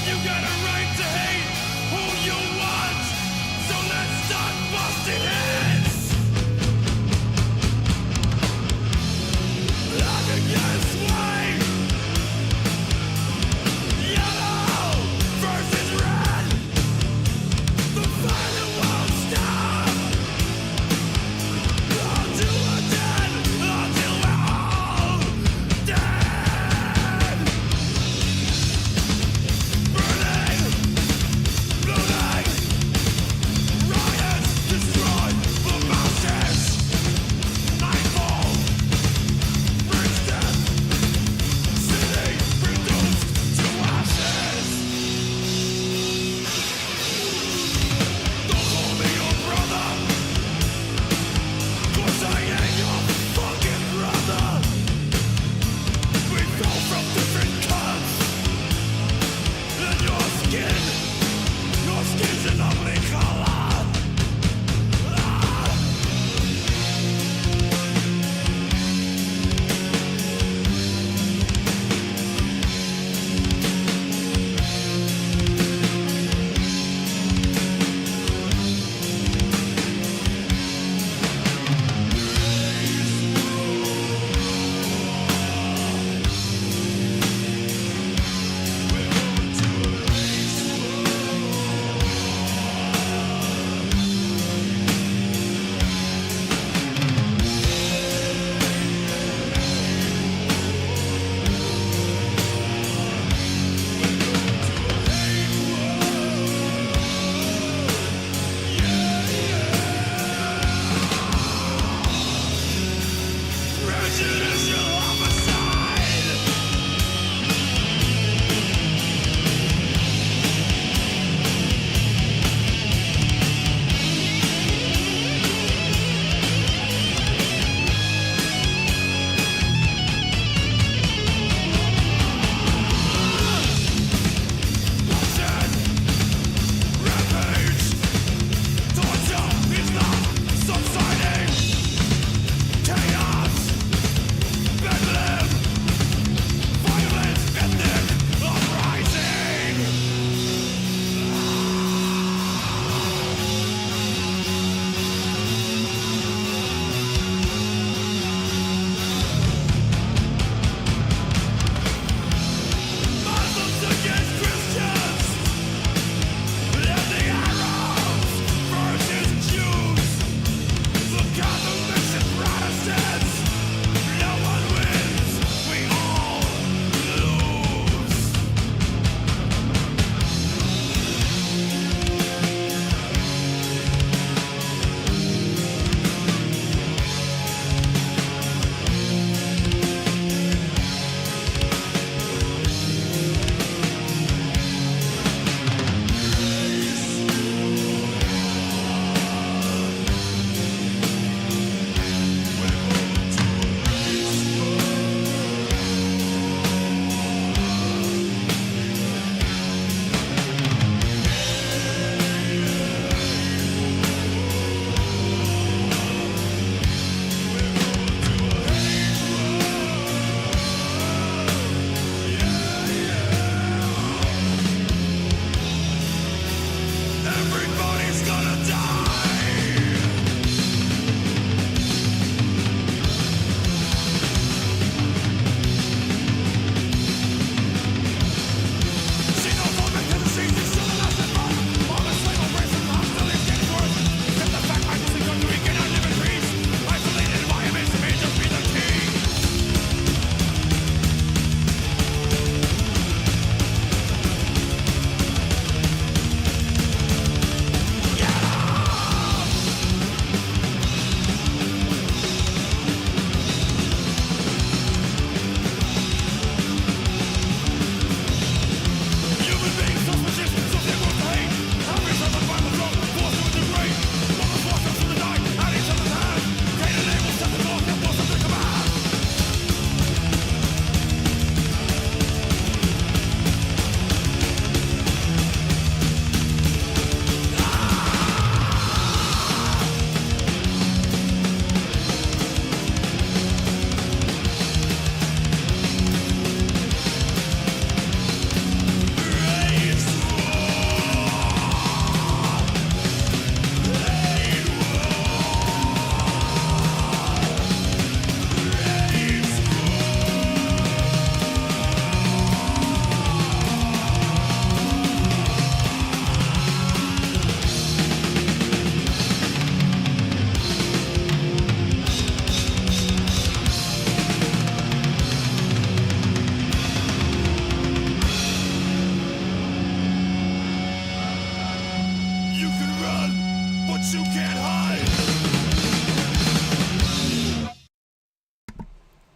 you got a right to hate who you want. So let's start busting heads. Black against white, yellow versus red. The fight won't stop until we're dead, until we're all dead. Burning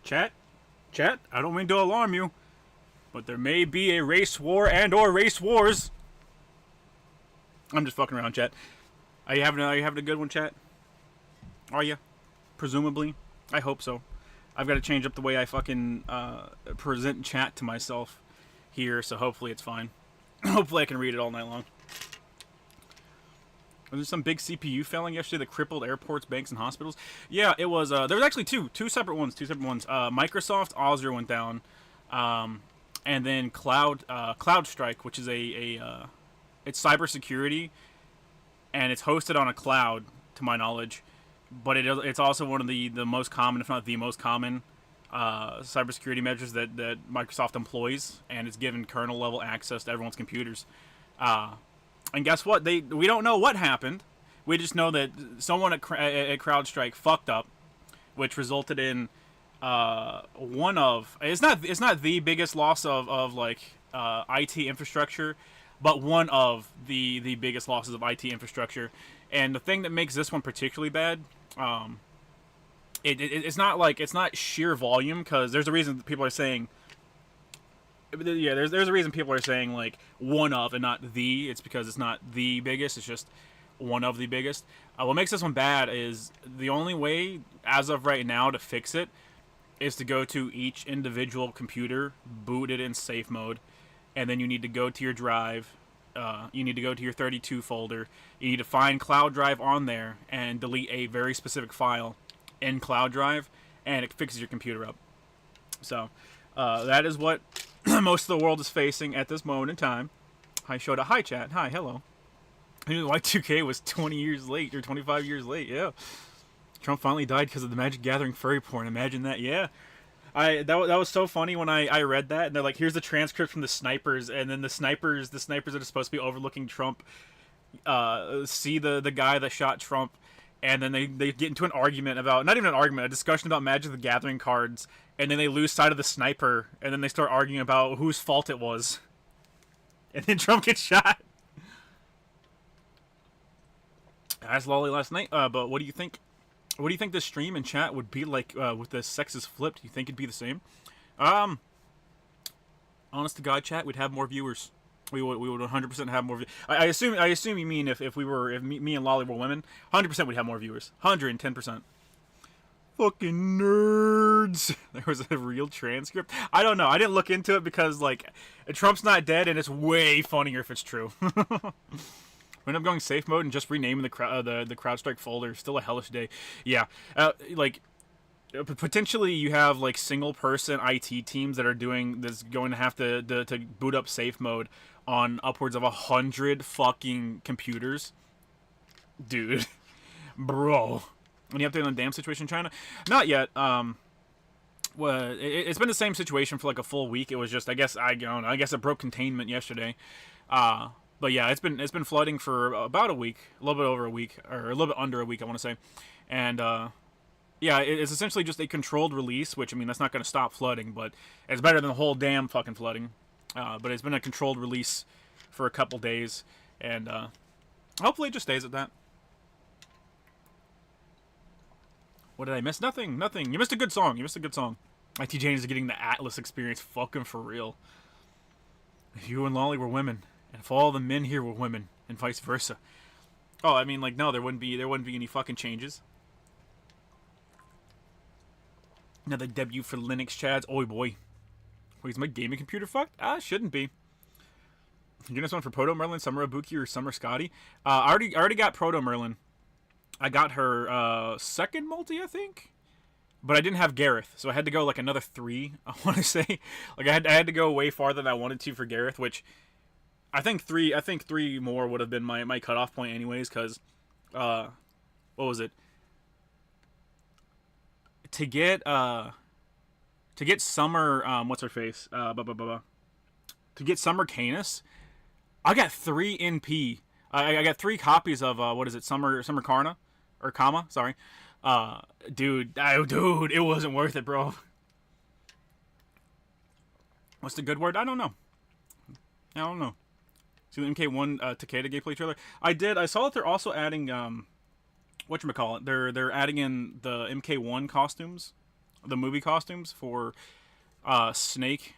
Chat, I don't mean to alarm you, but there may be a race war and or race wars. I'm just fucking around, chat. Are you having a good one, chat? Are you? Presumably. I hope so. I've got to change up the way I fucking present chat to myself here, so hopefully it's fine. Hopefully I can read it all night long. Was there some big CPU failing yesterday that crippled airports, banks, and hospitals? Yeah, it was. There was actually two separate ones. Microsoft Azure went down, and then CloudStrike, which is it's cybersecurity, and it's hosted on a cloud, to my knowledge. But it's also one of the most common, if not the most common, cybersecurity measures that Microsoft employs, and it's given kernel level access to everyone's computers. And guess what? We don't know what happened. We just know that someone at CrowdStrike fucked up, which resulted in one of it's not the biggest loss of like IT infrastructure, but one of the biggest losses of IT infrastructure. And the thing that makes this one particularly bad, it's not sheer volume, because there's a reason people are saying. Yeah, there's a reason people are saying like one of and not the. It's because it's not the biggest. It's just one of the biggest. What makes this one bad is the only way, as of right now, to fix it is to go to each individual computer, boot it in safe mode, and then you need to go to your drive. You need to go to your 32 folder. You need to find Cloud Drive on there and delete a very specific file in Cloud Drive, and it fixes your computer up. So that is what most of the world is facing at this moment in time. Hi, Shoda. Hi, chat. Hi, hello. I knew Y2K was 20 years late, or 25 years late, yeah. Trump finally died because of the Magic Gathering furry porn. Imagine that, yeah. That was so funny when I read that, and they're like, here's the transcript from the snipers, and then the snipers that are supposed to be overlooking Trump see the guy that shot Trump, and then they get into an argument about, not even an argument, a discussion about Magic the Gathering cards, and then they lose sight of the sniper, and then they start arguing about whose fault it was. And then Trump gets shot. I asked Lolly last night, but what do you think? What do you think this stream and chat would be like with the sexes flipped? Do you think it'd be the same? Honest to God, chat, we'd have more viewers. We would 100% have more. I assume you mean if me and Lolly were women, 100% we'd have more viewers. 110%. Fucking nerds. There was a real transcript. I don't know. I didn't look into it because like Trump's not dead, and it's way funnier if it's true. We end up going safe mode and just renaming the CrowdStrike folder. Still a hellish day. Yeah, like potentially you have like single person IT teams that are doing this, going to have to boot up safe mode on upwards of 100 fucking computers, dude. Bro. Any update on the damn situation in China? Not yet. Well, it's been the same situation for like a full week. It was just, I guess it broke containment yesterday. But yeah, it's been flooding for about a week, a little bit over a week, or a little bit under a week, I want to say. And yeah, it's essentially just a controlled release, which, I mean, that's not going to stop flooding, but it's better than the whole damn fucking flooding. But it's been a controlled release for a couple days, and hopefully it just stays at that. What did I miss? Nothing. You missed a good song. IT Jane is getting the Atlas experience, fucking for real. If you and Lolly were women, and if all the men here were women, and vice versa. Oh, I mean, like, no, there wouldn't be any fucking changes. Another debut for Linux chads. Oi boy. Wait, is my gaming computer fucked? Shouldn't be. You getting this one for Proto Merlin, Summer Ibuki, or Summer Scotty? I already got Proto Merlin. I got her second multi, I think, but I didn't have Gareth, so I had to go like another 3. I want to say, like I had to go way farther than I wanted to for Gareth, which I think 3 more would have been my cutoff point anyways, because what was it? To get Summer what's her face? To get Summer Canis, I got 3 NP. I got 3 copies of what is it? Summer Karna. Or Kama, sorry. Dude, it wasn't worth it, bro. What's the good word? I don't know. See the MK1 Takeda gameplay trailer? I did. I saw that they're also adding, whatchamacallit, they're adding in the MK1 costumes. the movie costumes for Snake.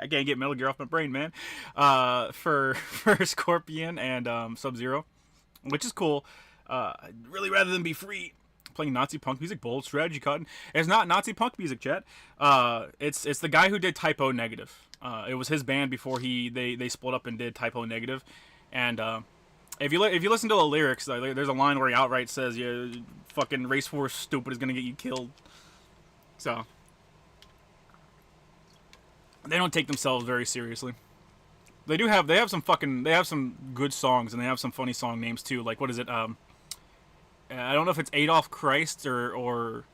I can't get Metal Gear off my brain, man. For Scorpion and Sub-Zero, which is cool. Really, rather than be free playing Nazi punk music, bold strategy, Cotton. It's not Nazi punk music, chat. It's the guy who did Typo Negative. It was his band before they split up and did Typo Negative, and if you listen to the lyrics, like, there's a line where he outright says, "Yeah, fucking race war stupid is gonna get you killed." So they don't take themselves very seriously. They have some good songs, and they have some funny song names too. Like, what is it? I don't know if it's Adolf Christ or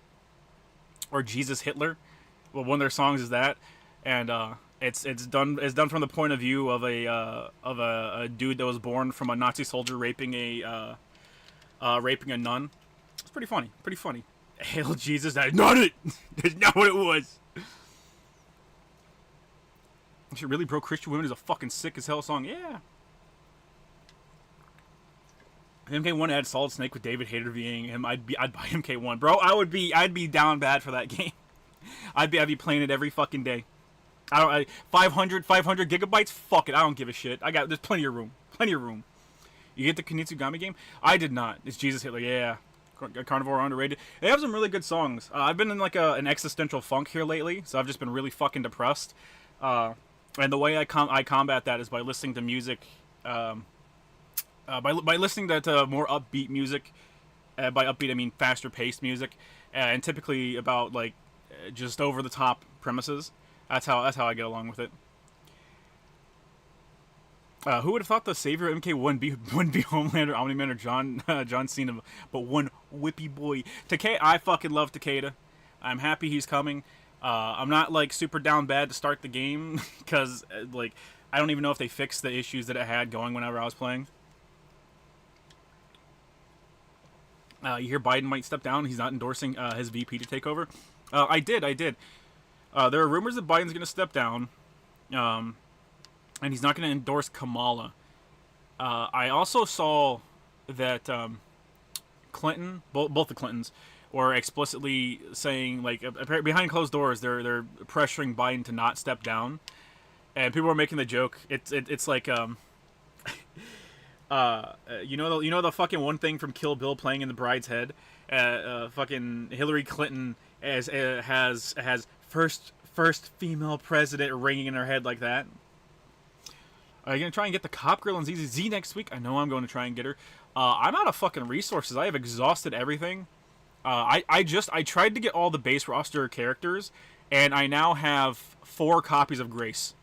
Jesus Hitler. Well, one of their songs is that, and it's done from the point of view of a dude that was born from a Nazi soldier raping a nun. It's pretty funny. Pretty funny. Hail Jesus! That's not it. That's not what it was. Shit, really, bro? Christian Women is a fucking sick as hell song. Yeah. MK1 had Solid Snake with David Hayter being him. I'd buy MK1, bro. I'd be down bad for that game. I'd be playing it every fucking day. 500 gigabytes. Fuck it. I don't give a shit. There's plenty of room. Plenty of room. You get the Kunitsugami game? I did not. It's Jesus Hitler. Yeah. Carnivore underrated. They have some really good songs. I've been in like an existential funk here lately, so I've just been really fucking depressed. And the way I combat that is by listening to music. By listening to more upbeat music. By upbeat I mean faster paced music, and typically about like just over the top premises. That's how I get along with it. Who would have thought the savior of MK wouldn't be Homelander, Omni-Man, or John Cena, but one whippy boy. Takeda, I fucking love Takeda. I'm happy he's coming. I'm not like super down bad to start the game because like I don't even know if they fixed the issues that it had going whenever I was playing. You hear Biden might step down. He's not endorsing his VP to take over. I did. There are rumors that Biden's going to step down, and he's not going to endorse Kamala. I also saw that Clinton, both the Clintons, were explicitly saying, like, behind closed doors, they're pressuring Biden to not step down, and people were making the joke. It's like you know the fucking one thing from Kill Bill playing in the bride's head, fucking Hillary Clinton has first female president ringing in her head like that. Are you gonna try and get the Cop Girl on ZZZ next week? I know I'm going to try and get her. I'm out of fucking resources. I have exhausted everything. I tried to get all the base roster characters, and I now have 4 copies of Grace.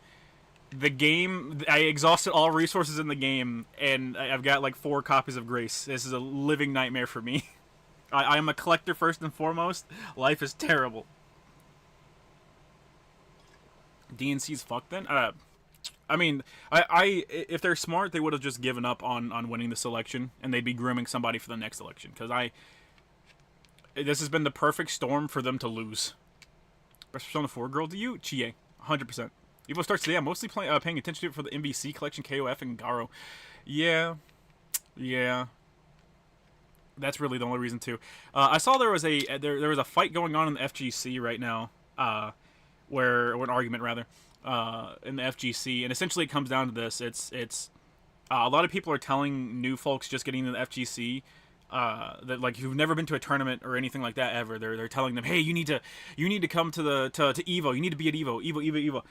The game, I exhausted all resources in the game, and I've got like 4 copies of Grace. This is a living nightmare for me. I am a collector first and foremost. Life is terrible. DNC's fucked then? I mean, if they're smart, they would have just given up on winning this election, and they'd be grooming somebody for the next election. Because this has been the perfect storm for them to lose. Best Persona 4 girl to you? Chie. 100%. Evo starts today. I'm mostly paying attention to it for the MVC collection, KOF, and Garo. Yeah. That's really the only reason too. I saw there was a fight going on in the FGC right now, or an argument rather, in the FGC, and essentially it comes down to this. It's a lot of people are telling new folks just getting into the FGC that like who've never been to a tournament or anything like that ever. They're telling them, hey, you need to come to Evo. You need to be at Evo.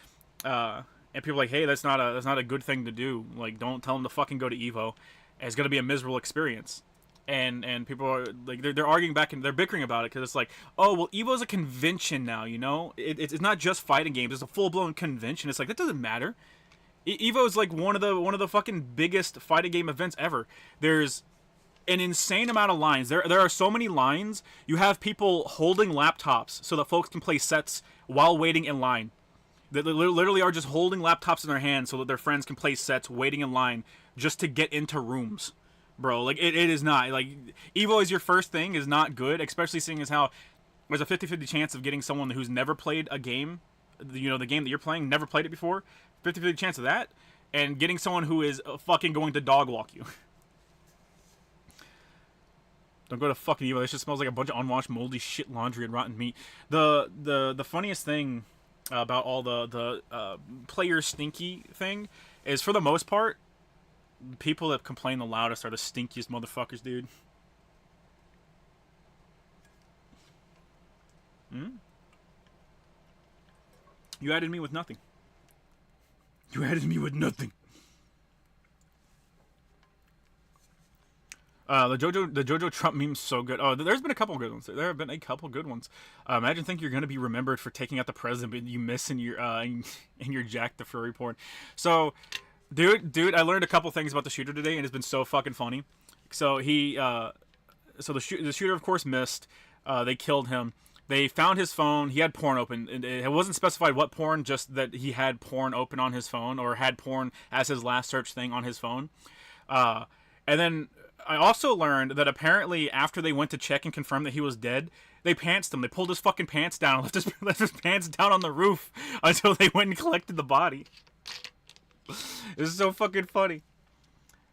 And people are like, hey, that's not a good thing to do. Like, don't tell them to fucking go to Evo. It's gonna be a miserable experience. And people are like they're arguing back and they're bickering about it because it's like, oh well, Evo's a convention now, you know. It's not just fighting games. It's a full blown convention. It's like that doesn't matter. Evo is like one of the fucking biggest fighting game events ever. There's an insane amount of lines. There are so many lines. You have people holding laptops so that folks can play sets while waiting in line. They literally are just holding laptops in their hands so that their friends can play sets waiting in line just to get into rooms. Bro, like, it is not, like, Evo is your first thing is not good, especially seeing as how there's a 50-50 chance of getting someone who's never played a game, you know, the game that you're playing, never played it before, 50-50 chance of that, and getting someone who is fucking going to dog walk you. Don't go to fucking evil. This just smells like a bunch of unwashed, moldy shit, laundry, and rotten meat. The funniest thing about all the player stinky thing is, for the most part, people that complain the loudest are the stinkiest motherfuckers, dude. You added me with nothing. You added me with nothing. The JoJo Trump meme's so good. Oh, there's been a couple good ones. There have been a couple good ones. Imagine thinking you're gonna be remembered for taking out the president, but you miss in your Jack the Furry porn. So, dude, I learned a couple things about the shooter today, and it's been so fucking funny. So the shooter, of course, missed. They killed him. They found his phone. He had porn open. It wasn't specified what porn, just that he had porn open on his phone, or had porn as his last search thing on his phone. And then I also learned that apparently after they went to check and confirm that he was dead, they pantsed him. They pulled his fucking pants down and left his pants down on the roof until they went and collected the body. This is so fucking funny.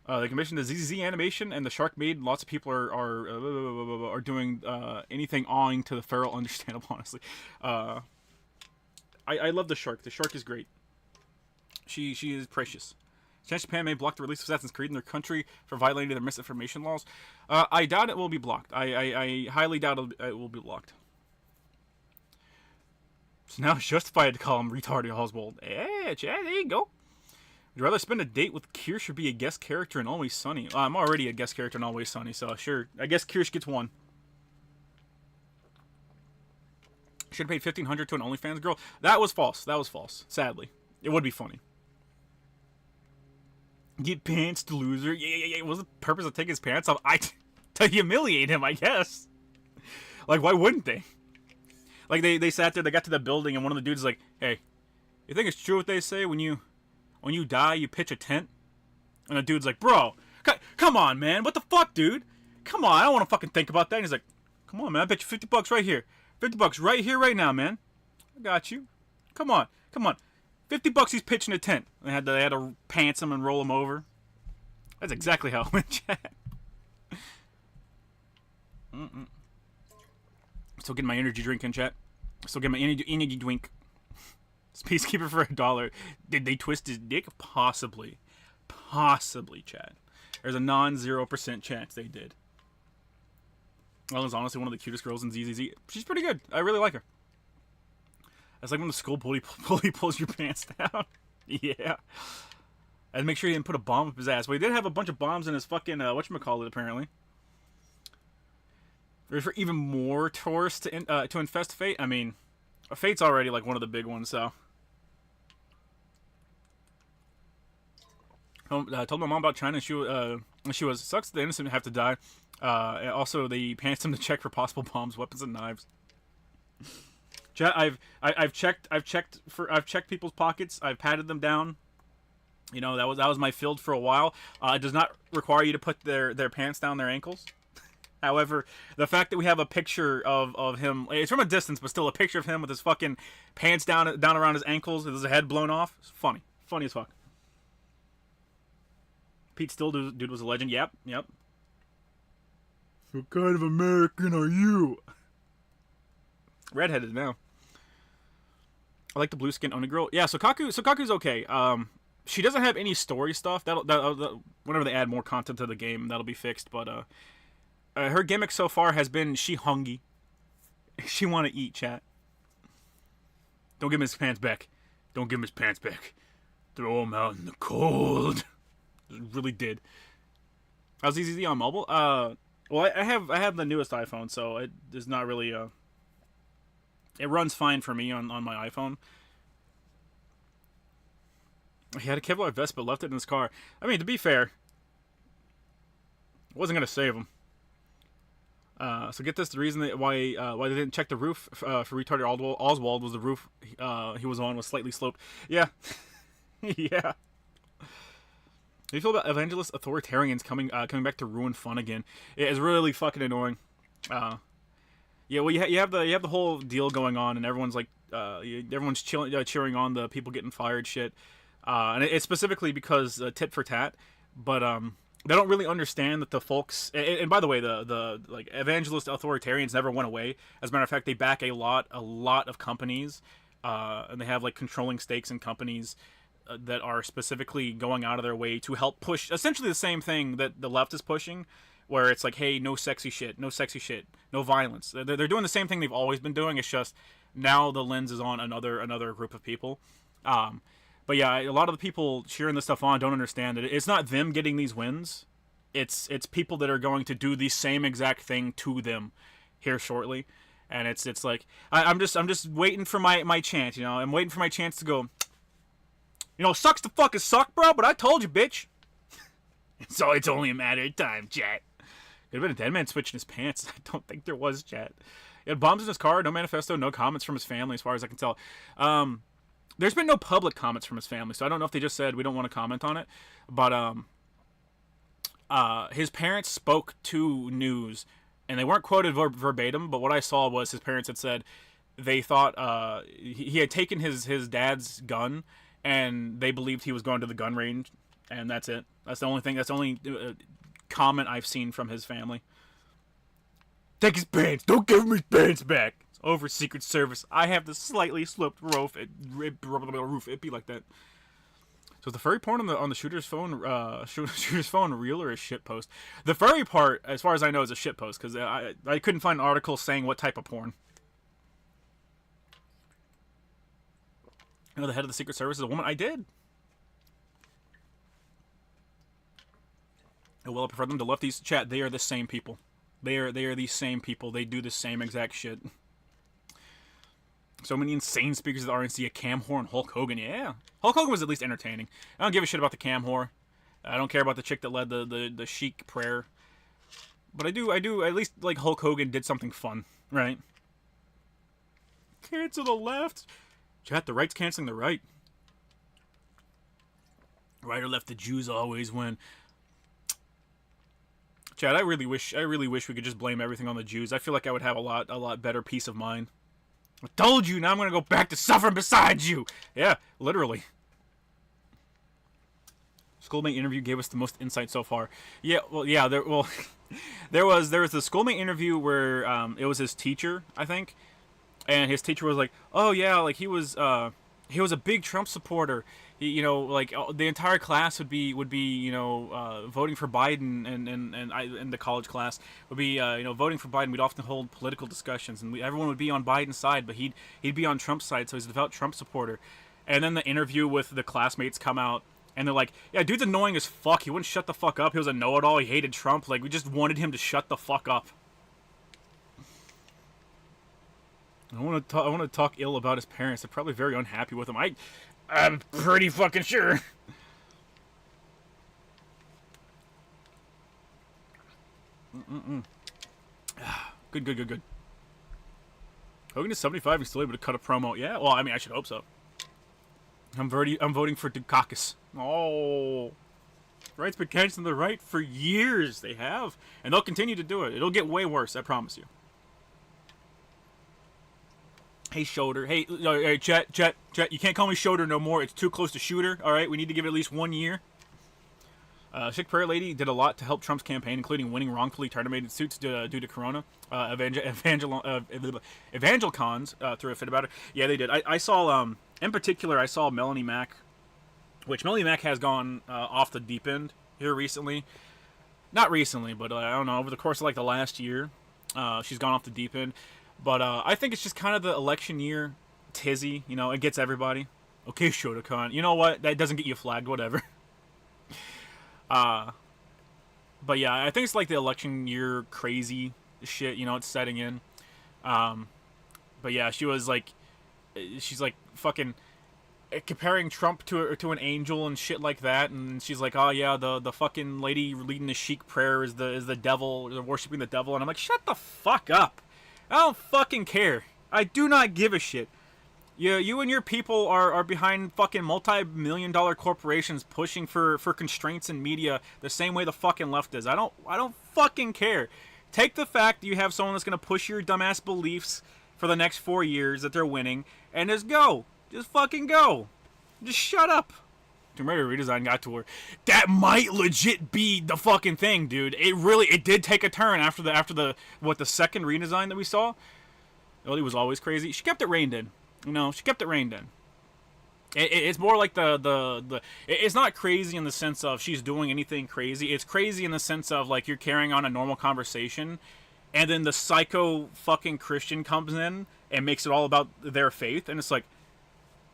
They commissioned the ZZ animation and the shark maid. Lots of people are doing anything awing to the feral. Understandable, honestly. I love the shark. The shark is great. She is precious. Chinese Japan may block the release of Assassin's Creed in their country for violating their misinformation laws. I doubt it will be blocked. I highly doubt it will be blocked. So now it's justified to call him retarded Oswald. Yeah, Chad, there you go. Would you rather spend a date with Kirsch or be a guest character in Always Sunny? I'm already a guest character in Always Sunny, so sure. I guess Kirsch gets one. Should have paid $1,500 to an OnlyFans girl. That was false. That was false. Sadly. It would be funny. Get pants to loser. Yeah. What's the purpose of taking his pants off? To humiliate him, I guess. Like, why wouldn't they? Like, they sat there, they got to the building, and one of the dudes is like, hey, you think it's true what they say when you die, you pitch a tent? And the dude's like, bro, come on, man. What the fuck, dude? Come on, I don't want to fucking think about that. And he's like, come on, man. I bet you $50 right here. $50 right here, right now, man. I got you. Come on. $50 he's pitching a tent. They had to pants him and roll him over. That's exactly how it went, chat. Still getting my energy drink in, chat. Still getting my energy drink. Peacekeeper for $1. Did they twist his dick? Possibly, chat. There's a non-0% chance they did. Ellen's honestly one of the cutest girls in ZZZ. She's pretty good. I really like her. That's like when the school bully pulls your pants down. Yeah. And make sure he didn't put a bomb up his ass. Well, he did have a bunch of bombs in his fucking, whatchamacallit, apparently. Ready for even more tourists to infest Fate? I mean, Fate's already like one of the big ones, so. I told my mom about China, and she was sucks the innocent have to die. Also, they pantsed him to check for possible bombs, weapons, and knives. Chat, I've checked people's pockets. I've patted them down. You know, that was my field for a while. It does not require you to put their pants down their ankles. However, the fact that we have a picture of him, it's from a distance, but still a picture of him with his fucking pants down around his ankles, with his head blown off. It's funny as fuck. Pete Still dude was a legend. Yep. What kind of American are you? Redheaded now. I like the blue skin Oni girl. Yeah, so Kaku's okay. She doesn't have any story stuff. That'll whenever they add more content to the game, that'll be fixed. But her gimmick so far has been she hungry. She want to eat, chat. Don't give him his pants back. Throw him out in the cold. It really did. How's ZZZ on mobile? Well, I have the newest iPhone, so it is not really it runs fine for me on my iPhone. He had a Kevlar vest but left it in his car. I mean, to be fair, it wasn't gonna save him. So get this: the reason why they didn't check the roof for retarded Oswald was the roof he was on was slightly sloped. Yeah, yeah. How do you feel about evangelist authoritarians coming back to ruin fun again? It's really fucking annoying. Yeah, well, you have the whole deal going on, and everyone's like, everyone's cheering on the people getting fired shit, and it's specifically because tit for tat. But they don't really understand that the folks, and by the way, the like evangelist authoritarians never went away. As a matter of fact, they back a lot of companies, and they have like controlling stakes in companies that are specifically going out of their way to help push essentially the same thing that the left is pushing, where it's like, hey, no sexy shit, no violence. They're doing the same thing they've always been doing. It's just now the lens is on another group of people. But yeah, a lot of the people cheering this stuff on don't understand that it's not them getting these wins. It's people that are going to do the same exact thing to them here shortly. And it's like I'm just waiting for my chance, you know. I'm waiting for my chance to go, you know, sucks to fucking suck, bro, but I told you, bitch. So it's only a matter of time, chat. Could have been a dead man switching his pants. I don't think there was, chat. He had bombs in his car, no manifesto, no comments from his family, as far as I can tell. There's been no public comments from his family, so I don't know if they just said we don't want to comment on it. But his parents spoke to news, and they weren't quoted verbatim, but what I saw was his parents had said they thought he had taken his dad's gun, and they believed he was going to the gun range, and that's it. That's the only thing. That's the only comment I've seen from his family. Take his pants. Don't give him his pants back. It's over Secret Service. I have the slightly sloped roof. It'd be like that. So the furry porn on the shooter's phone, shooter's phone, real or a shit post? The furry part, as far as I know, is a shit post because I couldn't find an article saying what type of porn. You know, the head of the Secret Service is a woman. I did. Well, I prefer them to lefties. Chat, they are the same people. They are the same people. They do the same exact shit. So many insane speakers of the RNC, a cam whore and Hulk Hogan. Yeah. Hulk Hogan was at least entertaining. I don't give a shit about the cam whore. I don't care about the chick that led the chic prayer. But I do at least like Hulk Hogan did something fun, right? Cancel the left. Chat, the right's canceling the right. Right or left, the Jews always win. Chad, I really wish we could just blame everything on the Jews. I feel like I would have a lot better peace of mind. I told you, now I'm gonna go back to suffering beside you. Yeah, literally. Schoolmate interview gave us the most insight so far. Yeah, well, yeah, there was the schoolmate interview where it was his teacher, I think, and his teacher was like, oh yeah, like he was a big Trump supporter. You know, like the entire class would be you know voting for Biden, and the college class would be you know voting for Biden. We'd often hold political discussions, and everyone would be on Biden's side, but he'd be on Trump's side, so he's a devout Trump supporter. And then the interview with the classmates come out, and they're like, yeah, dude's annoying as fuck. He wouldn't shut the fuck up. He was a know-it-all. He hated Trump. Like, we just wanted him to shut the fuck up. I want to talk ill about his parents. They're probably very unhappy with him. I'm pretty fucking sure. Good. Hogan is 75 and still able to cut a promo. Yeah, well, I mean, I should hope so. I'm voting for Dukakis. Oh, right's been canceling the right for years. They have, and they'll continue to do it. It'll get way worse. I promise you. Hey, Shoulder. Hey, chat. You can't call me Shoulder no more. It's too close to Shooter. All right, we need to give it at least 1 year. Chick Prayer Lady did a lot to help Trump's campaign, including winning wrongfully terminated suits due to Corona. Evangelicons threw a fit about it. Yeah, they did. I saw, in particular, I saw Melanie Mack, which Melanie Mack has gone off the deep end here recently. Not recently, but I don't know, over the course of like the last year, she's gone off the deep end. But I think it's just kind of the election year tizzy, you know, it gets everybody. Okay, Shotokan. You know what? That doesn't get you flagged, whatever. But yeah, I think it's like the election year crazy shit, you know, it's setting in. But yeah, she's like fucking comparing Trump to an angel and shit like that, and she's like, oh yeah, the fucking lady leading the chic prayer is the devil, they're worshiping the devil, and I'm like, shut the fuck up. I don't fucking care. I do not give a shit. You and your people are behind fucking multi-million-dollar corporations pushing for constraints in media the same way the fucking left is. I don't fucking care. Take the fact that you have someone that's gonna push your dumbass beliefs for the next 4 years that they're winning, and just go. Just fucking go. Just shut up. Tomb Raider redesign got to where that might legit be the fucking thing, dude. It did take a turn after the second redesign that we saw. Ellie was always crazy. She kept it reined in. She kept it reined in. It's more like it's not crazy in the sense of she's doing anything crazy. It's crazy in the sense of like you're carrying on a normal conversation, and then the psycho fucking Christian comes in and makes it all about their faith, and it's like,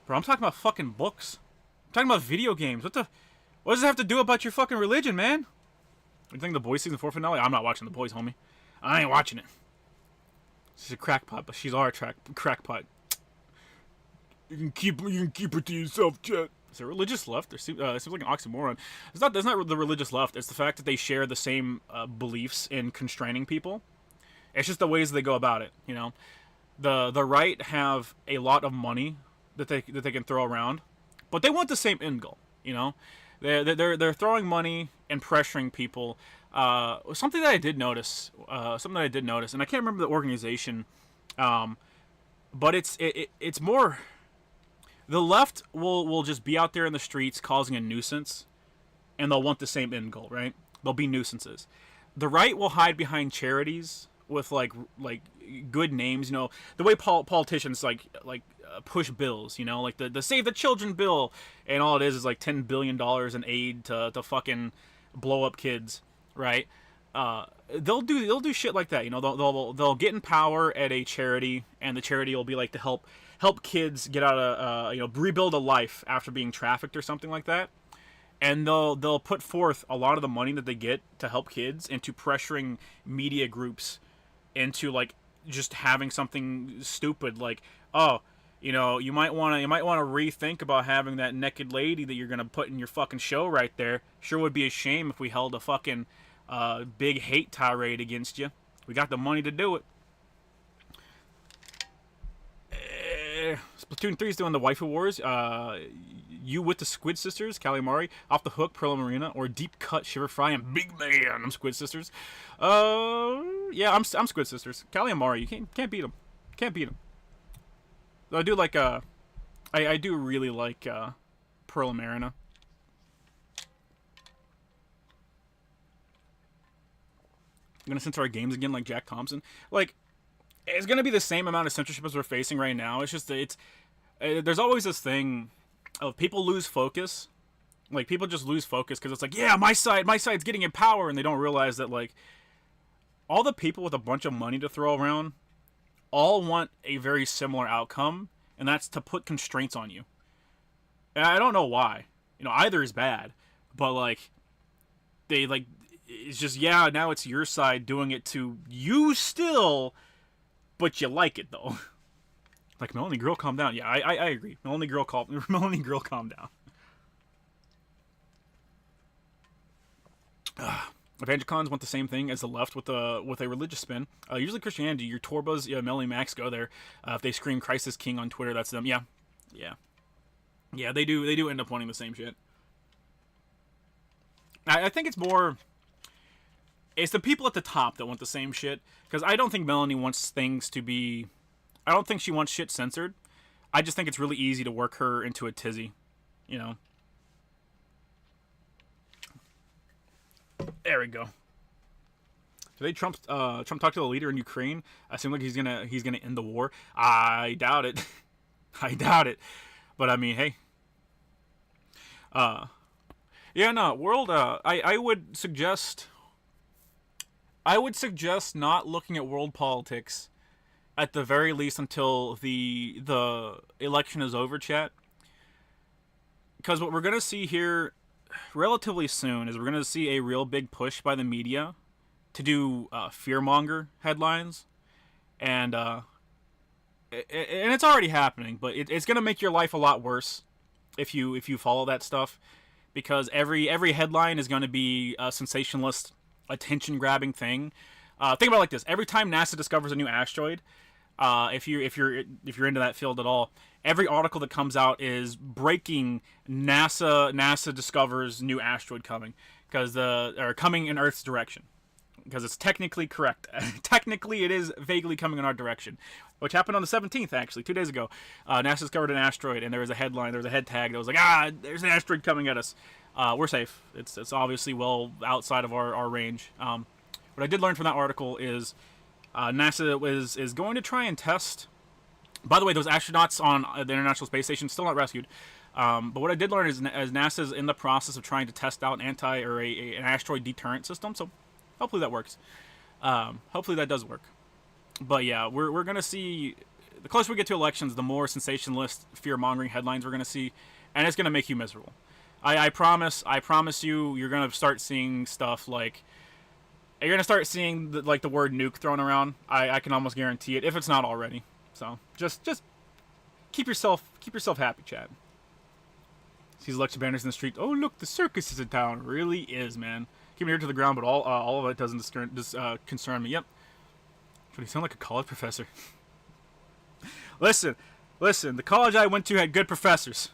bro, I'm talking about fucking books. I'm talking about video games. What does it have to do about your fucking religion, man? You think The Boys season 4 finale? I'm not watching The Boys, homie. I ain't watching it. She's a crackpot, but she's our crackpot. You can keep it to yourself, Chet. Is it religious left? It seems like an oxymoron. That's not the religious left. It's the fact that they share the same beliefs in constraining people. It's just the ways they go about it. The right have a lot of money that they can throw around, but they want the same end goal. They're throwing money and pressuring people. Something that I did notice. And I can't remember the organization. But it's more. The left will just be out there in the streets causing a nuisance, and they'll want the same end goal, right? They'll be nuisances. The right will hide behind charities with like good names, the way politicians push bills, like the Save the Children bill, and all it is like $10 billion in aid to fucking blow up kids, right? They'll do shit like that, they'll get in power at a charity, and the charity will be like to help kids get out of rebuild a life after being trafficked or something like that. And they'll put forth a lot of the money that they get to help kids into pressuring media groups into like just having something stupid like, oh, you might want to rethink about having that naked lady that you're gonna put in your fucking show right there. Sure would be a shame if we held a fucking big hate tirade against you. We got the money to do it. Splatoon 3 is doing the waifu wars. You with the Squid Sisters, Calamari, Off the Hook, Pearl Marina, or Deep Cut, Shiver Fry, and Big Man. I'm Squid Sisters. Yeah, I'm Squid Sisters. Calamari, you can't beat them. Can't beat them. I do like I do really like Pearl Marina. I'm gonna censor our games again like Jack Thompson. Like, it's gonna be the same amount of censorship as we're facing right now. It's just there's always this thing of people lose focus. Like, people just lose focus because it's like, yeah, my side's getting in power, and they don't realize that like all the people with a bunch of money to throw around all want a very similar outcome, and that's to put constraints on you. And I don't know why. Either is bad, but like they like it's just, yeah, now it's your side doing it to you still, but you like it though. Like, Melanie Girl, calm down. Yeah, I agree. Melanie Girl, calm down. Evangelicons want the same thing as the left with a religious spin. Usually Christianity, your Torbas, Melanie Max go there. If they scream Christ is King on Twitter, that's them. Yeah. They do end up wanting the same shit. I think it's the people at the top that want the same shit, because I don't think Melanie wants things to be. I don't think she wants shit censored. I just think it's really easy to work her into a tizzy, There we go. Today, Trump talked to the leader in Ukraine. I seem like he's gonna end the war. I doubt it. But I mean, hey. World. I would suggest not looking at world politics at the very least until the election is over, chat. Because what we're gonna see here relatively soon is we're gonna see a real big push by the media to do fearmonger headlines, and it's already happening, but it's gonna make your life a lot worse if you follow that stuff, because every headline is gonna be a sensationalist, attention grabbing thing. Think about it like this: every time NASA discovers a new asteroid, if you're into that field at all, every article that comes out is breaking NASA discovers new asteroid coming, coming in Earth's direction. because it's technically correct. Technically, it is vaguely coming in our direction, which happened on the 17th, actually, 2 days ago. NASA discovered an asteroid, and there was a headline, there was a head tag that was like, there's an asteroid coming at us. We're safe. It's obviously well outside of our range. What I did learn from that article is NASA is going to try and test. By the way, those astronauts on the International Space Station still not rescued. But what I did learn is NASA is in the process of trying to test out an asteroid deterrent system. So hopefully that works. Hopefully that does work. But yeah, we're gonna see. The closer we get to elections, the more sensationalist, fear-mongering headlines we're gonna see, and it's gonna make you miserable. I promise you, you're gonna start seeing stuff like. You're gonna start seeing the word nuke thrown around. I can almost guarantee it, if it's not already. So just keep yourself happy, Chad. Sees election banners in the street. Oh look, the circus is in town. Really is, man. Keep me ear to the ground, but all of it doesn't concern me. Yep. But he sound like a college professor. Listen. The college I went to had good professors.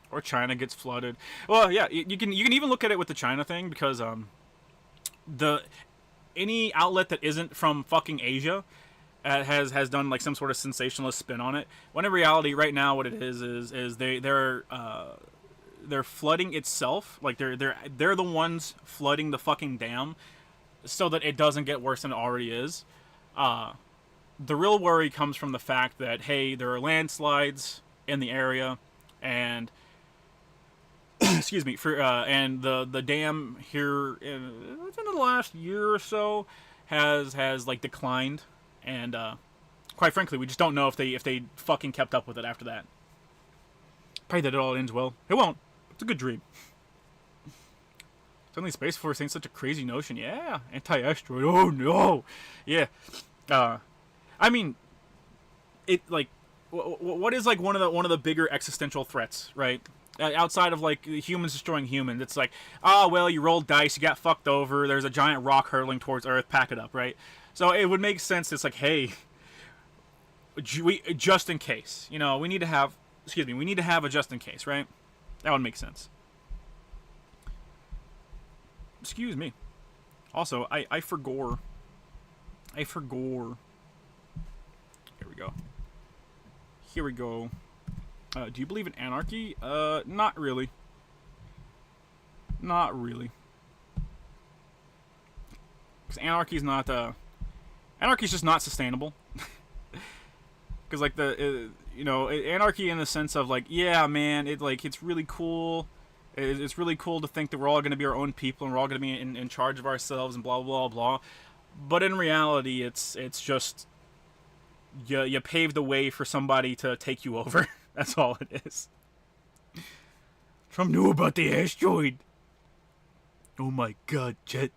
Or China gets flooded. Well, yeah, you can even look at it with the China thing because any outlet that isn't from fucking Asia has done like some sort of sensationalist spin on it. When in reality, right now, what it is they're flooding itself. Like they're the ones flooding the fucking dam, so that it doesn't get worse than it already is. The real worry comes from the fact that hey, there are landslides in the area, and excuse me, and the dam here within the last year or so has like declined, and quite frankly, we just don't know if they fucking kept up with it after that. Pray that it all ends well. It won't. It's a good dream. Suddenly, Space Force ain't such a crazy notion. Yeah, anti-asteroid. Oh no. Yeah. I mean, it like what is like one of the bigger existential threats, right? Outside of like humans destroying humans, it's like, well, you rolled dice, you got fucked over. There's a giant rock hurtling towards Earth. Pack it up, right? So it would make sense. It's like, hey, just in case, we need to have. Excuse me, we need to have a just in case, right? That would make sense. Excuse me. Also, I forgore. Here we go. Do you believe in anarchy? Not really. Because anarchy's just not sustainable. Because like anarchy in the sense of like, yeah, man, it's really cool. It's really cool to think that we're all going to be our own people and we're all going to be in charge of ourselves and blah blah blah. But in reality, it's just you pave the way for somebody to take you over. That's all it is. Trump knew about the asteroid. Oh my god, Jet.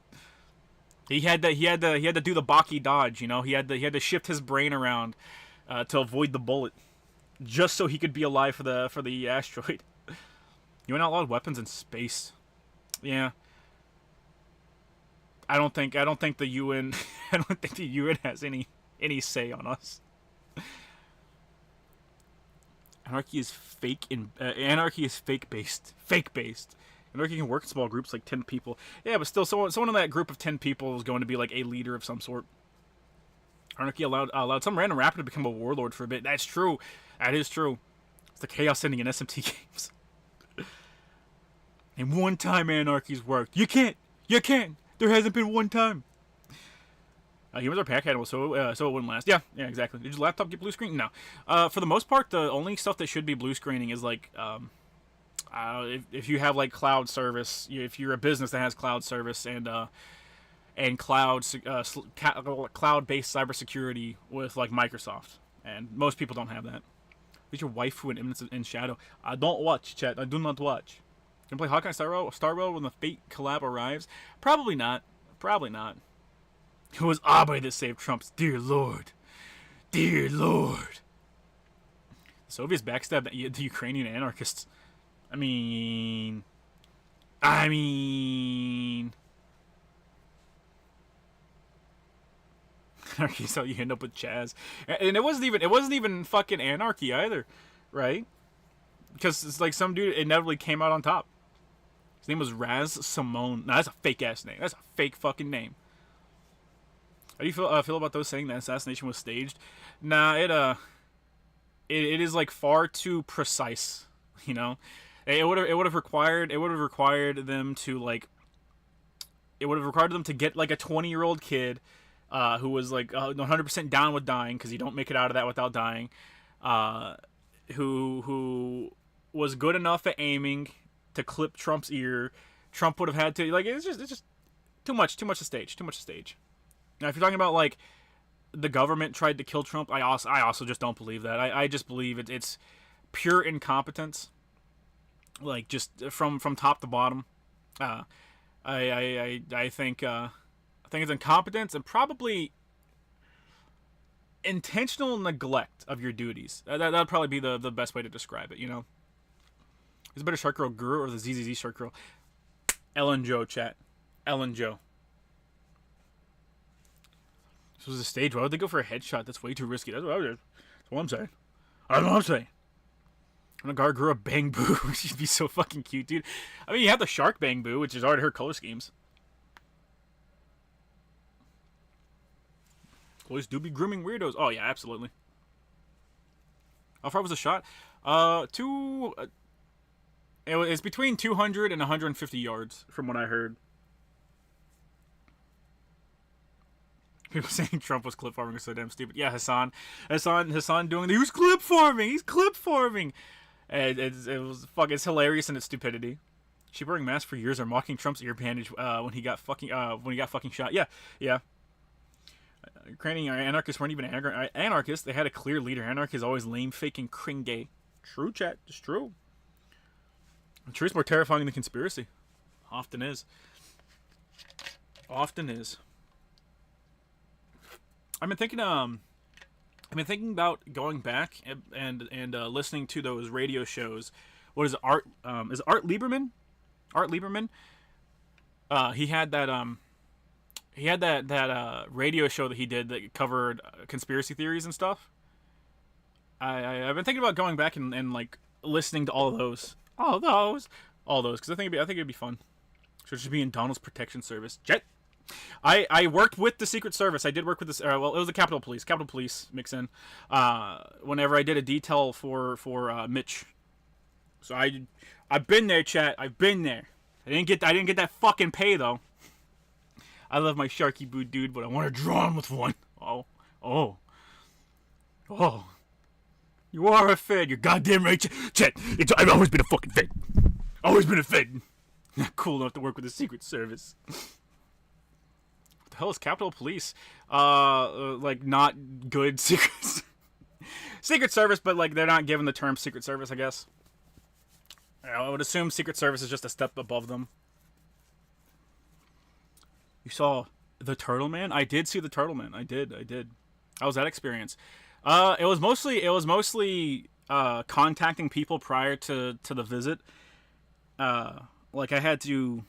He had to do the Baki dodge, He had to shift his brain around to avoid the bullet, just so he could be alive for the asteroid. UN outlawed weapons in space. Yeah. I don't think the UN has any say on us. Anarchy is fake based. Anarchy can work in small groups like 10 people. Yeah, but still, someone in that group of 10 people is going to be like a leader of some sort. Anarchy allowed some random rapper to become a warlord for a bit. That's true. That is true. It's the chaos ending in SMT games. And one time anarchy's worked. You can't. There hasn't been one time. Humans are pack animals, so it wouldn't last. Yeah, exactly. Did your laptop get blue screen? No. For the most part, the only stuff that should be blue screening is like, if you have like cloud service, if you're a business that has cloud service and cloud-based cybersecurity with like Microsoft, and most people don't have that. Is your waifu and Eminence in Shadow? I don't watch, chat. I do not watch. Can play Hawkeye Starro when the Fate collab arrives? Probably not. It was Abe that saved Trump's dear lord. The Soviets backstabbed the Ukrainian anarchists. I mean, anarchy is how you end up with Chaz, and it wasn't even fucking anarchy either, right? Because it's like some dude inevitably came out on top. His name was Raz Simone. No, that's a fake ass name. That's a fake fucking name. How do you feel about those saying that assassination was staged? Nah, it is like far too precise. You know, it would have required them to like it would have required them to get like a 20-year-old kid who was like 100% down with dying because you don't make it out of that without dying. Who was good enough at aiming to clip Trump's ear. Trump would have had to like it's just too much to stage. Now, if you're talking about like the government tried to kill Trump, I also just don't believe that. I just believe it's pure incompetence, like just from top to bottom. I think it's incompetence and probably intentional neglect of your duties. That'd probably be the best way to describe it. You know, is it better Shark Girl Guru or the ZZZ Shark Girl? Ellen Joe chat, Ellen Joe. This was a stage. Why would they go for a headshot? That's way too risky. That's what I'm saying. I don't know what I'm saying. I'm gonna grew a Bang Boo. She'd be so fucking cute, dude. I mean, you have the Shark Bang Boo, which is already her color schemes. Boys do be grooming weirdos. Oh, yeah, absolutely. How far was the shot? It's between 200 and 150 yards, from what I heard. People saying Trump was clip farming is so damn stupid. Yeah, Hassan doing he was clip farming. He's clip farming. And it's hilarious in its stupidity. She wearing masks for years are mocking Trump's ear bandage when he got fucking shot. Yeah. Cranny anarchists weren't even anarchists. They had a clear leader. Anarchists always lame, fake, and cringe. True, chat. It's true. The truth's more terrifying than the conspiracy. Often is. I've been thinking about going back and listening to those radio shows. What is it, Art Lieberman? Art Lieberman. He had that radio show that he did that covered conspiracy theories and stuff. I've been thinking about going back and like listening to all those because I think it'd be fun. So it should be in Donald's protection service. Jet. I worked with the Secret Service. I did work with this. It was the Capitol Police mix in. Whenever I did a detail for Mitch, so I've been there, chat. I've been there. I didn't get that fucking pay though. I love my Sharky Boo dude, but I want to draw him with one. Oh. You are a Fed. You're goddamn right, chat. I've always been a fucking Fed. Always been a Fed. Not cool enough to work with the Secret Service. What the hell is Capitol Police? Like not good Secret Service, but like they're not given the term Secret Service, I guess. I would assume Secret Service is just a step above them. You saw the Turtle Man? I did see the Turtle Man. I did. How was that experience? It was mostly contacting people prior to the visit. Like I had to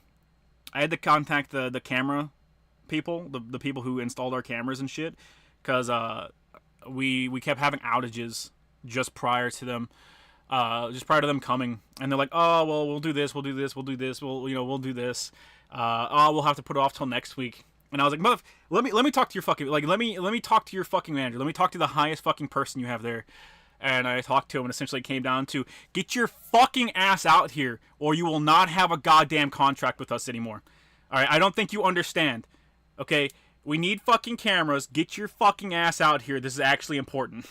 contact the camera people, the people who installed our cameras and shit, because we kept having outages just prior to them coming, and they're like, oh well, we'll do this, we'll do this, we'll do this, we'll do this. We'll have to put it off till next week. And I was like, let me talk to your fucking let me talk to your fucking manager. Let me talk to the highest fucking person you have there. And I talked to him, and essentially it came down to, get your fucking ass out here, or you will not have a goddamn contract with us anymore. Alright, I don't think you understand. Okay? We need fucking cameras. Get your fucking ass out here. This is actually important.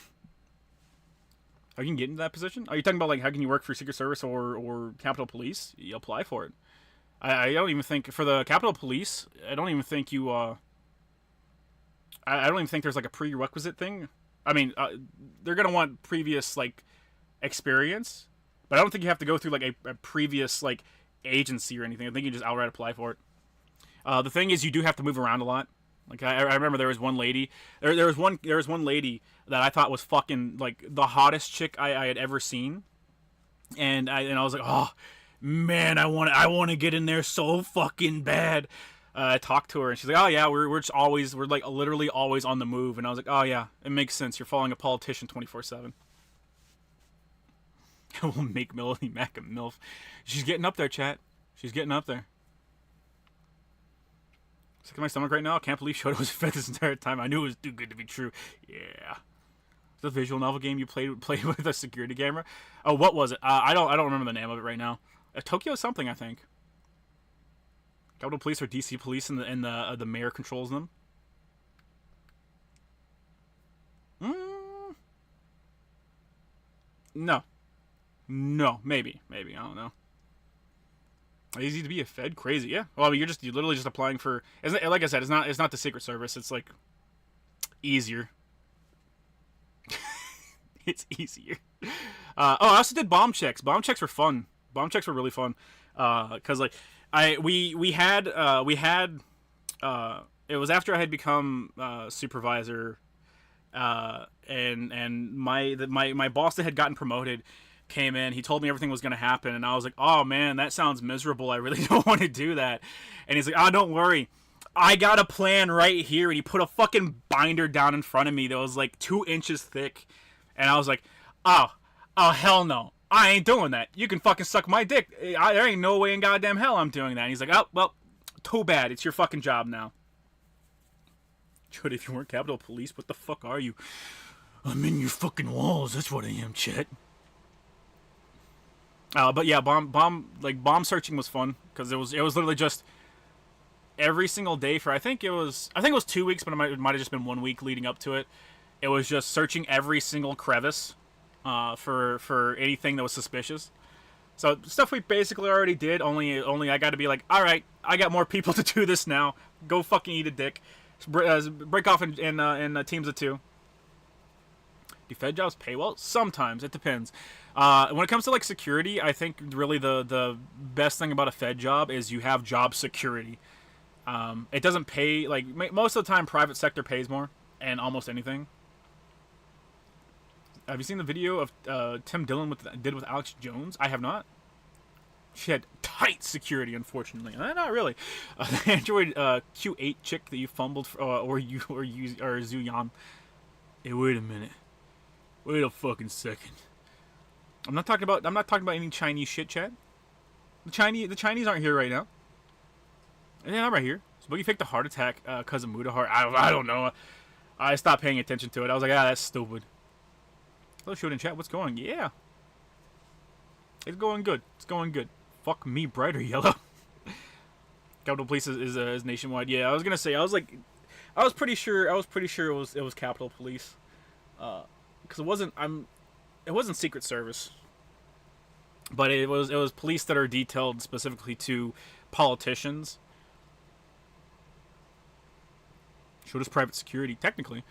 How can you get into that position? Are you talking about, like, how can you work for Secret Service or Capitol Police? You apply for it. I don't even think, for the Capitol Police, I don't even think you, I don't even think there's, like, a prerequisite thing. I mean, they're going to want previous, like, experience, but I don't think you have to go through, like, a previous, like, agency or anything. I think you just outright apply for it. The thing is, you do have to move around a lot. Like, I remember there was one lady, there was one lady that I thought was fucking, like, the hottest chick I had ever seen, and I was like, oh, man, I want to get in there so fucking bad. I talked to her, and she's like, oh yeah, we're like literally always on the move. And I was like, oh yeah, it makes sense. You're following a politician 24/7. We'll make Melody Mac a MILF. She's getting up there, chat. She's getting up there. Sick in my stomach right now. I can't believe Shoto was fed this entire time. I knew it was too good to be true. Yeah. The visual novel game you played with a security camera. Oh, what was it? I don't remember the name of it right now. Tokyo something, I think. Capitol Police or DC Police, and the mayor controls them. No, maybe I don't know. Easy to be a Fed, crazy, yeah. Well, I mean, you're literally just applying for. Like I said, it's not the Secret Service. It's like easier. It's easier. I also did bomb checks. Bomb checks were fun. Bomb checks were really fun. Cause like we had it was after I had become supervisor, and my boss that had gotten promoted came in. He told me everything was going to happen, and I was like, oh man, that sounds miserable. I really don't want to do that. And he's like, oh, don't worry, I got a plan right here. And he put a fucking binder down in front of me that was like 2 inches thick. And I was like, oh hell no, I ain't doing that. You can fucking suck my dick. There ain't no way in goddamn hell I'm doing that. And he's like, oh, well, too bad. It's your fucking job now. Chet, if you weren't Capitol Police, what the fuck are you? I'm in your fucking walls. That's what I am, Chet. But yeah, bomb searching was fun because it was literally just every single day for I think it was 2 weeks, but it might have just been 1 week leading up to it. It was just searching every single crevice for anything that was suspicious. So stuff we basically already did. Only I got to be like, all right, I got more people to do this now. Go fucking eat a dick. Break off in teams of 2. Do Fed jobs pay well? Sometimes. It depends. When it comes to like security, I think really the best thing about a Fed job is you have job security. It doesn't pay like most of the time. Private sector pays more, and almost anything. Have you seen the video of Tim Dillon did with Alex Jones? I have not. She had tight security, unfortunately. Not really. The Android Q8 chick that you fumbled for, or Zuyan. Hey, wait a minute. Wait a fucking second. I'm not talking about any Chinese shit, Chad. The Chinese aren't here right now. Yeah, I'm right here. So Boogie faked a heart attack because of Mudahar. I don't know. I stopped paying attention to it. I was like, that's stupid. Hello, shoot in chat. What's going? Yeah. It's going good. It's going good. Fuck me, brighter yellow. Capitol Police is nationwide. Yeah, I was gonna say. I was pretty sure it was Capitol Police. Because it wasn't Secret Service. But it was police that are detailed specifically to politicians. Showed us private security, technically.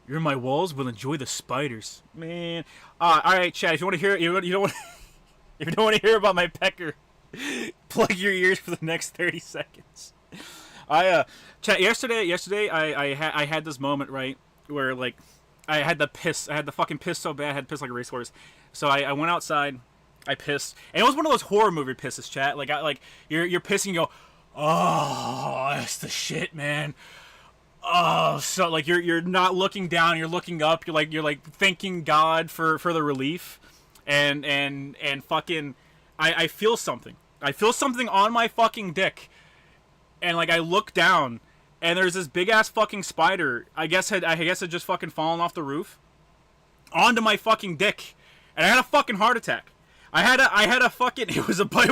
You're in my walls, will enjoy the spiders. Man. Alright, Chad, if you want to hear you don't want if you don't want to hear about my pecker, plug your ears for the next 30 seconds. Chad, yesterday I had this moment, right, where like I had the fucking piss so bad, I had to piss like a racehorse. So I went outside, I pissed, and it was one of those horror movie pisses, chat. Like you're pissing, you go, oh, that's the shit, man. Oh, so like you're not looking down, you're looking up, you're like thanking God for the relief, and fucking I feel something. I feel something on my fucking dick, and like I look down, and there's this big ass fucking spider. I guess had just fucking fallen off the roof onto my fucking dick, and I had a fucking heart attack. I had a fucking it was a bug.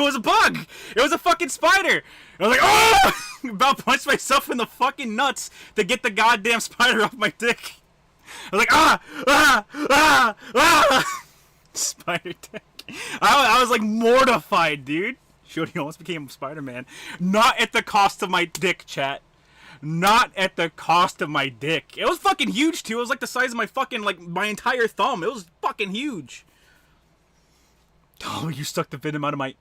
It was a fucking spider. I was like, oh! About punched myself in the fucking nuts to get the goddamn spider off my dick. I was like, spider dick. I was like mortified, dude. Shorty almost became Spider-Man. Not at the cost of my dick, chat. Not at the cost of my dick. It was fucking huge too. It was like the size of my fucking my entire thumb. It was fucking huge. Oh, you stuck the venom out of my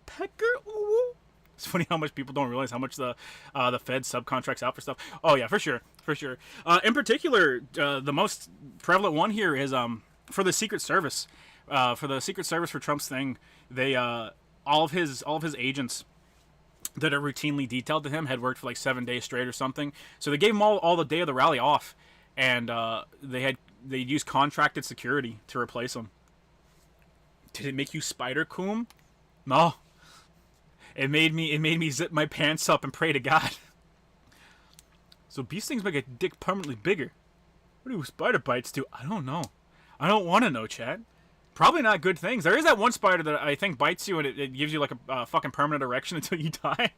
pecker. Ooh. It's funny how much people don't realize how much the Fed subcontracts out for stuff. Oh yeah, for sure. In particular, the most prevalent one here is for the Secret Service. For the Secret Service for Trump's thing, they all of his agents that are routinely detailed to him had worked for like 7 days straight or something. So they gave him all the day of the rally off, and they used contracted security to replace him. Did it make you spider coom? No. It made me zip my pants up and pray to God. So bee stings make a dick permanently bigger. What do spider bites do? I don't know. I don't want to know, chat. Probably not good things. There is that one spider that I think bites you and it gives you like a fucking permanent erection until you die.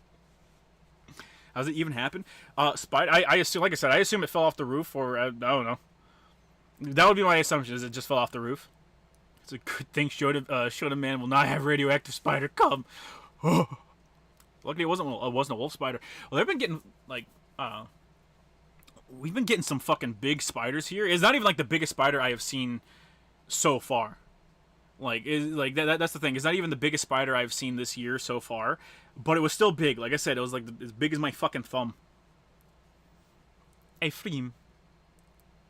How does it even happen? Spider. I assume, like I said, I assume it fell off the roof, or I don't know. That would be my assumption. Is it just fell off the roof? It's a good thing Shoda Man will not have radioactive spider come. Luckily, it wasn't a wolf spider. Well, they've been getting like we've been getting some fucking big spiders here. It's not even like the biggest spider I have seen so far. That's the thing. It's not even the biggest spider I've seen this year so far, but it was still big. Like I said, it was like as big as my fucking thumb. Ephraim.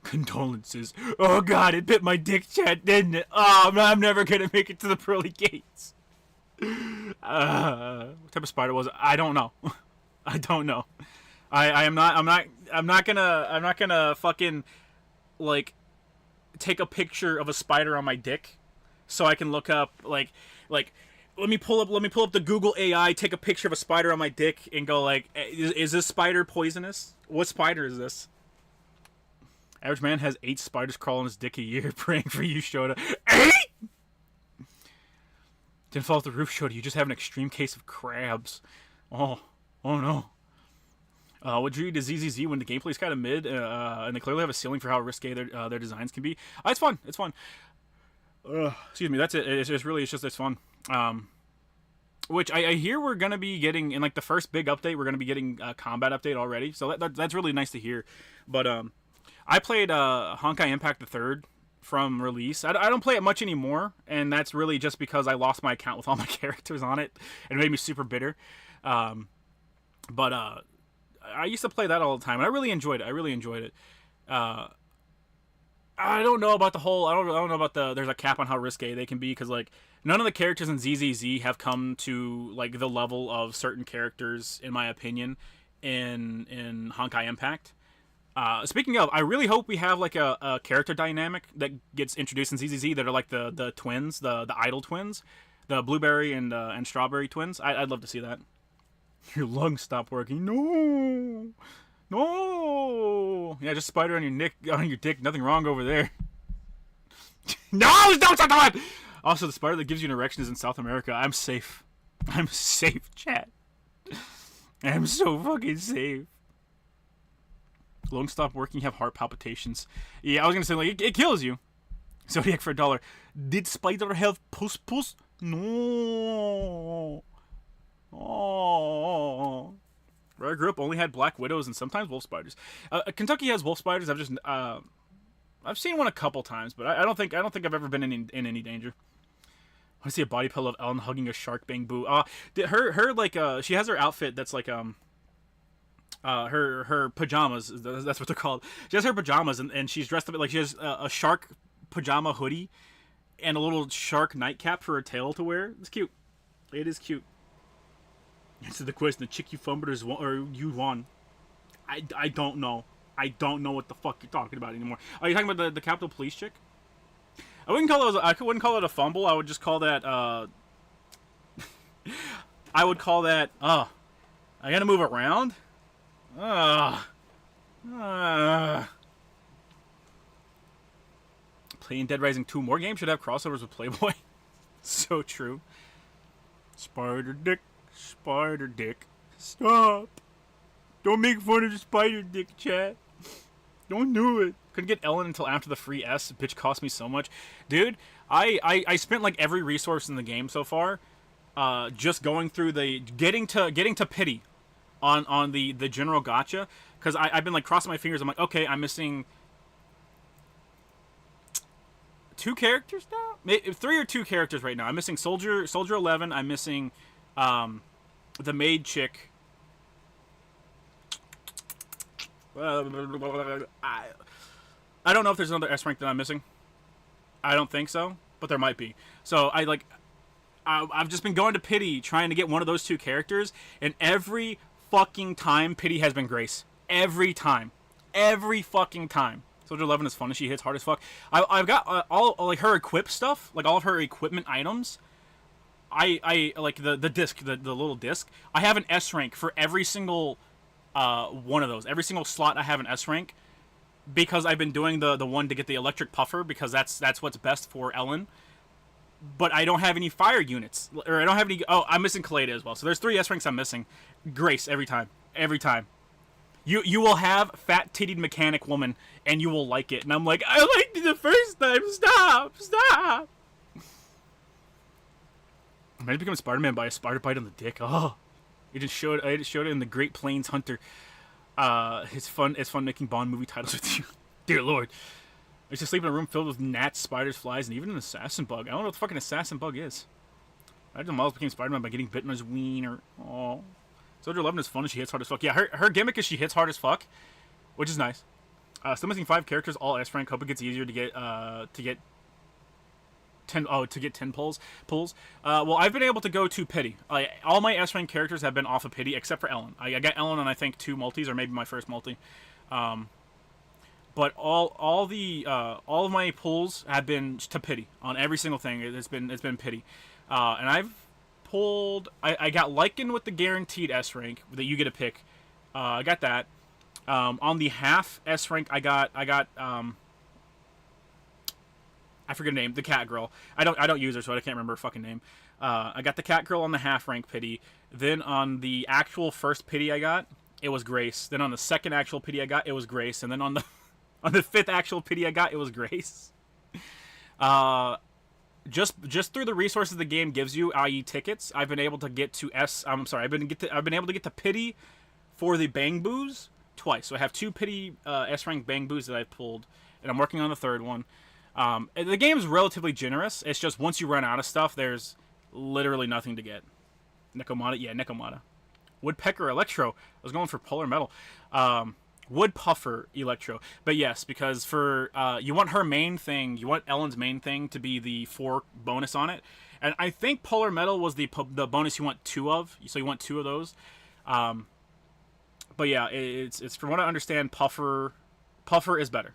Condolences. Oh god, it bit my dick, chat, didn't it? Oh, I'm never gonna make it to the pearly gates. What type of spider was it? I don't know. I don't know. I'm not gonna fucking like take a picture of a spider on my dick so I can look up like let me pull up the Google AI, take a picture of a spider on my dick and go like, is this spider poisonous? What spider is this? Average man has 8 spiders crawl on his dick a year. Praying for you, Shoda. 8? Didn't fall off the roof, Shoda. You just have an extreme case of crabs. Oh no. What drew you to ZZZ when the gameplay's kind of mid, and they clearly have a ceiling for how risque their designs can be? It's fun. It's fun. Excuse me. That's it. It's fun. Which I hear we're gonna be getting in like the first big update. We're gonna be getting a combat update already, so that's really nice to hear. But I played Honkai Impact the Third from release. I don't play it much anymore, and that's really just because I lost my account with all my characters on it, and it made me super bitter. But I used to play that all the time, and I really enjoyed it. I don't know about the whole. I don't know about the. There's a cap on how risque they can be, because like none of the characters in ZZZ have come to like the level of certain characters, in my opinion, in Honkai Impact. Speaking of, I really hope we have like a character dynamic that gets introduced in ZZZ that are like the twins, the idol twins, the blueberry and strawberry twins. I'd love to see that. Your lungs stop working. No. Yeah, just spider on your dick. Nothing wrong over there. No, don't stop that. Also, the spider that gives you an erection is in South America. I'm safe. I'm safe, chat. I'm so fucking safe. Lungs stop working, have heart palpitations. Yeah, I was gonna say, like, it kills you. Zodiac for $1. Did spider have puss? No. Oh. Where I grew up only had black widows and sometimes wolf spiders. Kentucky has wolf spiders. I've seen one a couple times, but I don't think I've ever been in any danger. I want to see a body pillow of Ellen hugging a shark. Bang boo. Her like she has her outfit that's like her pajamas, that's what they're called. She has her pajamas and she's dressed up like she has a shark pajama hoodie and a little shark nightcap for her tail to wear. It's cute. It is cute. Answer the question: the chick you fumbled or you won? I don't know. I don't know what the fuck you're talking about anymore. Are you talking about the Capitol Police chick? I wouldn't call it a fumble. I would just call that I would call that I gotta move around. Playing Dead Rising 2 more games should have crossovers with Playboy. So true. Spider dick. Stop. Don't make fun of the spider dick, chat. Don't do it. Couldn't get Ellen until after the free S. Bitch cost me so much. Dude, I spent like every resource in the game so far just going through the getting to pity on the general gacha, because I've been like crossing my fingers. I'm like, okay, I'm missing 2 characters now? Maybe 3 or 2 characters right now. I'm missing Soldier 11. I'm missing the maid chick. I don't know if there's another S rank that I'm missing. I don't think so, but there might be. So I've just been going to pity trying to get one of those 2 characters, and every fucking time pity has been Grace. Every time. Every fucking time. Soldier 11 is fun and she hits hard as fuck. I've got all like her equip stuff, like all of her equipment items. I like the disc, the little disc. I have an S rank for every single one of those. Every single slot I have an S rank because I've been doing the one to get the electric puffer because that's what's best for Ellen. But I don't have any fire units, or I don't have any. Oh, I'm missing Kaleda as well. So there's 3 S ranks I'm missing. Grace every time, every time. You will have fat tittied mechanic woman, and you will like it. And I'm like, I liked it the first time. Stop. I might become Spider-Man by a spider bite on the dick. Oh, I just showed it in the Great Plains Hunter. It's fun making Bond movie titles with you. Dear Lord. I used to sleep in a room filled with gnats, spiders, flies, and even an assassin bug. I don't know what the fucking assassin bug is. I did Miles became Spider-Man by getting bitten on his wiener. Oh. Soldier 11 is fun and she hits hard as fuck. Yeah, her gimmick is she hits hard as fuck, which is nice. Still missing 5 characters, all S rank. Hope it gets easier to get 10 pulls. Well, I've been able to go to pity. All my S rank characters have been off of pity except for Ellen. I got Ellen on I think 2 multis or maybe my first multi. But all of my pulls have been to pity on every single thing. It's been pity, and I've pulled. I got Lycan with the guaranteed S rank that you get to pick. I got that. On the half S rank, I got I forget her name, the cat girl. I don't use her, so I can't remember her fucking name. I got the cat girl on the half rank pity. Then on the actual first pity I got, it was Grace. Then on the second actual pity I got, it was Grace. And then on the 5th actual pity I got, it was Grace. Just through the resources the game gives you, i.e. tickets, I've been able to get to I've been able to get to pity for the Bang Boos twice. So I have 2 pity S rank Bang Boos that I've pulled, and I'm working on the 3rd one. The game is relatively generous. It's just once you run out of stuff, there's literally nothing to get. Nekomata, yeah, Nekomata. Woodpecker Electro. I was going for Polar Metal. Wood Puffer Electro. But yes, because for you want her main thing, you want Ellen's main thing to be the 4 bonus on it. And I think Polar Metal was the bonus you want 2 of. So you want 2 of those. But yeah, it's from what I understand, Puffer is better.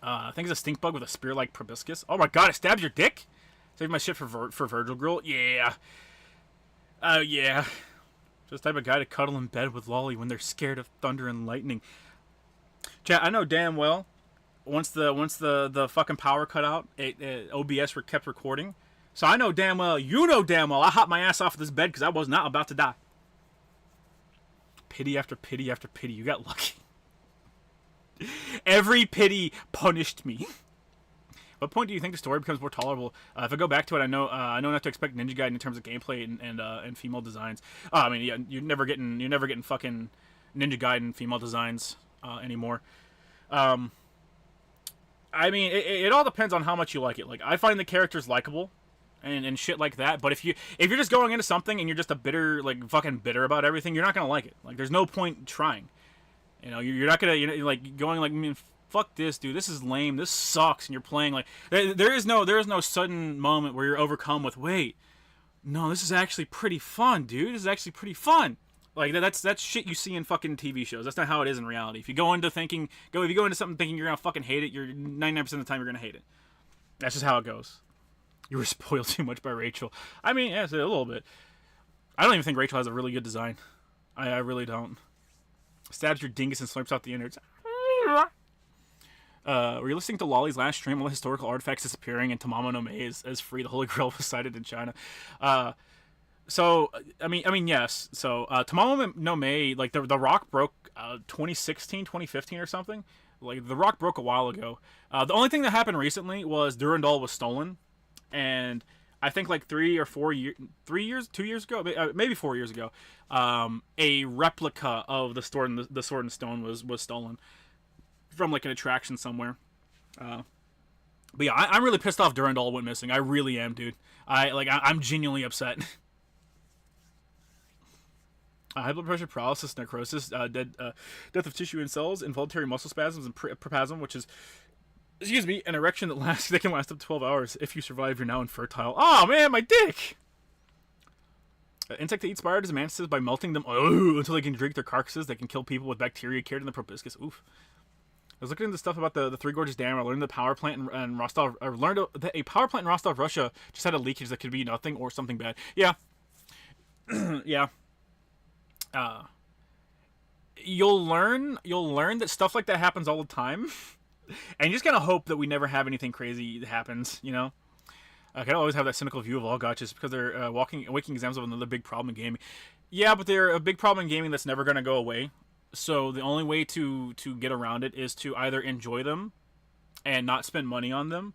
I think it's a stink bug with a spear-like proboscis. Oh my god, it stabs your dick? Save my shit for Virgil Girl? Yeah. Yeah. Just the type of guy to cuddle in bed with Lolly when they're scared of thunder and lightning. Chat, I know damn well, once the fucking power cut out, OBS kept recording. So I know damn well, you know damn well, I hopped my ass off of this bed because I was not about to die. Pity after pity after pity. You got lucky. Every pity punished me. What point do you think the story becomes more tolerable? If I go back to it, I know not to expect Ninja Gaiden in terms of gameplay and female designs. I mean, yeah, you're never getting fucking Ninja Gaiden female designs anymore. I mean, it all depends on how much you like it. Like, I find the characters likable and shit like that. But if you're just going into something and you're just fucking bitter about everything, you're not gonna like it. Like, there's no point trying. You know, you're not gonna, like going like, man, fuck this, dude. This is lame. This sucks. And you're playing like there is no sudden moment where you're overcome with, wait, no, this is actually pretty fun, dude. This is actually pretty fun. Like that's shit you see in fucking TV shows. That's not how it is in reality. If you go into something thinking you're gonna fucking hate it, you're 99% of the time you're gonna hate it. That's just how it goes. You were spoiled too much by Rachel. I mean, yeah, a little bit. I don't even think Rachel has a really good design. I really don't. Stabs your dingus and slurps out the innards. Were you listening to Lolly's last stream? All the historical artifacts disappearing and Tamamo no Mae is free. The Holy Grail was sighted in China. So I mean, yes. So Tamamo no Mae, like the Rock broke 2016, 2015 or something. Like the Rock broke a while ago. The only thing that happened recently was Durandal was stolen, and I think like 2 years ago, maybe 4 years ago, a replica of the Sword and Stone was stolen from like an attraction somewhere. But yeah, I'm really pissed off Durandal went missing. I really am, dude. I'm genuinely upset. High blood pressure, paralysis, necrosis, death of tissue and cells, involuntary muscle spasms, and prepasm, which is, an erection that can last up to 12 hours. If you survive, you're now infertile. Oh man, my dick! Insect that eat spiders and mantises by melting them until they can drink their carcasses. They can kill people with bacteria carried in the proboscis. Oof. I was looking into stuff about the Three Gorges Dam. I learned the power plant in Rostov. I learned that a power plant in Rostov, Russia, just had a leakage that could be nothing or something bad. Yeah. Yeah. you'll learn that stuff like that happens all the time, and you just gotta hope that we never have anything crazy that happens. You know, I can always have that cynical view of all gotchas because they're waking examples of another big problem in gaming. Yeah, but they're a big problem in gaming that's never gonna go away. So the only way to get around it is to either enjoy them and not spend money on them,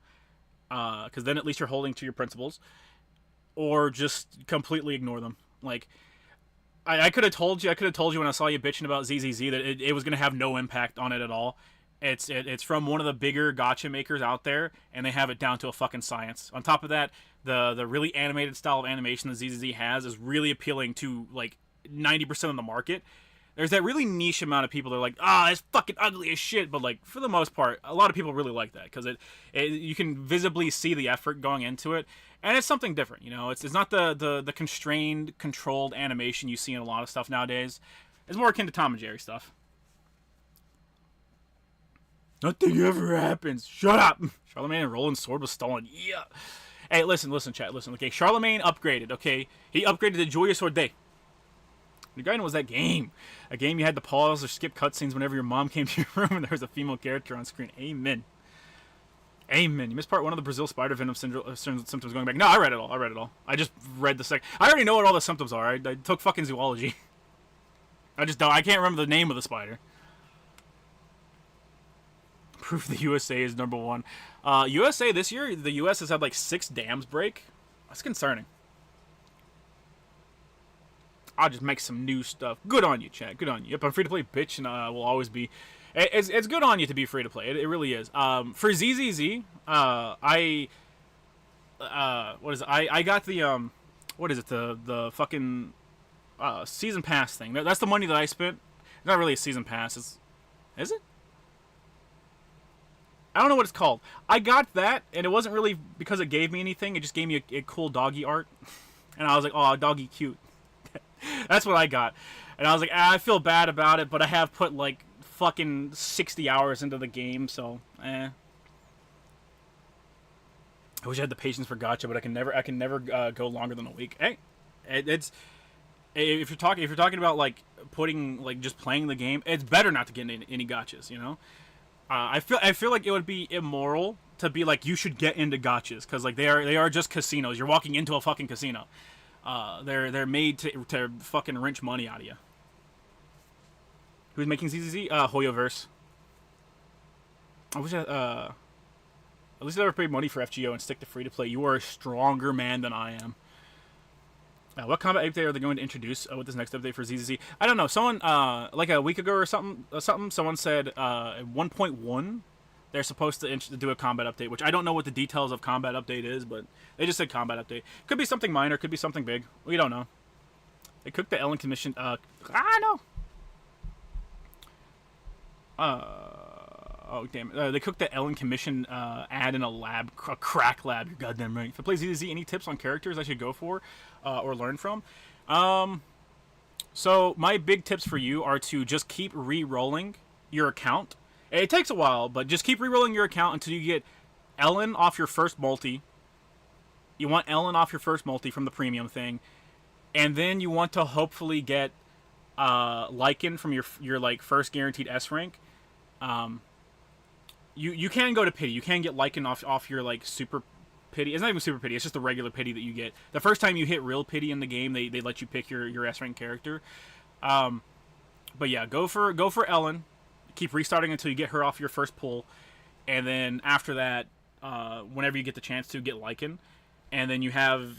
because then at least you're holding to your principles, or just completely ignore them. Like I could have told you, when I saw you bitching about ZZZ that it was gonna have no impact on it at all. It's from one of the bigger gotcha makers out there, and they have it down to a fucking science. On top of that, the really animated style of animation that ZZZ has is really appealing to like 90% of the market. There's that really niche amount of people that are like, it's fucking ugly as shit, but like for the most part, a lot of people really like that because you can visibly see the effort going into it, and it's something different. You know, it's not the constrained, controlled animation you see in a lot of stuff nowadays. It's more akin to Tom and Jerry stuff. Nothing ever happens. Shut up. Charlemagne and Roland's sword was stolen. Yeah. Hey, listen, chat, listen. Okay, Charlemagne upgraded. Okay, he upgraded to Joyous or Day. The guy was that game. A game you had to pause or skip cutscenes whenever your mom came to your room and there was a female character on screen. Amen. Amen. You missed part 1 of the Brazil spider venom symptoms going back. No, I read it all. I just read the second. I already know what all the symptoms are. I took fucking zoology. I can't remember the name of the spider. Proof the USA is number 1. USA this year, the US has had like 6 dams break. That's concerning. I'll just make some new stuff. Good on you, chat. Good on you. Yep, I'm free to play, bitch, and will always be. It's good on you to be free to play. It really is. For ZZZ, I got the what is it? The fucking season pass thing. That's the money that I spent. Not really a season pass. Is it? I don't know what it's called. I got that, and it wasn't really because it gave me anything. It just gave me a cool doggy art, and I was like, oh, doggy cute. That's what I got. And I was like, I feel bad about it, but I have put like fucking 60 hours into the game, so I wish I had the patience for Gacha, but I can never go longer than a week. Hey, it's if you're talking about like putting like just playing the game, it's better not to get any gachas, you know. I feel like it would be immoral to be like you should get into gachas because like they are just casinos. You're walking into a fucking casino. They're made to fucking wrench money out of you. Who's making ZZZ? Hoyoverse. I wish at least I never paid money for FGO and stick to free to play. You are a stronger man than I am. What combat update are they going to introduce with this next update for ZZZ? I don't know. Someone like a week ago or something. Someone said at 1.1 they're supposed to do a combat update, which I don't know what the details of combat update is, but they just said combat update. Could be something minor, could be something big. We don't know. They cooked the Ellen Commission. I know. Oh damn it! They cooked the Ellen Commission ad in a lab, a crack lab. You're goddamn right. If I play ZZ, any tips on characters I should go for or learn from? So my big tips for you are to just keep re-rolling your account. It takes a while, but just keep re-rolling your account until you get Ellen off your first multi. You want Ellen off your first multi from the premium thing, and then you want to hopefully get Lycan from your like first guaranteed S rank. You can go to pity. You can get Lycan off your like super pity. It's not even super pity. It's just the regular pity that you get. The first time you hit real pity in the game, they let you pick your S rank character. But yeah, go for Ellen. Keep restarting until you get her off your first pull, and then after that, whenever you get the chance to get Lycan, and then you have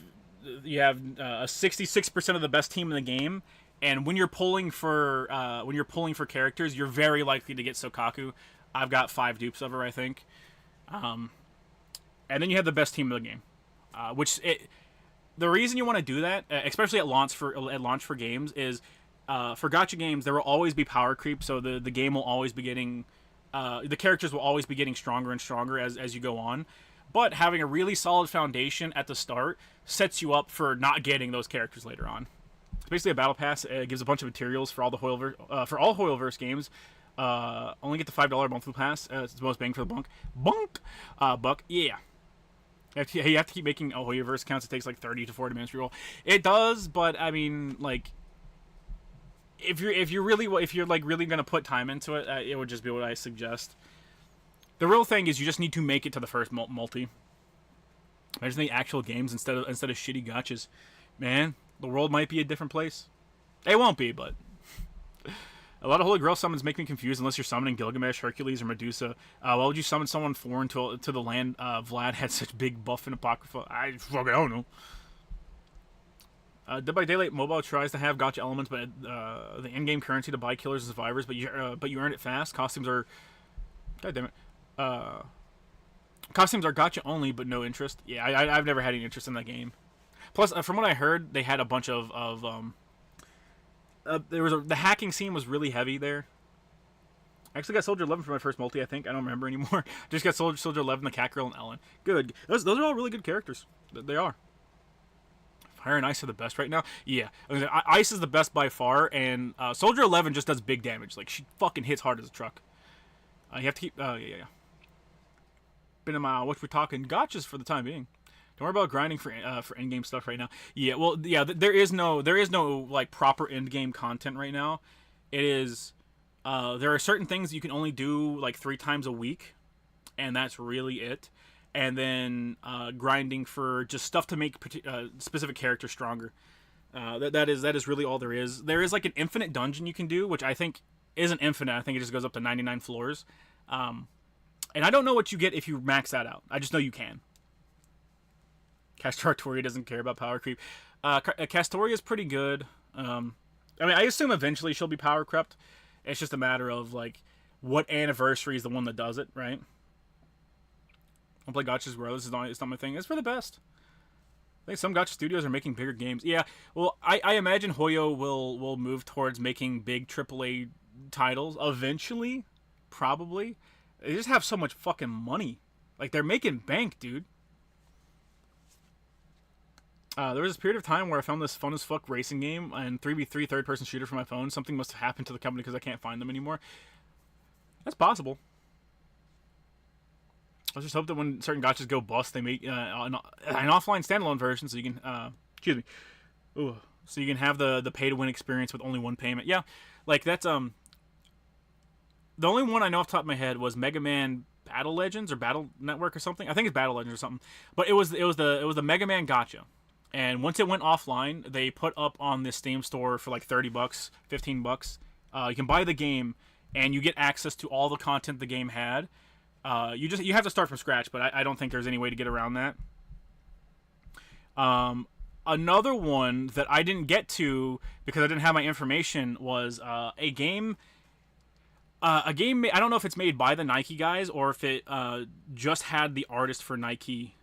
a 66% of the best team in the game. And when you're pulling for characters, you're very likely to get Sokaku. I've got 5 dupes of her, I think. And then you have the best team of the game, the reason you want to do that, especially at launch for games, is for gacha games there will always be power creep. So the game will always be getting, the characters will always be getting stronger and stronger as you go on. But having a really solid foundation at the start sets you up for not getting those characters later on. It's basically a battle pass. It gives a bunch of materials for all the Hoyoverse games. Only get the $5 monthly pass. It's the most bang for the buck. Yeah. You have to keep making Hoyoverse accounts. It takes like 30 to 40 minutes to roll. It does, but I mean, like, if you're like really gonna put time into it, it would just be what I suggest. The real thing is you just need to make it to the first multi. Imagine the actual games instead of shitty gachas. Man, the world might be a different place. It won't be, but a lot of Holy Grail summons make me confused unless you're summoning Gilgamesh, Hercules, or Medusa. Why would you summon someone foreign to the land Vlad had such big buff in Apocrypha? I fucking don't know. Dead by Daylight Mobile tries to have gacha elements, but the in-game currency to buy killers and survivors, but you earn it fast. Costumes are... God damn it. Costumes are gacha only, but no interest. Yeah, I've never had any interest in that game. Plus, from what I heard, they had a bunch of the hacking scene was really heavy there. I actually got Soldier 11 for my first multi, I think. I don't remember anymore. Just got Soldier 11, the Cat Girl, and Ellen. Good. Those are all really good characters. They are. Fire and Ice are the best right now. Yeah, Ice is the best by far, and Soldier 11 just does big damage. Like, she fucking hits hard as a truck. You have to keep... yeah. Been in my... What we're talking gachas for the time being. Don't worry about grinding for in-game stuff right now. Yeah, well, yeah, there is no like proper in-game content right now. It is there are certain things you can only do like 3 times a week, and that's really it. And then grinding for just stuff to make specific characters stronger. That is really all there is. There is like an infinite dungeon you can do, which I think isn't infinite. I think it just goes up to 99 floors. And I don't know what you get if you max that out. I just know you can. Castoria doesn't care about power creep. Castoria is pretty good. I mean, I assume eventually she'll be power crept. It's just a matter of, like, what anniversary is the one that does it, right? I'll play Gachas Grows. It's not my thing. It's for the best. I think some Gacha studios are making bigger games. Yeah, well, I imagine Hoyo will move towards making big AAA titles eventually. Probably. They just have so much fucking money. Like, they're making bank, dude. There was a period of time where I found this fun as fuck racing game and 3v3 third-person shooter for my phone. Something must have happened to the company because I can't find them anymore. That's possible. I just hope that when certain gachas go bust, they make an offline standalone version so you can, excuse me, ooh, so you can have the pay-to-win experience with only one payment. Yeah, like that's the only one I know off the top of my head was Mega Man Battle Legends or Battle Network or something. I think it's Battle Legends or something. But it was the Mega Man Gacha. And once it went offline, they put up on the Steam store for like $30, $15. You can buy the game, and you get access to all the content the game had. You have to start from scratch, but I don't think there's any way to get around that. Another one that I didn't get to because I didn't have my information was a game. I don't know if it's made by the Nike guys or if it just had the artist for Nike.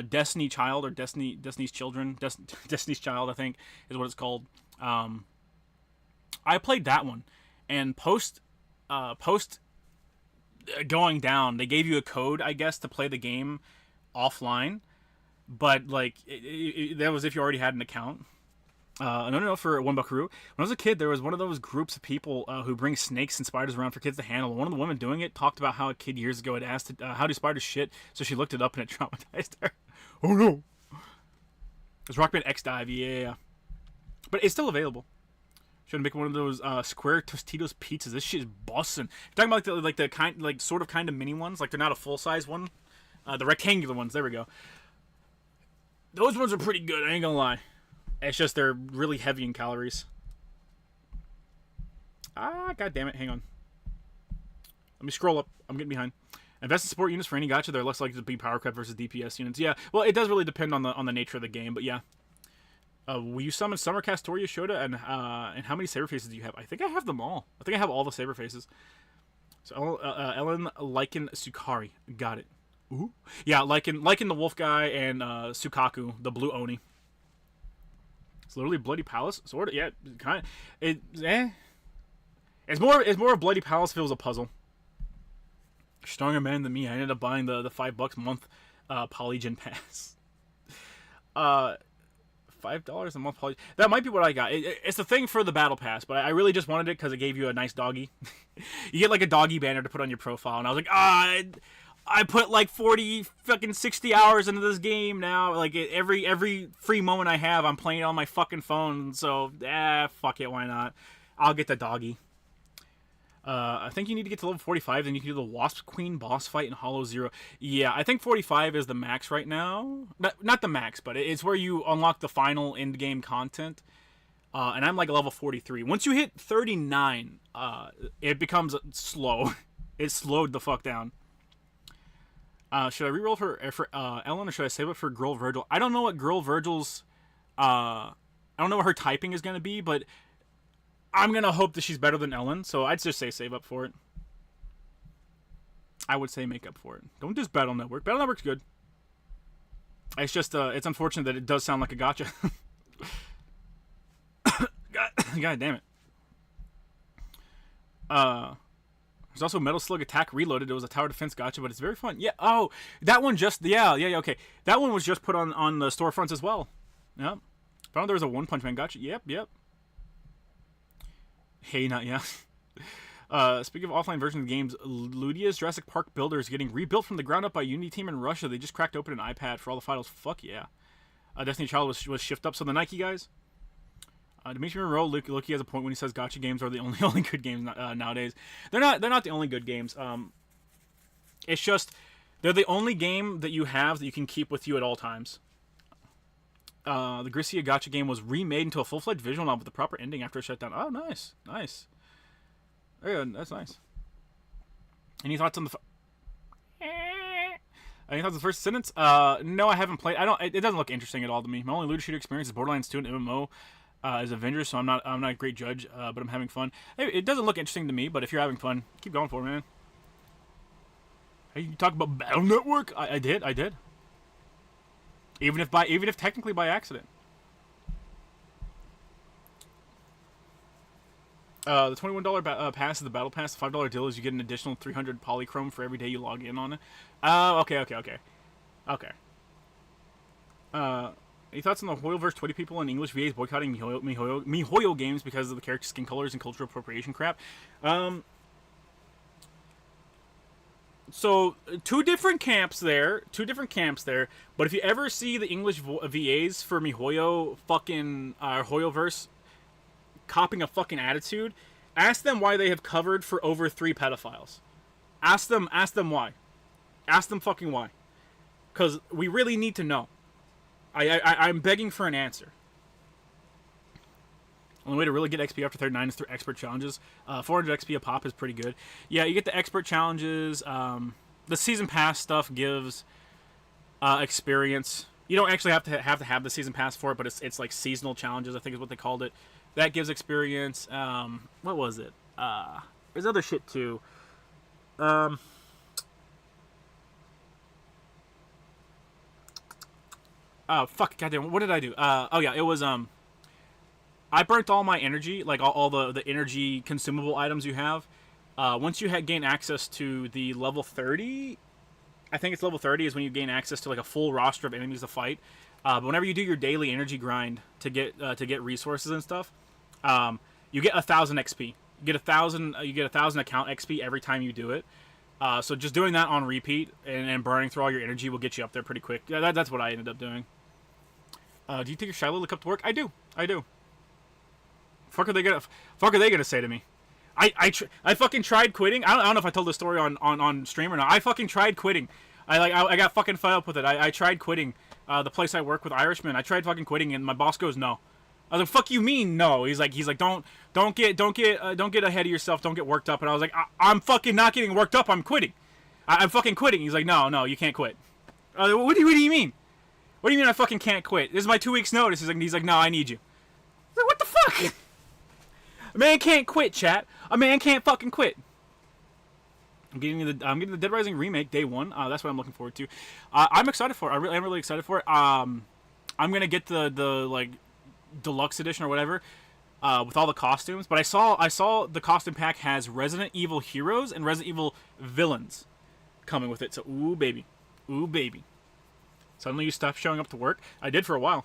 Destiny Child or Destiny's Children, Destiny's Child, I think is what it's called. I played that one, and post going down, they gave you a code, I guess, to play the game offline, but like that was if you already had an account. No, for One Buckaroo. When I was a kid, there was one of those groups of people who bring snakes and spiders around for kids to handle. One of the women doing it talked about how a kid years ago had asked, how do spiders shit? So she looked it up and it traumatized her. Oh no! It's Rock Band X Dive, yeah. But it's still available. Should make one of those square Tostitos pizzas. This shit is bussin'. You're talking about the kind, like sort of kind of mini ones, like they're not a full size one. The rectangular ones. There we go. Those ones are pretty good. I ain't gonna lie. It's just they're really heavy in calories. God damn it. Hang on. Let me scroll up. I'm getting behind. Invest in support units for any gacha. They're less likely to be power crept versus DPS units. Yeah, well, it does really depend on the nature of the game, but yeah. Will you summon Summer Castoria Shota, and how many saber faces do you have? I think I have them all. I think I have all the saber faces. So Ellen, Lycan, Sukari. Got it. Ooh. Yeah, Lycan the wolf guy, and Sukaku, the blue Oni. It's literally Bloody Palace, sort of. Yeah, kind of. It's more of Bloody Palace if it was a puzzle. Stronger man than me. I ended up buying the $5 a month Polygen pass. $5 a month Polygen. That might be what I got. It's the thing for the battle pass, but I really just wanted it because it gave you a nice doggy. You get like a doggy banner to put on your profile, and I was like, I put like 40 fucking 60 hours into this game now. Like every free moment I have, I'm playing it on my fucking phone. So, fuck it, why not? I'll get the doggy. I think you need to get to level 45, then you can do the Wasp Queen boss fight in Hollow Zero. Yeah, I think 45 is the max right now. Not the max, but it's where you unlock the final end-game content. And I'm like level 43. Once you hit 39, it becomes slow. It slowed the fuck down. Should I reroll for Ellen, or should I save it for Girl Virgil? I don't know what Girl Virgil's... I don't know what her typing is going to be, but I'm going to hope that she's better than Ellen, so I'd just say save up for it. I would say make up for it. Don't just Battle Network. Battle Network's good. It's just, it's unfortunate that it does sound like a gacha. God damn it. There's also Metal Slug Attack Reloaded. It was a tower defense gacha, but it's very fun. Yeah, oh, that one just, yeah, okay. That one was just put on the storefronts as well. Yep. Found there was a One Punch Man gacha. Yep. Hey, not yeah. Speaking of offline versions of the games, Ludia's Jurassic Park Builder is getting rebuilt from the ground up by Unity team in Russia. They just cracked open an iPad for all the finals. Fuck yeah. Destiny Child was shipped up. So the Nike guys. Dimitri Monroe, Loki has a point when he says gacha games are the only good games nowadays. They're not the only good games. It's just they're the only game that you have that you can keep with you at all times. The Grissia gacha game was remade into a full-fledged visual novel with the proper ending after a shutdown. Oh, nice. Yeah, that's nice. Any thoughts on the? Any thoughts on the first sentence? No, I haven't played. It doesn't look interesting at all to me. My only looter shooter experience is Borderlands 2 and MMO. As Avengers, so I'm not a great judge, but I'm having fun. It doesn't look interesting to me, but if you're having fun, keep going for it, man. Hey, you talk about Battle Network? I did. Even if technically by accident. The $21 pass is the battle pass. The $5 deal is you get an additional 300 polychrome for every day you log in on it. Okay. Any thoughts on the Hoyoverse 20 people in English VAs boycotting MiHoYo games because of the character skin colors and cultural appropriation crap? So, two different camps there. But if you ever see the English VAs for MiHoYo fucking Hoyoverse copping a fucking attitude, ask them why they have covered for over 3 pedophiles. Ask them why. Ask them fucking why. Because we really need to know. I'm begging for an answer. Only way to really get XP after 39 is through expert challenges. 400 XP a pop is pretty good. Yeah, you get the expert challenges. The season pass stuff gives experience. You don't actually have to have the season pass for it, but it's like seasonal challenges, I think is what they called it. That gives experience. What was it? There's other shit too. Oh, fuck, goddamn, what did I do? Oh yeah, it was, I burnt all my energy, like all the energy consumable items you have. Once you gain access to the level 30, I think it's level 30 is when you gain access to like a full roster of enemies to fight. But whenever you do your daily energy grind to get resources and stuff, you get 1,000 XP. You get 1,000 account XP every time you do it. So just doing that on repeat and burning through all your energy will get you up there pretty quick. Yeah, that's what I ended up doing. Do you take your Shiloh look up to work? I do. Fuck are they gonna say to me? I fucking tried quitting. I don't know if I told this story on stream or not. I fucking tried quitting. I got fucking fed up with it. I tried quitting the place I work with Irishmen. I tried fucking quitting and my boss goes no. I was like, fuck you mean no? He's like don't get ahead of yourself. Don't get worked up. And I was like, I'm fucking not getting worked up. I'm quitting. I'm fucking quitting. He's like, no, you can't quit. What do you mean? What do you mean I fucking can't quit? This is my 2 weeks notice. He's like, no, I need you. I was like, what the fuck? A man can't quit, chat. A man can't fucking quit. I'm getting the Dead Rising remake day 1. That's what I'm looking forward to. I'm excited for it. I'm really excited for it. I'm gonna get the like deluxe edition or whatever with all the costumes. But I saw the costume pack has Resident Evil heroes and Resident Evil villains coming with it. So ooh baby. Suddenly you stopped showing up to work. I did for a while.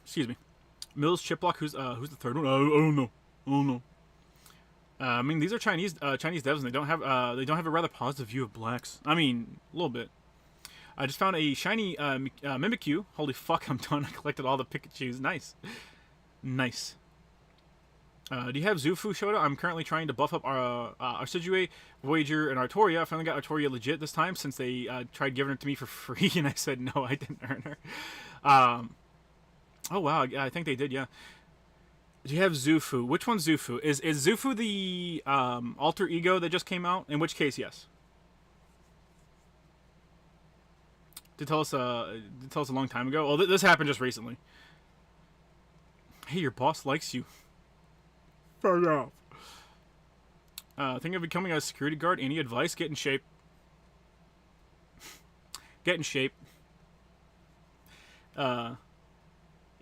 Excuse me. Mills Chiplock, who's the third one? I don't know. I mean, these are Chinese devs, and they don't have a rather positive view of blacks. I mean, a little bit. I just found a shiny Mimikyu. Holy fuck, I'm done. I collected all the Pikachus. Nice. Nice. Do you have Zufu, Shota? I'm currently trying to buff up our Arsidue, Voyager, and Artoria. I finally got Artoria legit this time since they tried giving it to me for free, and I said no, I didn't earn her. Oh, wow. I think they did, yeah. Do you have Zufu? Which one's Zufu? Is Zufu the alter ego that just came out? In which case, yes. Did tell us a long time ago. Oh, this happened just recently. Hey, your boss likes you. Fuck off. Think of becoming a security guard. Any advice? Get in shape. Get in shape. You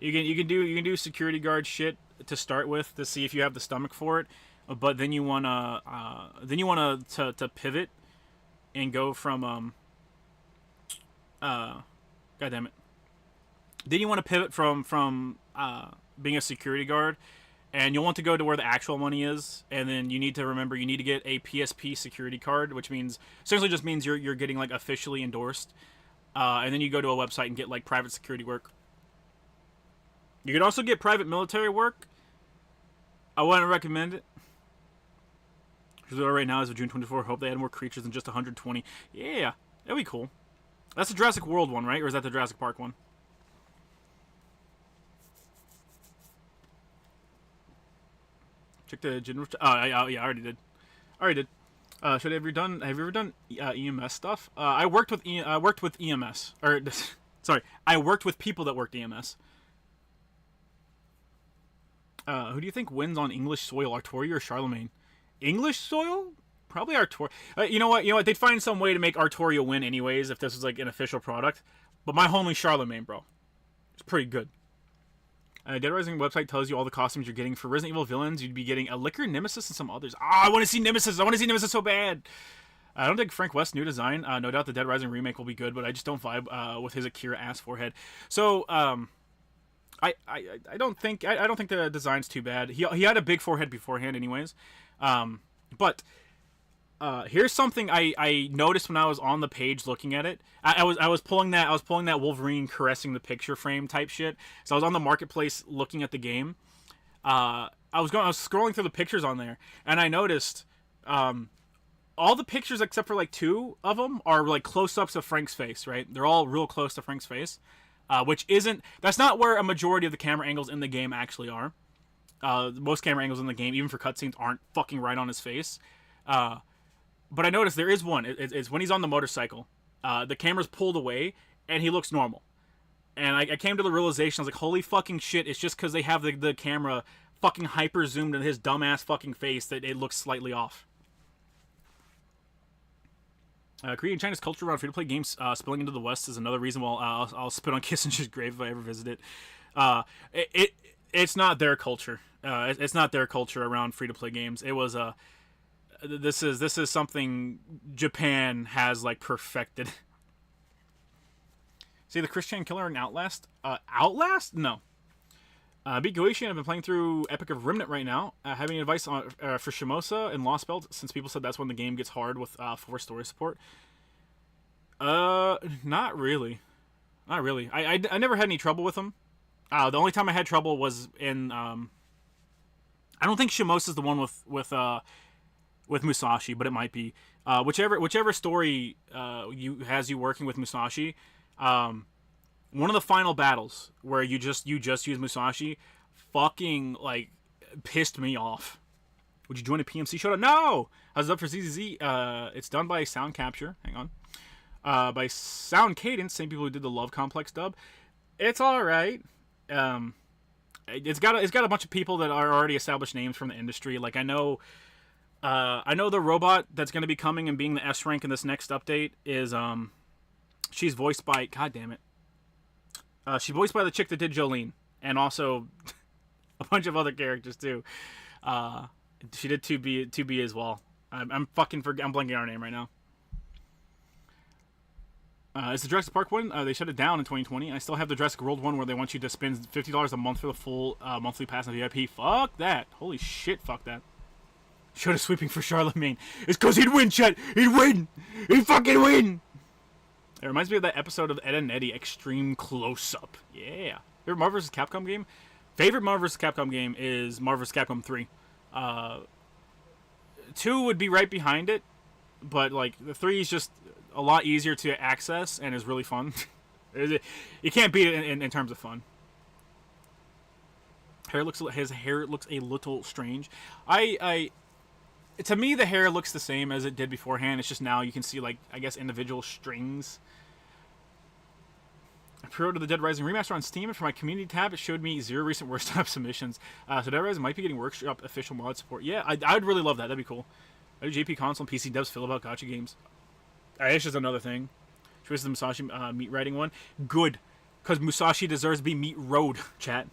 can do security guard shit to start with to see if you have the stomach for it, but then you wanna to pivot and go from god damn it. Then you want to pivot from being a security guard, and you'll want to go to where the actual money is, and then you need to remember you need to get a PSP security card, which means essentially just means you're getting like officially endorsed, and then you go to a website and get like private security work. You can also get private military work. I wouldn't recommend it. Because right now, as of June 24, hope they had more creatures than just 120. Yeah, that'd be cool. That's the Jurassic World one, right? Or is that the Jurassic Park one? Check the general. Yeah, I already did. Should have you ever done EMS stuff? I worked with EMS. Or sorry, I worked with people that worked EMS. Who do you think wins on English soil, Artoria or Charlemagne? English soil? Probably Artoria. You know what? They'd find some way to make Artoria win anyways if this was like an official product. But my homie Charlemagne, bro. It's pretty good. Dead Rising website tells you all the costumes you're getting. For Resident Evil villains, you'd be getting a Licker, Nemesis, and some others. I want to see Nemesis. I want to see Nemesis so bad. I don't think Frank West's new design. No doubt the Dead Rising remake will be good, but I just don't vibe with his Akira ass forehead. So, I don't think the design's too bad. He had a big forehead beforehand, anyways. But here's something I noticed when I was on the page looking at it. I was pulling that Wolverine caressing the picture frame type shit. So I was on the marketplace looking at the game. I was scrolling through the pictures on there, and I noticed all the pictures except for like 2 of them are like close-ups of Frank's face. Right? They're all real close to Frank's face. That's not where a majority of the camera angles in the game actually are. Most camera angles in the game, even for cutscenes, aren't fucking right on his face. But I noticed there is one. It's when he's on the motorcycle. The camera's pulled away, and he looks normal. And I came to the realization, I was like, holy fucking shit, it's just because they have the camera fucking hyper zoomed in his dumbass fucking face that it looks slightly off. Korea and China's culture around free-to-play games spilling into the West is another reason why I'll spit on Kissinger's grave if I ever visit it. It's not their culture. It's not their culture around free-to-play games. It was this is something Japan has like perfected. See the Christian Killer in Outlast? Outlast? No. Beat Goichi, I've been playing through Epic of Remnant right now. Having advice on for Shimosa and Lost Belt, since people said that's when the game gets hard with 4 story support. Not really. Not really. I never had any trouble with them. The only time I had trouble was in I don't think Shimosa's the one with Musashi, but it might be. Whichever story has you working with Musashi, one of the final battles where you just use Musashi fucking like pissed me off. Would you join a PMC showdown? No! I was up for ZZZ. It's done by Sound Capture. Hang on. By Sound Cadence, same people who did the Love Complex dub. It's alright. It's got a bunch of people that are already established names from the industry. Like I know the robot that's going to be coming and being the S rank in this next update is she's voiced by, god damn it. She's voiced by the chick that did Jolene, and also a bunch of other characters too. She did 2B as well. I'm blanking on her name right now. It's the Jurassic Park one. They shut it down in 2020. I still have the Jurassic World one where they want you to spend $50 a month for the full monthly pass on VIP. Fuck that. Holy shit, fuck that. Shoulda sweeping for Charlemagne. It's because he'd win, Chet. He'd win. He'd fucking win. It reminds me of that episode of Ed and Eddie Extreme Close Up. Yeah. Favorite Marvel vs. Capcom game? Favorite Marvel vs. Capcom game is Marvel vs. Capcom 3. 2 would be right behind it, but like the 3 is just a lot easier to access and is really fun. You can't beat it in terms of fun. His hair looks a little strange. To me, the hair looks the same as it did beforehand. It's just now you can see, like, I guess, individual strings. I pre-ordered the Dead Rising remaster on Steam, and for my community tab, it showed me 0 recent workshop submissions. So Dead Rising might be getting workshop official mod support. Yeah, I would really love that. That'd be cool. How do JP console and PC devs feel about gacha games? It's just another thing. Choice of the Musashi meat writing one. Good, because Musashi deserves to be meat road. Chat.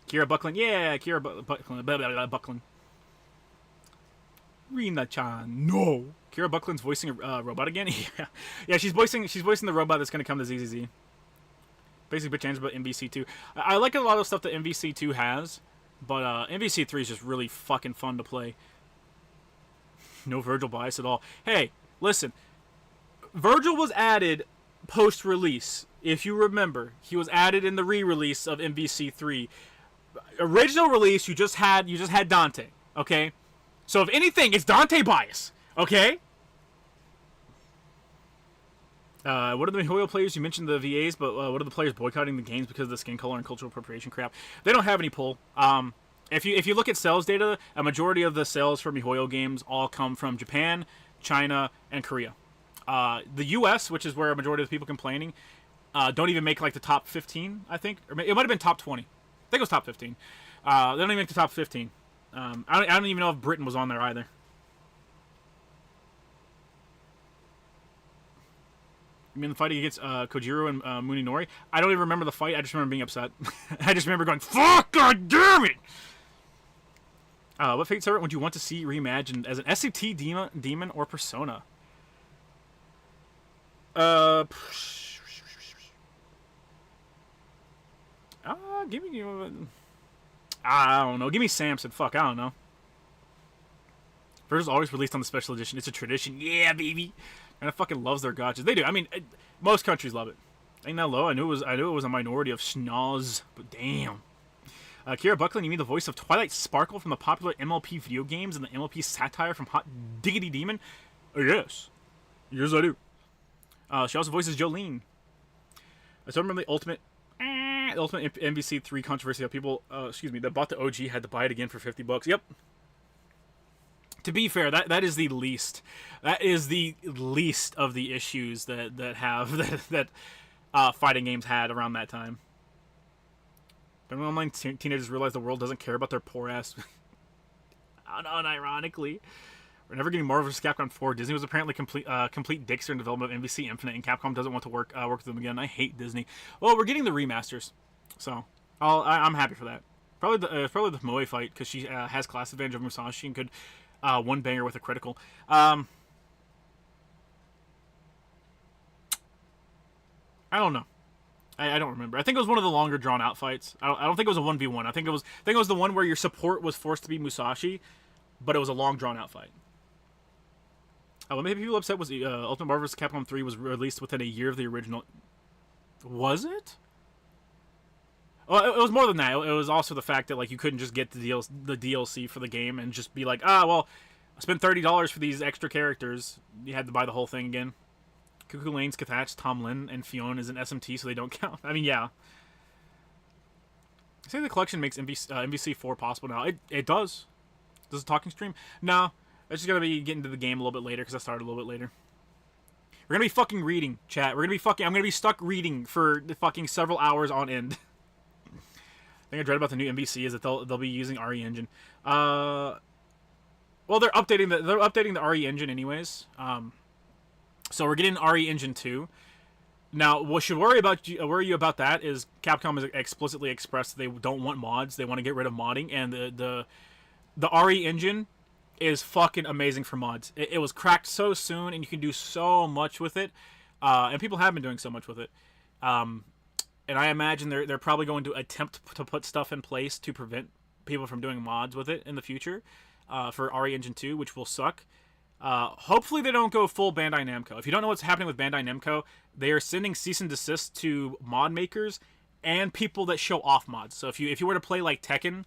Kira Buckland. Yeah, Kira Buckland. Rina-chan. No. Kira Buckland's voicing a robot again. Yeah, she's voicing the robot that's gonna come to ZZZ. Basically, bitch answer about MVC2. I like a lot of stuff that MVC2 has, but MVC3 is just really fucking fun to play. No Virgil bias at all. Hey, listen. Virgil was added post-release. If you remember, he was added in the re-release of MVC3. Original release, you just had Dante. Okay, so if anything, it's Dante bias. Okay. What are the MiHoYo players? You mentioned the VAs, but what are the players boycotting the games because of the skin color and cultural appropriation crap? They don't have any pull. If you look at sales data, a majority of the sales for MiHoYo games all come from Japan, China, and Korea. The U.S., which is where a majority of the people complaining, don't even make like the top 15, I think. Or it might have been top 20. I think it was top 15. They don't even make the top 15. I don't even know if Britain was on there either. You mean the fight against Kojiro and Muninori? I don't even remember the fight. I just remember being upset. I just remember going, fuck, god damn it! What Fate servant would you want to see reimagined as an SCT demon or persona? Give me... I don't know. Give me Samson. Fuck, I don't know. Versus always released on the special edition. It's a tradition. Yeah, baby. And it fucking loves their gachas. They do. I mean, most countries love it. Ain't that low? I knew it was a minority of schnoz, but damn. Kira Buckland, you mean the voice of Twilight Sparkle from the popular MLP video games and the MLP satire from Hot Diggity Demon? Yes. Yes, I do. She also voices Jolene. I still remember the ultimate MVC3 controversy. How people, that bought the OG had to buy it again for $50. Yep. To be fair, that is the least. That is the least of the issues that fighting games had around that time. But when online teenagers realize the world doesn't care about their poor ass. Unironically. We're never getting Marvel vs. Capcom 4. Disney was apparently complete dicks during development of MVC Infinite, and Capcom doesn't want to work with them again. I hate Disney. Well, we're getting the remasters, so I'm happy for that. Probably the Moe fight, because she has class advantage of Musashi and could one banger with a critical. I don't know. I don't remember. I think it was one of the longer drawn out fights. I don't think it was a 1v1. I think it was the one where your support was forced to be Musashi, but it was a long drawn out fight. What made people upset was Ultimate Marvel vs. Capcom 3 was released within a year of the original. Was it? Well, it was more than that. It was also the fact that like you couldn't just get the DLC for the game and just be like, well, I spent $30 for these extra characters. You had to buy the whole thing again. Cuckoo Lane's Cathach, Tom Lin, and Fiona is an SMT, so they don't count. I mean, yeah. I say the collection makes MVC4 possible now. It does. Does a talking stream? No. It's just going to be getting to the game a little bit later, because I started a little bit later. We're going to be fucking reading, chat. I'm going to be stuck reading for the fucking several hours on end. The thing I dread about the new MVC is that they'll be using RE engine. Well, they're updating the RE engine anyways. So we're getting RE engine 2. Now, what should worry you about that is Capcom has explicitly expressed they don't want mods. They want to get rid of modding, and the RE engine is fucking amazing for mods. It was cracked so soon, and you can do so much with it. And people have been doing so much with it. And I imagine they're probably going to attempt to put stuff in place to prevent people from doing mods with it in the future. for RE Engine 2, which will suck. Hopefully they don't go full Bandai Namco. If you don't know what's happening with Bandai Namco, they are sending cease and desist to mod makers and people that show off mods. So if you were to play like Tekken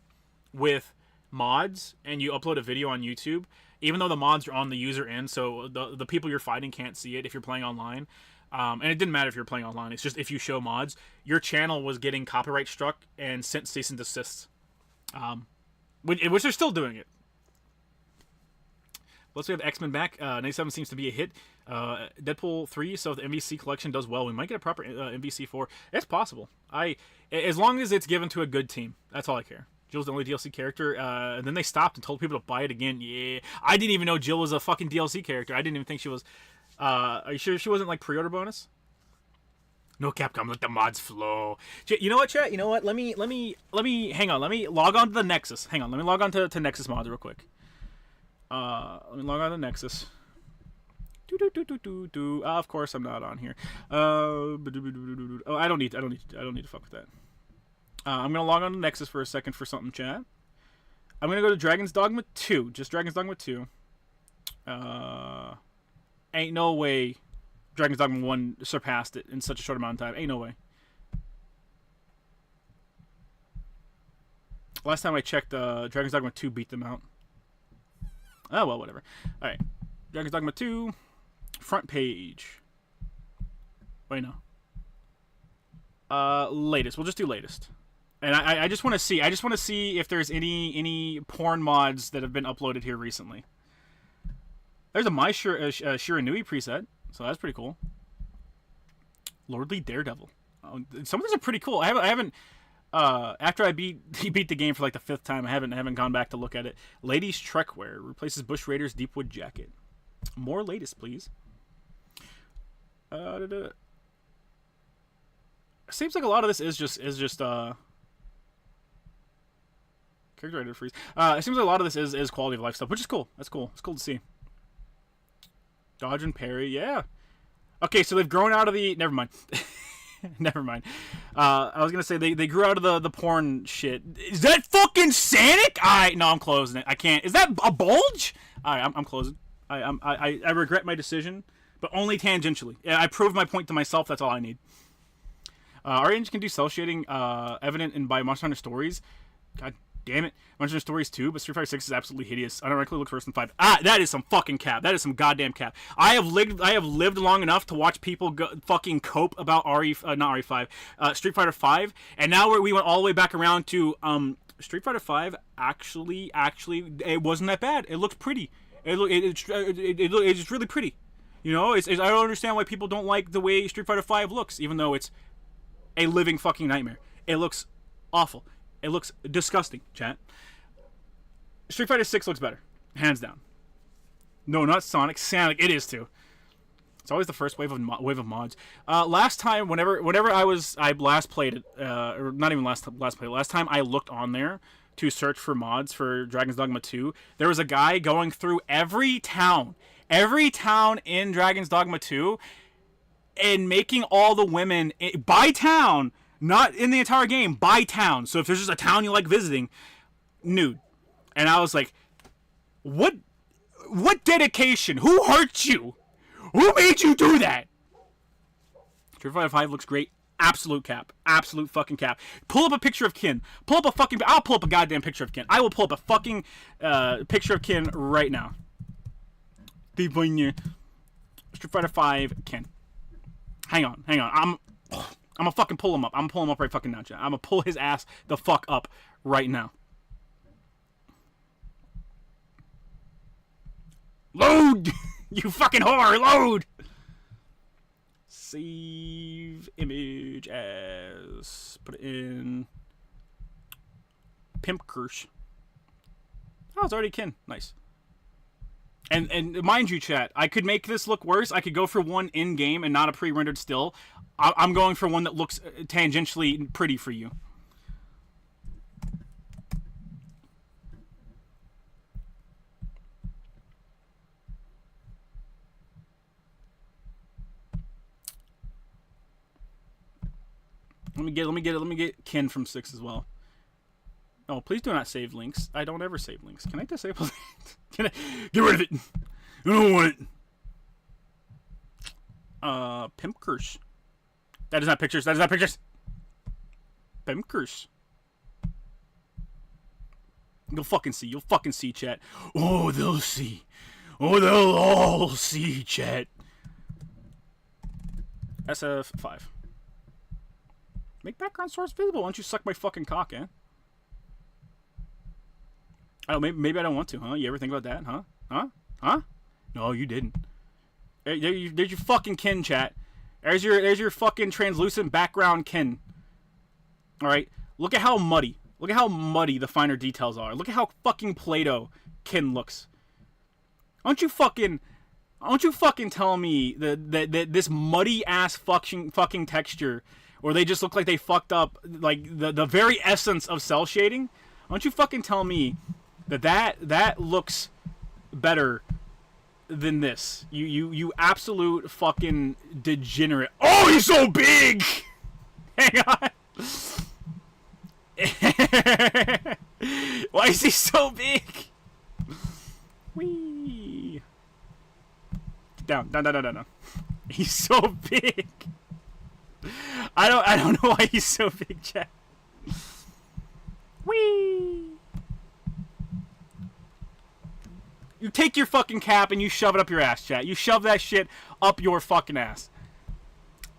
with mods and you upload a video on YouTube, even though the mods are on the user end, so the people you're fighting can't see it if you're playing online. And it didn't matter if you're playing online. It's just if you show mods, your channel was getting copyright struck and sent cease and desists. Which they're still doing it. Let's have X-Men back. 97 seems to be a hit. Deadpool 3, so if the MVC collection does well, we might get a proper MVC 4. It's possible. As long as it's given to a good team. That's all I care. Jill's the only DLC character. And then they stopped and told people to buy it again. Yeah. I didn't even know Jill was a fucking DLC character. I didn't even think she was. Are you sure she wasn't like pre-order bonus? No, Capcom, let the mods flow. You know what, chat? You know what? Let me hang on. Let me log on to the Nexus. Hang on. Let me log on to Nexus mods real quick. Let me log on to Nexus. Of course, I'm not on here. Oh, I don't need to fuck with that. I'm gonna log on to Nexus for a second for something, chat. I'm gonna go to Dragon's Dogma 2. Just Dragon's Dogma 2. Ain't no way Dragon's Dogma 1 surpassed it in such a short amount of time. Ain't no way. Last time I checked, Dragon's Dogma 2 beat them out. Oh, well, whatever. Alright. Dragon's Dogma 2. Front page. Wait, no. Latest. We'll just do latest. And I just want to see. I just want to see if there's any porn mods that have been uploaded here recently. There's a My Shiranui preset, so that's pretty cool. Lordly Daredevil. Some of these are pretty cool. I haven't. After he beat the game for like the 5th time, I haven't gone back to look at it. Ladies Trekwear replaces Bush Raiders Deepwood Jacket. More latest, please. Seems like a lot of this is just character editor freeze. It seems like a lot of this is quality of life stuff, which is cool. That's cool. It's cool to see. Dodge and parry, yeah. Okay, so they've grown out of the. Never mind. Never mind. I was gonna say they grew out of the porn shit. Is that fucking Sonic? No, I'm closing it. I can't. Is that a bulge? Alright, I'm closing. I regret my decision, but only tangentially. I proved my point to myself. That's all I need. Our engine can do cell shading, evident in by Monster Hunter Stories. God damn it, Monster Hunter Stories 2, but Street Fighter 6 is absolutely hideous. Unironically looks worse than 5. That is some fucking cap. That is some goddamn cap. I have lived long enough to watch people fucking cope about not RE5, Street Fighter 5, and now we went all the way back around to Street Fighter 5. Actually, it wasn't that bad. It looked pretty. It's really pretty. You know, I don't understand why people don't like the way Street Fighter 5 looks, even though it's a living fucking nightmare. It looks awful. It looks disgusting, chat. Street Fighter 6 looks better. Hands down. No, not Sonic. Sonic, it is too. It's always the first wave of mods. Last time, whenever I last played it, or not even last play, last time I looked on there to search for mods for Dragon's Dogma 2, there was a guy going through every town in Dragon's Dogma 2 and making all the women by town, not in the entire game, by town. So if there's just a town you like visiting, nude. And I was like, what dedication? Who hurt you? Who made you do that? Street Fighter 5 looks great. Absolute cap. Absolute fucking cap. Pull up a picture of Kin. I'll pull up a goddamn picture of Kin. I will pull up a fucking picture of Kin right now. Street Fighter 5 Kin. Hang on. I'm gonna fucking pull him up. I'm gonna pull him up right fucking now, chat. I'm gonna pull his ass the fuck up right now. Load! You fucking whore! Load! Save image as... Put it in... Pimp Kirsch. Oh, it's already Kin. Nice. And mind you, chat, I could make this look worse. I could go for one in-game and not a pre-rendered still. I'm going for one that looks tangentially pretty for you. Let me get Kin from 6 as well. Oh, please do not save links. I don't ever save links. Can I disable it? Can I get rid of it? I don't want it. Pimpkers. That is not pictures. That is not pictures. Pimpkers. You'll fucking see. You'll fucking see, chat. Oh, they'll see. Oh, they'll all see, chat. SF5. Make background source visible. Why don't you suck my fucking cock, eh? Oh, maybe I don't want to, huh? You ever think about that, huh? Huh? No, you didn't. There's your fucking kin, chat. There's your fucking translucent background kin. All right. Look at how muddy. Look at how muddy the finer details are. Look at how fucking Play-Doh kin looks. Don't you fucking tell me that this muddy ass fucking texture, or they just look like they fucked up like the very essence of cell shading. Don't you fucking tell me that looks better than this. You absolute fucking degenerate. Oh, he's so big! Hang on. Why is he so big? Whee! Down. He's so big. I don't know why he's so big, chat. Whee! You take your fucking cap and you shove it up your ass, chat. You shove that shit up your fucking ass.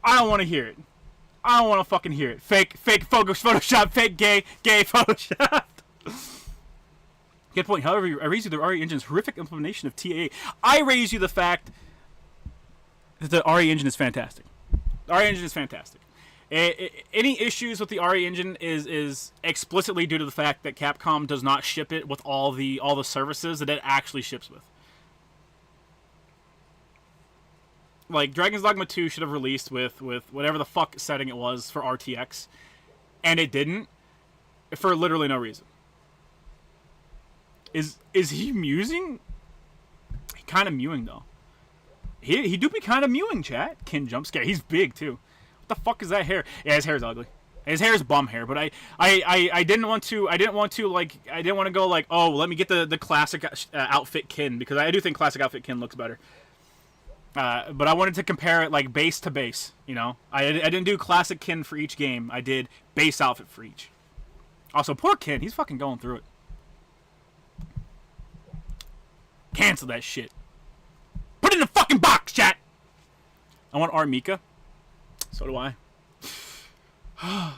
I don't want to hear it. I don't want to fucking hear it. Fake Photoshop, fake gay Photoshop. Good point. However, I raise you the RE engine's horrific implementation of TAA. I raise you the fact that the RE engine is fantastic. The RE engine is fantastic. Any issues with the RE engine is explicitly due to the fact that Capcom does not ship it with all the services that it actually ships with. Like, Dragon's Dogma 2 should have released with whatever the fuck setting it was for RTX, and it didn't, for literally no reason. Is he musing? He kind of mewing, though. He do be kind of mewing, chat. Kin jump scare. He's big, too. What the fuck is that hair? Yeah, his hair is ugly. His hair is bum hair, but I didn't want to go like, oh, let me get the classic outfit Kin, because I do think classic outfit Kin looks better. But I wanted to compare it like base to base, you know? I didn't do classic Kin for each game. I did base outfit for each. Also, poor Kin. He's fucking going through it. Cancel that shit. Put it in the fucking box, chat! I want R. Mika. So do I.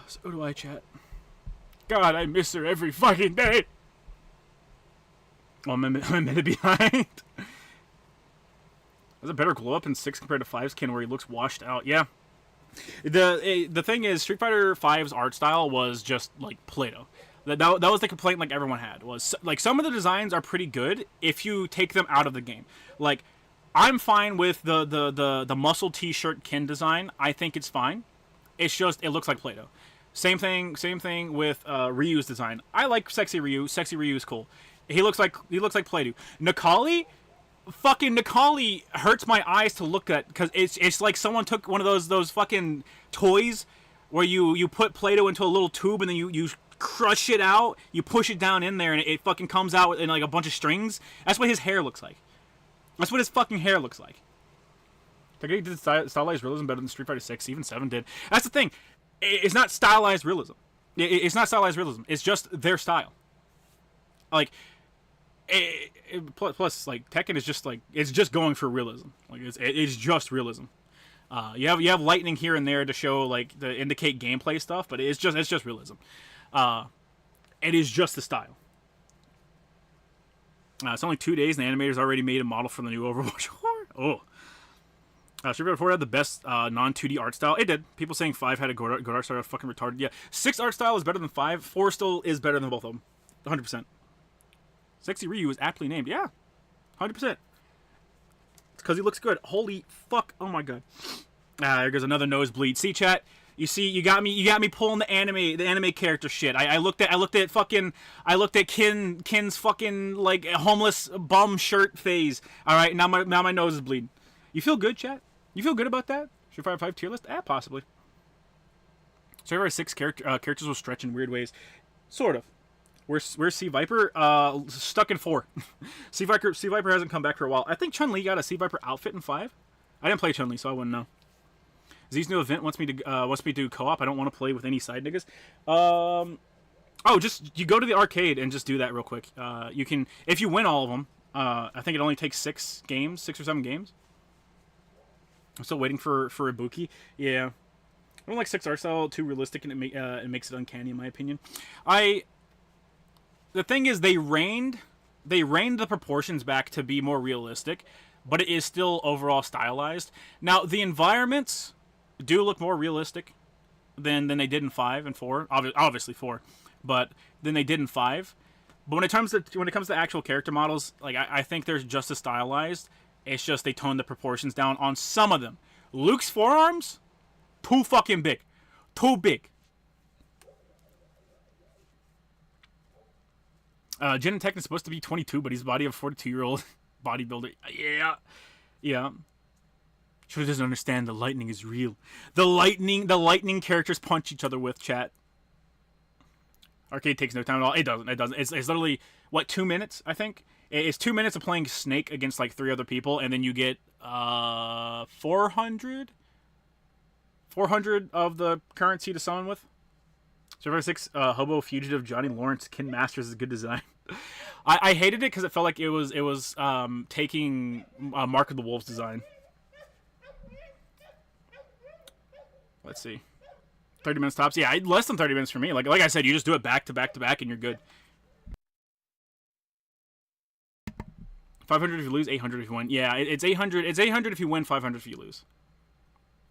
So do I, chat. God, I miss her every fucking day. Oh, I'm a minute behind. There's a better glow up in 6 compared to 5's Kin where he looks washed out. Yeah. The thing is, Street Fighter V's art style was just like Play-Doh. That was the complaint like everyone had. Was like some of the designs are pretty good if you take them out of the game. Like, I'm fine with the muscle T-shirt Kin design. I think it's fine. It's just it looks like Play-Doh. Same thing with Ryu's design. I like sexy Ryu. Sexy Ryu is cool. He looks like Play-Doh. Nikali hurts my eyes to look at because it's like someone took one of those fucking toys where you put Play-Doh into a little tube and then you crush it out, you push it down in there and it fucking comes out in like a bunch of strings. That's what his hair looks like. That's what his fucking hair looks like. Takagi did stylized realism better than Street Fighter 6, even 7 did. That's the thing. It's not stylized realism. It's not stylized realism. It's just their style. Like, plus, like, Tekken is just like, it's just going for realism. Like, it's just realism. You have lightning here and there to show, like, to indicate gameplay stuff, but it's just realism. It is just the style. It's only 2 days, and the animator's already made a model for the new Overwatch. Oh. Street Fighter 4 had the best non-2D art style. It did. People saying 5 had a good art style. Fucking retarded. Yeah. 6 art style is better than 5. 4 still is better than both of them. 100%. Sexy Ryu is aptly named. Yeah. 100%. It's because he looks good. Holy fuck. Oh my god. There goes another nosebleed. See, chat? You see, you got me pulling the anime character shit. I looked at Kin's fucking like homeless bum shirt phase. All right, now my nose is bleeding. You feel good, chat? You feel good about that? Street Fighter 5 tier list? Possibly. Street Fighter 6 characters will stretch in weird ways. Sort of. Where's Sea Viper? Stuck in 4. Sea Viper hasn't come back for a while. I think Chun-Li got a Sea Viper outfit in 5. I didn't play Chun-Li, so I wouldn't know. Z's new event wants me to do co-op. I don't want to play with any side niggas. Just you go to the arcade and just do that real quick. You can, if you win all of them. I think it only takes 6 or 7 games. I'm still waiting for Ibuki. Yeah, I don't like 6 art style, too realistic, and it makes it uncanny in my opinion. The thing is, they reined the proportions back to be more realistic, but it is still overall stylized. Now the environments do look more realistic than they did in 5 and 4. Obviously 4, but than they did in 5. But when it comes to actual character models, like I think they're just as stylized. It's just they toned the proportions down on some of them. Luke's forearms, too fucking big, too big. Jin and Tech is supposed to be 22, but he's the body of a 42-year-old bodybuilder. Yeah. Sure doesn't understand the lightning is real. The lightning characters punch each other with, chat. Arcade takes no time at all. It doesn't. It's literally, 2 minutes, I think? It's 2 minutes of playing Snake against, 3 other people, and then you get, 400 of the currency to summon with. Survivor 6, Hobo Fugitive, Johnny Lawrence, Ken Masters is a good design. I hated it because it felt like it was taking Mark of the Wolves design. Let's see. 30 minutes tops. Yeah, less than 30 minutes for me. Like I said, you just do it back to back to back and you're good. 500 if you lose, 800 if you win. Yeah, it's 800. It's 800 if you win, 500 if you lose.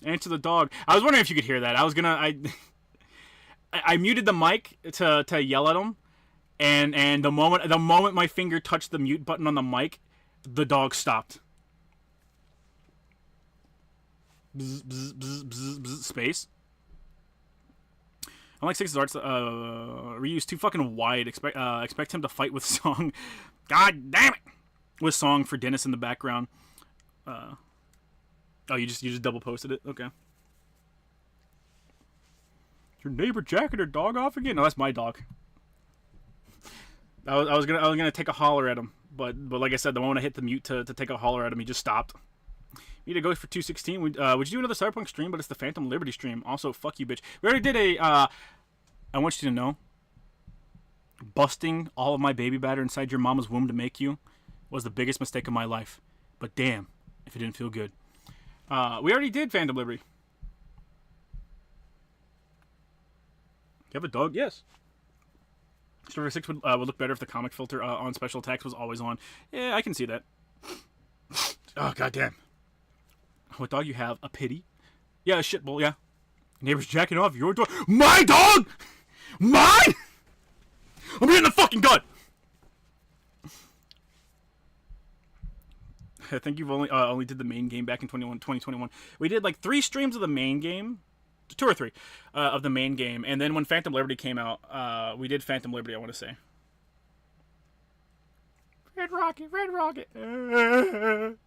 Answer the dog. I was wondering if you could hear that. I muted the mic to yell at him, and the moment my finger touched the mute button on the mic, the dog stopped. Bzz, bzz, bzz, bzz, bzz, space. I like 6's arts. Ryu's too fucking wide. Expect him to fight with Song. God damn it! With Song for Dennis in the background. You just double posted it. Okay. Your neighbor jacking her dog off again? No, that's my dog. I was gonna take a holler at him, but like I said, the moment I hit the mute to take a holler at him, he just stopped. We need to go for 216. Would you do another Cyberpunk stream? But it's the Phantom Liberty stream. Also, fuck you, bitch. We already did a. I want you to know. Busting all of my baby batter inside your mama's womb to make you was the biggest mistake of my life. But damn, if it didn't feel good. We already did Phantom Liberty. You have a dog? Yes. Survivor 6 would look better if the comic filter on special attacks was always on. Yeah, I can see that. Oh, goddamn. What dog you have? A pity? Yeah, a shitbull, yeah. Neighbor's jacking off your dog. My dog! Mine! I'm hitting the fucking gun! I think you've only did the main game back in 2021. We did 3 streams of the main game. 2 or 3 of the main game. And then when Phantom Liberty came out, we did Phantom Liberty, I want to say. Red Rocket, Red Rocket. You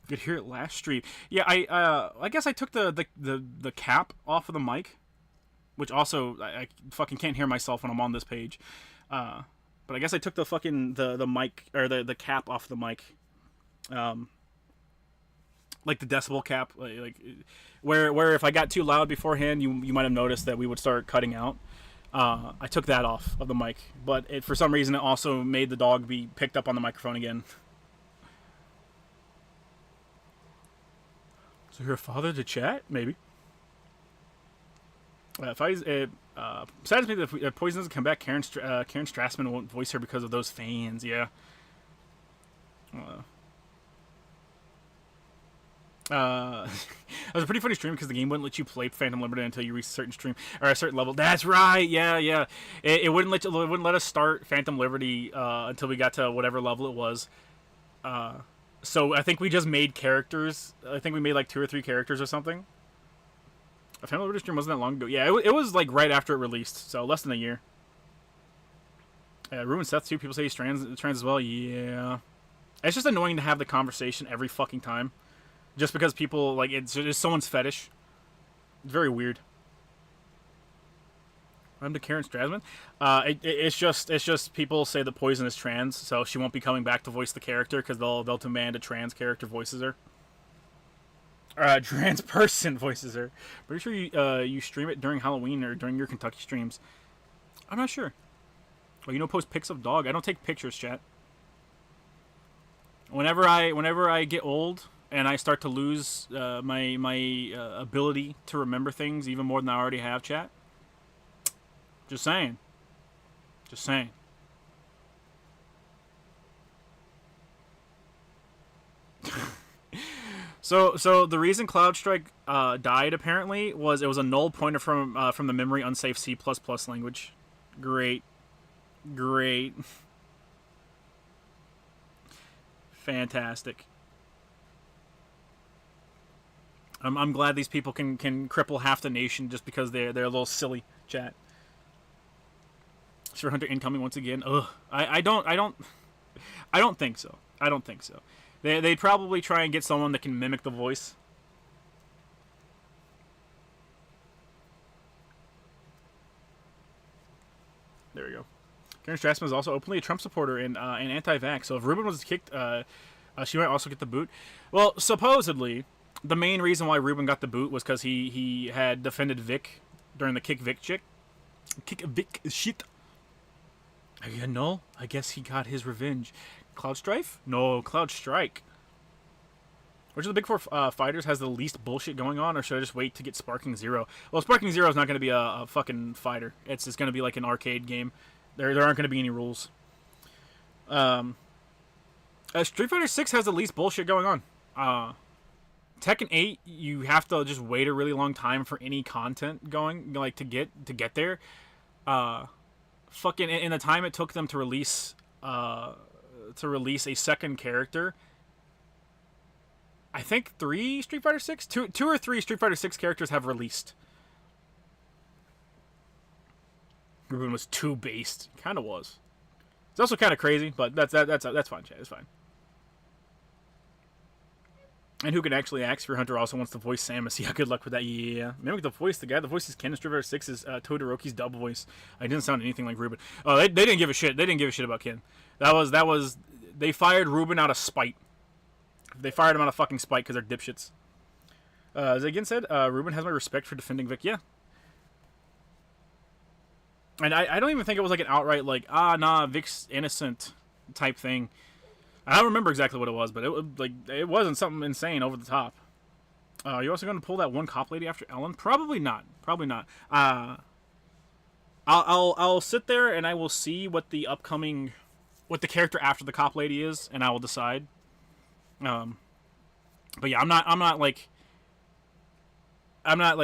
could hear it last stream. Yeah, I guess I took the cap off of the mic, which also I fucking can't hear myself when I'm on this page. But I guess I took the fucking the mic or the cap off the mic. Like the decibel cap, like where if I got too loud beforehand, you might have noticed that we would start cutting out. I took that off of the mic, but for some reason it also made the dog be picked up on the microphone again. So you're a father to chat? Maybe. Saddens me that if Poison doesn't come back, Karen Strassman won't voice her because of those fans. Yeah. It was a pretty funny stream because the game wouldn't let you play Phantom Liberty until you reach a certain stream or a certain level. That's right. Yeah. It wouldn't let us start Phantom Liberty until we got to whatever level it was. So I think we just made characters. I think we made 2 or 3 characters or something. A Phantom Liberty stream wasn't that long ago. Yeah, it was right after it released, so less than a year. Ruin Seth too. People say he's trans as well. Yeah, it's just annoying to have the conversation every fucking time. Just because people, it's someone's fetish. It's very weird. I'm to Karen Strasman. It's just people say that Poison is trans, so she won't be coming back to voice the character because they'll demand a trans character voices her. Trans person voices her. Pretty sure you stream it during Halloween or during your Kentucky streams. I'm not sure. Well, post pics of dog. I don't take pictures, chat. Whenever I get old and I start to lose my ability to remember things even more than I already have, chat. Just saying. Just saying. So the reason CloudStrike died apparently was it was a null pointer from the memory unsafe C++ language. Great. Fantastic. I'm glad these people can cripple half the nation just because they're a little silly, chat. Sure, Hunter incoming once again. Ugh. I don't think so. I don't think so. They'd probably try and get someone that can mimic the voice. There we go. Karen Strassman is also openly a Trump supporter and anti-vax. So if Ruben was kicked, she might also get the boot. Well, supposedly, the main reason why Ruben got the boot was because he had defended Vic during the Kick Vic shit. No, I guess he got his revenge. Cloud Strife? No, Cloud Strike. Which of the big four fighters has the least bullshit going on, or should I just wait to get Sparking Zero? Well, Sparking Zero is not going to be a fucking fighter. It's going to be like an arcade game. There aren't going to be any rules. Street Fighter 6 has the least bullshit going on. Tekken 8, you have to just wait a really long time for any content going, like to get there. Fucking in the time it took them to release a second character. I think 3 Street Fighter 6, two or 3 Street Fighter 6 characters have released. Ruben was too based, kind of was. It's also kind of crazy, but that's fine, chat. It's fine. And who can actually act? Fear Hunter also wants to voice Samus. Yeah, good luck with that. Yeah, mimic the voice. The guy that voices Ken in Street Fighter 6 is Todoroki's dub voice. I didn't sound anything like Ruben. Oh, they didn't give a shit. They didn't give a shit about Ken. That was. They fired Ruben out of spite. They fired him out of fucking spite because they're dipshits. As again said, Ruben has my respect for defending Vic. Yeah. And I don't even think it was like an outright like, nah, Vic's innocent type thing. I don't remember exactly what it was, but it wasn't something insane over the top. You also going to pull that one cop lady after Ellen? Probably not. Probably not. I'll sit there and I will see what the character after the cop lady is, and I will decide. But yeah, I'm not like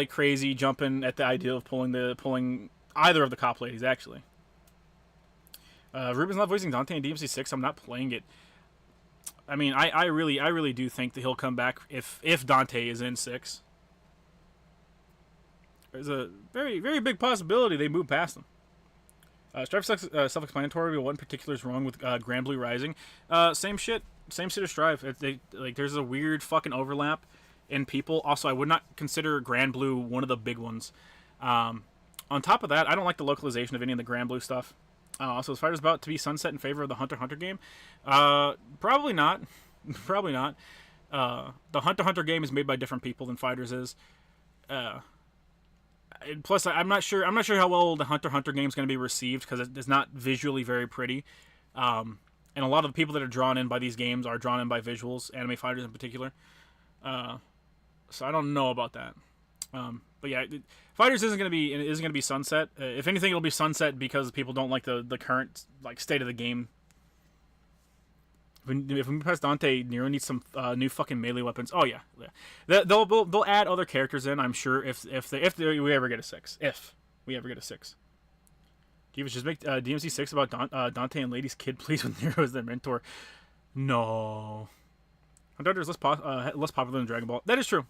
crazy jumping at the idea of pulling either of the cop ladies actually. Ruben's not voicing Dante in DMC 6. I'm not playing it. I mean, I really do think that he'll come back if Dante is in 6. There's a very, very big possibility they move past him. Strife self-explanatory. What in particular is wrong with Grand Blue Rising? Same shit as Strife. There's a weird fucking overlap in people. Also, I would not consider Grand Blue one of the big ones. On top of that, I don't like the localization of any of the Grand Blue stuff. So is Fighters about to be sunset in favor of the Hunter x Hunter game? Probably not. Probably not. The Hunter x Hunter game is made by different people than Fighters is. Plus, I'm not sure how well the Hunter x Hunter game is going to be received because it's not visually very pretty. And a lot of the people that are drawn in by these games are drawn in by visuals, anime fighters in particular. So I don't know about that. But yeah, Fighters isn't going to be sunset. If anything, it'll be sunset because people don't like the current state of the game. If we pass Dante, Nero needs some new fucking melee weapons. Oh yeah. They'll add other characters in. I'm sure if we ever get a 6. If we ever get a 6. Divas, just make DMC 6 about Dante and Lady's kid, please, with Nero as their mentor. No. Hunter is less popular than Dragon Ball. That is true.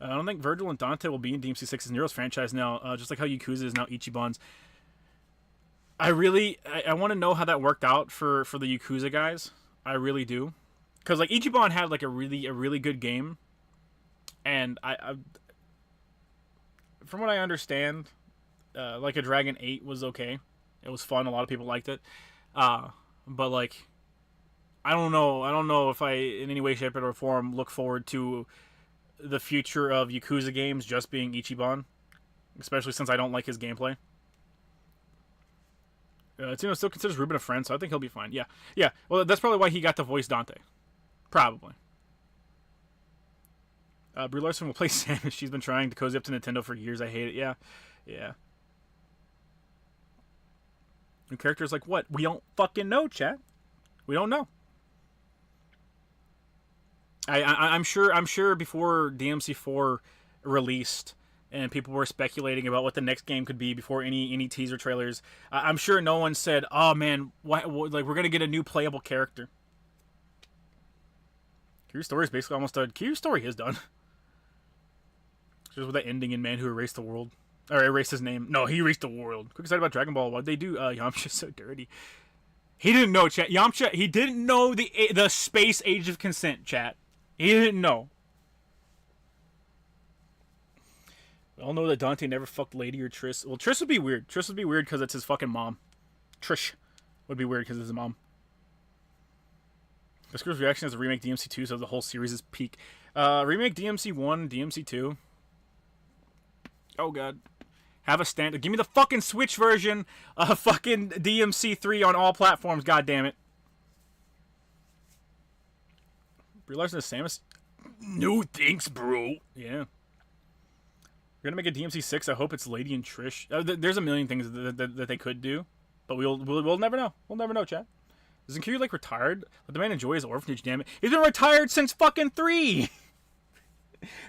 I don't think Virgil and Dante will be in DMC 6's Nero's franchise now, just like how Yakuza is now Ichiban's. I want to know how that worked out for the Yakuza guys. I really do. Because Ichiban had a really good game. And I from what I understand, Like a Dragon 8 was okay. It was fun. A lot of people liked it. But like, I don't know. I don't know if I, in any way, shape, or form, look forward to the future of Yakuza games just being Ichiban, especially since I don't like his gameplay. Still considers Ruben a friend, so I think he'll be fine. Yeah, yeah. Well, that's probably why he got to voice Dante. Probably. Brie Larson will play Samus. She's been trying to cozy up to Nintendo for years. I hate it. Yeah, yeah. New characters like what? We don't fucking know, chat. We don't know. I'm sure before DMC4 released and people were speculating about what the next game could be before any teaser trailers. I'm sure no one said, "Oh man, like we're gonna get a new playable character." Kiryu's story is basically almost done. Kiryu's story is done. Just with that ending in Man Who Erased the World. Or erased his name. No, he erased the world. Quick aside about Dragon Ball. Why'd they do Yamcha's so dirty? He didn't know, chat. Yamcha, he didn't know the space age of consent, chat. He didn't know. We all know that Dante never fucked Lady or Triss. Well, Triss would be weird. Triss would be weird because it's his fucking mom. Trish would be weird because it's his mom. The script's reaction is a remake DMC2, so the whole series is peak. Remake DMC1, DMC2. Oh god. Have a stand. Give me the fucking Switch version of fucking DMC3 on all platforms, goddammit. Brie Larson is Samus? No thanks, bro. Yeah. We're gonna make a DMC6. I hope it's Lady and Trish. There's a million things that they could do, but we'll never know. We'll never know, chat. Isn't Kiryu like retired? Let the man enjoy his orphanage, damn it. He's been retired since fucking 3.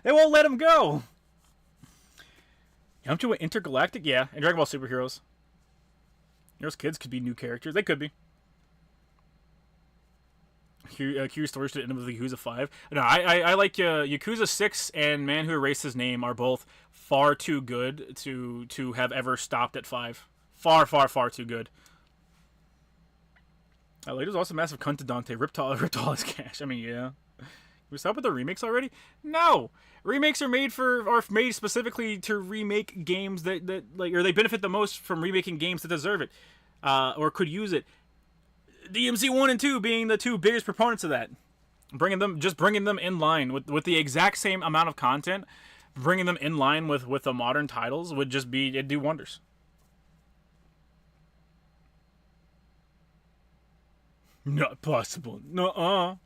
They won't let him go. Yamcha with Intergalactic? Yeah, and Dragon Ball Superheroes. Those kids could be new characters. They could be. Kiryu's story should end with Yakuza 5. No, I like Yakuza 6 and Man Who Erased His Name are both far too good to have ever stopped at 5. Far, far, far too good. Later's also a massive cunt to Dante. Ripped all his cash. I mean, yeah. We stop with the remakes already? No! Remakes are made specifically to remake games that like, or they benefit the most from remaking games that deserve it. Or could use it. DMC 1 and 2 being the two biggest proponents of that. Bringing them in line with the exact same amount of content, bringing them in line with the modern titles would just be, it'd do wonders. Not possible. Nuh-uh.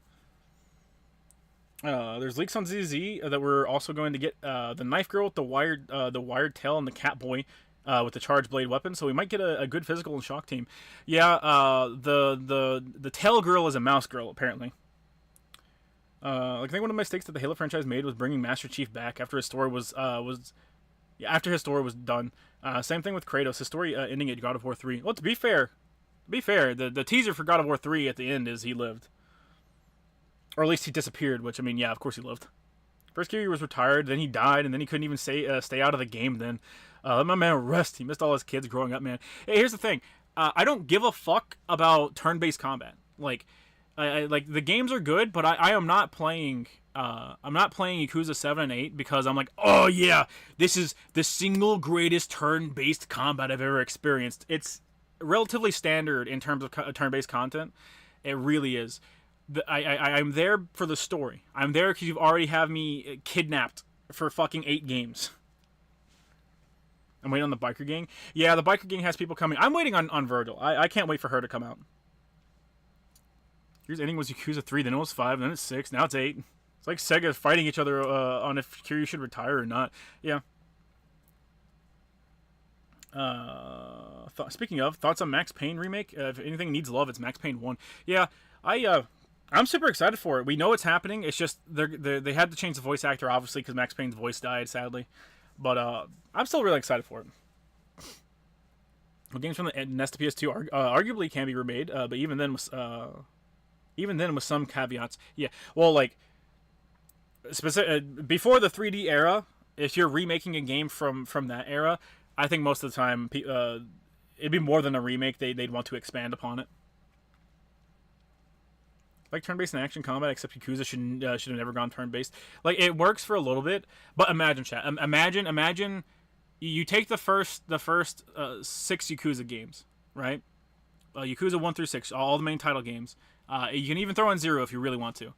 There's leaks on ZZ that we're also going to get the knife girl with the wired tail and the cat boy with the charged blade weapon, so we might get a good physical and shock team. Yeah, the tail girl is a mouse girl apparently. I think one of the mistakes that the Halo franchise made was bringing Master Chief back after his story was done. Same thing with Kratos. His story ending at God of War 3. Well, to be fair, the teaser for God of War 3 at the end is he lived. Or at least he disappeared, which, I mean, yeah, of course he lived. First Kiryu was retired, then he died, and then he couldn't even stay out of the game then. Let my man rest. He missed all his kids growing up, man. Hey, here's the thing. I don't give a fuck about turn-based combat. Like, like the games are good, but I am not playing... I'm not playing Yakuza 7 and 8 because I'm like, oh yeah, this is the single greatest turn-based combat I've ever experienced. It's relatively standard in terms of turn-based content. It really is. I'm there for the story. I'm there because you've already have me kidnapped for fucking 8 games. I'm waiting on the biker gang. Yeah, the biker gang has people coming. I'm waiting on Virgil. I can't wait for her to come out. Here's ending was Yakuza 3, then it was 5, then it's 6, now it's 8. It's like Sega fighting each other on if Kiryu should retire or not. Yeah. Speaking of, thoughts on Max Payne remake? If anything needs love, it's Max Payne 1. Yeah, I'm super excited for it. We know it's happening. It's just they had to change the voice actor, obviously, because Max Payne's voice died, sadly. But I'm still really excited for it. Well, games from the NES to PS2 arguably can be remade, but even then with some caveats. Yeah, well, like before the 3D era, if you're remaking a game from that era, I think most of the time it'd be more than a remake. They'd want to expand upon it. Like turn-based and action combat, except Yakuza should have never gone turn-based. Like, it works for a little bit, but imagine, chat. Imagine You take the first 6 Yakuza games, right? Yakuza 1 through 6, all the main title games. You can even throw in 0 if you really want to.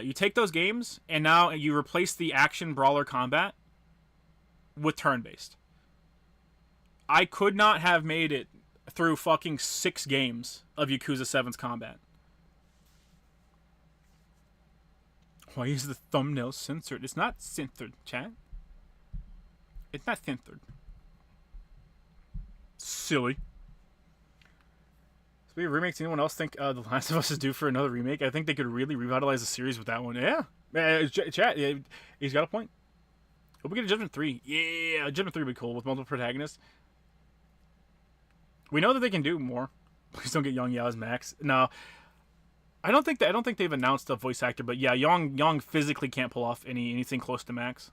You take those games, and now you replace the action brawler combat with turn-based. I could not have made it through fucking 6 games of Yakuza 7's combat. Why is the thumbnail censored? It's not censored, chat. It's not censored. Silly. Speaking of remakes, anyone else think The Last of Us is due for another remake? I think they could really revitalize the series with that one. Yeah. Chat, yeah, he's got a point. Hope we get a Judgment 3. Yeah, Judgment 3 would be cool with multiple protagonists. We know that they can do more. Please don't get Young Yao as Max. No. I don't think they've announced a voice actor, but yeah, Young physically can't pull off anything close to Max.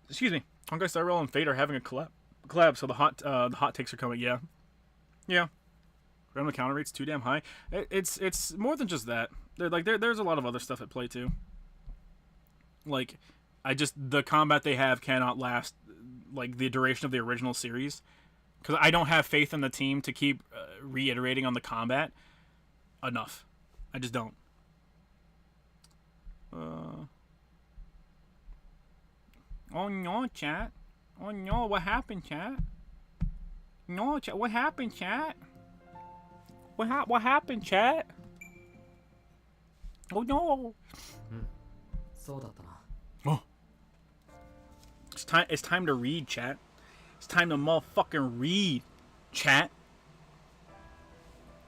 Excuse me. Honkai Star Rail and Fate are having a collab, so the hot takes are coming. Yeah. Random counter rate's too damn high. It's more than just that. There's a lot of other stuff at play too. Like, the combat they have cannot last like the duration of the original series, because I don't have faith in the team to keep reiterating on the combat enough. I just don't. Oh no, chat. Oh no, what happened, chat? No, chat. What happened, chat? What happened, chat? Oh no. Oh. It's time to read, chat. It's time to motherfucking read, chat.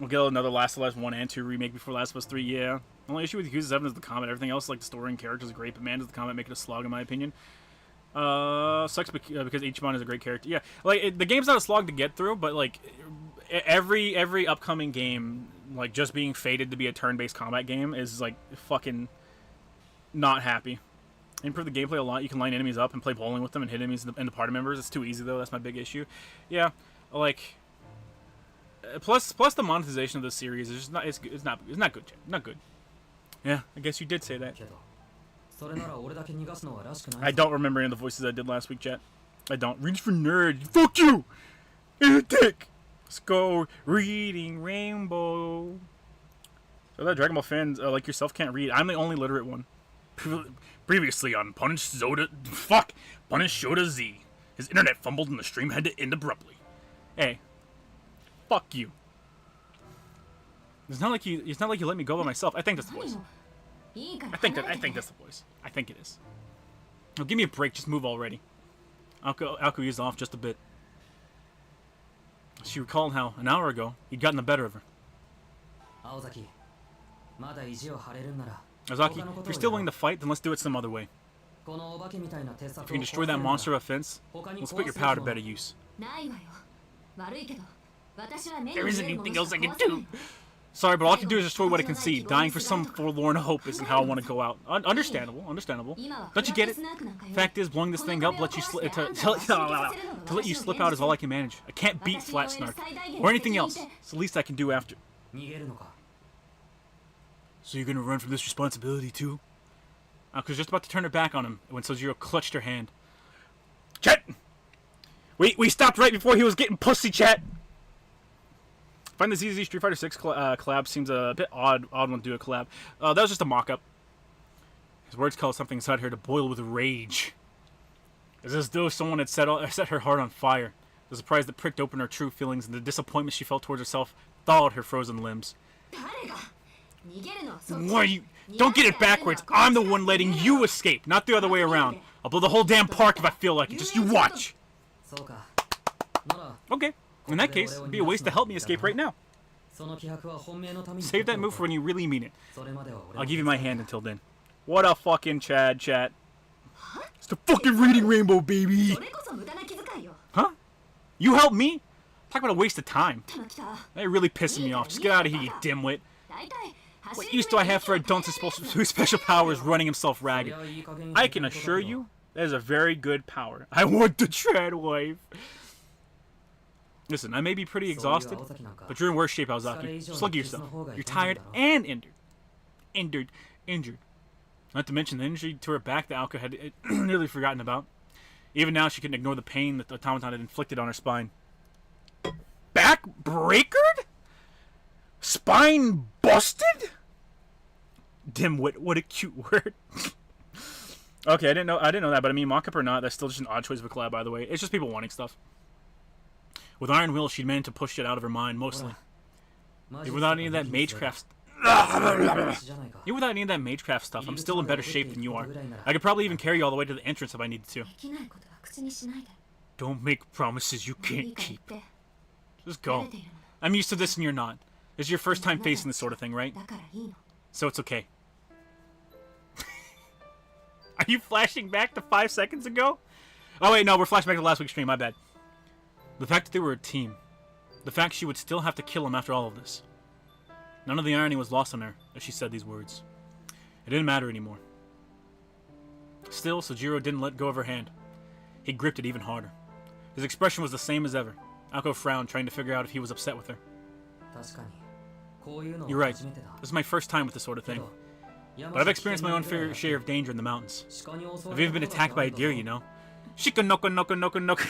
We'll get another Last of Us 1 and 2 remake before Last of Us 3, yeah. The only issue with Yakuza 7 is the combat. Everything else, like the story and characters, is great, but man, does the combat make it a slog, in my opinion. Sucks because Ichiban is a great character. Yeah, like, the game's not a slog to get through, but, like, every upcoming game, like, just being fated to be a turn-based combat game is, like, fucking not happy. Improve the gameplay a lot. You can line enemies up and play bowling with them and hit enemies and the party members. It's too easy, though. That's my big issue. Yeah, like, plus the monetization of this series is just not. It's not good. Chat. Not good. Yeah, I guess you did say that. I don't remember any of the voices I did last week, chat. I don't. Reach for nerd. Fuck you! You're a dick! Let's go. Reading Rainbow. So that Dragon Ball fans like yourself can't read. I'm the only literate one. Previously on Punish Shota Z. His internet fumbled and the stream had to end abruptly. Hey. Fuck you. It's not like you let me go by myself. I think that's the voice. I think that's the voice. I think it is. Oh, give me a break. Just move already. Alko is off just a bit. She recalled how, an hour ago, he'd gotten the better of her. Ozaki, if you're still willing to fight, then let's do it some other way. If you can destroy that monster of a fence, let's put your power to better use. There isn't anything else I can do. Sorry, but all I can do is destroy what I can see. Dying for some forlorn hope isn't how I want to go out. Understandable. Don't you get it? Fact is, blowing this thing up to let you slip out is all I can manage. I can't beat Flat Snark or anything else. It's the least I can do after. So you're gonna run from this responsibility too? Alko's just about to turn her back on him when Sojiro clutched her hand. Chat! We stopped right before he was getting pussy, chat! I find the ZZ Street Fighter 6 collab seems a bit odd one to do a collab. That was just a mock-up. His words caused something inside her to boil with rage. It's as though someone had set her heart on fire. The surprise that pricked open her true feelings and the disappointment she felt towards herself thawed her frozen limbs. Why you? Don't get it backwards. I'm the one letting you escape, not the other way around. I'll blow the whole damn park if I feel like it. Just you watch. Okay. In that case, it'd be a waste to help me escape right now. Save that move for when you really mean it. I'll give you my hand until then. What a fucking Chad, chat. It's the fucking Reading Rainbow, baby. Huh? You help me? Talk about a waste of time. That really pissing me off. Just get out of here, you dimwit. What use do I have for a dunce whose special power is running himself ragged? I can assure you, that is a very good power. I want the trad wife. Listen, I may be pretty exhausted, but you're in worse shape, Aozaki. Slug yourself. You're tired and injured. Injured. Not to mention the injury to her back that Alka had nearly forgotten about. Even now, she couldn't ignore the pain that the automaton had inflicted on her spine. Back breakered? Spine busted? Dimwit, what a cute word. Okay, I didn't know that, but I mean, mock-up or not, that's still just an odd choice of a collab, by the way. It's just people wanting stuff. With Iron Will, she'd managed to push it out of her mind, mostly. Even without any of that magecraft Even without any of that magecraft stuff, I'm still in better shape than you are. I could probably even carry you all the way to the entrance if I needed to. Don't make promises you can't keep. Just go. I'm used to this and you're not. This is your first time facing this sort of thing, right? So it's okay. Are you flashing back to 5 seconds ago? Oh wait, no, we're flashing back to last week's stream, my bad. The fact that they were a team. The fact she would still have to kill him after all of this. None of the irony was lost on her as she said these words. It didn't matter anymore. Still, Sojiro didn't let go of her hand. He gripped it even harder. His expression was the same as ever. Alko frowned, trying to figure out if he was upset with her. You're right. This is my first time with this sort of thing. But I've experienced my own fair share of danger in the mountains. I've even been attacked by a deer, you know. Shika noko noko noko noko.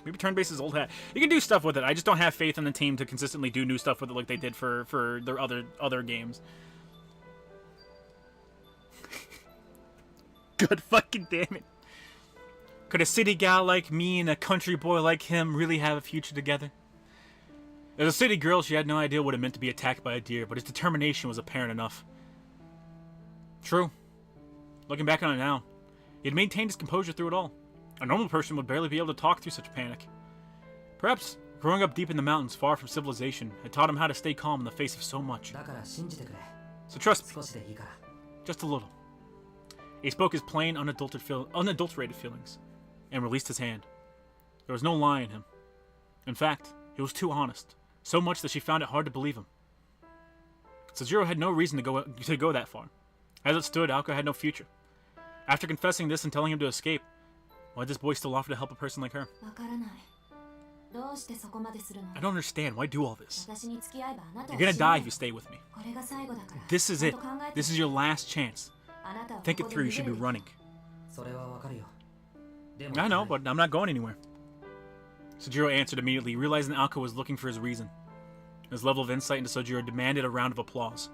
Maybe turn-based is old hat. You can do stuff with it. I just don't have faith in the team to consistently do new stuff with it like they did for their other games. God fucking damn it. Could a city gal like me and a country boy like him really have a future together? As a city girl, she had no idea what it meant to be attacked by a deer, but his determination was apparent enough. True. Looking back on it now, he had maintained his composure through it all. A normal person would barely be able to talk through such panic. Perhaps growing up deep in the mountains, far from civilization, had taught him how to stay calm in the face of so much. So trust me, just a little. He spoke his plain, unadulterated feelings, and released his hand. There was no lie in him. In fact, he was too honest, so much that she found it hard to believe him. Sojiro had no reason to go that far. As it stood, Alko had no future. After confessing this and telling him to escape, why did this boy still offer to help a person like her? I don't understand. Why do all this? You're gonna die if you stay with me. This is it. This is your last chance. Think it through. You should be running. I know, but I'm not going anywhere. Sojiro answered immediately, realizing that Alko was looking for his reason. His level of insight into Sojiro demanded a round of applause.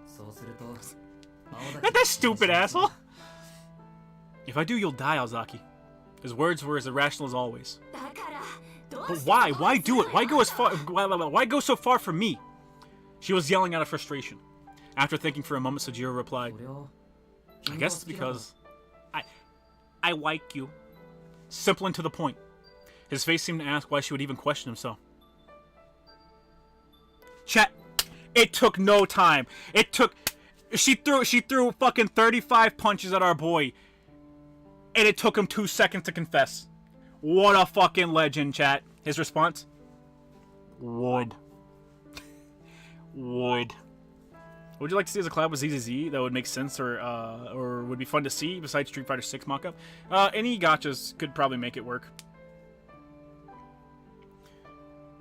Not that stupid, asshole! If I do, you'll die, Ozaki. His words were as irrational as always. But why? Why do it? Why go as far? Why go so far from me? She was yelling out of frustration. After thinking for a moment, Sojiro replied, I guess it's because I like you. Simple and to the point. His face seemed to ask why she would even question him so. Chat, it took no time. She threw fucking 35 punches at our boy. And it took him 2 seconds to confess. What a fucking legend, chat. His response? Would. Would. Would you like to see as a collab with ZZZ that would make sense or would be fun to see besides Street Fighter 6 mockup? Any gachas could probably make it work.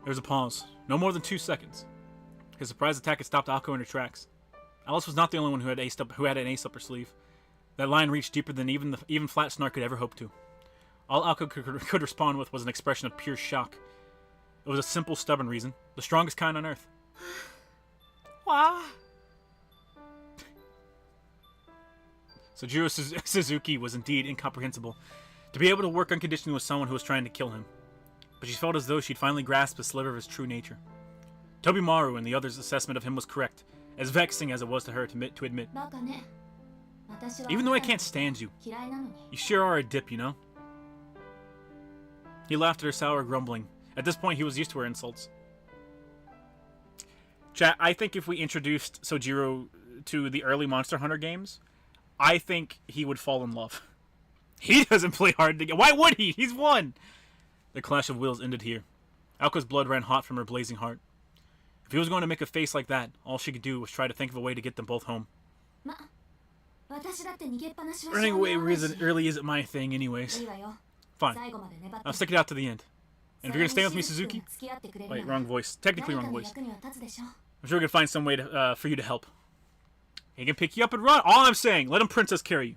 There was a pause. No more than 2 seconds. His surprise attack had stopped Alko in her tracks. Alice was not the only one who had an ace up her sleeve. That line reached deeper than even Flat Snark could ever hope to. All Alko could respond with was an expression of pure shock. It was a simple, stubborn reason. The strongest kind on Earth. Why? Sojiro Suzuki was indeed incomprehensible. To be able to work unconditionally with someone who was trying to kill him. But she felt as though she'd finally grasped a sliver of his true nature. Tobimaru and the others' assessment of him was correct, as vexing as it was to her to admit. Even though I can't stand you, you sure are a dip, you know? He laughed at her sour grumbling. At this point, he was used to her insults. Chat, I think if we introduced Sojiro to the early Monster Hunter games, I think he would fall in love. He doesn't play hard to get. Why would he? He's won! The clash of wills ended here. Alko's blood ran hot from her blazing heart. If he was going to make a face like that, all she could do was try to think of a way to get them both home. Running away really isn't my thing anyways. Fine. I'll stick it out to the end. And if you're gonna stay with me, Suzuki... Wait, wrong voice. Technically wrong voice. I'm sure we can find some way for you to help. He can pick you up and run. All I'm saying, let him princess carry you.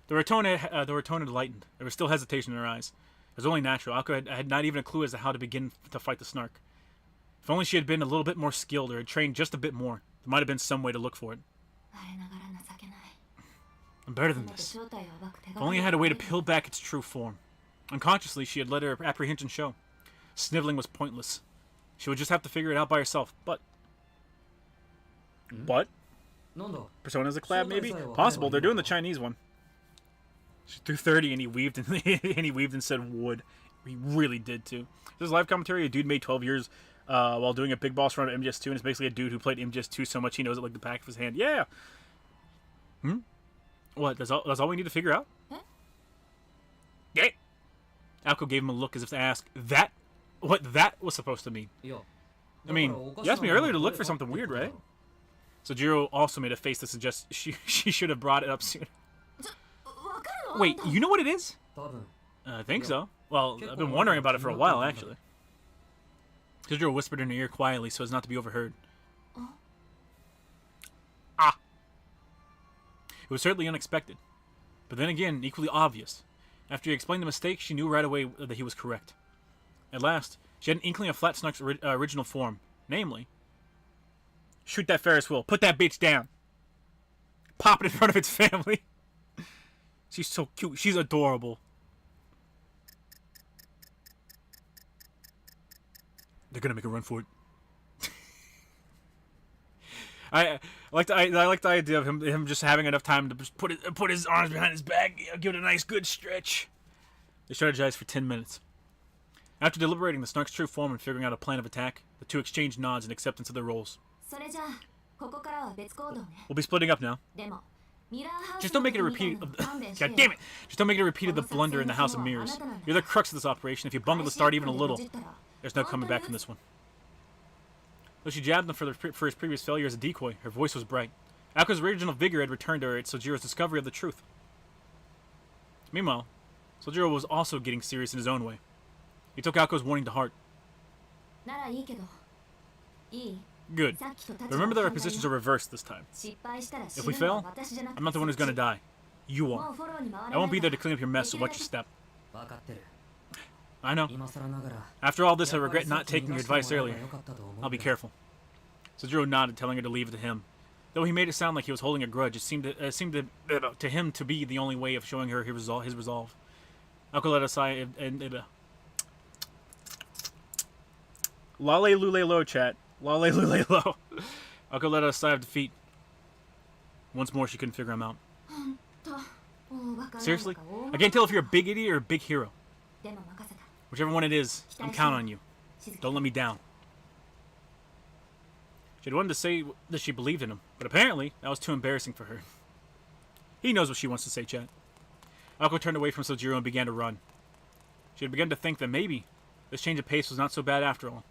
The Rotona had lightened. There was still hesitation in her eyes. It was only natural. Alko had not even a clue as to how to begin to fight the snark. If only she had been a little bit more skilled or had trained just a bit more, there might have been some way to look for it. I'm better than this. If only I had a way to peel back its true form. Unconsciously, she had let her apprehension show. Sniveling was pointless. She would just have to figure it out by herself. But? Persona's a collab, maybe? Possible. They're doing the Chinese one. She threw 30 and he weaved and said wood. He really did too. This is live commentary. A dude made 12 years while doing a big boss run of MGS2, and it's basically a dude who played MGS2 so much he knows it like the back of his hand. Yeah. What? That's all we need to figure out? Yeah. Alko gave him a look as if to ask what that was supposed to mean. I mean, you asked me earlier to look for something weird, right? So Jiro also made a face that suggests she should have brought it up sooner. Wait, you know what it is? I think so. Well, I've been wondering about it for a while, actually. Jiro whispered in her ear quietly so as not to be overheard. Ah! It was certainly unexpected. But then again, equally obvious. After he explained the mistake, she knew right away that he was correct. At last, she had an inkling of Flat Snark's original form. Namely, shoot that Ferris wheel. Put that bitch down. Pop it in front of its family. She's so cute. She's adorable. They're gonna make a run for it. I like the idea of him just having enough time to just put his arms behind his back, give it a nice good stretch. They strategized for 10 minutes. After deliberating the Snark's true form and figuring out a plan of attack, the two exchanged nods in acceptance of their roles. We'll be splitting up now. Just don't make it a repeat of God damn it! Just don't make it a repeat of the blunder in the House of Mirrors. You're the crux of this operation. If you bungle the start even a little, there's no coming back from this one. Though she jabbed him for his previous failure as a decoy, her voice was bright. Alko's original vigor had returned to her at Sojiro's discovery of the truth. Meanwhile, Sojiro was also getting serious in his own way. He took Alko's warning to heart. Good. But remember that our positions are reversed this time. If we fail, I'm not the one who's gonna die. You are. I won't be there to clean up your mess, so watch your step. I know. After all this, I regret not taking your advice earlier. I'll be careful. Sojiro nodded, telling her to leave it to him. Though he made it sound like he was holding a grudge, it seemed to him to be the only way of showing her his resolve. Alko let aside and Lale Lule Lo, chat. Lale Lule Lo. Alko let out a sigh of defeat. Once more, she couldn't figure him out. Seriously? I can't tell if you're a big idiot or a big hero. Whichever one it is, I'm counting on you. Don't let me down. She had wanted to say that she believed in him, but apparently that was too embarrassing for her. He knows what she wants to say, chat. Alko turned away from Sojiro and began to run. She had begun to think that maybe this change of pace was not so bad after all.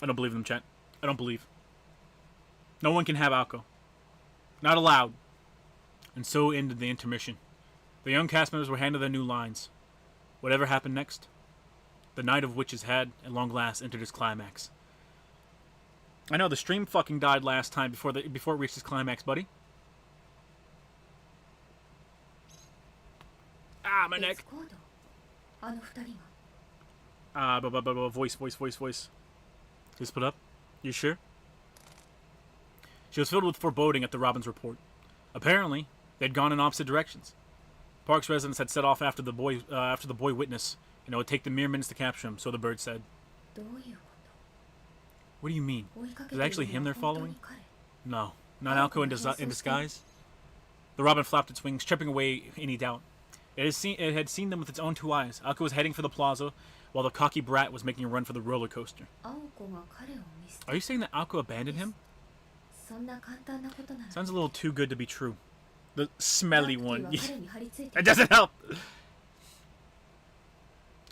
I don't believe them, chat. I don't believe. No one can have Alko. Not allowed. And so ended the intermission. The young cast members were handed their new lines. Whatever happened next, the Night of Witches had, at long last, entered its climax. I know, the stream fucking died last time before it reached its climax, buddy. Ah, my neck. Voice. Just put up. You sure? She was filled with foreboding at the Robin's report. Apparently, they'd gone in opposite directions. Park's residents had set off after the boy witness, and it would take them mere minutes to capture him, so the bird said. What do you mean? Is it actually him they're following? No, not Alko in disguise. The Robin flapped its wings, stripping away any doubt. It had seen them with its own two eyes. Alko was heading for the plaza, while the cocky brat was making a run for the roller coaster. Are you saying that Alko abandoned him? Sounds a little too good to be true. The smelly one. It doesn't help!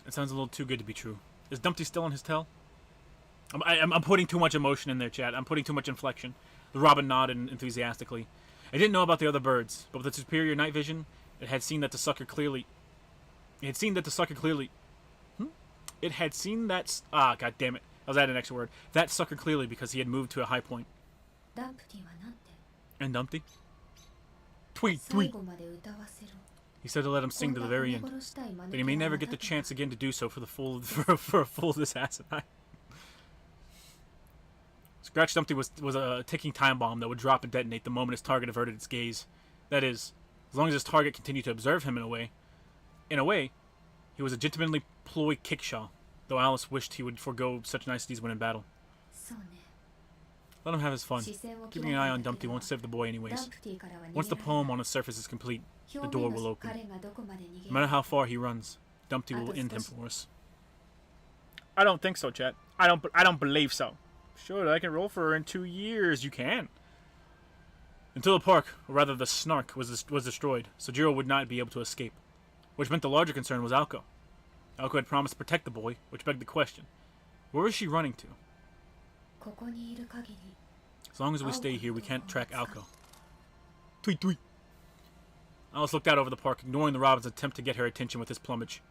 It sounds a little too good to be true. Is Dumpty still on his tail? I'm putting too much emotion in there, chat. I'm putting too much inflection. The Robin nodded enthusiastically. I didn't know about the other birds, but with its superior night vision, it had seen that the sucker clearly... It had seen that... God damn it. I was adding an extra word. That sucker clearly because he had moved to a high point. And Dumpty? Tweet. He said to let him sing to the very end, that he may never get the chance again to do so for a full this asinine. Scratch Dumpty was a ticking time bomb that would drop and detonate the moment his target averted its gaze. That is, as long as his target continued to observe him in a way. In a way, he was a gentlemanly ploy kickshaw, though Alice wished he would forego such niceties when in battle. Let him have his fun. Keeping an eye on Dumpty won't save the boy anyways. Once the poem on the surface is complete, the door will open. No matter how far he runs, Dumpty will end him for us. I don't think so, chat. I don't believe so. Sure, I can roll for her in 2 years. You can. Until the park, or rather the Snark, was destroyed, Sojiro would not be able to escape. Which meant the larger concern was Alko. Alko had promised to protect the boy, which begged the question. Where is she running to? As long as we stay here, we can't track Alko. Tweet, tweet. Alice looked out over the park, ignoring the robin's attempt to get her attention with his plumage.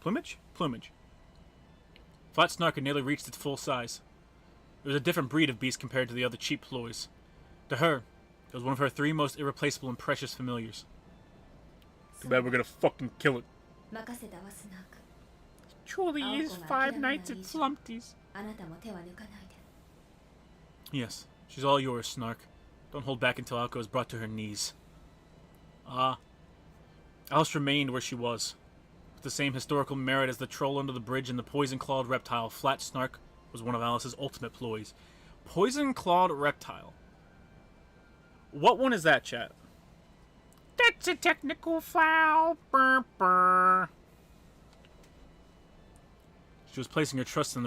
Plumage? Plumage. Flat Snark had nearly reached its full size. It was a different breed of beast compared to the other cheap ploys. To her, it was one of her 3 most irreplaceable and precious familiars. Too bad we're gonna fucking kill it. Truly is 5 nights at Slumpty's. Yes, she's all yours, Snark. Don't hold back until Alko is brought to her knees. Alice remained where she was. With the same historical merit as the troll under the bridge and the poison-clawed reptile, Flat Snark was one of Alice's ultimate ploys. Poison-clawed reptile. What one is that, chat? That's a technical foul. Burr, burr. She was placing her trust in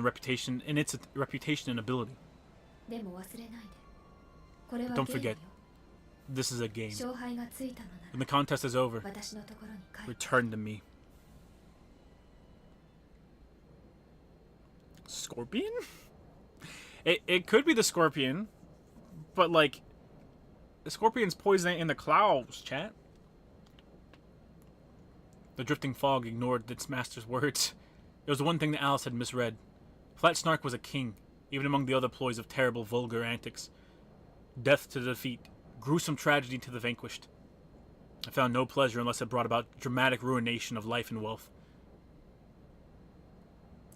its reputation and ability. But don't forget, this is a game. When the contest is over, return to me. Scorpion? It could be the Scorpion, but like, the Scorpion's poisoning in the clouds, chat. The drifting fog ignored its master's words. It was one thing that Alice had misread. Flat Snark was a king, even among the other ploys of terrible, vulgar antics. Death to the defeat, gruesome tragedy to the vanquished. I found no pleasure unless it brought about dramatic ruination of life and wealth.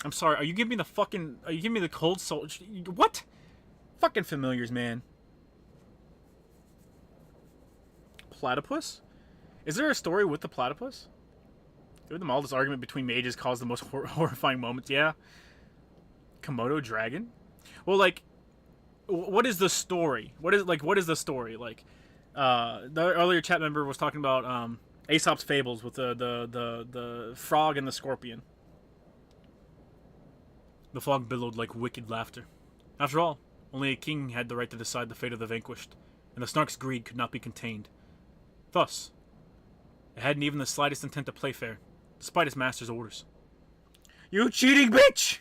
I'm sorry, are you giving me the cold soul? What? Fucking familiars, man. Platypus? Is there a story with the platypus? Give them all this argument between mages caused the most horrifying moments. Yeah. Komodo dragon? Well, like, what is the story? What is the story? Like, the earlier chat member was talking about Aesop's fables with the frog and the scorpion. The fog billowed like wicked laughter. After all, only a king had the right to decide the fate of the vanquished, and the Snark's greed could not be contained. Thus, it hadn't even the slightest intent to play fair, despite its master's orders. You cheating bitch!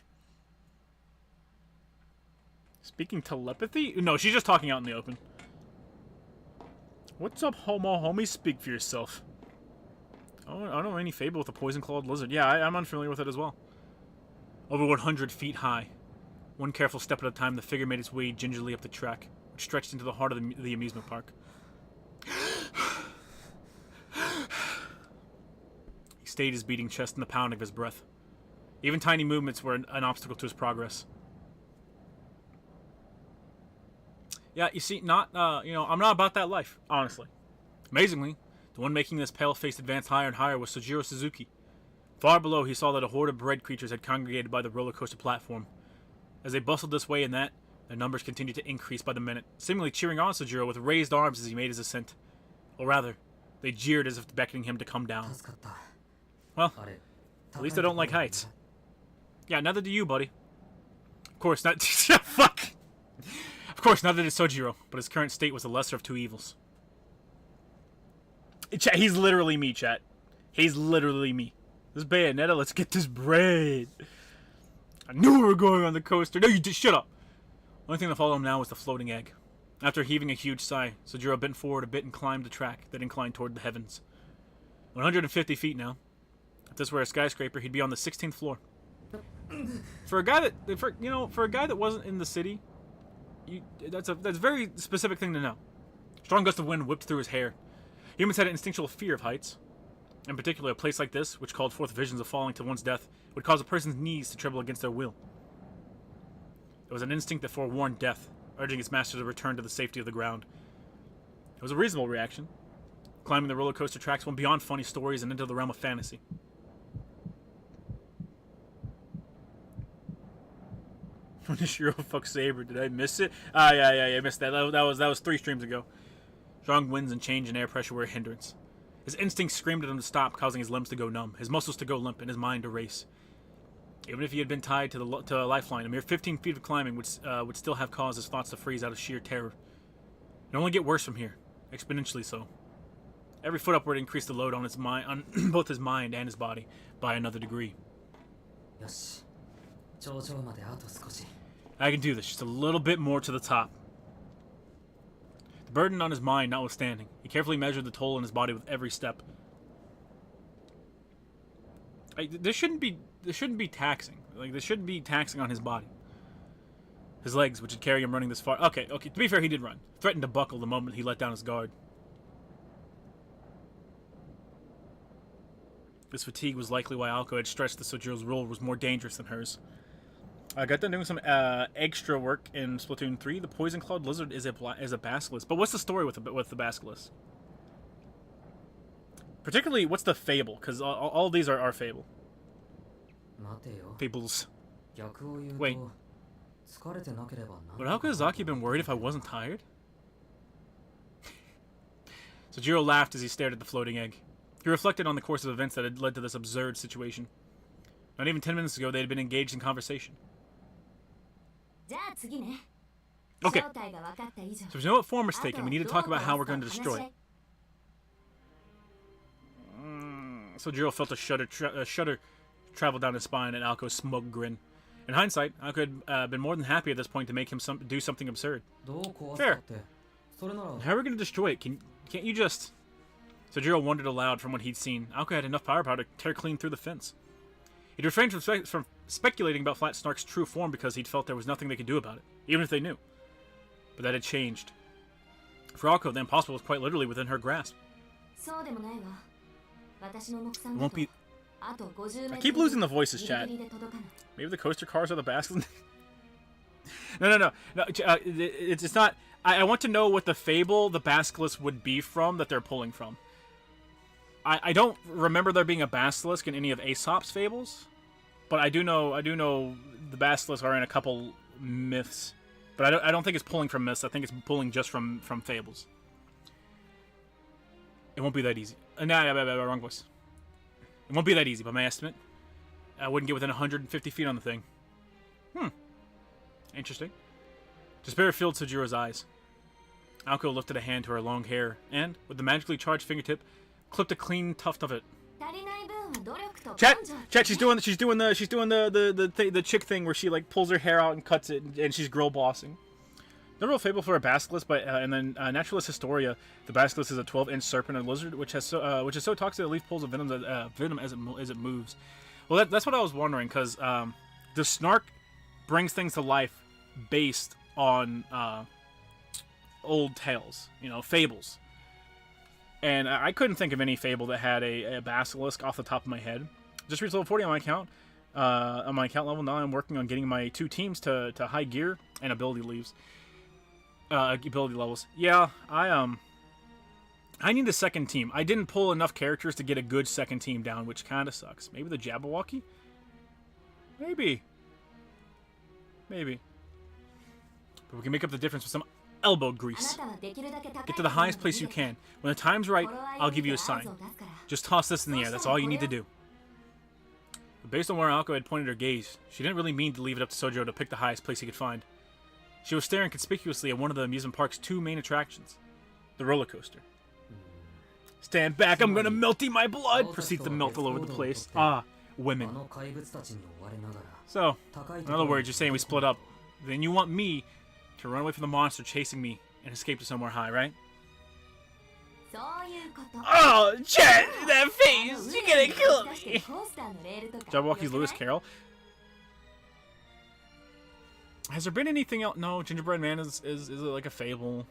Speaking telepathy? No, she's just talking out in the open. What's up, homo homie? Speak for yourself. I don't know any fable with a poison-clawed lizard. Yeah, I'm unfamiliar with it as well. Over 100 feet high. One careful step at a time, the figure made its way gingerly up the track, which stretched into the heart of the amusement park. He stayed his beating chest and the pounding of his breath. Even tiny movements were an obstacle to his progress. Yeah, you see, I'm not about that life, honestly. Amazingly, the one making this pale-faced advance higher and higher was Sojiro Suzuki. Far below, he saw that a horde of bread creatures had congregated by the roller coaster platform. As they bustled this way and that, their numbers continued to increase by the minute, seemingly cheering on Sojiro with raised arms as he made his ascent. Or rather, they jeered as if beckoning him to come down. Well, at least I don't like heights. Yeah, neither do you, buddy. Of course, not. Fuck! Of course, neither did Sojiro, but his current state was the lesser of two evils. He's literally me, chat. He's literally me. This Bayonetta, let's get this bread. I knew we were going on the coaster. No, you did. Shut up. The only thing that followed him now was the floating egg. After heaving a huge sigh, Sojiro bent forward a bit and climbed the track that inclined toward the heavens. 150 feet now. If this were a skyscraper, he'd be on the 16th floor. For a guy that wasn't in the city, That's a very specific thing to know. Strong gust of wind whipped through his hair. Humans had an instinctual fear of heights. In particular, a place like this, which called forth visions of falling to one's death, would cause a person's knees to tremble against their will. It was an instinct that forewarned death, urging its master to return to the safety of the ground. It was a reasonable reaction. Climbing the roller coaster tracks went beyond funny stories and into the realm of fantasy. When the Shiro fucked Saber, did I miss it? Yeah, I missed that. That was 3 streams ago. Strong winds and change in air pressure were a hindrance. His instincts screamed at him to stop, causing his limbs to go numb, his muscles to go limp, and his mind to race. Even if he had been tied to a lifeline, a mere 15 feet of climbing would still have caused his thoughts to freeze out of sheer terror. It would only get worse from here, exponentially so. Every foot upward increased the load on his mind, on both his mind and his body, by another degree. I can do this, just a little bit more to the top. The burden on his mind notwithstanding, he carefully measured the toll on his body with every step. This shouldn't be taxing. Like, this shouldn't be taxing on his body. His legs, which had carried him running this far. Okay, to be fair, he did run. Threatened to buckle the moment he let down his guard. This fatigue was likely why Alko had stressed that Sojiro's role was more dangerous than hers. I got done doing some extra work in Splatoon 3. The poison-clawed lizard is a basilisk. But what's the story with the basilisk? Particularly, what's the fable? Because all of these are fable. Fables. Wait. Would Okazaki been worried if I wasn't tired? Sojiro laughed as he stared at the floating egg. He reflected on the course of events that had led to this absurd situation. Not even 10 minutes ago, they had been engaged in conversation. Okay. So we know what form it's taking. We need to talk about how we're going to destroy it. Sojiro felt a shudder travel down his spine and Alko's smug grin. In hindsight, Alko had been more than happy at this point to make him do something absurd. Fair. How are we going to destroy it? Can't you just... Sojiro wondered aloud from what he'd seen. Alko had enough firepower to tear clean through the fence. He'd refrained from speculating about Flat Snark's true form because he'd felt there was nothing they could do about it, even if they knew. But that had changed. For Alko, the impossible was quite literally within her grasp. It won't be... I keep losing the voices, chat. Maybe the coaster cars are the basilisk? No. It's not... I want to know what the fable the basilisk would be from that they're pulling from. I don't remember there being a basilisk in any of Aesop's fables, but I do know the basilisks are in a couple myths, but I don't think it's pulling from myths. I think it's pulling just from fables. It won't be that easy. Wrong voice. It won't be that easy, by my estimate. I wouldn't get within 150 feet on the thing. Interesting. Despair filled Sojiro's eyes. Alko lifted a hand to her long hair and, with the magically charged fingertip, clipped a clean tuft of it. Chat, she's doing the chick thing where she like pulls her hair out and cuts it, and she's girl bossing. No real fable for a basilisk, but and then Naturalist Historia, the basilisk is a 12-inch serpent and lizard, which is so toxic it leaves pulls of venom as it moves. Well, that's what I was wondering, because the snark brings things to life based on old tales, fables. And I couldn't think of any fable that had a basilisk off the top of my head. Just reached level 40 on my account. On my account level now, I'm working on getting my 2 teams to high gear and ability levels. Yeah, I need a second team. I didn't pull enough characters to get a good second team down, which kind of sucks. Maybe the Jabberwocky? Maybe. But we can make up the difference with some elbow grease. Get to the highest place you can. When the time's right, I'll give you a sign. Just toss this in the air. That's all you need to do. But based on where Alko had pointed her gaze, she didn't really mean to leave it up to Sojiro to pick the highest place he could find. She was staring conspicuously at one of the amusement park's 2 main attractions, the roller coaster. Stand back, I'm gonna melty my blood! Proceeds to melt all over the place. Ah, women. So, in other words, you're saying we split up. Then you want me to run away from the monster chasing me and escape to somewhere high, right? Oh, Jet! That face! You're gonna kill me! Jabberwocky's Lewis Carroll. Has there been anything else? No, Gingerbread Man is like a fable.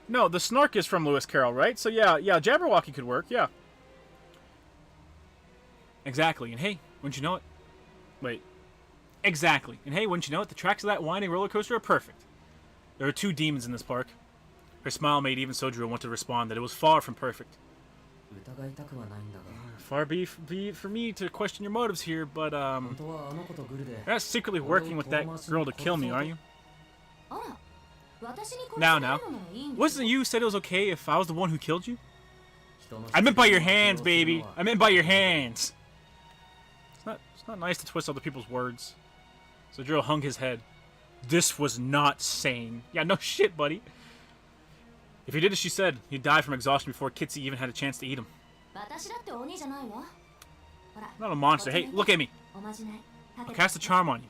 No, the snark is from Lewis Carroll, right? So yeah, Jabberwocky could work, yeah. Exactly, and hey, wouldn't you know it? Wait. Exactly, and hey, wouldn't you know it? The tracks of that winding roller coaster are perfect. There are 2 demons in this park. Her smile made even Sojiro want to respond that it was far from perfect. Far be for me to question your motives here, but you're not secretly working with that girl to kill me, are you? Now. Wasn't you who said it was okay if I was the one who killed you? I meant by your hands, baby. I meant by your hands. It's not nice to twist other people's words. Sojiro hung his head. This was not sane. Yeah, no shit, buddy. If he did as she said, he'd die from exhaustion before Kitsy even had a chance to eat him. Not a monster. Hey, look at me. I'll cast a charm on you.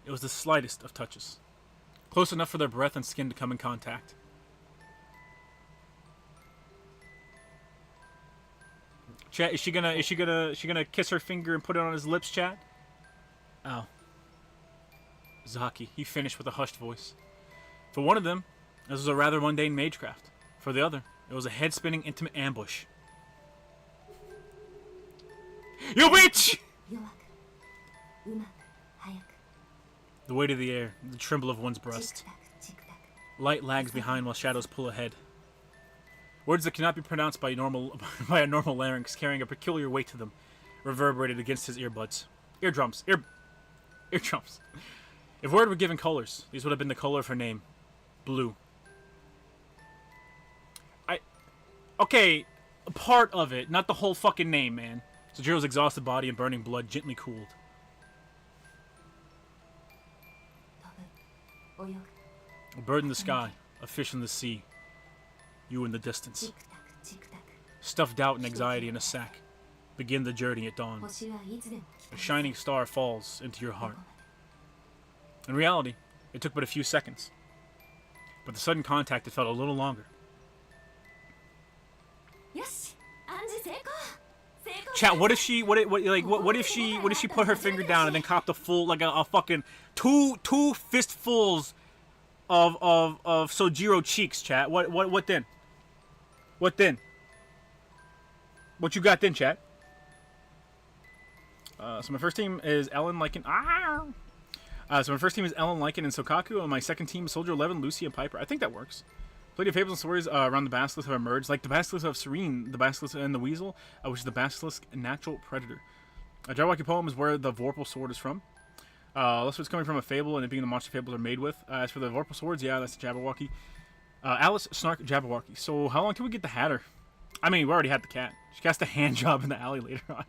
It was the slightest of touches. Close enough for their breath and skin to come in contact. Chat, is she gonna kiss her finger and put it on his lips, chat? Oh. Zaki, he finished with a hushed voice. For one of them, this was a rather mundane magecraft. For the other, it was a head-spinning intimate ambush. You bitch! The weight of the air, the tremble of one's breast. Light lags behind while shadows pull ahead. Words that cannot be pronounced by a normal larynx, carrying a peculiar weight to them, reverberated against his earbuds. Eardrums. If word were given colors, these would have been the color of her name. Blue. Okay, a part of it, not the whole fucking name, man. Sojiro's exhausted body and burning blood gently cooled. A bird in the sky, a fish in the sea. You in the distance. Stuff doubt and anxiety in a sack. Begin the journey at dawn. A shining star falls into your heart. In reality, it took but a few seconds. But the sudden contact, it felt a little longer. Chat, what if she put her finger down and then copped a full, like a fucking two fistfuls of Sojiro cheeks, chat? What then? What then? What you got then, chat? So my first team is Ellen, Lycan. So my first team is Ellen, Lycan, and Sokaku, and my second team is Soldier 11, Lucy, and Piper. I think that works. Plenty of fables and stories around the Basilisk have emerged, like the Basilisk of Serene, the Basilisk and the Weasel, which is the Basilisk natural predator. A Jabberwocky poem is where the Vorpal sword is from. That's what's coming from a fable, and it being the monster fables are made with. As for the Vorpal swords, yeah, that's the Jabberwocky. Alice, Snark, Jabberwocky. So how long can we get the Hatter? I mean, we already had the cat. She cast a hand job in the alley later on.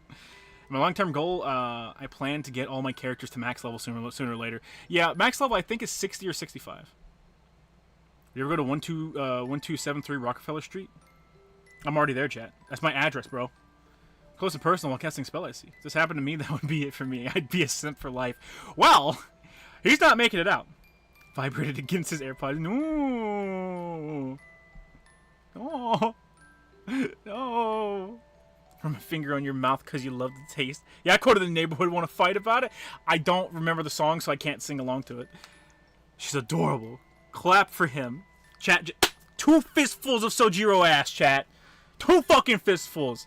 My long-term goal, I plan to get all my characters to max level sooner or later. Yeah, max level I think is 60 or 65. You ever go to 1273 Rockefeller Street? I'm already there, chat. That's my address, bro. Close and personal while casting spell I see. If this happened to me, that would be it for me. I'd be a simp for life. Well, he's not making it out. Vibrated against his AirPods. No. Oh. No. From a finger on your mouth because you love the taste. Yeah, I go to the neighborhood want to fight about it. I don't remember the song, so I can't sing along to it. She's adorable. Clap for him. Chat, 2 fistfuls of Sojiro ass, chat. 2 fucking fistfuls.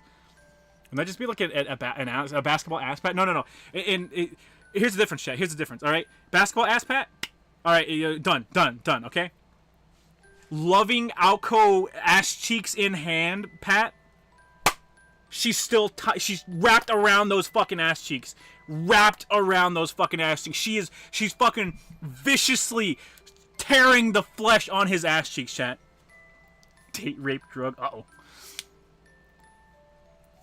Wouldn't that just be like a basketball ass pat? No. Here's the difference, chat. Here's the difference, alright? Basketball ass pat? Alright, done, okay? Loving Alco ass cheeks in hand pat? She's still she's wrapped around those fucking ass cheeks. Wrapped around those fucking ass cheeks. She's fucking viciously tearing the flesh on his ass cheeks, chat. Date, rape, drug. Uh-oh.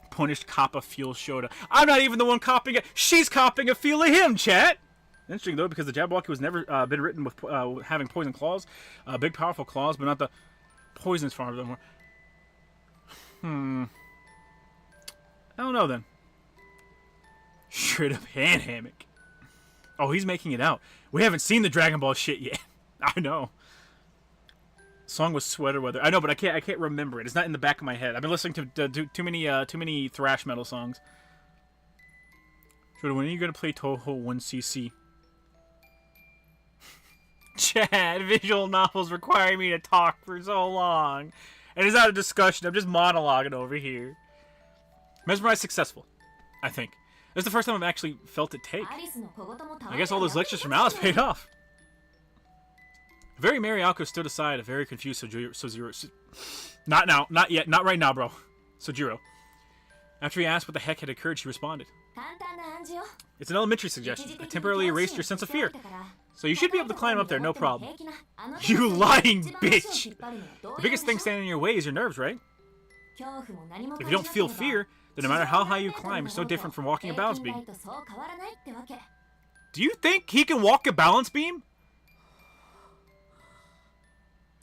Punished Kappa feels Shota. I'm not even the one copying it. She's copying a feel of him, chat. Interesting, though, because the Jabberwocky was never been written with having poison claws. Big, powerful claws, but not the poisonous form of them. I don't know, then. Straight up hand hammock. Oh, he's making it out. We haven't seen the Dragon Ball shit yet. I know. Song was Sweater Weather. I know, but I can't remember it. It's not in the back of my head. I've been listening to too many thrash metal songs. So when are you gonna play Toho 1cc? Chad, visual novels require me to talk for so long. And it's not a discussion, I'm just monologuing over here. Mesmerized successful, I think. This is the first time I've actually felt it take. I guess all those lectures from Alice paid off. A very merry Alko stood aside, a very confused Sojiro. Not now, not yet, not right now, bro. Sojiro. After he asked what the heck had occurred, she responded. It's an elementary suggestion. I temporarily erased your sense of fear. So you should be able to climb up there, no problem. You lying bitch! The biggest thing standing in your way is your nerves, right? If you don't feel fear, then no matter how high you climb, it's no different from walking a balance beam. Do you think he can walk a balance beam?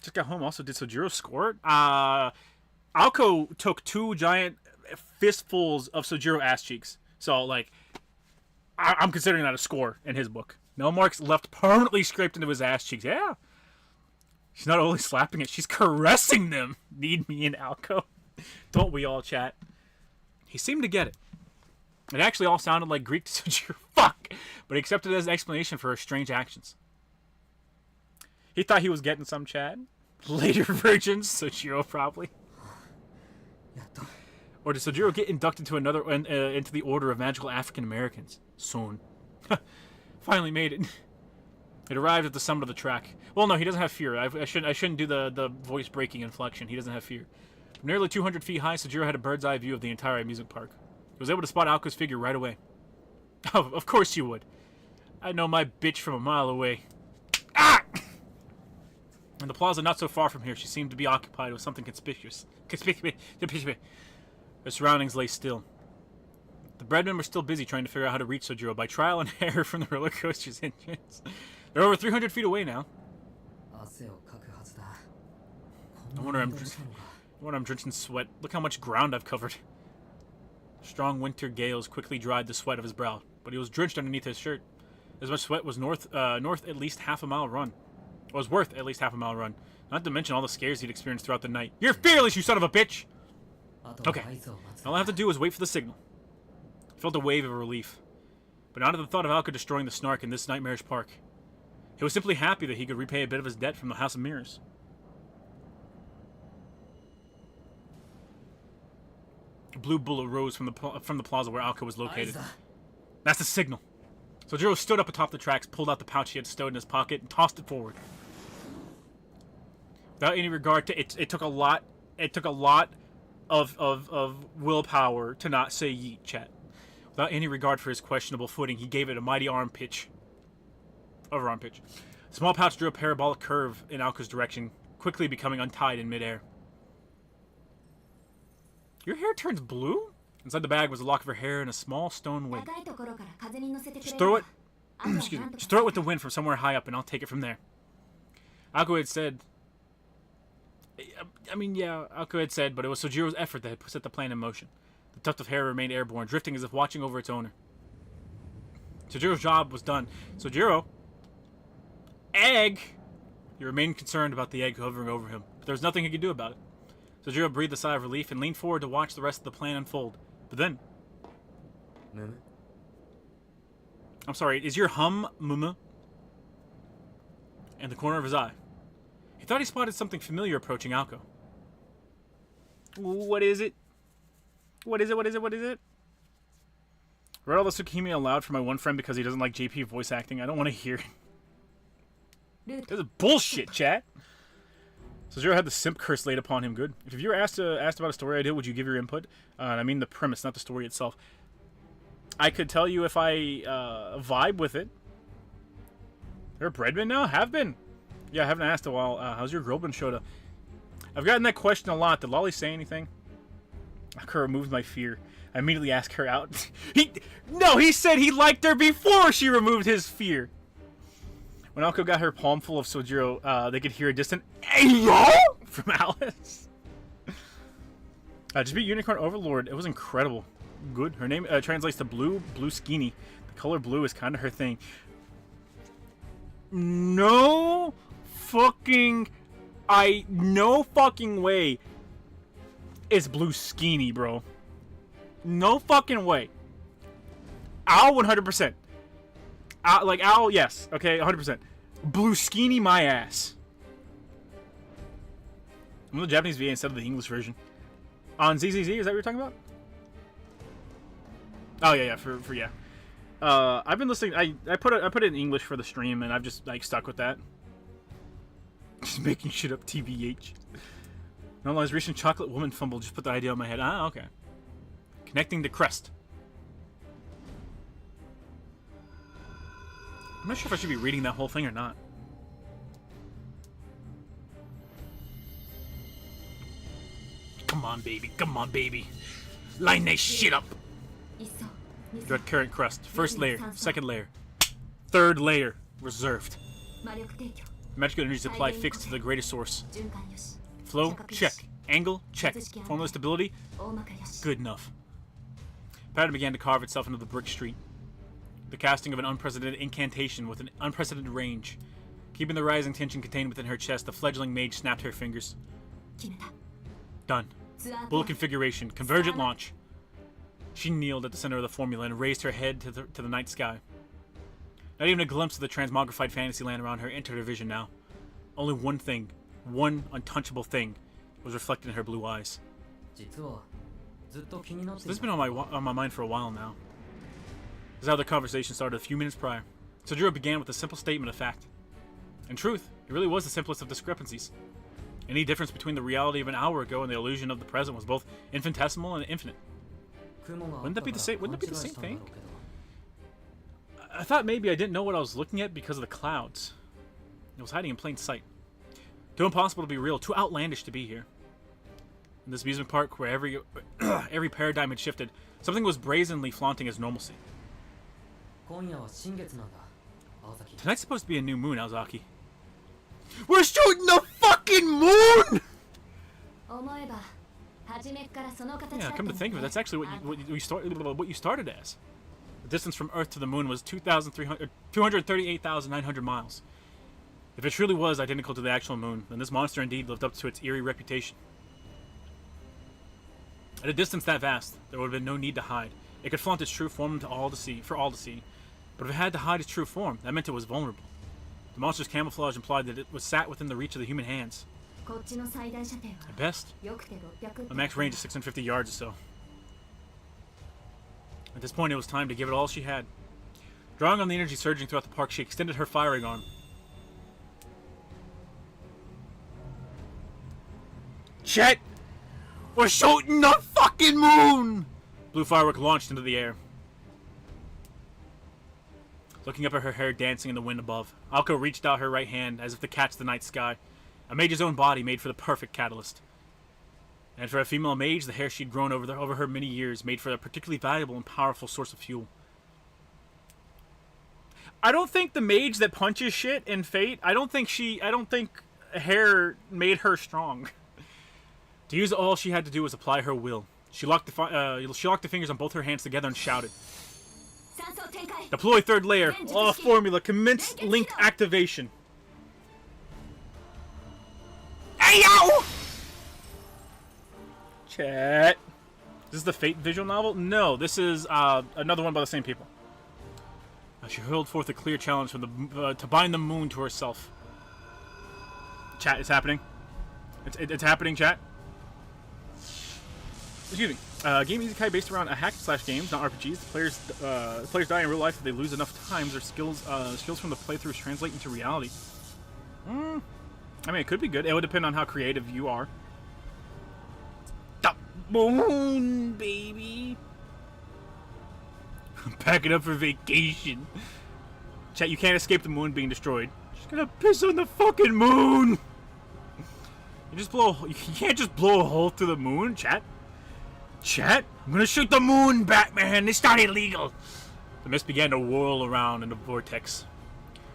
Just got home, also did Sojiro score it? Alko took 2 giant fistfuls of Sojiro ass cheeks. So, like, I'm considering that a score in his book. No marks left permanently scraped into his ass cheeks. Yeah. She's not only slapping it, she's caressing them. Need me and Alko. Don't we all, chat? He seemed to get it. It actually all sounded like Greek to Sojiro. Fuck! But he accepted it as an explanation for her strange actions. He thought he was getting some, chat. Later virgins, Sojiro probably. Or did Sojiro get inducted to into the Order of Magical African Americans? Soon. Finally made it. It arrived at the summit of the track. Well, no, he doesn't have fear. I shouldn't do the voice breaking inflection. He doesn't have fear. From nearly 200 feet high, Sojiro had a bird's eye view of the entire amusement park. He was able to spot Alko's figure right away. Oh, of course you would. I know my bitch from a mile away. Ah! In the plaza not so far from here, she seemed to be occupied with something conspicuous. Her surroundings lay still. The breadmen were still busy trying to figure out how to reach Sojiro by trial and error from the roller coaster's entrance. They're over 300 feet away now. No wonder I'm drenched in sweat. Look how much ground I've covered. Strong winter gales quickly dried the sweat of his brow, but he was drenched underneath his shirt. As much sweat was north at least half a mile run. Was worth at least half a mile run. Not to mention all the scares he'd experienced throughout the night. You're fearless, you son of a bitch! Okay, all I have to do is wait for the signal. He felt a wave of relief, but not at the thought of Alko destroying the snark in this nightmarish park. He was simply happy that he could repay a bit of his debt from the House of Mirrors. A blue bullet rose from the plaza where Alko was located. That's the signal. Sojiro stood up atop the tracks, pulled out the pouch he had stowed in his pocket, and tossed it forward. Without any regard to it, it took a lot of willpower to not say yeet, chat. Without any regard for his questionable footing, he gave it a mighty overarm pitch. The small pouch drew a parabolic curve in Alko's direction, quickly becoming untied in midair. Your hair turns blue? Inside the bag was a lock of her hair and a small stone wig. Just throw it. Excuse me. Just throw it with the wind from somewhere high up, and I'll take it from there. Alko had said. Alko had said, but it was Sojiro's effort that had set the plan in motion. The tuft of hair remained airborne, drifting as if watching over its owner. Sojiro's job was done. Sojiro, egg. He remained concerned about the egg hovering over him, but there was nothing he could do about it. Sojiro breathed a sigh of relief and leaned forward to watch the rest of the plan unfold. But then... I'm sorry, is your hum mumu? In the corner of his eye. He thought he spotted something familiar approaching Alko. What is it? What is it? Read all the Tsukihime aloud for my one friend because he doesn't like JP voice acting. I don't want to hear it. This is bullshit, chat. Sojiro had the simp curse laid upon him. Good. If you were asked about a story idea, would you give your input? I mean the premise, not the story itself. I could tell you if I vibe with it. They're breadmen now? Have been. Yeah, I haven't asked in a while. How's your girl been, Shota? I've gotten that question a lot. Did Lolly say anything? I could remove my fear. I immediately asked her out. He said he liked her before she removed his fear. When Alko got her palm full of Sojiro, they could hear a distant "Ayo!" from Alice. Just beat Unicorn Overlord. It was incredible. Good. Her name translates to blue skinny. The color blue is kind of her thing. No fucking No fucking way it's blue skinny, bro. No fucking way. Owl 100%. Like, owl, yes. Okay, 100%. Blue skinny my ass. I'm on the Japanese VA instead of the English version. On ZZZ, is that what you're talking about? Oh, yeah, yeah. I've been listening. I put it in English for the stream, and I've just, like, stuck with that. Just making shit up, TBH. Normalized recent chocolate woman fumble. Just put the idea on my head. Ah, okay. Connecting to crest. I'm not sure if I should be reading that whole thing or not. Come on, baby. Come on, baby. Line that shit up. Got current crest. First layer. Second layer. Third layer. Reserved. Magical energy supply fixed to the greatest source. Flow? Check. Angle? Check. Formula stability? Good enough. Pattern began to carve itself into the brick street. The casting of an unprecedented incantation with an unprecedented range. Keeping the rising tension contained within her chest, the fledgling mage snapped her fingers. Done. Bullet configuration. Convergent launch. She kneeled at the center of the formula and raised her head to the night sky. Not even a glimpse of the transmogrified fantasy land around her entered her vision now. Only one thing, one untouchable thing, was reflected in her blue eyes. So this has been on my mind for a while now. This is how the conversation started a few minutes prior. Sojiro began with a simple statement of fact. In truth, it really was the simplest of discrepancies. Any difference between the reality of an hour ago and the illusion of the present was both infinitesimal and infinite. Wouldn't that be the same thing? I thought maybe I didn't know what I was looking at because of the clouds. It was hiding in plain sight. Too impossible to be real, too outlandish to be here. In this amusement park where every paradigm had shifted, something was brazenly flaunting its normalcy. Tonight's supposed to be a new moon, Aozaki. We're shooting the fucking moon! Yeah, come to think of it, that's actually what you started as. The distance from Earth to the moon was 238,900 miles. If it truly was identical to the actual moon, then this monster indeed lived up to its eerie reputation. At a distance that vast, there would have been no need to hide. It could flaunt its true form for all to see. But if it had to hide its true form, that meant it was vulnerable. The monster's camouflage implied that it was sat within the reach of the human hands. At best, the max range is 650 yards or so. At this point, it was time to give it all she had. Drawing on the energy surging throughout the park, she extended her firing arm. Chet! We're shooting the fucking moon! Blue firework launched into the air. Looking up at her hair dancing in the wind above, Alko reached out her right hand as if to catch the night sky. A mage's own body made for the perfect catalyst. And for a female mage, the hair she'd grown over her many years made for a particularly valuable and powerful source of fuel. I don't think the mage that punches shit in Fate, I don't think hair made her strong. To use all she had to do was apply her will. She locked the fingers on both her hands together and shouted. Deploy third layer. All formula. Commence link activation. Hey yo! Chat. This is the Fate visual novel? No, this is another one by the same people. She hurled forth a clear challenge from to bind the moon to herself. Chat, it's happening. It's happening, chat. Excuse me. Game isekai based around a hack-slash games, not RPGs. Players die in real life if they lose enough times. Their skills from the playthroughs translate into reality. I mean, it could be good. It would depend on how creative you are. The moon, baby. Pack it up for vacation. Chat, you can't escape the moon being destroyed. She's gonna piss on the fucking moon. You can't just blow a hole through the moon, chat. Chat, I'm gonna shoot the moon, Batman. It's not illegal. The mist began to whirl around in a vortex.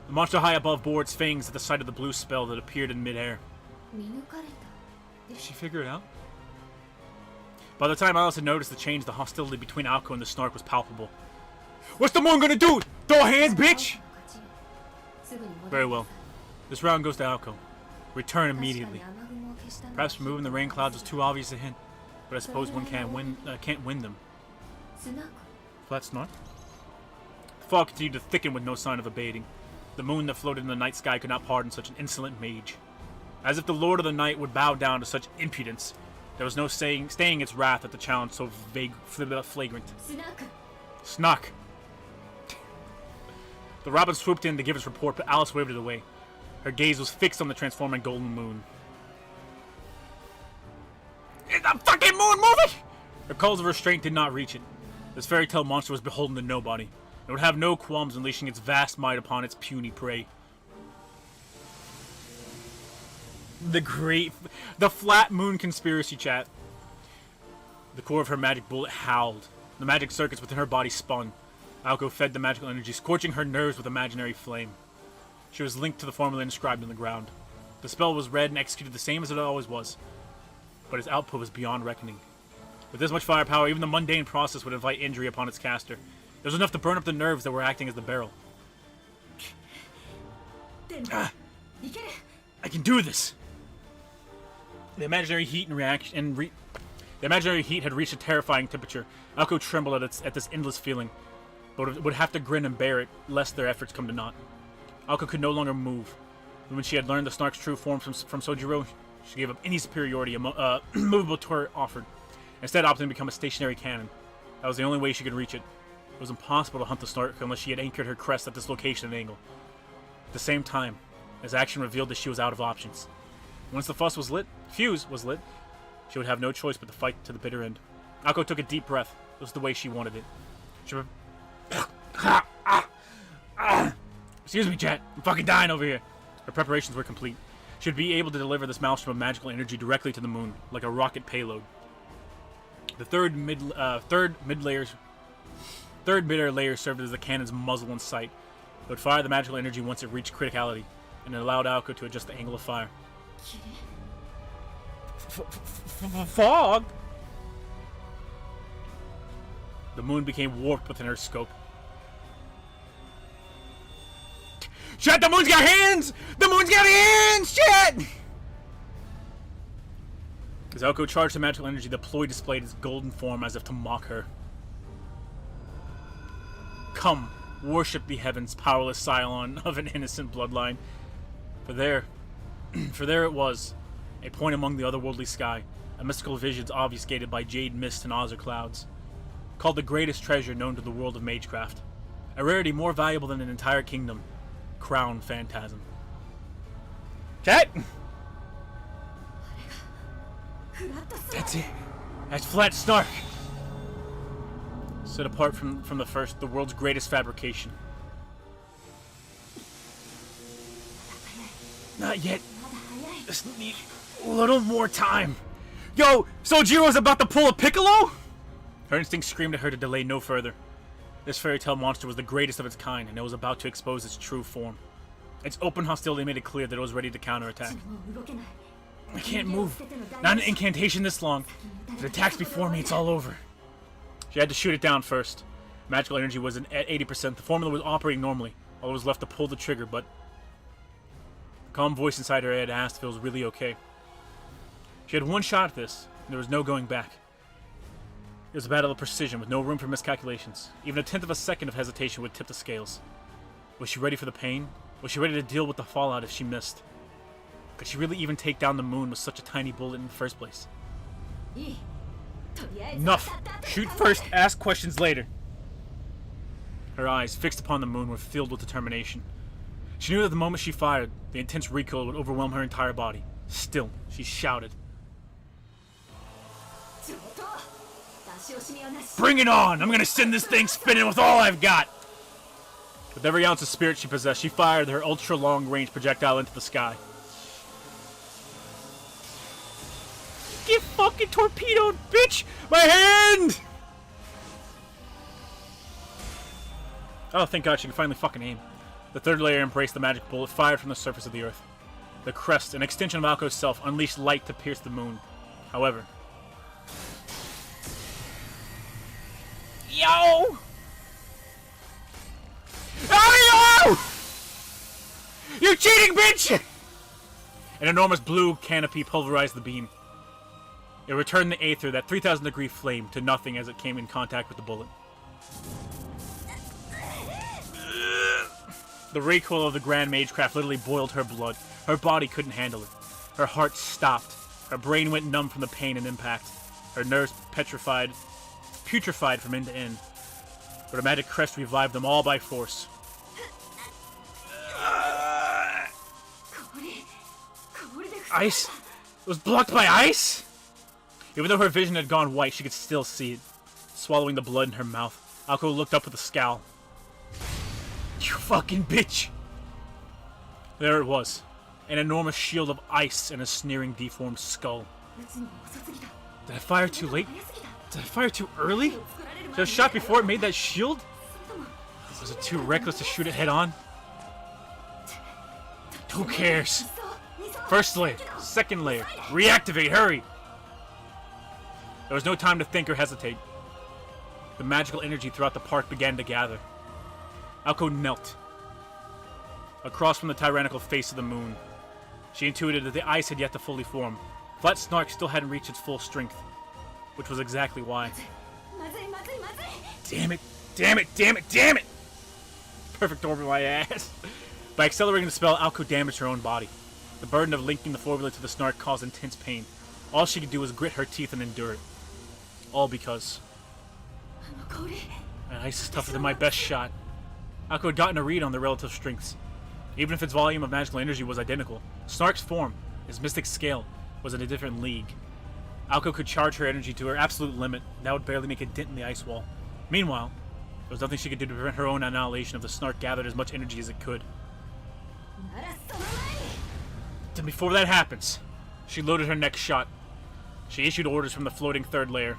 The monster high above bore its fangs at the sight of the blue spell that appeared in midair. Did she figure it out? By the time Alice had noticed the change, the hostility between Alko and the Snark was palpable. What's the moon gonna do? Throw hands, bitch! Very well. This round goes to Alko. Return immediately. Perhaps removing the rain clouds was too obvious a hint, but I suppose one can't win them. Flat snark? The fog continued to thicken with no sign of abating. The moon that floated in the night sky could not pardon such an insolent mage. As if the Lord of the Night would bow down to such impudence, there was no staying its wrath at the challenge so flagrant. Snuck! The robin swooped in to give its report, but Alice waved it away. Her gaze was fixed on the transforming golden moon. Is the fucking moon moving? Her calls of restraint did not reach it. This fairy tale monster was beholden to nobody. It would have no qualms unleashing its vast might upon its puny prey. The flat moon conspiracy chat. The core of her magic bullet howled. The magic circuits within her body spun. Aoko fed the magical energy, scorching her nerves with imaginary flame. She was linked to the formula inscribed on the ground. The spell was read and executed the same as it always was, but its output was beyond reckoning. With this much firepower, even the mundane process would invite injury upon its caster. There was enough to burn up the nerves that were acting as the barrel. I can do this! The imaginary heat had reached a terrifying temperature. Aoko trembled at this endless feeling, but would have to grin and bear it, lest their efforts come to naught. Aoko could no longer move. When she had learned the Snark's true form from Sojiro, she gave up any superiority movable turret offered, instead opting to become a stationary cannon. That was the only way she could reach it. It was impossible to hunt the Snark unless she had anchored her crest at this location and angle. At the same time, as action revealed that she was out of options. Once the fuse was lit, she would have no choice but to fight to the bitter end. Aoko took a deep breath. It was the way she wanted it. Excuse me, chat. I'm fucking dying over here. Her preparations were complete. She would be able to deliver this maelstrom of magical energy directly to the moon, like a rocket payload. The third mid-layer served as the cannon's muzzle and sight. It would fire the magical energy once it reached criticality, and it allowed Aoko to adjust the angle of fire. Fog! The moon became warped within her scope. Shit! The moon's got hands! The moon's got hands! Shit! As Aoko charged the magical energy, the ploy displayed its golden form as if to mock her. Come, worship the heavens, powerless scion of an innocent bloodline. For there it was, a point among the otherworldly sky, a mystical vision obfuscated by jade mist and azure clouds, called the greatest treasure known to the world of magecraft, a rarity more valuable than an entire kingdom, Crown Phantasm. Chat! That's it. That's Flat Snark. Set apart from the first, the world's greatest fabrication. Not yet. Just need a little more time. Yo, Sojiro's about to pull a Piccolo? Her instinct screamed at her to delay no further. This fairy tale monster was the greatest of its kind, and it was about to expose its true form. Its open hostility made it clear that it was ready to counterattack. I can't move. Not an incantation this long. If it attacks before me, it's all over. She had to shoot it down first. Magical energy was at 80%. The formula was operating normally. All was left to pull the trigger, but the calm voice inside her head asked if it was really okay. She had one shot at this, and there was no going back. It was a battle of precision, with no room for miscalculations. Even a tenth of a second of hesitation would tip the scales. Was she ready for the pain? Was she ready to deal with the fallout if she missed? Could she really even take down the moon with such a tiny bullet in the first place? Enough! Shoot first, ask questions later. Her eyes, fixed upon the moon, were filled with determination. She knew that the moment she fired, the intense recoil would overwhelm her entire body. Still, she shouted. Bring it on! I'm gonna send this thing spinning with all I've got! With every ounce of spirit she possessed, she fired her ultra-long-range projectile into the sky. Get fucking torpedoed, bitch! My hand! Oh, thank God she can finally fucking aim. The third layer embraced the magic bullet fired from the surface of the earth. The crest, an extension of Aoko's self, unleashed light to pierce the moon. However... Yo! Oh, yo! You cheating bitch! An enormous blue canopy pulverized the beam. It returned the aether, that 3,000-degree flame, to nothing as it came in contact with the bullet. The recoil of the Grand Magecraft literally boiled her blood. Her body couldn't handle it. Her heart stopped. Her brain went numb from the pain and impact. Her nerves putrefied from end to end. But her magic crest revived them all by force. Ice? It was blocked by ice? Even though her vision had gone white, she could still see it. Swallowing the blood in her mouth, Alko looked up with a scowl. You fucking bitch! There it was. An enormous shield of ice and a sneering, deformed skull. Did I fire too late? Did I fire too early? Did I have shot before it made that shield? Was it too reckless to shoot it head on? Who cares? First layer, second layer, reactivate, hurry! There was no time to think or hesitate. The magical energy throughout the park began to gather. Alko knelt across from the tyrannical face of the moon. She intuited that the ice had yet to fully form. Flat Snark still hadn't reached its full strength, which was exactly why. Damn it! Damn it! Damn it! Damn it! Perfect orb of my ass. By accelerating the spell, Alko damaged her own body. The burden of linking the formula to the Snark caused intense pain. All she could do was grit her teeth and endure it. All because that ice is tougher than my best shot. Alko had gotten a read on their relative strengths. Even if its volume of magical energy was identical, Snark's form, his mystic scale, was in a different league. Alko could charge her energy to her absolute limit, and that would barely make a dent in the ice wall. Meanwhile, there was nothing she could do to prevent her own annihilation if the Snark gathered as much energy as it could. Then before that happens, she loaded her next shot. She issued orders from the floating third layer.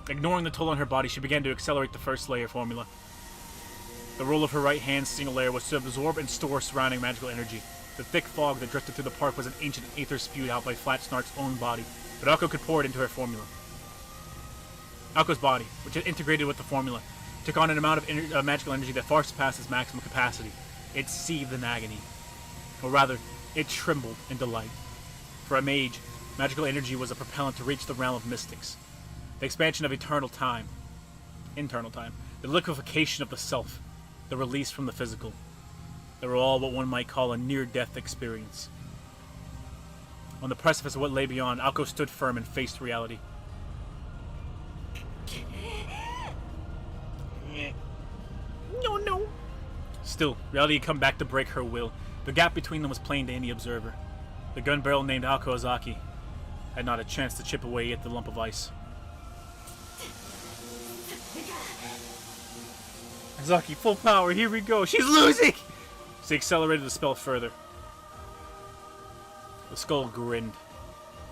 Ignoring the toll on her body, she began to accelerate the first layer formula. The role of her right hand's single layer was to absorb and store surrounding magical energy. The thick fog that drifted through the park was an ancient aether spewed out by Flat Snark's own body, but Alko could pour it into her formula. Alko's body, which had integrated with the formula, took on an amount of magical energy that far surpassed its maximum capacity. It seethed in agony. Or rather, it trembled in delight. For a mage, magical energy was a propellant to reach the realm of mystics. The expansion of internal time, the liquefaction of the self, the release from the physical. They were all what one might call a near-death experience. On the precipice of what lay beyond, Alko stood firm and faced reality. No. Still, reality had come back to break her will. The gap between them was plain to any observer. The gun barrel named Alko Azaki had not a chance to chip away at the lump of ice. Azaki, full power, here we go. She's losing! She accelerated the spell further. The skull grinned.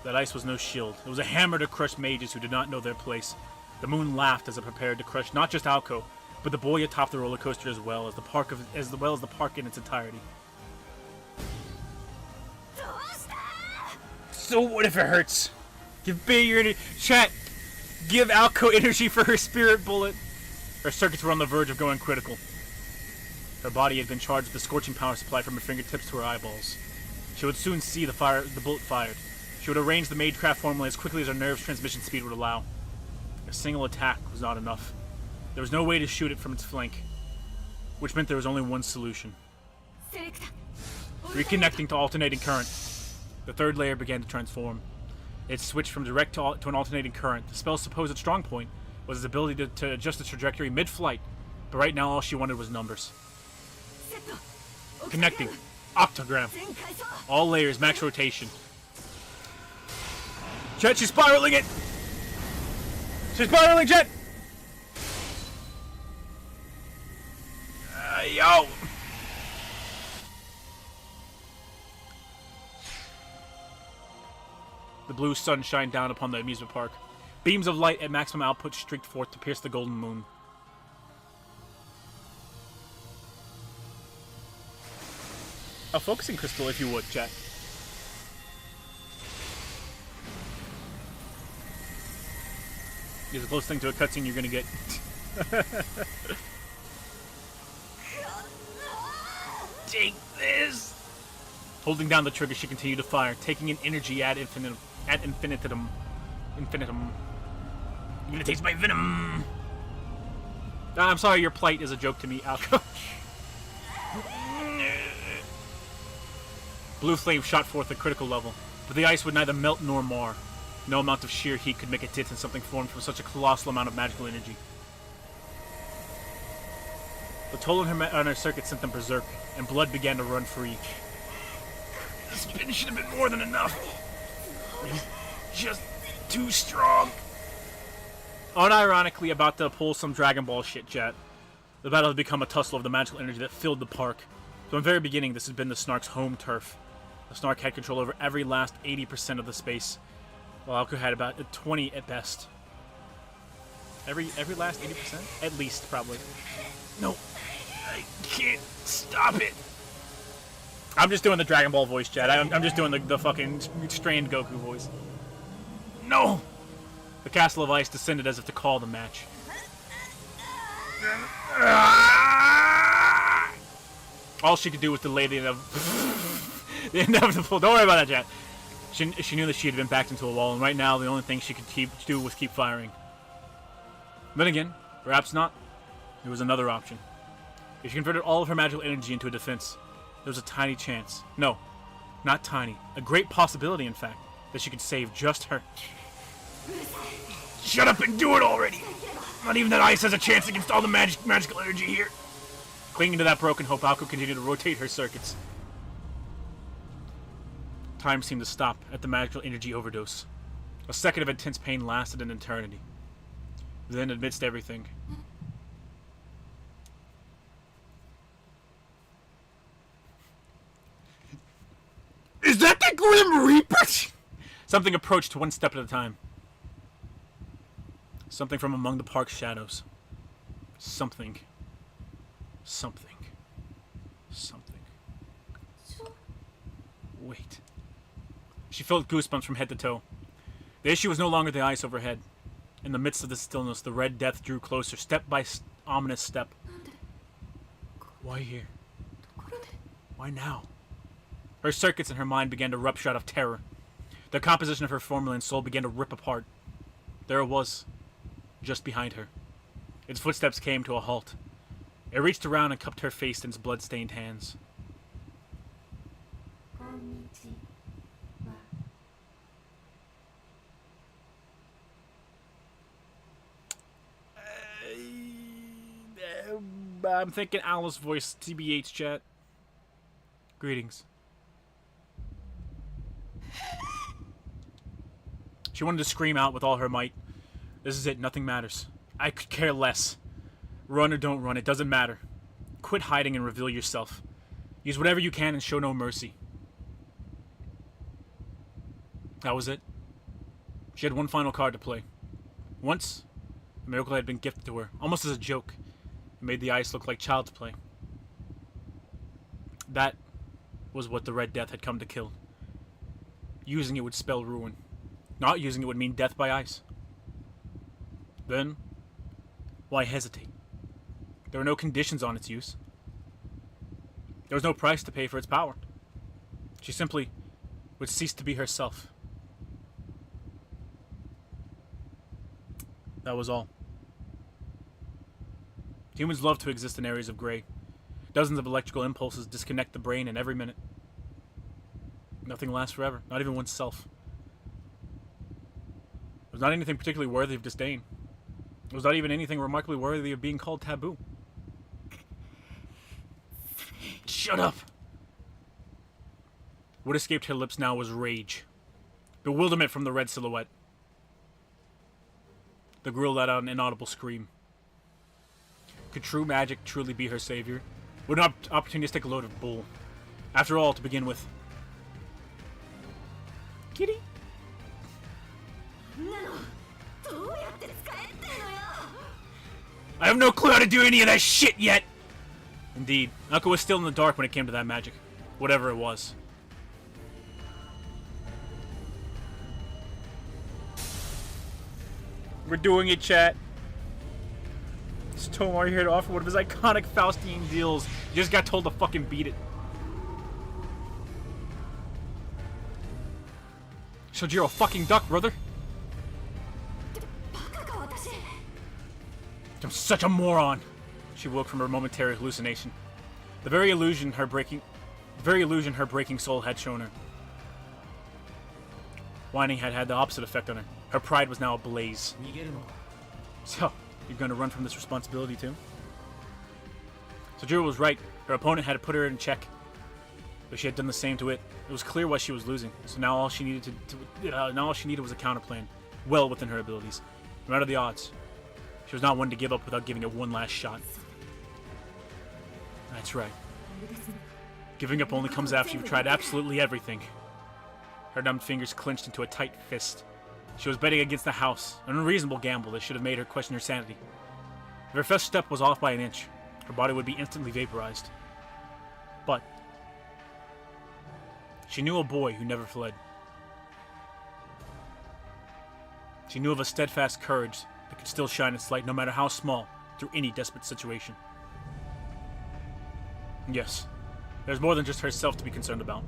That ice was no shield. It was a hammer to crush mages who did not know their place. The moon laughed as it prepared to crush not just Alko, but the boy atop the roller coaster as well as the park in its entirety. So what if it hurts? Give Bay your energy. Chat, give Alko energy for her spirit bullet. Her circuits were on the verge of going critical. Her body had been charged with the scorching power supply from her fingertips to her eyeballs. She would soon see the bullet fired. She would arrange the Magecraft formula as quickly as her nerve's transmission speed would allow. A single attack was not enough. There was no way to shoot it from its flank, which meant there was only one solution. Reconnecting to alternating current, the third layer began to transform. It switched from direct to an alternating current. The spell's supposed strong point was its ability to adjust its trajectory mid-flight, but right now all she wanted was numbers. Connecting. Octogram. All layers, max rotation. Jet, she's spiraling it! She's spiraling, Jet! Yo! The blue sun shined down upon the amusement park. Beams of light at maximum output streaked forth to pierce the golden moon. A focusing crystal, if you would, chat. It's the closest thing to a cutscene you're gonna get. Take this! Holding down the trigger, she continued to fire, taking in energy ad infinitum. Infinitum. You're gonna taste my venom. I'm sorry, your plight is a joke to me, Alco. Blue flame shot forth a critical level, but the ice would neither melt nor mar. No amount of sheer heat could make a dent in something formed from such a colossal amount of magical energy. The toll on her circuit sent them berserk, and blood began to run free. The spin should have been more than enough. Just too strong. Unironically about to pull some Dragon Ball shit, chat. The battle had become a tussle of the magical energy that filled the park. From the very beginning, this had been the Snark's home turf. The Snark had control over every last 80% of the space, while Alco had about 20 at best. Every last 80%? At least, probably. No, I can't stop it. I'm just doing the Dragon Ball voice, chat. I'm just doing the fucking strained Goku voice. No! The castle of ice descended as if to call the match. All she could do was delay the inevitable. Don't worry about that, chat. She knew that she had been backed into a wall, and right now the only thing she could do was keep firing. Then again, perhaps not. There was another option. If she converted all of her magical energy into a defense, there was a tiny chance. No, not tiny. A great possibility, in fact, that she could save just her. Shut up and do it already! Not even that ice has a chance against all the magical energy here. Clinging to that broken hope, Alco continued to rotate her circuits. Time seemed to stop at the magical energy overdose. A second of intense pain lasted an eternity. Then, amidst everything, is that the Grim Reaper? Something approached one step at a time. Something from among the park's shadows. Something. Wait. She felt goosebumps from head to toe. The issue was no longer the ice overhead. In the midst of the stillness, the Red Death drew closer, step by ominous step. Why here? Why now? Her circuits in her mind began to rupture out of terror. The composition of her formula and soul began to rip apart. There it was, just behind her. Its footsteps came to a halt. It reached around and cupped her face in its blood-stained hands. I'm thinking Alice voice, TBH chat. Greetings. She wanted to scream out with all her might. This is it, nothing matters. I could care less. Run or don't run, it doesn't matter. Quit hiding and reveal yourself. Use whatever you can and show no mercy. That was it. She had one final card to play. Once, a miracle had been gifted to her, almost as a joke. It made the ice look like child's play. That was what the Red Death had come to kill. Using it would spell ruin. Not using it would mean death by ice. Then, why hesitate? There were no conditions on its use. There was no price to pay for its power. She simply would cease to be herself. That was all. Humans love to exist in areas of gray. Dozens of electrical impulses disconnect the brain in every minute. Nothing lasts forever, not even oneself. It was not anything particularly worthy of disdain. It was not even anything remarkably worthy of being called taboo. Shut up! What escaped her lips now was rage. Bewilderment from the red silhouette. The girl let out an inaudible scream. Could true magic truly be her savior? Would an opportunistic load of bull? After all, to begin with. Kitty? I have no clue how to do any of that shit yet! Indeed, Alco was still in the dark when it came to that magic. Whatever it was. We're doing it, chat. It's Tomar here to offer one of his iconic Faustian deals. You just got told to fucking beat it. Sojiro, fucking duck, brother. I'm such a moron. She woke from her momentary hallucination. The very illusion her breaking soul had shown her. Whining had had the opposite effect on her. Her pride was now ablaze. So, you're gonna run from this responsibility too? Sojiro was right. Her opponent had put her in check, but she had done the same to it. It was clear why she was losing. So now all she needed was a counterplan, well within her abilities, no matter the odds. She was not one to give up without giving it one last shot. That's right. Giving up only comes after you've tried absolutely everything. Her numbed fingers clenched into a tight fist. She was betting against the house, an unreasonable gamble that should have made her question her sanity. If her first step was off by an inch, her body would be instantly vaporized. But she knew a boy who never fled. She knew of a steadfast courage that could still shine its light no matter how small through any desperate situation. Yes, there's more than just herself to be concerned about.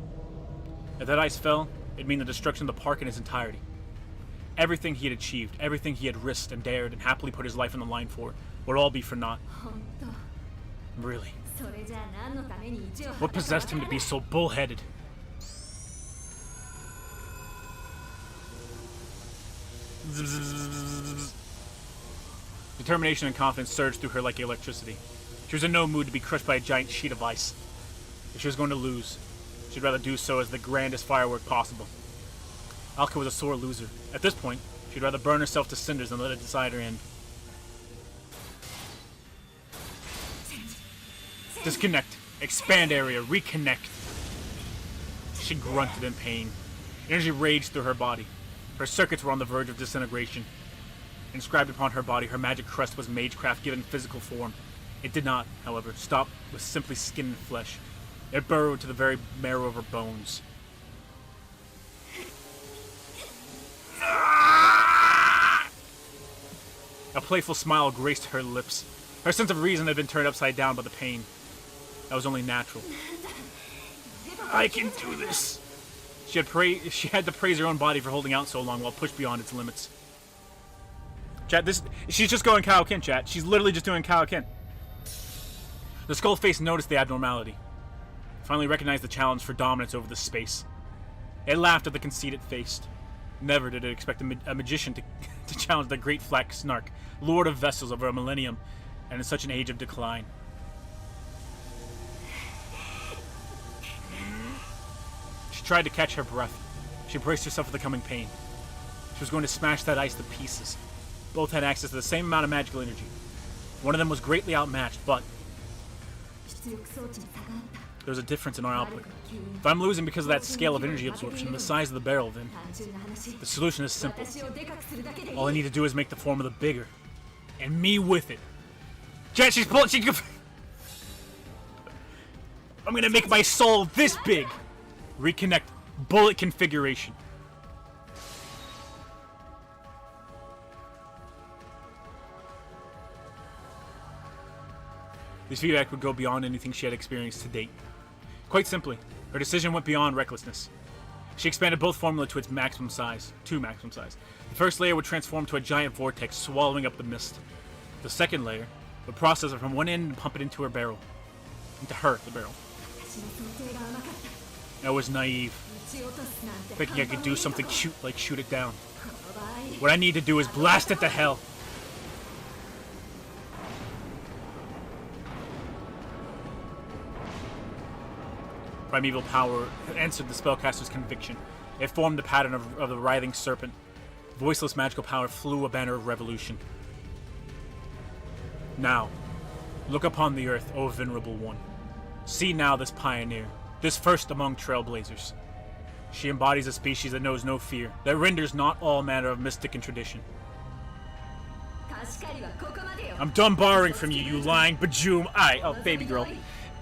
If that ice fell, it'd mean the destruction of the park in its entirety. Everything he had achieved, everything he had risked and dared and happily put his life on the line for, would all be for naught. Really? What possessed him to be so bullheaded? Determination and confidence surged through her like electricity. She was in no mood to be crushed by a giant sheet of ice. If she was going to lose, she'd rather do so as the grandest firework possible. Alka was a sore loser. At this point, she'd rather burn herself to cinders than let it decide her end. Disconnect. Expand area. Reconnect. She grunted in pain. Energy raged through her body. Her circuits were on the verge of disintegration. Inscribed upon her body, her magic crest was magecraft given physical form. It did not, however, stop with simply skin and flesh. It burrowed to the very marrow of her bones. A playful smile graced her lips. Her sense of reason had been turned upside down by the pain. That was only natural. I can do this. She had to praise her own body for holding out so long while pushed beyond its limits. Chat, she's just going Kaioken, chat. She's literally just doing Kaioken. The skull face noticed the abnormality. Finally recognized the challenge for dominance over the space. It laughed at the conceit it faced. Never did it expect a magician to challenge the great Flack Snark, lord of vessels over a millennium, and in such an age of decline. She tried to catch her breath. She braced herself for the coming pain. She was going to smash that ice to pieces. Both had access to the same amount of magical energy. One of them was greatly outmatched, but there was a difference in our output. If I'm losing because of that scale of energy absorption and the size of the barrel, then the solution is simple. All I need to do is make the formula bigger. And me with it. Chat, I'm gonna make my soul this big! Reconnect. Bullet configuration. This feedback would go beyond anything she had experienced to date. Quite simply, her decision went beyond recklessness. She expanded both formula to its maximum size. The first layer would transform to a giant vortex, swallowing up the mist. The second layer would process it from one end and pump it into her barrel. Into her, the barrel. I was naive, thinking I could do something cute like shoot it down. What I need to do is blast it to hell. Primeval power answered the spellcaster's conviction. It formed the pattern of the writhing serpent. Voiceless magical power flew a banner of revolution. Now, look upon the earth, O venerable one. See now this pioneer, this first among trailblazers. She embodies a species that knows no fear, that renders not all manner of mystic and tradition. I'm done borrowing from you, you lying bajoom. Oh, baby girl.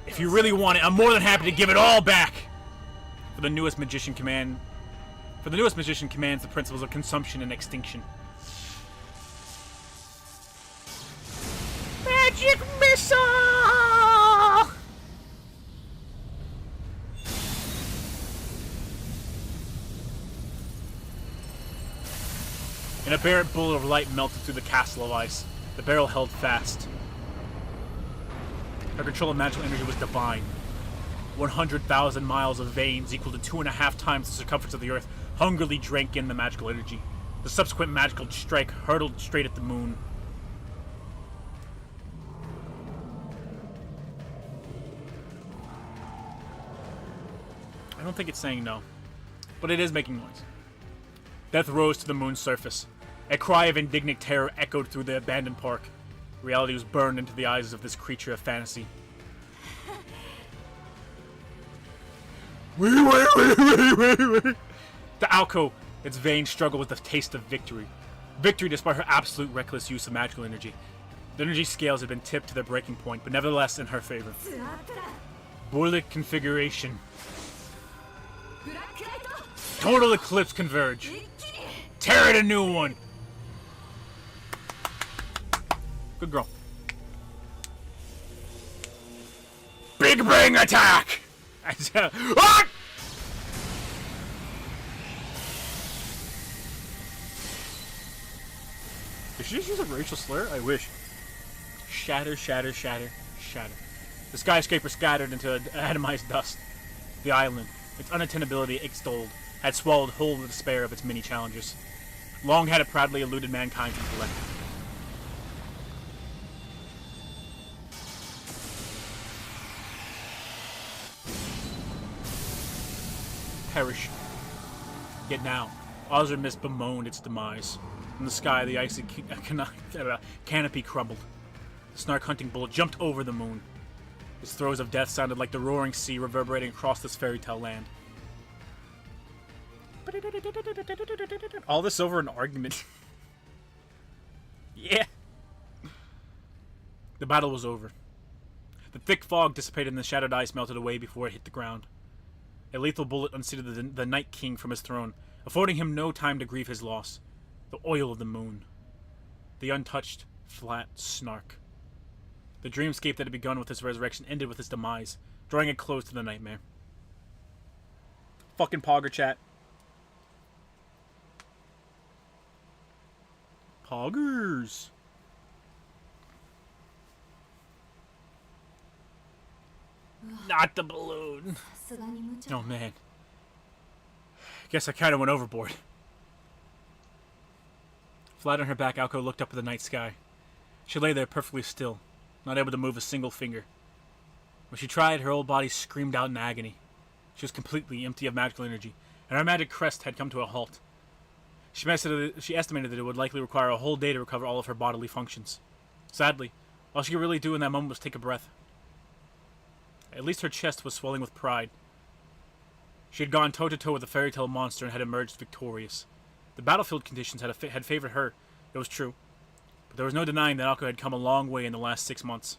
If you really want it, I'm more than happy to give it all back. For the newest magician commands the principles of consumption and extinction. Magic missile! An aberrant bullet of light melted through the castle of ice. The barrel held fast. Her control of magical energy was divine. 100,000 miles of veins, equal to 2.5 times the circumference of the Earth, hungrily drank in the magical energy. The subsequent magical strike hurtled straight at the moon. I don't think it's saying no, but it is making noise. Death rose to the moon's surface. A cry of indignant terror echoed through the abandoned park. Reality was burned into the eyes of this creature of fantasy. Wait. The Alco, its veins struggled with the taste of victory. Victory despite her absolute reckless use of magical energy. The energy scales had been tipped to their breaking point, but nevertheless in her favor. Bullet configuration. Total eclipse converge. Tear it a new one. Good girl. Big Bang attack! Ah! Did she just use a racial slur? I wish. Shatter, shatter, shatter, shatter. The skyscraper scattered into atomized dust. The island, its unattainability extolled, had swallowed whole the despair of its many challengers. Long had it proudly eluded mankind's intellect. Perish. Yet now, Ozermist bemoaned its demise. In the sky, the icy canopy crumbled. The snark-hunting bullet jumped over the moon. His throes of death sounded like the roaring sea reverberating across this fairy tale land. All this over an argument. Yeah. The battle was over. The thick fog dissipated and the shadowed ice melted away before it hit the ground. A lethal bullet unseated the Night King from his throne, affording him no time to grieve his loss. The oil of the moon. The untouched, flat snark. The dreamscape that had begun with his resurrection ended with his demise, drawing a close to the nightmare. Fucking Pogger chat. Poggers. Not the balloon. Oh man. Guess I kinda went overboard. Flat on her back, Alco looked up at the night sky. She lay there perfectly still, not able to move a single finger. When she tried, her whole body screamed out in agony. She was completely empty of magical energy, and her magic crest had come to a halt. She estimated that it would likely require a whole day to recover all of her bodily functions. Sadly, all she could really do in that moment was take a breath. At least her chest was swelling with pride. She had gone toe-to-toe with the fairy tale monster and had emerged victorious. The battlefield conditions had favored her, it was true, but there was no denying that Alco had come a long way in the last 6 months.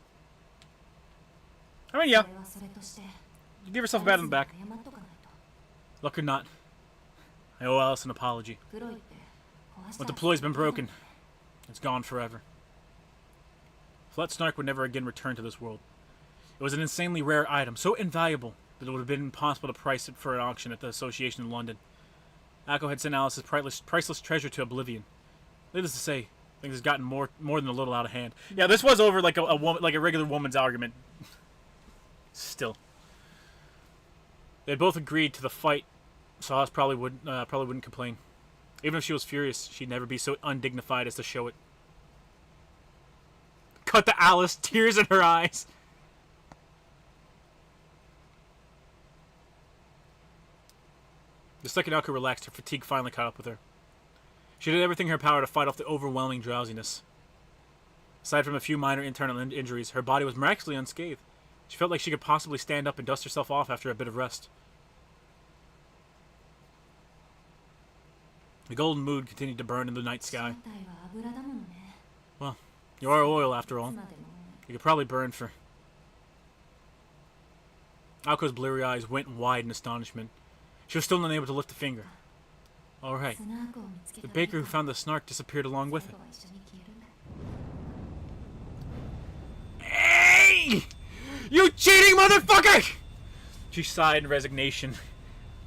I mean, yeah. You give yourself a pat on the back. Luck or not, I owe Alice an apology. What deploy's been broken. It's gone forever. Flat Snark would never again return to this world. It was an insanely rare item, so invaluable that it would have been impossible to price it for an auction at the Association in London. Akko had sent Alice's priceless treasure to oblivion. Needless to say, things has gotten more than a little out of hand. Yeah, this was over like a woman, like a regular woman's argument. Still, they had both agreed to the fight, so Alice probably wouldn't complain. Even if she was furious, she'd never be so undignified as to show it. Cut to Alice, tears in her eyes. The second Alco relaxed, her fatigue finally caught up with her. She did everything in her power to fight off the overwhelming drowsiness. Aside from a few minor internal injuries, her body was miraculously unscathed. She felt like she could possibly stand up and dust herself off after a bit of rest. The golden moon continued to burn in the night sky. Well, you are oil after all. You could probably burn for... Alco's bleary eyes went wide in astonishment. She was still unable to lift a finger. Alright. The baker who found the snark disappeared along with it. Hey! You cheating motherfucker! She sighed in resignation.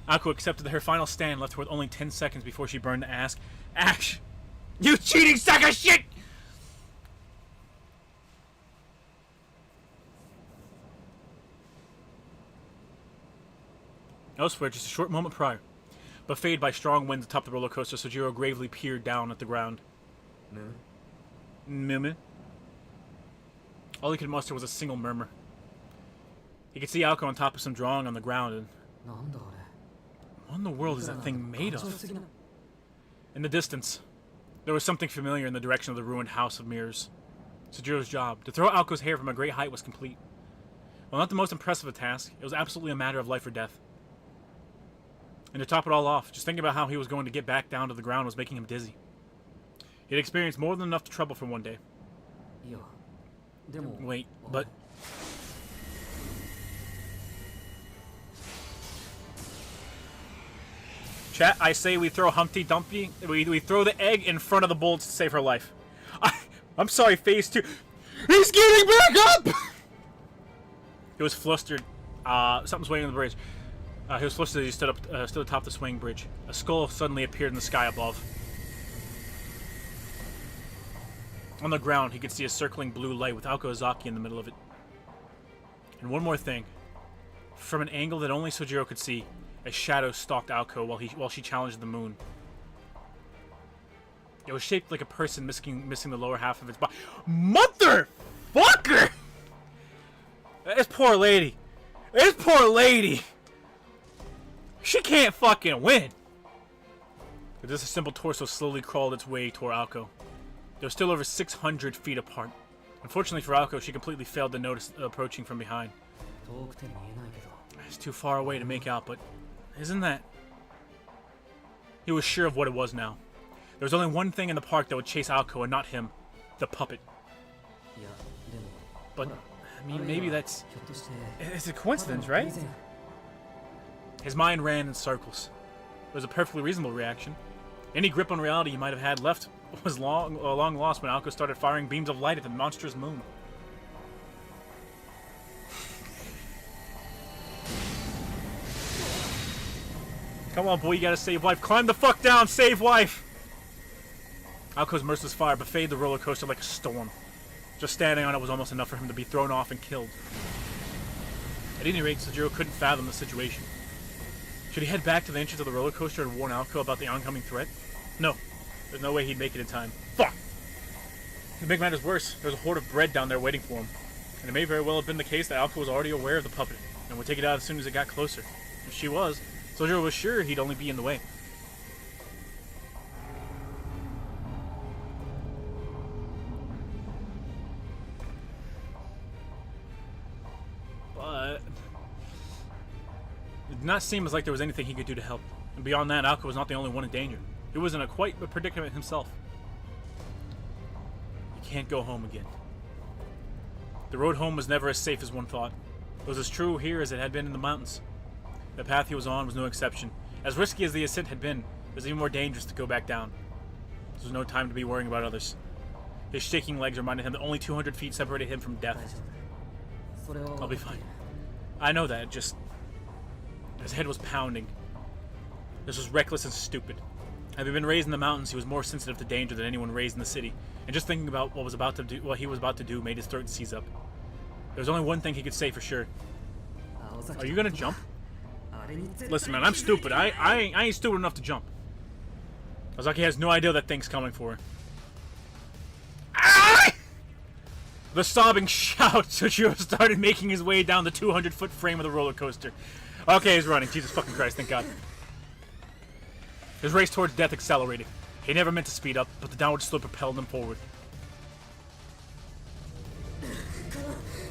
Akko accepted that her final stand left her with only 10 seconds before she burned to ask, Ash, You cheating sack of shit! Elsewhere, just a short moment prior, buffeted by strong winds atop the roller coaster, Sojiro gravely peered down at the ground. Murmur. All he could muster was a single murmur. He could see Aoko on top of some drawing on the ground, and what in the world is that thing made of? In the distance, there was something familiar in the direction of the ruined house of mirrors. Sojiro's job, to throw Aoko's hair from a great height, was complete. While not the most impressive of tasks, it was absolutely a matter of life or death. And to top it all off, just thinking about how he was going to get back down to the ground was making him dizzy. He had experienced more than enough trouble for one day. Wait, but... Chat, I say we throw Humpty Dumpty. We throw the egg in front of the bull to save her life. I'm sorry, phase 2. He's getting back up! He was flustered. Something's waiting on the bridge. He was flustered as he stood atop the swaying bridge. A skull suddenly appeared in the sky above. On the ground, he could see a circling blue light with Aoko Ozaki in the middle of it. And one more thing. From an angle that only Sojiro could see, a shadow stalked Aoko while she challenged the moon. It was shaped like a person missing the lower half of its body. Motherfucker! This poor lady. This poor lady. She can't fucking win. But this simple torso slowly crawled its way toward Aoko. They were still over 600 feet apart. Unfortunately for Aoko, she completely failed to notice approaching from behind. It's too far away to make out, but isn't that... He was sure of what it was now. There was only one thing in the park that would chase Aoko and not him. The puppet. But, I mean, maybe that's... It's a coincidence, right? His mind ran in circles. It was a perfectly reasonable reaction. Any grip on reality he might have had left was long lost when Aoko started firing beams of light at the monstrous moon. Come on, boy, you gotta save wife. Climb the fuck down, save wife! Aoko's merciless fire buffeted the roller coaster like a storm. Just standing on it was almost enough for him to be thrown off and killed. At any rate, Sojiro couldn't fathom the situation. Should he head back to the entrance of the roller coaster and warn Aoko about the oncoming threat? No. There's no way he'd make it in time. Fuck! To make matters worse, there was a hoard of bread down there waiting for him. And it may very well have been the case that Aoko was already aware of the puppet and would take it out as soon as it got closer. If she was, Sojiro was sure he'd only be in the way. But it did not seem as like there was anything he could do to help. And beyond that, Aoko was not the only one in danger. He was in quite a predicament himself. He can't go home again. The road home was never as safe as one thought. It was as true here as it had been in the mountains. The path he was on was no exception. As risky as the ascent had been, it was even more dangerous to go back down. There was no time to be worrying about others. His shaking legs reminded him that only 200 feet separated him from death. I'll be fine. I know that, just... His head was pounding. This was reckless and stupid. Having been raised in the mountains, he was more sensitive to danger than anyone raised in the city, and just thinking about what he was about to do made his throat seize up. There was only one thing he could say for sure. Are you gonna jump? Listen, man, I'm stupid. I ain't stupid enough to jump. Ozaki has no idea that thing's coming for her. Ah! The sobbing shout, Sojiro started making his way down the 200-foot frame of the roller coaster. Okay, he's running. Jesus fucking Christ, thank God. His race towards death accelerated. He never meant to speed up, but the downward slope propelled him forward.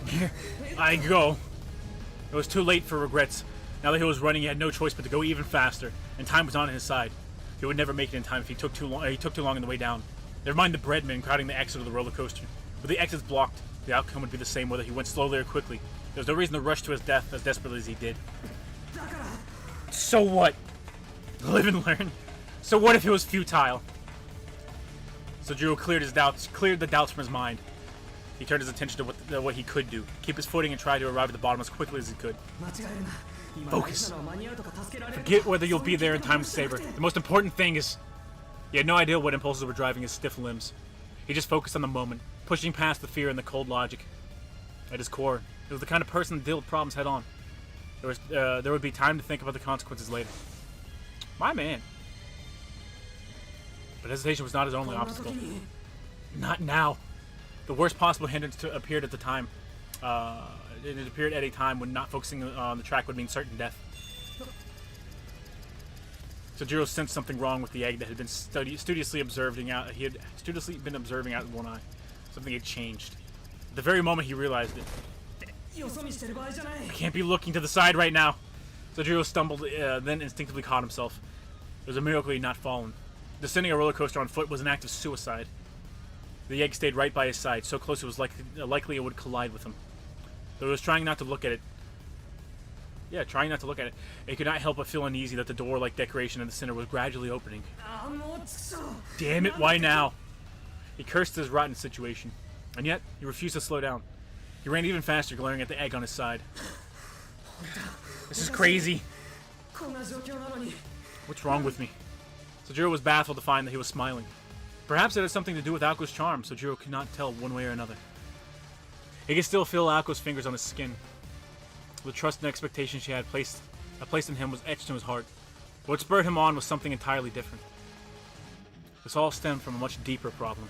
Here I go. It was too late for regrets. Now that he was running, he had no choice but to go even faster, and time was on his side. He would never make it in time if he took too long. He took too long on the way down. Never mind the breadmen crowding the exit of the roller coaster. With the exits blocked, the outcome would be the same whether he went slowly or quickly. There was no reason to rush to his death as desperately as he did. So what? Live and learn. So what if it was futile? Sojiro cleared the doubts from his mind. He turned his attention to what he could do. Keep his footing and try to arrive at the bottom as quickly as he could. Focus. Forget whether you'll be there in time to save her. The most important thing is He had no idea what impulses were driving his stiff limbs. He just focused on the moment, pushing past the fear and the cold logic. At his core, he was the kind of person to deal with problems head on. There would be time to think about the consequences later. My man. But hesitation was not his only obstacle. Not now. The worst possible hindrance appeared at the time. It appeared at a time when not focusing on the track would mean certain death. Sojiro sensed something wrong with the egg that had been studiously observing out. He had studiously been observing out with one eye. Something had changed. At the very moment he realized it. I can't be looking to the side right now. Sojiro stumbled, then instinctively caught himself. It was a miracle he had not fallen. Descending a roller coaster on foot was an act of suicide. The egg stayed right by his side, so close it was likely it would collide with him. Though he was trying not to look at it. Yeah, trying not to look at it. He could not help but feel uneasy that the door-like decoration in the center was gradually opening. Damn it, why now? He cursed his rotten situation. And yet, he refused to slow down. He ran even faster, glaring at the egg on his side. This is crazy. What's wrong with me? Sojiro was baffled to find that he was smiling. Perhaps it had something to do with Aoko's charm, Sojiro could not tell one way or another. He could still feel Aoko's fingers on his skin. The trust and expectation she had placed in him was etched in his heart. What spurred him on was something entirely different. This all stemmed from a much deeper problem.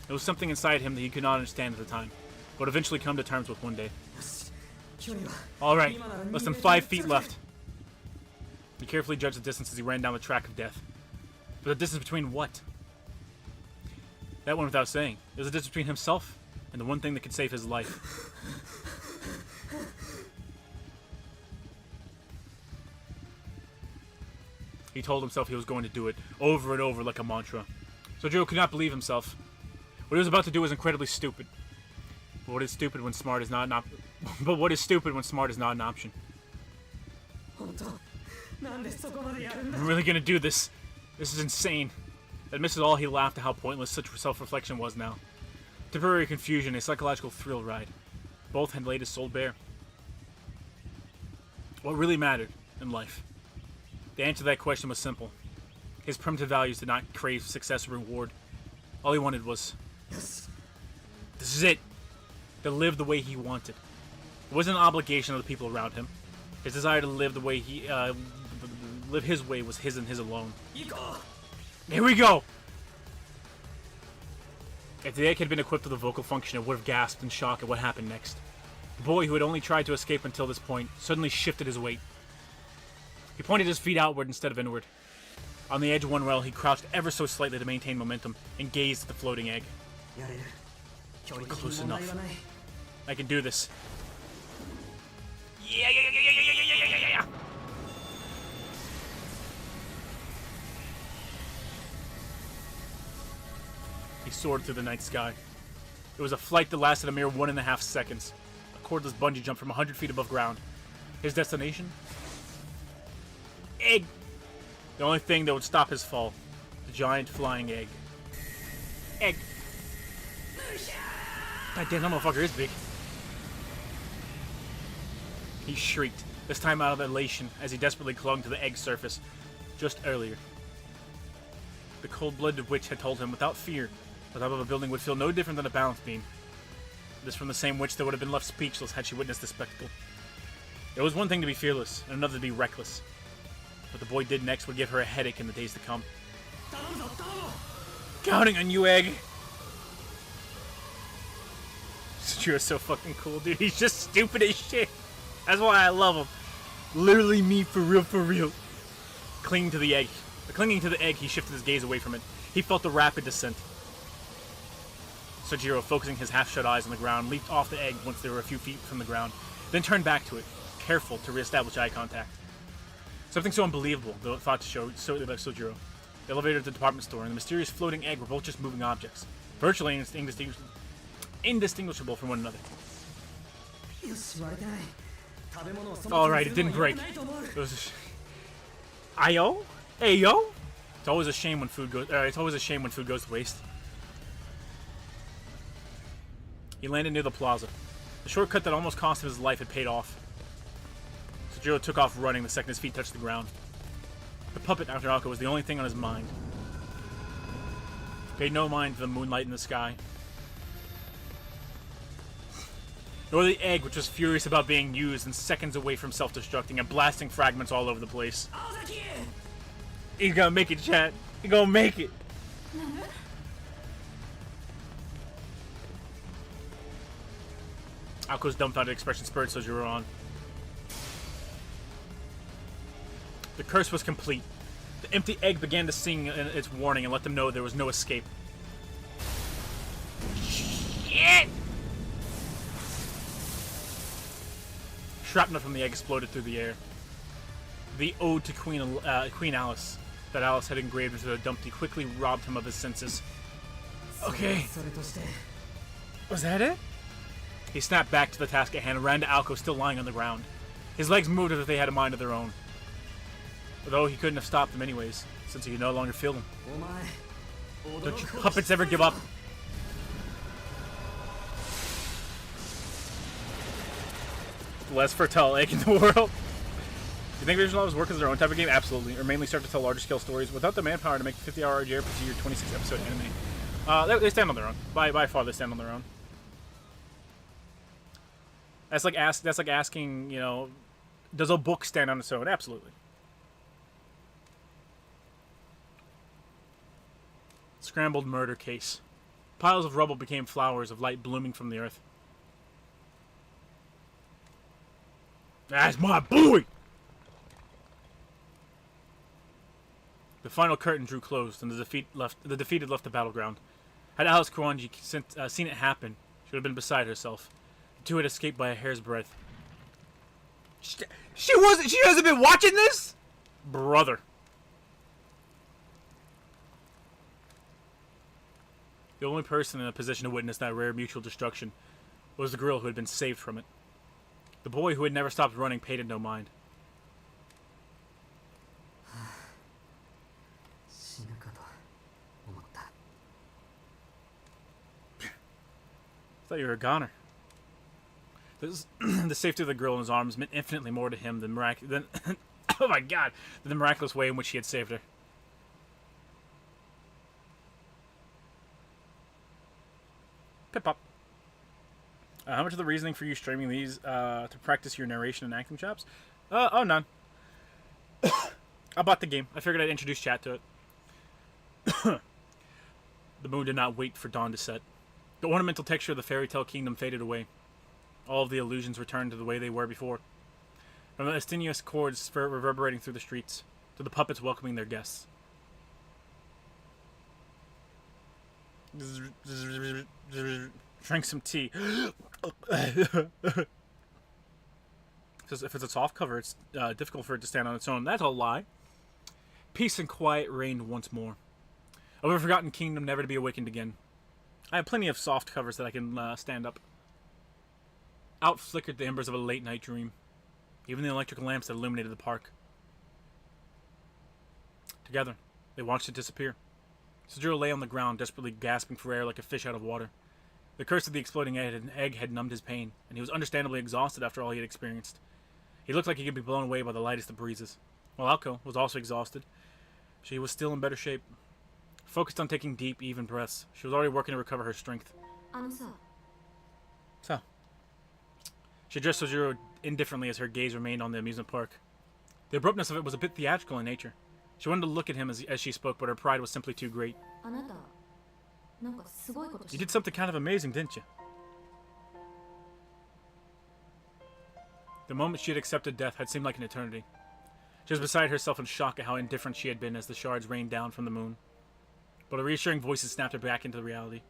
It was something inside him that he could not understand at the time, but would eventually come to terms with one day. Alright, less than 5 feet left. He carefully judged the distance as he ran down the track of death. But the distance between what? That went without saying. It was the distance between himself and the one thing that could save his life. He told himself he was going to do it, over and over like a mantra. Sojiro could not believe himself. What he was about to do was incredibly stupid. But what is stupid when smart is not an option? I'm really gonna do this. This is insane. Amidst it all, he laughed at how pointless such self-reflection was now. Temporary confusion, a psychological thrill ride. Both had laid his soul bare. What really mattered in life? The answer to that question was simple. His primitive values did not crave success or reward. All he wanted was... This is it. To live the way he wanted. It wasn't an obligation of the people around him. His desire to live the way he... live his way was his and his alone. Here we go! If the egg had been equipped with a vocal function, it would have gasped in shock at what happened next. The boy, who had only tried to escape until this point, suddenly shifted his weight. He pointed his feet outward instead of inward. On the edge of one rail, he crouched ever so slightly to maintain momentum and gazed at the floating egg. We're close enough. I can do this. Yeah. He soared through the night sky. It was a flight that lasted a mere 1.5 seconds. A cordless bungee jump from 100 feet above ground. His destination? Egg! The only thing that would stop his fall. The giant flying egg. Egg! God damn, that motherfucker is big. He shrieked, this time out of elation as he desperately clung to the egg's surface, just earlier. The cold-blooded witch had told him without fear the top of a building would feel no different than a balance beam. This from the same witch that would have been left speechless had she witnessed the spectacle. It was one thing to be fearless, and another to be reckless. What the boy did next would give her a headache in the days to come. Counting on you, Egg! Sachiro's so fucking cool, dude. He's just stupid as shit. That's why I love him. Literally me, for real. Clinging to the egg, he shifted his gaze away from it. He felt the rapid descent. Sojiro, focusing his half-shut eyes on the ground, leaped off the egg once they were a few feet from the ground, then turned back to it, careful to reestablish eye contact. Something so unbelievable, though it thought to show Sojiro. The elevator at the department store and the mysterious floating egg were both just moving objects, virtually indistinguishable from one another. Alright, it didn't break. It was... Ayo? Ayo? It's always a shame when food goes to waste. He landed near the plaza. The shortcut that almost cost him his life had paid off. Sojiro took off running the second his feet touched the ground. The puppet, after Aoko, was the only thing on his mind. paid no mind to the moonlight in the sky. Nor the egg, which was furious about being used and seconds away from self-destructing and blasting fragments all over the place. He's gonna make it, chat. He's gonna make it. Alko's dumbfounded expression spurred Sojiro on. The curse was complete. The empty egg began to sing its warning and let them know there was no escape. Shit! Shrapnel from the egg exploded through the air. The ode to Queen Alice that Alice had engraved into the dumpty quickly robbed him of his senses. Okay. Was that it? He snapped back to the task at hand and ran to Alko still lying on the ground. His legs moved as if they had a mind of their own. Although he couldn't have stopped them anyways, since he could no longer feel them. Don't you puppets ever give up? The less fertile egg in the world. You think visual novels work as their own type of game? Absolutely. Or mainly start to tell larger scale stories without the manpower to make a 50-hour JRPG or 26-episode anime. They stand on their own. By far, they stand on their own. That's like asking, you know, does a book stand on its own? Absolutely. Scrambled murder case. Piles of rubble became flowers of light blooming from the earth. That's my boy! The final curtain drew closed, and the defeated left the battleground. Had Alice Kuranji seen it happen, she would have been beside herself. The two had escaped by a hair's breadth. She hasn't been watching this? Brother. The only person in a position to witness that rare mutual destruction was the girl who had been saved from it. The boy who had never stopped running paid it no mind. I thought you were a goner. The safety of the girl in his arms meant infinitely more to him than oh my god, than the miraculous way in which he had saved her. Pip-up. How much of the reasoning for you streaming these to practice your narration and acting chops? Oh, none. I bought the game. I figured I'd introduce chat to it. The moon did not wait for dawn to set. The ornamental texture of the fairy tale kingdom faded away. All of the illusions returned to the way they were before. From the extenuous chords reverberating through the streets, to the puppets welcoming their guests. Drink some tea. If it's a soft cover, it's difficult for it to stand on its own. That's a lie. Peace and quiet reigned once more. Of a forgotten kingdom never to be awakened again. I have plenty of soft covers that I can stand up. Out flickered the embers of a late night dream. Even the electric lamps that illuminated the park. Together, they watched it disappear. Sojiro lay on the ground, desperately gasping for air like a fish out of water. The curse of the exploding egg had numbed his pain, and he was understandably exhausted after all he had experienced. He looked like he could be blown away by the lightest of breezes. While Alko was also exhausted, she was still in better shape. Focused on taking deep, even breaths, she was already working to recover her strength. So. She addressed Sojiro indifferently as her gaze remained on the amusement park. The abruptness of it was a bit theatrical in nature. She wanted to look at him as she spoke, but her pride was simply too great. You did something kind of amazing, didn't you? The moment she had accepted death had seemed like an eternity. She was beside herself in shock at how indifferent she had been as the shards rained down from the moon. But a reassuring voices snapped her back into reality.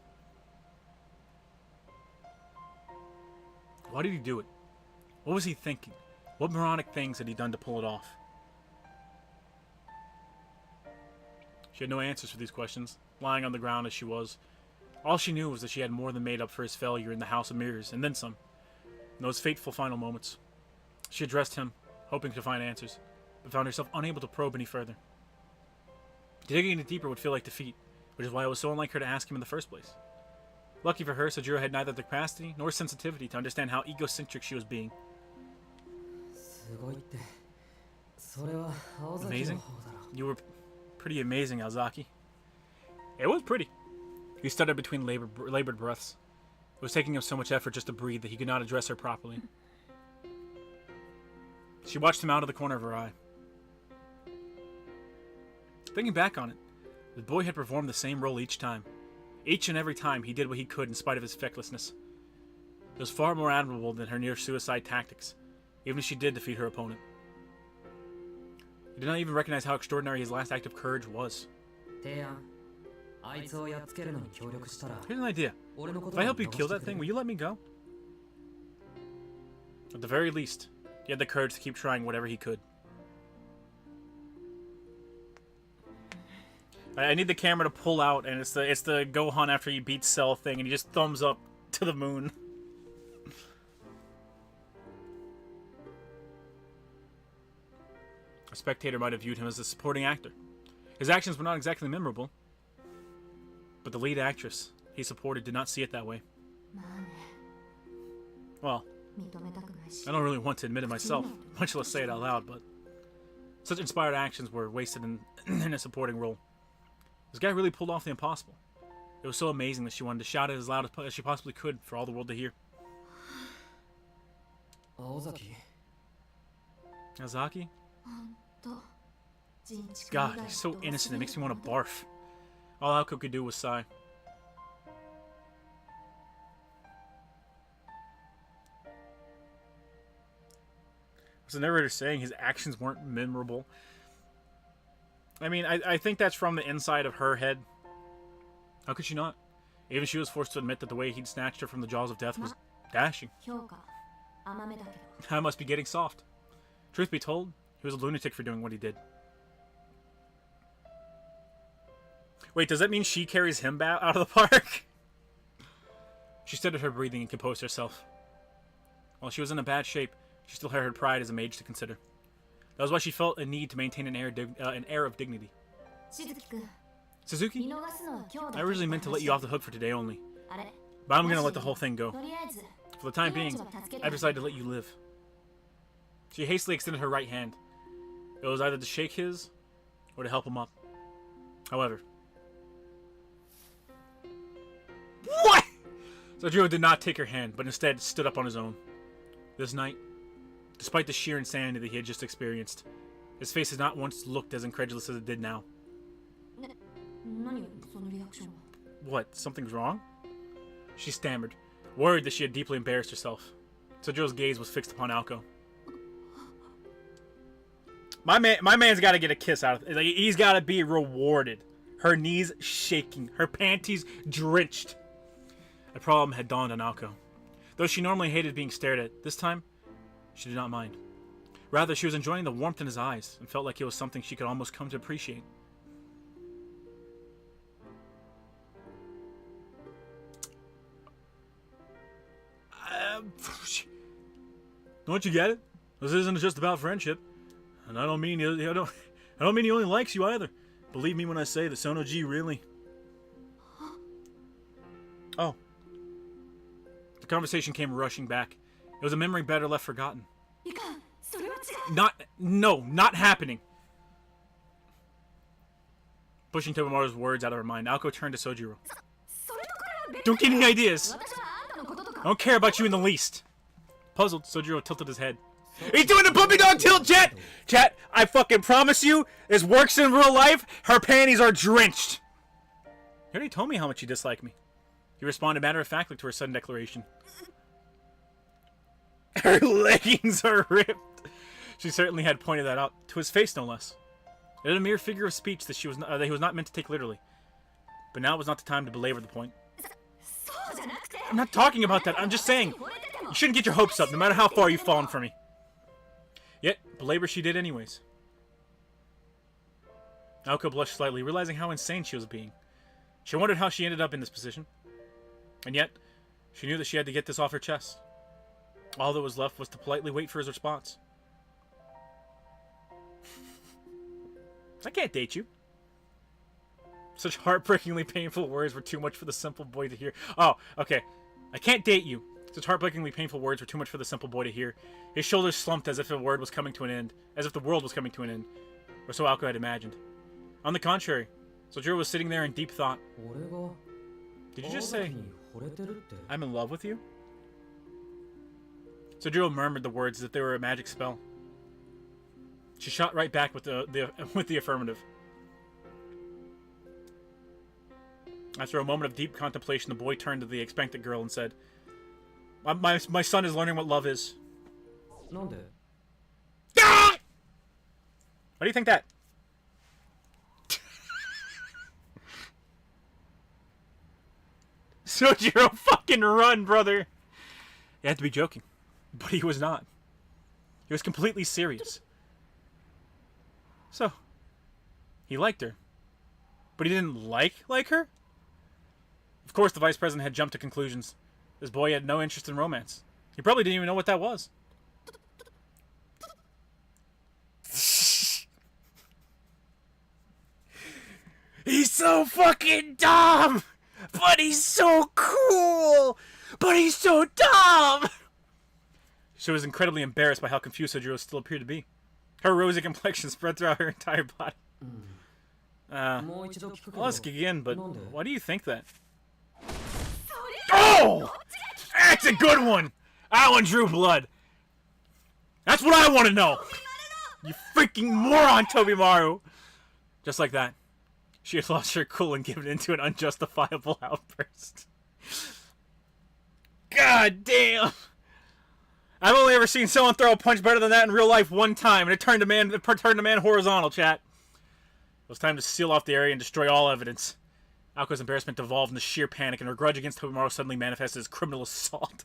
Why did he do it? What was he thinking? What moronic things had he done to pull it off? She had no answers for these questions, lying on the ground as she was. All she knew was that she had more than made up for his failure in the House of Mirrors, and then some. In those fateful final moments, she addressed him, hoping to find answers, but found herself unable to probe any further. Digging any deeper would feel like defeat, which is why it was so unlike her to ask him in the first place. Lucky for her, Sojiro had neither the capacity nor sensitivity to understand how egocentric she was being. Amazing? You were pretty amazing, Alzaki. It was pretty. He stuttered between labored breaths. It was taking him so much effort just to breathe that he could not address her properly. She watched him out of the corner of her eye. Thinking back on it, the boy had performed the same role each time. Each and every time, he did what he could in spite of his fecklessness. It was far more admirable than her near-suicide tactics, even if she did defeat her opponent. He did not even recognize how extraordinary his last act of courage was. Here's an idea. If I help you kill that thing, will you let me go? At the very least, he had the courage to keep trying whatever he could. I need the camera to pull out, and it's the Gohan after he beats Cell thing, and he just thumbs up to the moon. A spectator might have viewed him as a supporting actor. His actions were not exactly memorable, but the lead actress he supported did not see it that way. Well, I don't really want to admit it myself, much less say it out loud, but such inspired actions were wasted in a supporting role. This guy really pulled off the impossible. It was so amazing that she wanted to shout it as loud as she possibly could for all the world to hear. Azaki? God, he's so innocent, it makes me want to barf. All Aoko could do was sigh. Was the narrator saying his actions weren't memorable? I mean, I think that's from the inside of her head. How could she not? Even she was forced to admit that the way he'd snatched her from the jaws of death was dashing. I must be getting soft. Truth be told, he was a lunatic for doing what he did. Wait, does that mean she carries him out of the park? She steadied her breathing and composed herself. While she was in a bad shape, she still had her pride as a mage to consider. That was why she felt a need to maintain an air of dignity. Suzuki? I originally meant to let you off the hook for today only, but I'm gonna let the whole thing go. For the time being, I've decided to let you live. She hastily extended her right hand. It was either to shake his, or to help him up. However... What?! Sojiro did not take her hand, but instead stood up on his own. This night, despite the sheer insanity that he had just experienced, his face had not once looked as incredulous as it did now. What? Something's wrong? She stammered, worried that she had deeply embarrassed herself. Sojiro's gaze was fixed upon Aoko. My man's got to get a kiss out of it. Like, he's got to be rewarded. Her knees shaking, her panties drenched. A problem had dawned on Aoko. Though she normally hated being stared at, this time, she did not mind. Rather, she was enjoying the warmth in his eyes and felt like it was something she could almost come to appreciate. Don't you get it? This isn't just about friendship. And I don't mean he only likes you either. Believe me when I say that Sonoji really... Oh. The conversation came rushing back. It was a memory better left forgotten. Not happening. Pushing Tobimaru's words out of her mind, Aoko turned to Sojiro. Don't get any ideas! I don't care about you in the least. Puzzled, Sojiro tilted his head. He's doing the puppy dog tilt, chat! Chat, I fucking promise you, this works in real life. Her panties are drenched. You already told me how much you dislike me. He responded matter-of-factly to her sudden declaration. Her leggings are ripped. She certainly had pointed that out, to his face no less. It was a mere figure of speech that he was not meant to take literally. But now was not the time to belabor the point. I'm not talking about that, I'm just saying, you shouldn't get your hopes up, no matter how far you've fallen from me. Yet, belabor she did anyways. Aoko blushed slightly, realizing how insane she was being. She wondered how she ended up in this position. And yet, she knew that she had to get this off her chest. All that was left was to politely wait for his response. I can't date you. Such heartbreakingly painful words were too much for the simple boy to hear. Oh, okay. I can't date you. Such heartbreakingly painful words were too much for the simple boy to hear. His shoulders slumped as if the word was coming to an end. As if the world was coming to an end. Or so Aoko had imagined. On the contrary, Sojiro was sitting there in deep thought. Did you just say, I'm in love with you? Sojiro murmured the words as if they were a magic spell. She shot right back with the affirmative. After a moment of deep contemplation, the boy turned to the expectant girl and said, My son is learning what love is. Ah! Why do you think that? Sojiro, fucking run, brother! He had to be joking, but he was not. He was completely serious. So, he liked her, but he didn't like her? Of course, the vice president had jumped to conclusions. This boy had no interest in romance. He probably didn't even know what that was. He's so fucking dumb! But he's so cool! But he's so dumb! She was incredibly embarrassed by how confused Sojiro still appeared to be. Her rosy complexion spread throughout her entire body. Well, let's kick in, but why do you think that? Oh! That's a good one! That one drew blood. That's what I want to know! You freaking moron, Tobimaru! Just like that, she had lost her cool and given into an unjustifiable outburst. God damn! I've only ever seen someone throw a punch better than that in real life one time, and it turned a man horizontal, chat. It was time to seal off the area and destroy all evidence. Aoko's embarrassment devolved into sheer panic, and her grudge against Tobimaru suddenly manifested as criminal assault.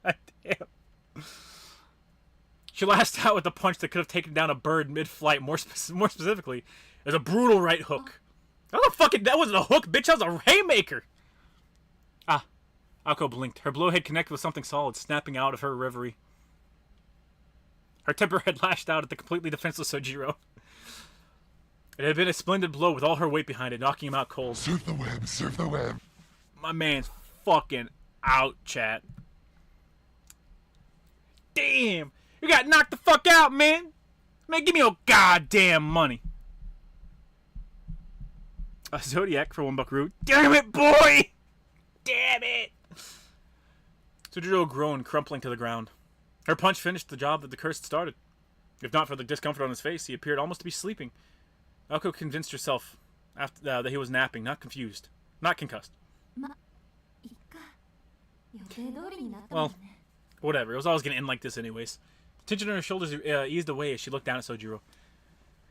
God damn. She lashed out with a punch that could have taken down a bird mid-flight. More specifically, as a brutal right hook. That wasn't a hook, bitch. That was a haymaker. Aoko blinked. Her blow had connected with something solid, snapping out of her reverie. Her temper had lashed out at the completely defenseless Sojiro. It had been a splendid blow with all her weight behind it, knocking him out cold. Surf the web, surf the web. My man's fucking out, chat. Damn! You got knocked the fuck out, man! Man, give me your goddamn money. A Zodiac for $1 Damn it, boy! Damn it! Sojiro groaned, crumpling to the ground. Her punch finished the job that the curse had started. If not for the discomfort on his face, he appeared almost to be sleeping. Aoko convinced herself that he was napping, not confused. Not concussed. Well, whatever. It was always going to end like this anyways. The tension on her shoulders eased away as she looked down at Sojiro.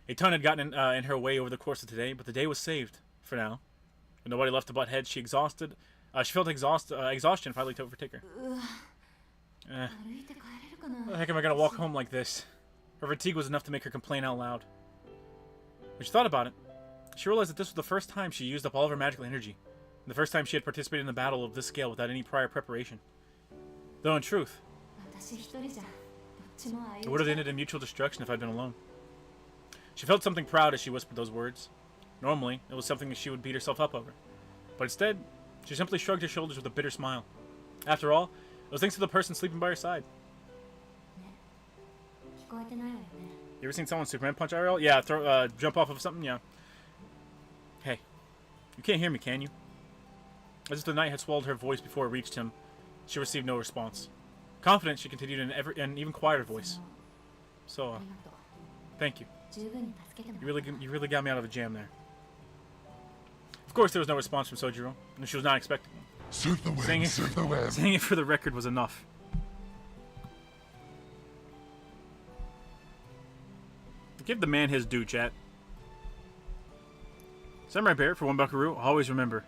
A ton had gotten in her way over the course of today, but the day was saved, for now. With nobody left to butt heads, she felt exhaustion finally overtake her. How the heck am I going to walk home like this? Her fatigue was enough to make her complain out loud. When she thought about it, she realized that this was the first time she used up all of her magical energy, and the first time she had participated in a battle of this scale without any prior preparation. Though in truth, it would have ended in mutual destruction if I'd been alone. She felt something proud as she whispered those words. Normally, it was something that she would beat herself up over. But instead, she simply shrugged her shoulders with a bitter smile. After all, it was thanks to the person sleeping by her side. You ever seen someone Superman punch IRL? Yeah, jump off of something? Yeah. Hey, you can't hear me, can you? As if the night had swallowed her voice before it reached him, she received no response. Confident, she continued in an even quieter voice. So, thank you. You really got me out of a jam there. Of course, there was no response from Sojiro, and she was not expecting one. Surf the web, surf the web. Saying it for the record was enough. Give the man his due, chat. Samurai Bear for $1. Always remember,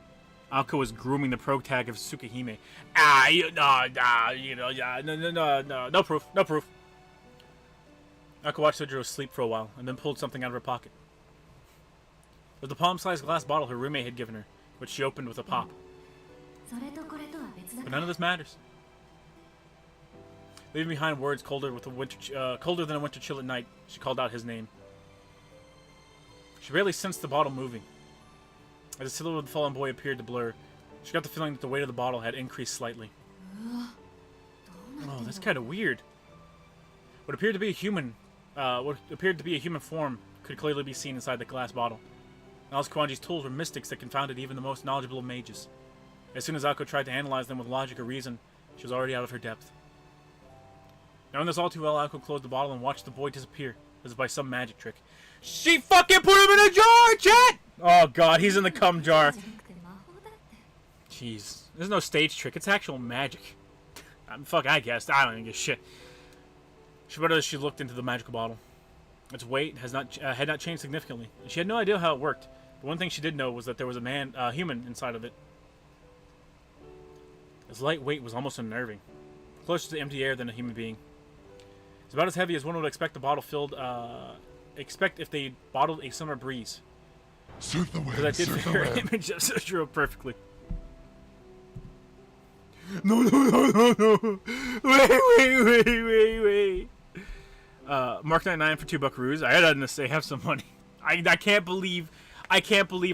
Aoko was grooming the pro tag of Tsukihime. No proof. Aoko watched Sojiro sleep for a while, and then pulled something out of her pocket. It was the palm-sized glass bottle her roommate had given her, which she opened with a pop. But none of this matters. Leaving behind words colder than a winter chill at night, she called out his name. She barely sensed the bottle moving. As the silhouette of the fallen boy appeared to blur, she got the feeling that the weight of the bottle had increased slightly. Oh, that's kind of weird. What appeared to be a human form could clearly be seen inside the glass bottle. Alice Kawanji's tools were mystics that confounded even the most knowledgeable of mages. As soon as Akko tried to analyze them with logic or reason, she was already out of her depth. Knowing this all too well, Akko closed the bottle and watched the boy disappear, as if by some magic trick. She fucking put him in a jar, chat! Oh god, he's in the cum jar. Jeez. There's no stage trick, it's actual magic. Fuck, I guessed. I don't even give a shit. She better as she looked into the magical bottle. Its weight had not changed significantly, and she had no idea how it worked. But one thing she did know was that there was a human inside of it. His light weight was almost unnerving, closer to empty air than a human being. It's about as heavy as one would expect the bottle filled. Expect if they bottled a summer breeze. Surf the wind. That did fit her image of Sojiro perfectly. No. Wait. Mark 99 for $2 I had to say, have some money. I can't believe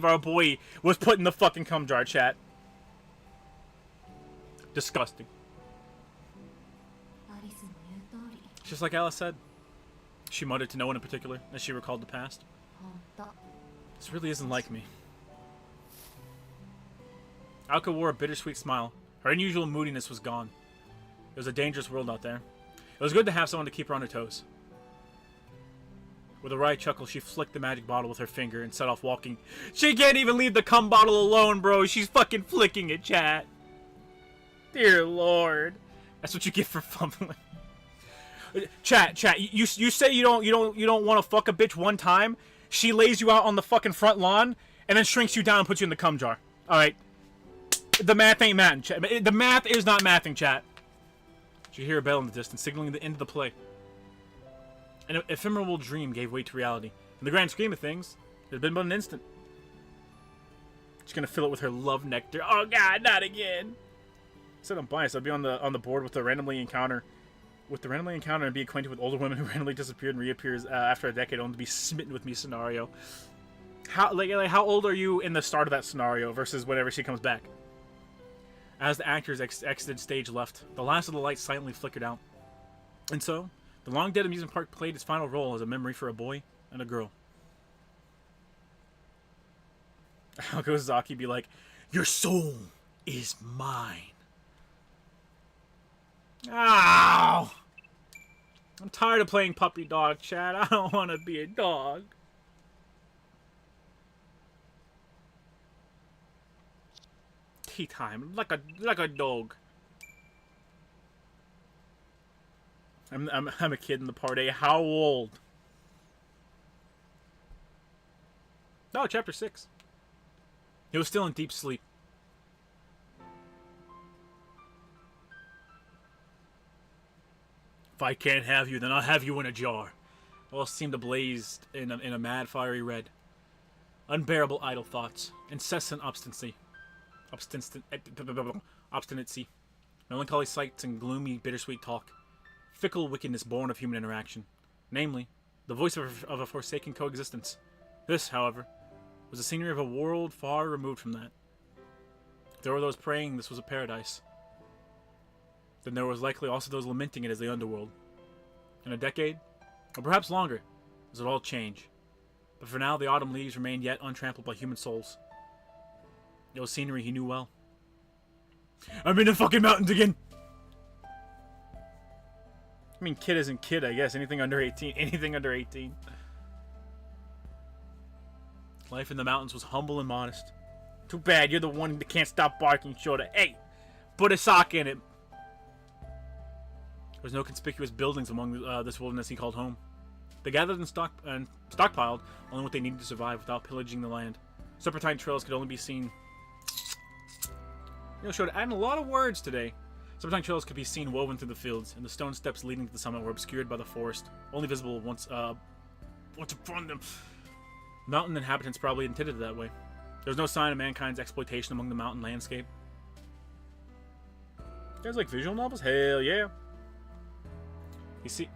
our boy was put in the fucking cum jar, chat. Disgusting. Just like Alice said. She muttered to no one in particular as she recalled the past. This really isn't like me. Alka wore a bittersweet smile. Her unusual moodiness was gone. It was a dangerous world out there. It was good to have someone to keep her on her toes. With a wry chuckle, she flicked the magic bottle with her finger and set off walking. She can't even leave the cum bottle alone, bro. She's fucking flicking it, chat. Dear Lord. That's what you get for fumbling. Chat. You say you don't want to fuck a bitch one time. She lays you out on the fucking front lawn and then shrinks you down and puts you in the cum jar. All right. The math ain't mathing, chat. The math is not mathing, chat. You hear a bell in the distance, signaling the end of the play. An ephemeral dream gave way to reality. In the grand scheme of things, it had been but an instant. She's gonna fill it with her love nectar. Oh god, not again. I said I'm biased. I'd be on the board with the randomly encounter, and be acquainted with older women who randomly disappeared and reappears after a decade, only to be smitten with me scenario. How old are you in the start of that scenario versus whenever she comes back? As the actors exited stage left, the last of the lights silently flickered out. And so, the long-dead amusement park played its final role as a memory for a boy and a girl. How goes Zaki be like, your soul is mine. Ow! I'm tired of playing puppy dog, chat. I don't want to be a dog. Tea time, like a dog. I'm a kid in the party. How old? Oh, chapter 6. He was still in deep sleep. If I can't have you, then I'll have you in a jar. All seemed ablaze in a mad, fiery red. Unbearable idle thoughts, incessant obstinacy, melancholy sights and gloomy, bittersweet talk, fickle wickedness born of human interaction, namely, the voice of a forsaken coexistence. This, however, was the scenery of a world far removed from that. If there were those praying this was a paradise, then there was likely also those lamenting it as the underworld. In a decade, or perhaps longer, this would all change. But for now, the autumn leaves remained yet untrampled by human souls. It was scenery he knew well. I'm in the fucking mountains again! I mean, kid isn't kid, I guess. Anything under 18. Anything under 18. Life in the mountains was humble and modest. Too bad you're the one that can't stop barking shorter. Hey, put a sock in it. There was no conspicuous buildings among this wilderness he called home. They gathered and stockpiled only what they needed to survive without pillaging the land. Serpentine trails could only be seen... showed adding a lot of words today. Serpentine trails could be seen woven through the fields, and the stone steps leading to the summit were obscured by the forest, only visible once upon them. Mountain inhabitants probably intended it that way. There was no sign of mankind's exploitation among the mountain landscape. You guys like visual novels? Hell yeah! You see...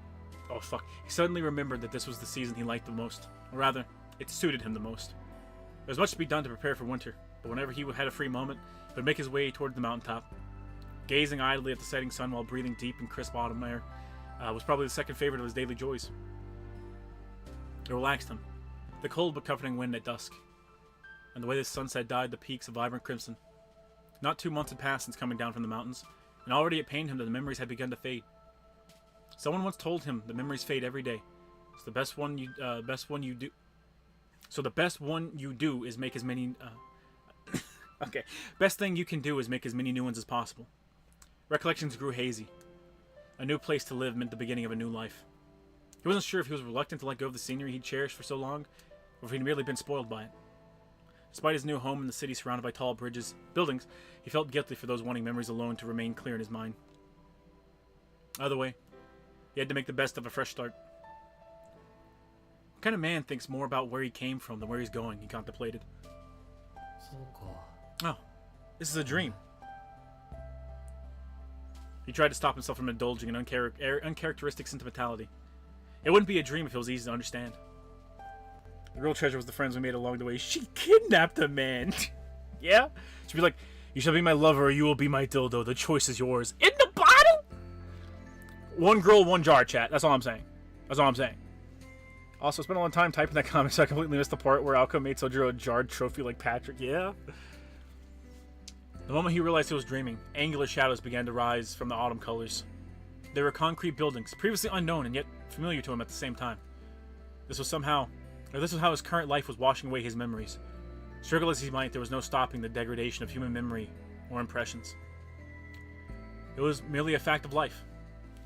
Oh, fuck. He suddenly remembered that this was the season he liked the most. Or rather, it suited him the most. There was much to be done to prepare for winter, but whenever he had a free moment, he would make his way toward the mountaintop. Gazing idly at the setting sun while breathing deep and crisp autumn air was probably the second favorite of his daily joys. It relaxed him. The cold but comforting wind at dusk, and the way the sunset dyed the peaks a vibrant crimson. Not 2 months had passed since coming down from the mountains, and already it pained him that the memories had begun to fade. Someone once told him the memories fade every day. So the best one you do is make as many. Okay, best thing you can do is make as many new ones as possible. Recollections grew hazy. A new place to live meant the beginning of a new life. He wasn't sure if he was reluctant to let go of the scenery he'd cherished for so long, or if he'd merely been spoiled by it. Despite his new home in the city surrounded by tall buildings, he felt guilty for those wanting memories alone to remain clear in his mind. Either way, he had to make the best of a fresh start. What kind of man thinks more about where he came from than where he's going, he contemplated. Oh, this is a dream. He tried to stop himself from indulging in uncharacteristic sentimentality. It wouldn't be a dream if it was easy to understand. The real treasure was the friends we made along the way. She kidnapped a man. Yeah? She'd be like, you shall be my lover or you will be my dildo. The choice is yours. In the bottle? One girl, one jar, chat. That's all I'm saying. That's all I'm saying. Also, I spent a long time typing that comment, so I completely missed the part where Alco made Sojiro a jarred trophy like Patrick. Yeah? The moment he realized he was dreaming, angular shadows began to rise from the autumn colors. They were concrete buildings, previously unknown and yet familiar to him at the same time. This was how his current life was washing away his memories. Struggle as he might, there was no stopping the degradation of human memory or impressions. It was merely a fact of life.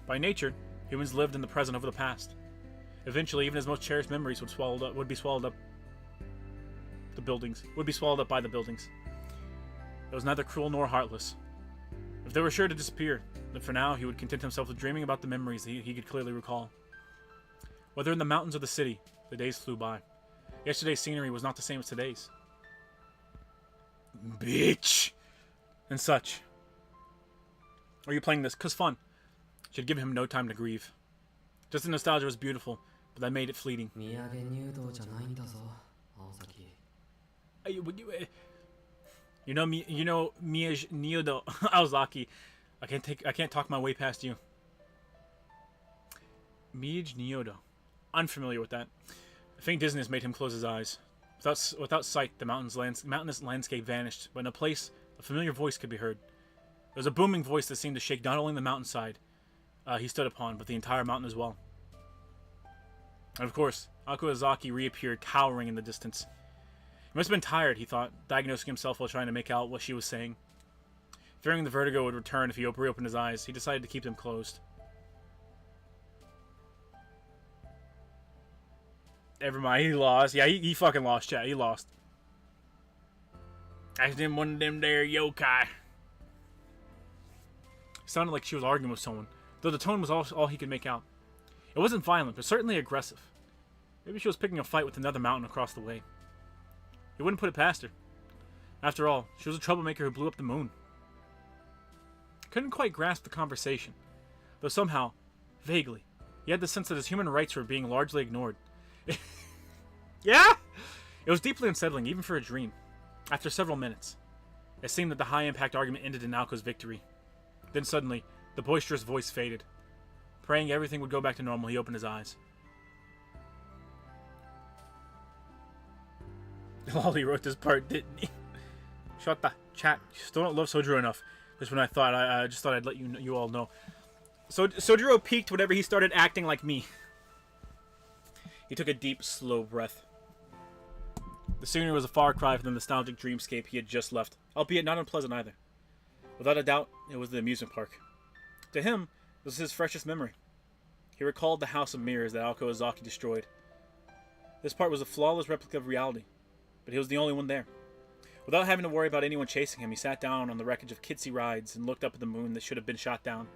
By nature, humans lived in the present over the past. Eventually, even his most cherished memories would be swallowed up by the buildings. It was neither cruel nor heartless. If they were sure to disappear, then for now he would content himself with dreaming about the memories that he could clearly recall. Whether in the mountains or the city, the days flew by. Yesterday's scenery was not the same as today's. Bitch! And such. Are you playing this? 'Cause fun. Should give him no time to grieve. Just the nostalgia was beautiful, but that made it fleeting. You know Miyaj Nyodo Aozaki. I can't talk my way past you. Miyaj Nyodo. Unfamiliar with that. A faint dizziness made him close his eyes. Without sight, the mountainous landscape vanished, but in a place, a familiar voice could be heard. It was a booming voice that seemed to shake not only the mountainside he stood upon, but the entire mountain as well. And of course, Akuazaki reappeared, cowering in the distance. He must have been tired, he thought, diagnosing himself while trying to make out what she was saying. Fearing the vertigo would return if he reopened his eyes, he decided to keep them closed. Never mind, he lost. Yeah, he fucking lost, chat. He lost. Acting one of them there yokai. It sounded like she was arguing with someone, though the tone was all he could make out. It wasn't violent, but certainly aggressive. Maybe she was picking a fight with another mountain across the way. He wouldn't put it past her. After all, she was a troublemaker who blew up the moon. Couldn't quite grasp the conversation, though somehow, vaguely, he had the sense that his human rights were being largely ignored. Yeah? It was deeply unsettling, even for a dream. After several minutes, it seemed that the high-impact argument ended in Naoko's victory. Then suddenly, the boisterous voice faded. Praying everything would go back to normal, he opened his eyes. Lolly wrote this part, didn't he? Shut the chat. You still don't love Sojiro enough. Just when I thought, I just thought I'd let you all know. So Sojiro peaked whenever he started acting like me. He took a deep, slow breath. The scenery was a far cry from the nostalgic dreamscape he had just left, albeit not unpleasant either. Without a doubt, it was the amusement park. To him, this was his freshest memory. He recalled the house of mirrors that Aoko Ozaki destroyed. This part was a flawless replica of reality, but he was the only one there. Without having to worry about anyone chasing him, he sat down on the wreckage of Kitsy rides and looked up at the moon that should have been shot down.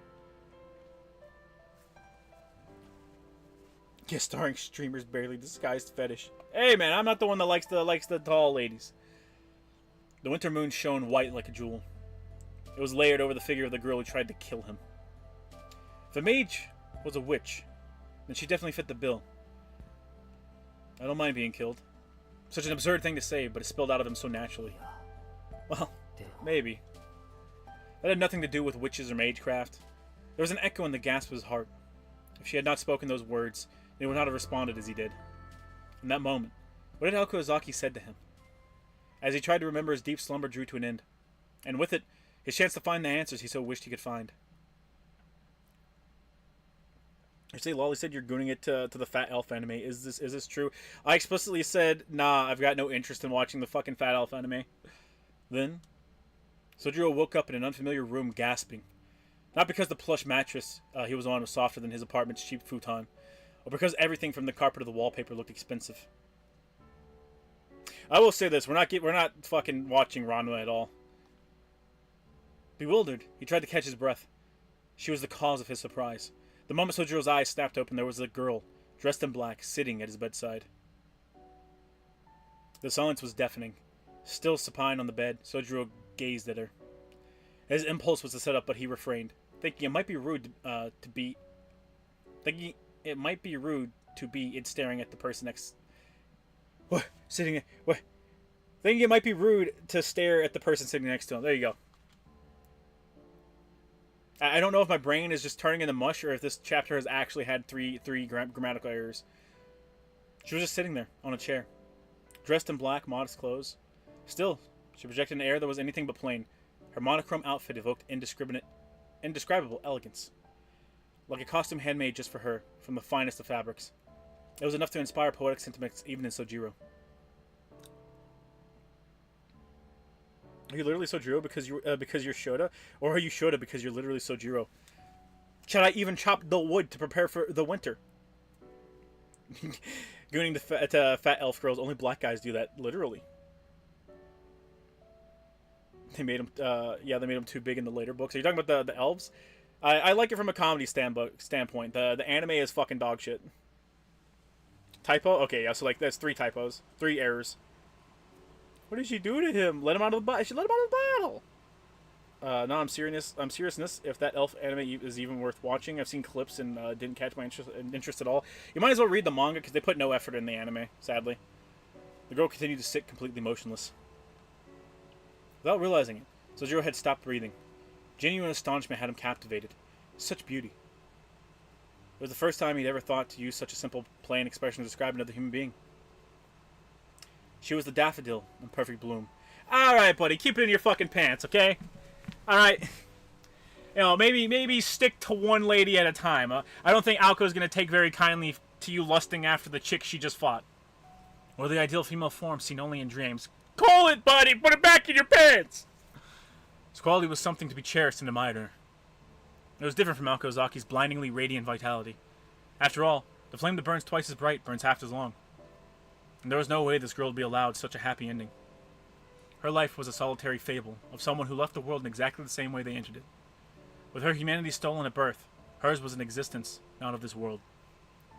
Yeah, starring streamers barely disguised fetish. Hey man, I'm not the one that likes the tall ladies. The winter moon shone white like a jewel. It was layered over the figure of the girl who tried to kill him. If the mage was a witch, then she definitely fit the bill. I don't mind being killed. Such an absurd thing to say, but it spilled out of him so naturally. Well, maybe. That had nothing to do with witches or magecraft. There was an echo in the gasp of his heart. If she had not spoken those words, he would not have responded as he did. In that moment, what had Aoko Ozaki said to him? As he tried to remember, his deep slumber drew to an end. and with it, his chance to find the answers he so wished he could find. You say, Lolly said you're gooning it to the Fat Elf anime. Is this true? I explicitly said, nah, I've got no interest in watching the fucking Fat Elf anime. Then, Sojiro woke up in an unfamiliar room gasping. Not because the plush mattress he was on was softer than his apartment's cheap futon, or because everything from the carpet to the wallpaper looked expensive. I will say this, we're not fucking watching Ranma at all. Bewildered, he tried to catch his breath. She was the cause of his surprise. The moment Sojiro's eyes snapped open, there was a girl, dressed in black, sitting at his bedside. The silence was deafening. Still supine on the bed, Sojiro gazed at her. His impulse was to sit up, but he refrained, thinking it might be rude to be it staring at the person next. What? Sitting. What? Thinking it might be rude to stare at the person sitting next to him. There you go. I don't know if my brain is just turning into mush or if this chapter has actually had three grammatical errors. She was just sitting there on a chair, dressed in black, modest clothes. Still, she projected an air that was anything but plain. Her monochrome outfit evoked indescribable elegance, like a costume handmade just for her, from the finest of fabrics. It was enough to inspire poetic sentiments even in Sojiro. Are you literally Sojiro because you're Shota? Or are you Shota because you're literally Sojiro? Should I even chop the wood to prepare for the winter? Gooning to fat elf girls, only black guys do that, literally. They made them, they made them too big in the later books. Are you talking about the elves? I like it from a comedy standpoint. The anime is fucking dog shit. Typo? Okay, yeah, so like that's 3 typos. 3 errors. What did she do to him? Let him out of the bottle. She let him out of the bottle. No, I'm seriousness. If that elf anime is even worth watching, I've seen clips and didn't catch my interest at all. You might as well read the manga because they put no effort in the anime. Sadly, the girl continued to sit completely motionless. Without realizing it, Sojiro had stopped breathing. Genuine astonishment had him captivated. Such beauty. It was the first time he'd ever thought to use such a simple, plain expression to describe another human being. She was the daffodil in perfect bloom. Alright, buddy, keep it in your fucking pants, okay? Alright. You know, maybe stick to one lady at a time. I don't think Aoko's gonna take very kindly to you lusting after the chick she just fought. Or the ideal female form seen only in dreams. Call it, buddy! Put it back in your pants! His quality was something to be cherished and admired. It was different from Aokozaki's blindingly radiant vitality. After all, the flame that burns twice as bright burns half as long. And there was no way this girl would be allowed such a happy ending. Her life was a solitary fable of someone who left the world in exactly the same way they entered it. With her humanity stolen at birth, hers was an existence not of this world.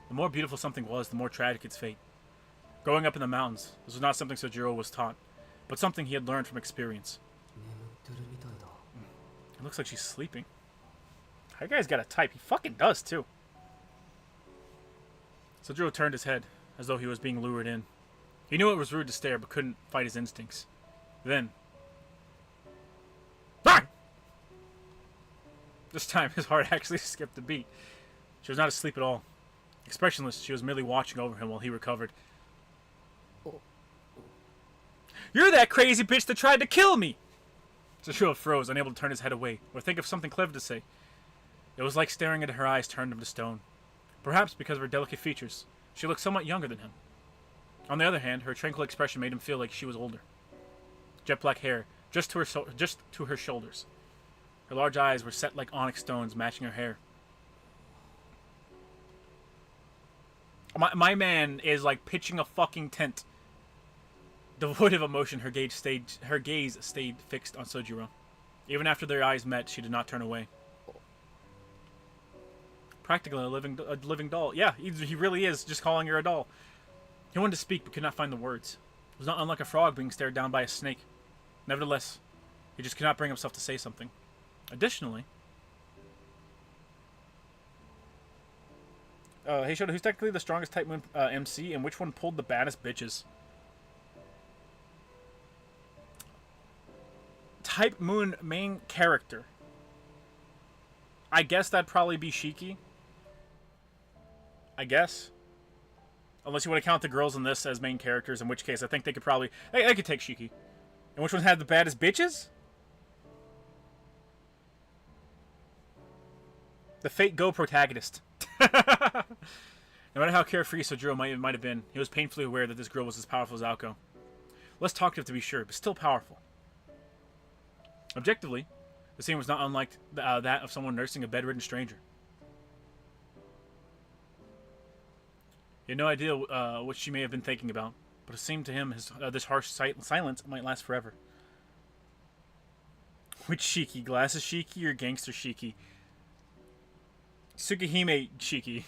The more beautiful something was, the more tragic its fate. Growing up in the mountains, this was not something Sojiro was taught, but something he had learned from experience. It looks like she's sleeping. That guy's got a type. He fucking does, too. Sojiro turned his head, as though he was being lured in. He knew it was rude to stare, but couldn't fight his instincts. Then... Ah! This time, his heart actually skipped a beat. She was not asleep at all. Expressionless, she was merely watching over him while he recovered. You're that crazy bitch that tried to kill me! Sojiro froze, unable to turn his head away, or think of something clever to say. It was like staring into her eyes turned him to stone. Perhaps because of her delicate features, she looked somewhat younger than him. On the other hand, her tranquil expression made him feel like she was older. Jet black hair, just to her shoulders. Her large eyes were set like onyx stones, matching her hair. My man is like pitching a fucking tent. Devoid of emotion, her gaze stayed fixed on Sojiro. Even after their eyes met, she did not turn away. Practically a living doll. Yeah, he really is just calling her a doll. He wanted to speak, but could not find the words. It was not unlike a frog being stared down by a snake. Nevertheless, he just could not bring himself to say something. Additionally... hey Shota, who's technically the strongest Type Moon MC, and which one pulled the baddest bitches? Type Moon main character. I guess that'd probably be Shiki. I guess. Unless you want to count the girls in this as main characters, in which case I think they could probably... They could take Shiki. And which one had the baddest bitches? The Fate Go protagonist. No matter how carefree Sojiro might have been, he was painfully aware that this girl was as powerful as Aoko. Less talkative to be sure, but still powerful. Objectively, the scene was not unlike that of someone nursing a bedridden stranger. He had no idea what she may have been thinking about, but it seemed to him this harsh silence might last forever. Which Shiki? Glasses Shiki or Gangster Shiki? Tsukihime Shiki.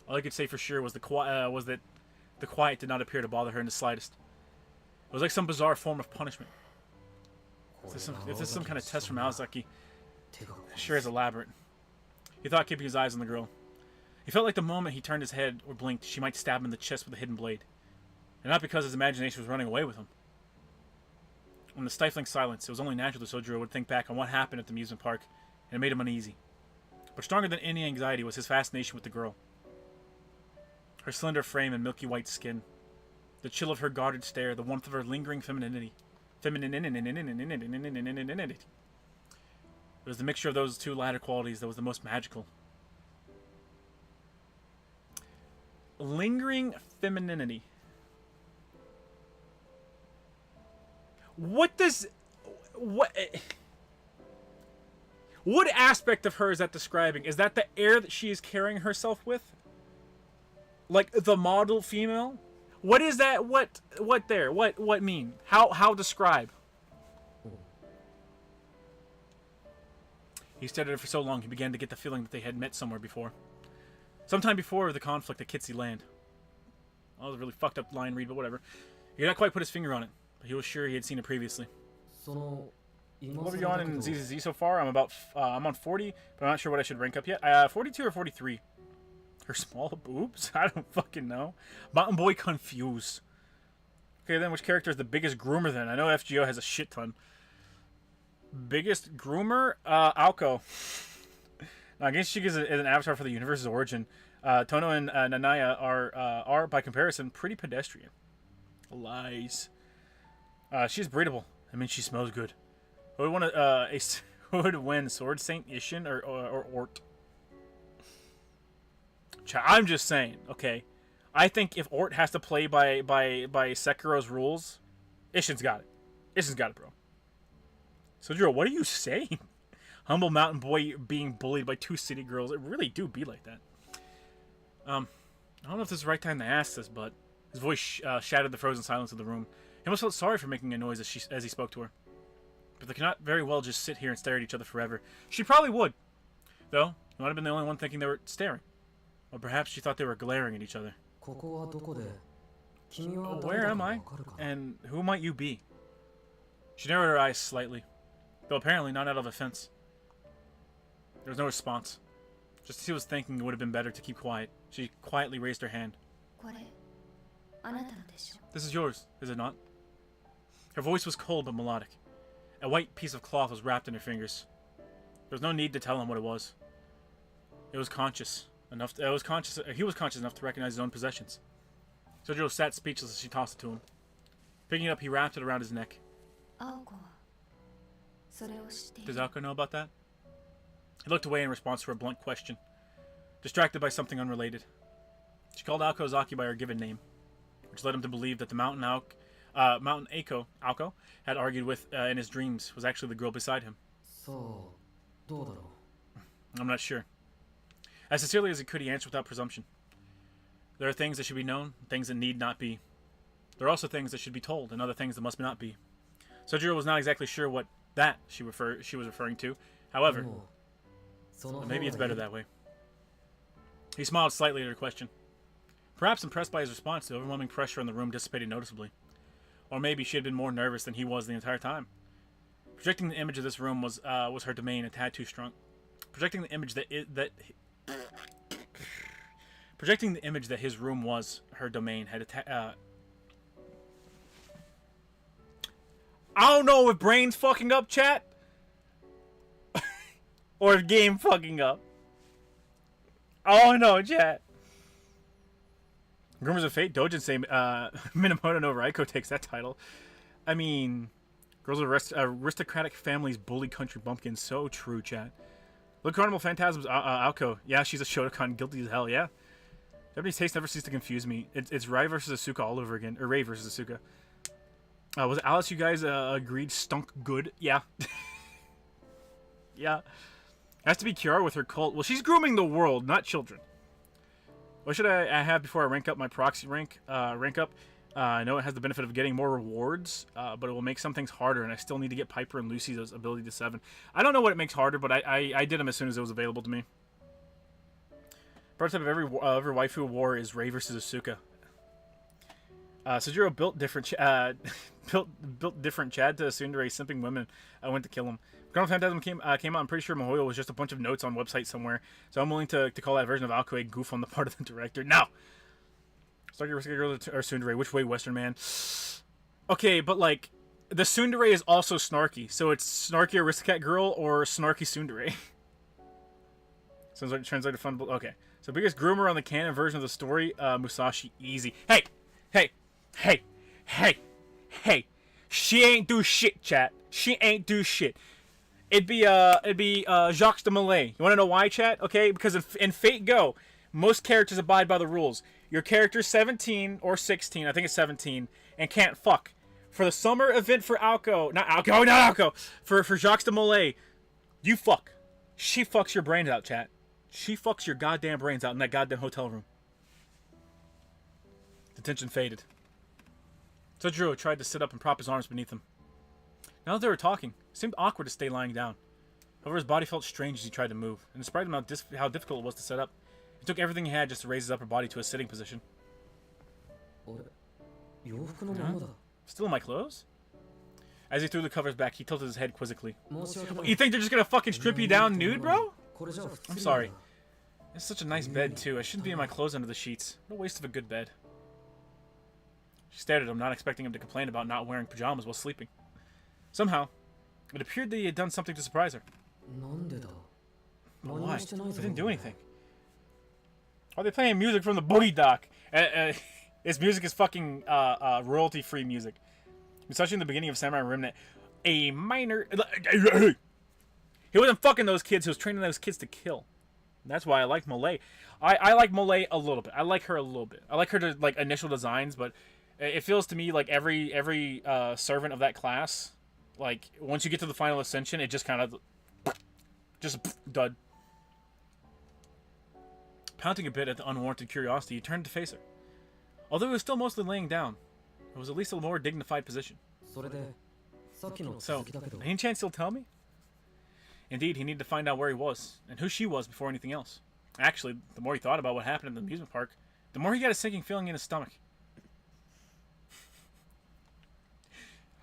All I could say for sure was that the quiet did not appear to bother her in the slightest. It was like some bizarre form of punishment. If this is some kind of test from Aozaki, sure is elaborate. He thought, keeping his eyes on the girl. He felt like the moment he turned his head or blinked, she might stab him in the chest with a hidden blade. And not because his imagination was running away with him. In the stifling silence, it was only natural that Sojiro would think back on what happened at the amusement park, and it made him uneasy. But stronger than any anxiety was his fascination with the girl. Her slender frame and milky white skin. The chill of her guarded stare, the warmth of her lingering femininity. It was the mixture of those two latter qualities that was the most magical. Lingering femininity. What aspect of her is that describing? Is that the air that she is carrying herself with? Like the model female? What is that? What there? What mean? How describe? He stared at her for so long he began to get the feeling that they had met somewhere before. Sometime before the conflict at Kitsi Land. That was a really fucked up line read, but whatever. He did not quite put his finger on it, but he was sure he had seen it previously. What are you on in ZZZ so far? I'm on 40, but I'm not sure what I should rank up yet. 42 or 43. Her small boobs? I don't fucking know. Mountain Boy confused. Okay, then which character is the biggest groomer then? I know FGO has a shit ton. Biggest groomer? Aoko. Now, I guess she is an avatar for the universe's origin. Tono and Nanaya are, by comparison, pretty pedestrian. Lies. She's breedable. I mean, she smells good. Who would win, Sword Saint Ishin or Ort? I'm just saying, okay. I think if Ort has to play by Sekiro's rules, Ishin's got it. Ishin's got it, bro. Sojiro, what are you saying? Humble mountain boy being bullied by two city girls. It really do be like that. I don't know if this is the right time to ask this, but his voice shattered the frozen silence of the room. He almost felt sorry for making a noise as he spoke to her. But they cannot very well just sit here and stare at each other forever. She probably would. Though, he might have been the only one thinking they were staring. Or perhaps she thought they were glaring at each other. Where am I? And who might you be? She narrowed her eyes slightly, though apparently not out of offense. There was no response. Just as he was thinking it would have been better to keep quiet, she quietly raised her hand. This is yours, is it not? Her voice was cold but melodic. A white piece of cloth was wrapped in her fingers. There was no need to tell him what it was. He was conscious enough to recognize his own possessions. Sojiro sat speechless as she tossed it to him. Picking it up, he wrapped it around his neck. Does Aoko know about that? He looked away in response to her blunt question, distracted by something unrelated. She called Aoko Zaki by her given name, which led him to believe that the mountain Aoko had argued with in his dreams was actually the girl beside him. I'm not sure. As sincerely as he could, he answered without presumption. There are things that should be known, things that need not be. There are also things that should be told, and other things that must not be. Sojiro was not exactly sure what that she was referring to. However, maybe it's better that way. He smiled slightly at her question. Perhaps impressed by his response, the overwhelming pressure in the room dissipated noticeably. Or maybe she had been more nervous than he was the entire time. Projecting the image of this room was her domain a tad too strong. Projecting the image that his room was her domain had I don't know if brain's fucking up, chat, or if game fucking up. Oh no, chat. Groomers of Fate, Dojin say Minamoto no Raiko takes that title. I mean, girls of aristocratic families bully country bumpkins. So true, chat. Look, Carnival Phantasms, Aoko. Yeah, she's a Shotokan, guilty as hell, yeah. Japanese taste never ceases to confuse me. It's Rai versus Asuka all over again. Or Ray versus Asuka. Was it Alice you guys agreed stunk good? Yeah. Yeah. Has to be Kiara with her cult. Well, she's grooming the world, not children. What should I have before I rank up my proxy rank up? I know it has the benefit of getting more rewards, but it will make some things harder, and I still need to get Piper and Lucy's ability to 7. I don't know what it makes harder, but I did them as soon as it was available to me. Prototype of every waifu war is Rei versus Asuka. Sojiro built different built different Chad to tsundere simping women. I went to kill him. Chrono Phantasm came out. I'm pretty sure Mihoyo was just a bunch of notes on website somewhere. So I'm willing to call that version of Alco a goof on the part of the director. Now, Starkey Risky Girl or tsundere? Which way, Western man? Okay, but like the tsundere is also snarky. So it's snarky Aristocrat girl or snarky tsundere. Sounds like translated fun. Okay, so biggest groomer on the canon version of the story, Musashi. Easy. Hey. She ain't do shit, chat. She ain't do shit. It'd be Jacques de Molay. You want to know why, chat? Okay, because in Fate Go, most characters abide by the rules. Your character's 17 or 16, I think it's 17, and can't fuck. For the summer event for for Jacques de Molay, you fuck. She fucks your brains out, chat. She fucks your goddamn brains out in that goddamn hotel room. The tension faded. Sojiro tried to sit up and prop his arms beneath him. Now that they were talking, it seemed awkward to stay lying down. However, his body felt strange as he tried to move, and despite how difficult it was to set up, it took everything he had just to raise his upper body to a sitting position. Huh? Still in my clothes? As he threw the covers back, he tilted his head quizzically. You think they're just gonna fucking strip you down nude, bro? I'm sorry. It's such a nice bed, too. I shouldn't be in my clothes under the sheets. What a waste of a good bed. She stared at him, not expecting him to complain about not wearing pajamas while sleeping. Somehow, it appeared that he had done something to surprise her. But why? He didn't do anything. Are they playing music from the Boogie Doc? His music is fucking royalty-free music. Especially in the beginning of Samurai Remnant. A minor... He wasn't fucking those kids, he was training those kids to kill. That's why I like Molay. I like Molay a little bit. I like her a little bit. I like her like initial designs, but it feels to me like every servant of that class, like once you get to the final ascension, it just kind of just dud. Pouting a bit at the unwarranted curiosity, he turned to face her. Although he was still mostly laying down, it was at least a more dignified position. So, any chance he'll tell me? Indeed, he needed to find out where he was, and who she was before anything else. Actually, the more he thought about what happened in the amusement park, the more he got a sinking feeling in his stomach.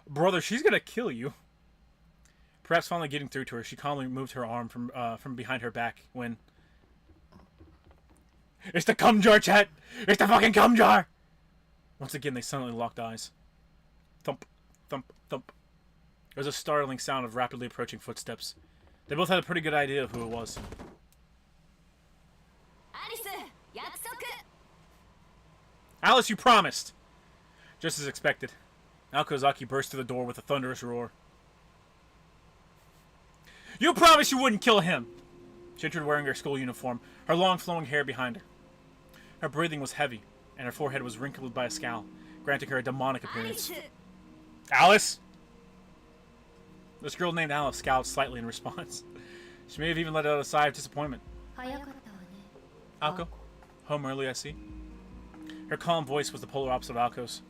Brother, she's gonna kill you. Perhaps finally getting through to her, she calmly moved her arm from behind her back when... It's the cum jar, chat! It's the fucking cum jar! Once again, they suddenly locked eyes. Thump, thump, thump. There was a startling sound of rapidly approaching footsteps. They both had a pretty good idea of who it was. Alice, you promised! Just as expected, Aokozaki burst through the door with a thunderous roar. You promised you wouldn't kill him! She entered wearing her school uniform, her long flowing hair behind her. Her breathing was heavy, and her forehead was wrinkled by a scowl, granting her a demonic appearance. Alice! This girl named Alice scowled slightly in response. She may have even let out a sigh of disappointment. Aoko? Home early, I see. Her calm voice was the polar opposite of Aoko's.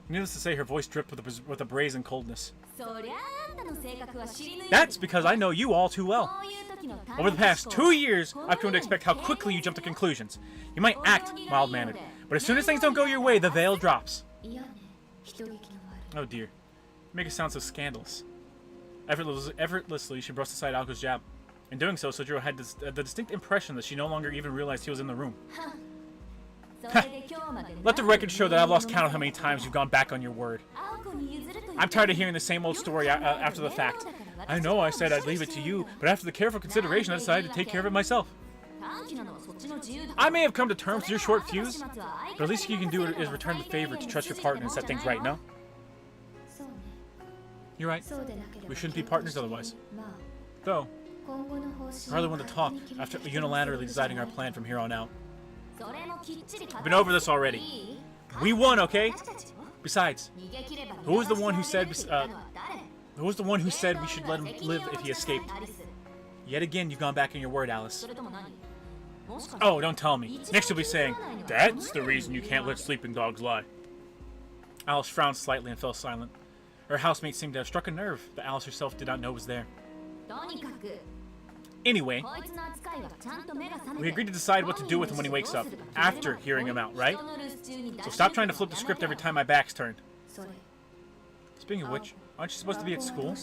Needless to say, her voice dripped with a brazen coldness. That's because I know you all too well. Over the past 2 years, I've come to expect how quickly you jump to conclusions. You might act mild-mannered, but as soon as things don't go your way, the veil drops. Oh dear. You make it sound so scandalous. Effortlessly, she brushed aside Aoko's jab. In doing so, Sojiro had the distinct impression that she no longer even realized he was in the room. Let the record show that I've lost count of how many times you've gone back on your word. I'm tired of hearing the same old story after the fact. I know I said I'd leave it to you, but after the careful consideration, I decided to take care of it myself. I may have come to terms with your short fuse, but at least you can do is return the favor to trust your partner and set things right, no? You're right. We shouldn't be partners otherwise. Though, I hardly want to talk after unilaterally deciding our plan from here on out. We've been over this already. We won, okay? Besides, who was the one who said we should let him live if he escaped? Yet again, you've gone back on your word, Alice. Oh, don't tell me. Next you'll be saying, that's the reason you can't let sleeping dogs lie. Alice frowned slightly and fell silent. Her housemate seemed to have struck a nerve that Alice herself did not know was there. Anyway, we agreed to decide what to do with him when he wakes up, after hearing him out, right? So stop trying to flip the script every time my back's turned. Speaking of which, aren't you supposed to be at school?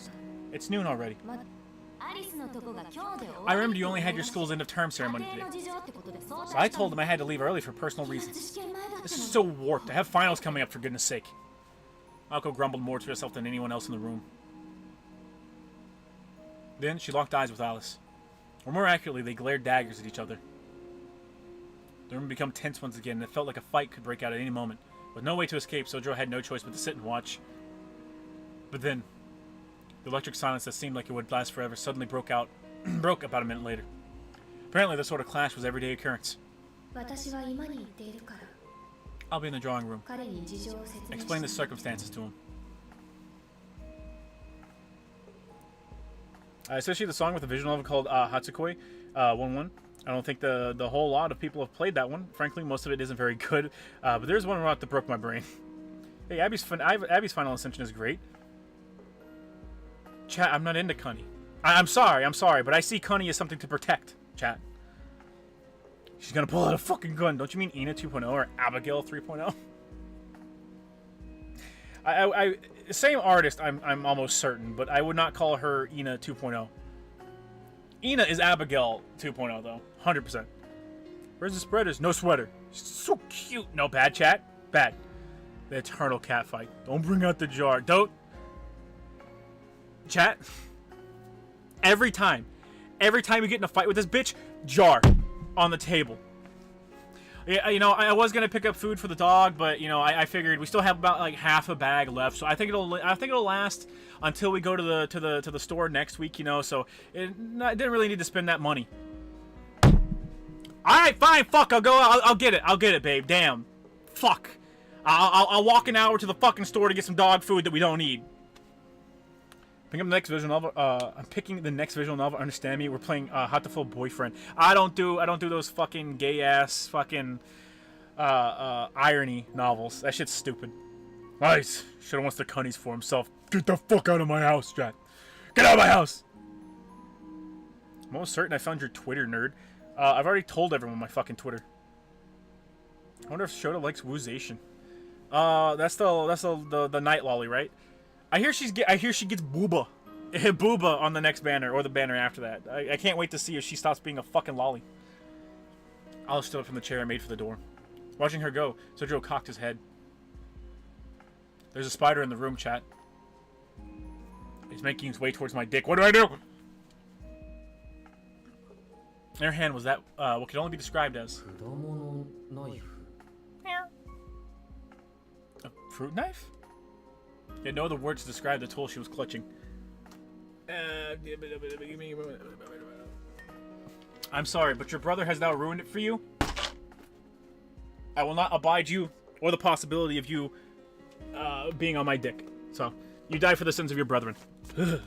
It's noon already. I remembered you only had your school's end of term ceremony today. So I told him I had to leave early for personal reasons. This is so warped. I have finals coming up, for goodness sake. Mako grumbled more to herself than anyone else in the room. Then she locked eyes with Alice. Or more accurately, they glared daggers at each other. The room had become tense once again, and it felt like a fight could break out at any moment. With no way to escape, Sojiro had no choice but to sit and watch. But then, the electric silence that seemed like it would last forever suddenly broke about a minute later. Apparently, this sort of clash was everyday occurrence. I'll be in the drawing room. Explain the circumstances to him. Especially the song with the visual novel called Hatsukoi 1-1. I don't think the whole lot of people have played that one. Frankly, most of it isn't very good. But there's one that broke my brain. Hey, Abby's Final Ascension is great. Chat, I'm not into Cunny. I'm sorry, but I see Cunny as something to protect, chat. She's gonna pull out a fucking gun. Don't you mean Ina 2.0 or Abigail 3.0? I same artist, I'm almost certain, but I would not call her Ina 2.0. Ina is Abigail 2.0 though, 100%. Where's the spreaders? No sweater. She's so cute. No, bad chat. Bad. The eternal cat fight. Don't bring out the jar. Don't. Chat. Every time you get in a fight with this bitch, jar on the table. Yeah, you know, I was gonna pick up food for the dog, but you know, I figured we still have about like half a bag left, so I think it'll last until we go to the store next week. You know, so I didn't really need to spend that money. All right, fine, fuck, I'll go. I'll get it, babe. Damn, fuck. I'll walk an hour to the fucking store to get some dog food that we don't need. Picking up the next visual novel. I'm picking the next visual novel. Understand me? We're playing Hatoful Boyfriend. I don't do those fucking gay ass fucking irony novels. That shit's stupid. Nice. Shoulda wants the cunnies for himself. Get the fuck out of my house, Jack. Get out of my house. I'm almost certain I found your Twitter, nerd. I've already told everyone my fucking Twitter. I wonder if Shota likes Woozation. That's the night lolly, right? I hear she gets booba. Booba on the next banner, or the banner after that. I can't wait to see if she stops being a fucking lolly. Alice stood up from the chair and made for the door. Watching her go, Sojiro cocked his head. There's a spider in the room, chat. He's making his way towards my dick. What do I do? In her hand was that, what could only be described as... a fruit knife? He had no other words to describe the tool she was clutching. I'm sorry, but your brother has now ruined it for you. I will not abide you or the possibility of you being on my dick. So, you die for the sins of your brethren. He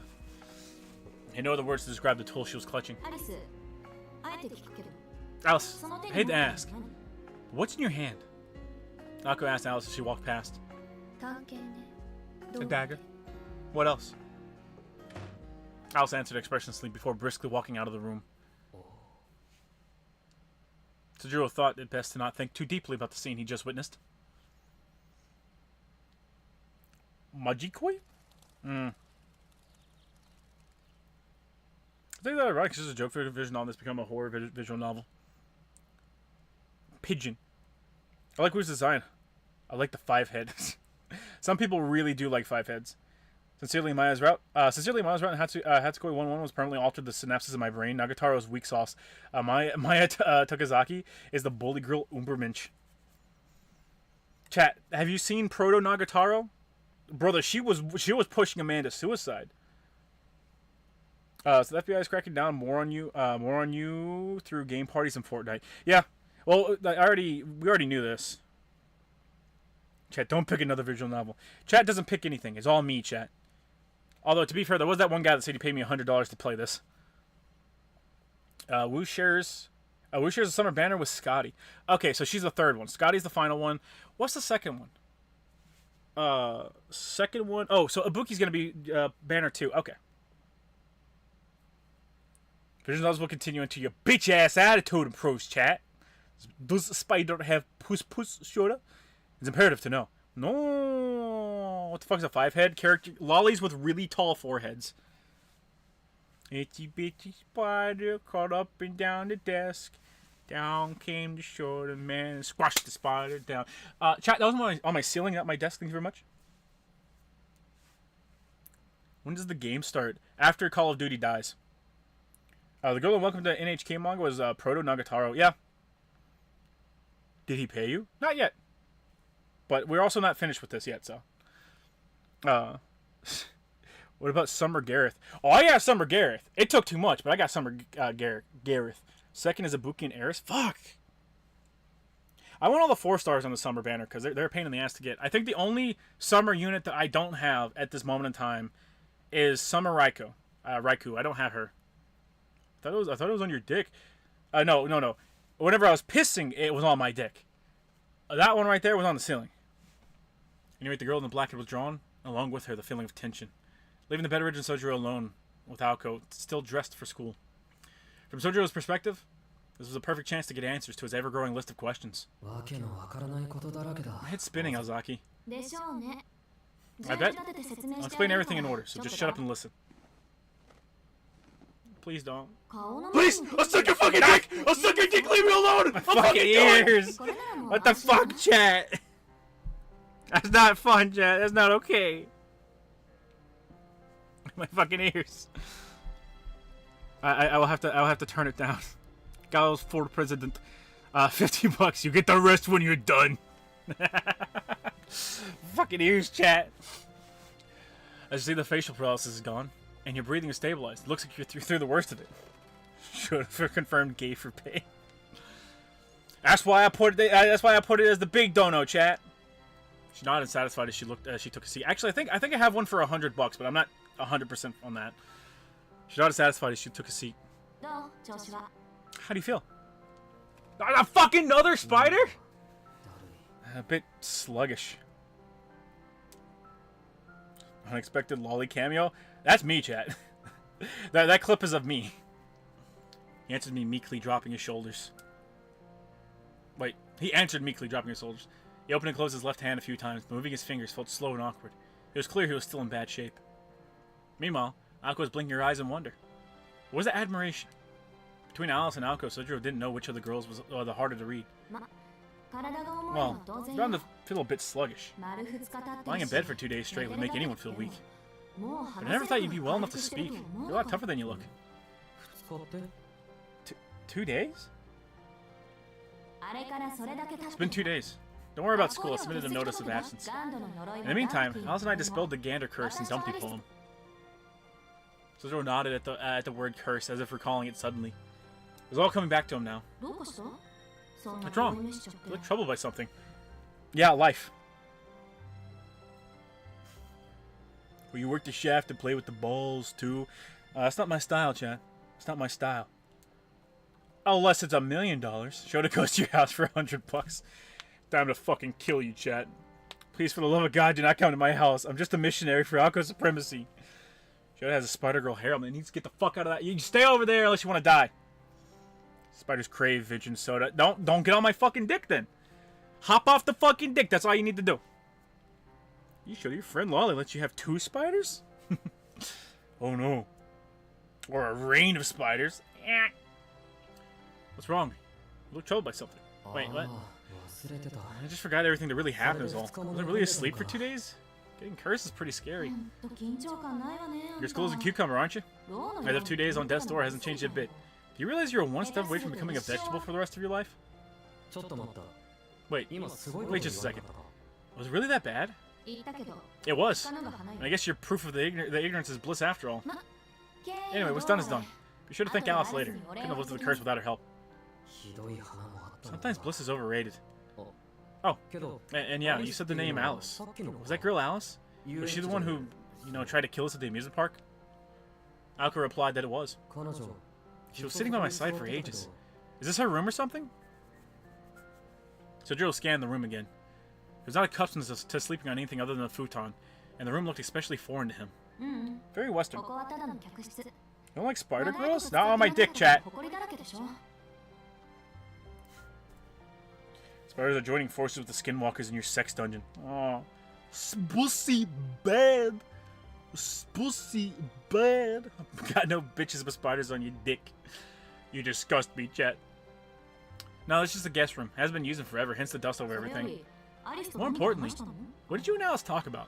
had no other words to describe the tool she was clutching. Alice, I hate to ask, what's in your hand? Nako asked Alice as she walked past. A dagger. What else? Alice answered expressionlessly before briskly walking out of the room. Sojiro thought it best to not think too deeply about the scene he just witnessed. Majikoi? I think that ironic. It's just a joke for a visual novel that's become a horror visual novel. Pigeon. I like Wu's design. I like the 5 heads. Some people really do like 5 heads. Sincerely, Maya's route in Hatsukoi 1-1 was permanently altered the synapses of my brain. Nagataro's weak sauce. Maya Takazaki is the bully girl Umbermensch. Chat, have you seen Proto Nagataro? Brother, she was pushing a man to suicide. So the FBI is cracking down more on you through game parties and Fortnite. Yeah, well, we already knew this. Chat, don't pick another visual novel. Chat doesn't pick anything. It's all me, chat. Although, to be fair, there was that one guy that said he paid me $100 to play this. Wu shares a summer banner with Scotty. Okay, so she's the third one. Scotty's the final one. What's the second one? Second one. Oh, so Ibuki's gonna be banner 2. Okay. Vision levels will continue until your bitch ass attitude improves, chat. Does the spider have puss Shota? It's imperative to know. No. What the fuck is a 5-head character? Lollies with really tall foreheads. Itchy bitchy spider crawled up and down the desk. Down came the Shota man and squashed the spider down. Chat, that was on my ceiling, not my desk. Thank you very much. When does the game start? After Call of Duty dies. The girl in Welcome to NHK manga was Proto Nagataro. Yeah. Did he pay you? Not yet. But we're also not finished with this yet, so. What about Summer Gareth? Oh, I got Summer Gareth. It took too much, but I got Summer Gareth. Second is Ibuki and Eris. Fuck. I want all the 4 stars on the Summer banner because they're a pain in the ass to get. I think the only Summer unit that I don't have at this moment in time is Summer Raikou. Raikou. I don't have her. I thought it was on your dick. No. Whenever I was pissing, it was on my dick. That one right there was on the ceiling. Anyway, the girl in the black was drawn, along with her the feeling of tension. Leaving the bedridden Sojiro alone with Aoko, still dressed for school. From Sojiro's perspective, this was a perfect chance to get answers to his ever-growing list of questions. My head's spinning, Ozaki. I bet. I'll explain everything in order, so just shut up and listen. Please don't. Please! I'll suck your fucking dick! I'll suck your dick! Leave me alone! My fucking ears! What the fuck, chat? That's not fun, chat. That's not okay. My fucking ears. I will have to turn it down. Gallows for president. $50. You get the rest when you're done. Fucking ears, chat. As you see, the facial paralysis is gone. And your breathing is stabilized. It looks like you're through the worst of it. Should have confirmed gay for pay. That's why I put it. That's why I put it as the big dono, chat. She nodded, satisfied as she looked. She took a seat. Actually, I think I have one for $100, but I'm not 100% on that. She nodded, satisfied as she took a seat. How do you feel? A fucking another spider? A bit sluggish. Unexpected lolly cameo. That's me, chat. that clip is of me. He answered me meekly, dropping his shoulders. Wait, he answered meekly, dropping his shoulders. He opened and closed his left hand a few times, moving his fingers felt slow and awkward. It was clear he was still in bad shape. Meanwhile, Aoko was blinking her eyes in wonder. What was the admiration? Between Alice and Aoko, Sojiro didn't know which of the girls was the harder to read. Well, it's bound to feel a bit sluggish. Lying in bed for 2 days straight would make anyone feel weak. But I never thought you'd be well enough to speak. You're a lot tougher than you look. 2 days? It's been 2 days. Don't worry about school, I submitted a notice of absence. In the meantime, Alice and I dispelled the gander curse in Dumpty poem. Sojiro nodded at the word curse, as if recalling it suddenly. It was all coming back to him now. What's wrong? You look troubled by something. Yeah, life. Will you work the shaft and play with the balls, too? That's not my style, chat. It's not my style. Unless it's $1 million. Shota goes to your house for $100. Time to fucking kill you, chat. Please, for the love of God, do not come to my house. I'm just a missionary for Alco supremacy. Shota has a Spider-Girl harem. It needs to get the fuck out of that. You can stay over there unless you want to die. Spiders crave Vision Soda. Don't get on my fucking dick, then. Hop off the fucking dick. That's all you need to do. You sure your friend Lolly lets you have 2 spiders? Oh, no. Or a rain of spiders. What's wrong? You look troubled by something. Wait, what? I just forgot everything that really happened is all. Was I really asleep for 2 days? Getting cursed is pretty scary. Your school's a cucumber, aren't you? As of 2 days on death's door hasn't changed a bit. Do you realize you're one step away from becoming a vegetable for the rest of your life? Wait just a second. Was it really that bad? It was. And I guess your proof of the ignorance is bliss after all. Anyway, what's done is done. Be sure to thank Alice later. Couldn't have lifted the curse without her help. Sometimes bliss is overrated. Oh, and yeah, you said the name Alice. Was that girl Alice? Was she the one who, tried to kill us at the amusement park? Alka replied that it was. She was sitting by my side for ages. Is this her room or something? Sojiro scanned the room again. He was not accustomed to sleeping on anything other than a futon, and the room looked especially foreign to him. Very Western. You don't like spider girls? Not on my dick, chat. Spiders are joining forces with the skinwalkers in your sex dungeon. Oh, spussy bad. Spussy bad. Got no bitches but spiders on your dick. You disgust me, chat. No, it's just a guest room. Hasn't been used in forever, hence the dust over everything. More importantly, what did you and Alice talk about?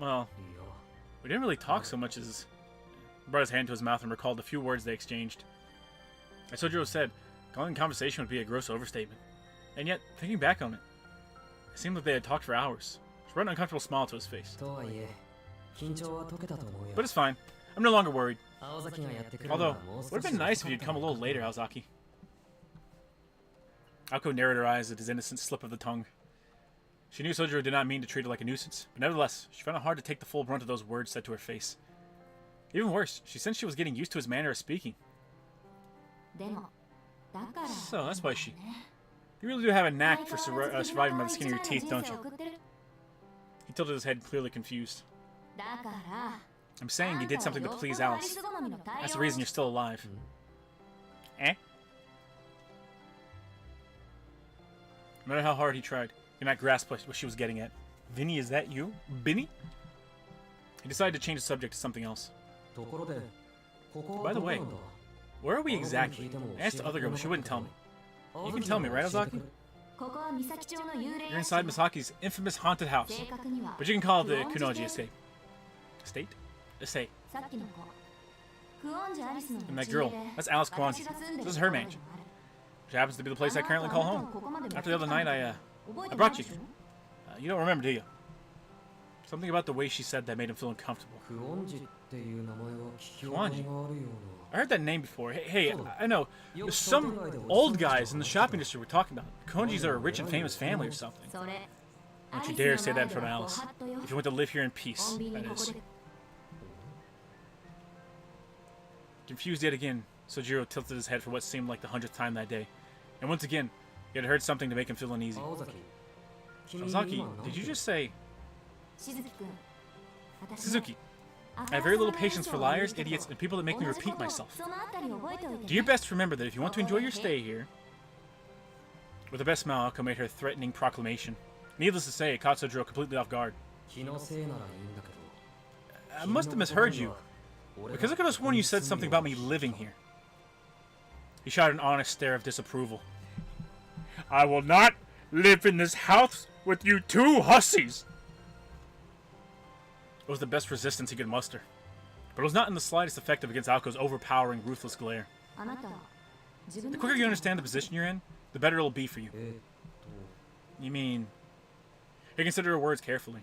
Well, we didn't really talk so much as... He brought his hand to his mouth and recalled the few words they exchanged. As Sojiro said, calling the conversation would be a gross overstatement. And yet, thinking back on it, it seemed like they had talked for hours. Which brought an uncomfortable smile to his face. But it's fine. I'm no longer worried. Although, it would have been nice if you'd come a little later, Aozaki. Aoko narrowed her eyes at his innocent slip of the tongue. She knew Sojiro did not mean to treat her like a nuisance, but nevertheless, she found it hard to take the full brunt of those words said to her face. Even worse, she sensed she was getting used to his manner of speaking. So, that's why she... You really do have a knack for surviving by the skin of your teeth, don't you? He tilted his head, clearly confused. I'm saying you did something to please Alice. That's the reason you're still alive. Eh? No matter how hard he tried, he could not grasp what she was getting at. Vinny, is that you? Binny? He decided to change the subject to something else. By the way, where are we exactly? I asked the other girl, but she wouldn't tell me. You can tell me, right, Ozaki? You're inside Misaki's infamous haunted house, but you can call it the Kunoji estate. Estate? Estate. And that girl, that's Alice Kuonji. This is her mansion, which happens to be the place I currently call home. After the other night, I brought you. You don't remember, do you? Something about the way she said that made him feel uncomfortable. Kuonji? I heard that name before. Hey, I know. There's some old guys in the shopping district we're talking about. Kuonjis are a rich and famous family or something. Don't you dare say that in front of Alice. If you want to live here in peace, that is. Confused yet again, Sojiro tilted his head for what seemed like the 100th time that day. And once again, he had heard something to make him feel uneasy. Ozaki, did you just say... Suzuki, I have very little patience for liars, idiots, and people that make me repeat myself. Do your best to remember that if you want to enjoy your stay here... With a best smile, Aoko made her threatening proclamation. Needless to say, it caught Sojiro completely off guard. I must have misheard you. Because I could have sworn you said something about me living here. He shot an honest stare of disapproval. I will not live in this house with you two hussies! It was the best resistance he could muster. But it was not in the slightest effective against Aoko's overpowering, ruthless glare. The quicker you understand the position you're in, the better it'll be for you. You mean... He considered her words carefully.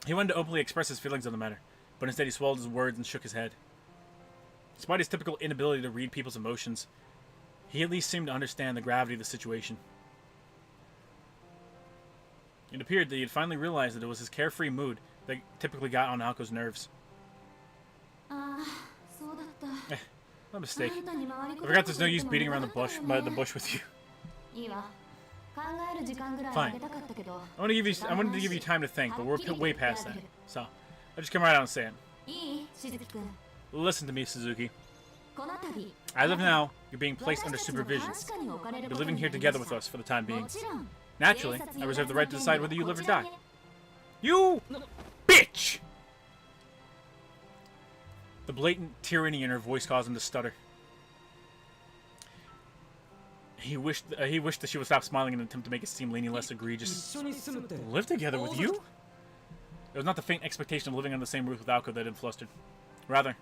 He wanted to openly express his feelings on the matter, but instead he swallowed his words and shook his head. Despite his typical inability to read people's emotions, he at least seemed to understand the gravity of the situation. It appeared that he had finally realized that it was his carefree mood that typically got on Aoko's nerves. No mistake. I forgot there's no use beating around the bush with you. Fine. I wanted to give you time to think, but we're way past that. So, I'll just come right out and say it. Listen to me, Suzuki. As of now, you're being placed under supervision. You're living here together with us for the time being. Naturally, I reserve the right to decide whether you live or die. You bitch! The blatant tyranny in her voice caused him to stutter. He wished that she would stop smiling in an attempt to make it seem any less egregious. Live together with you? It was not the faint expectation of living on the same roof with Aoko that had flustered. Rather,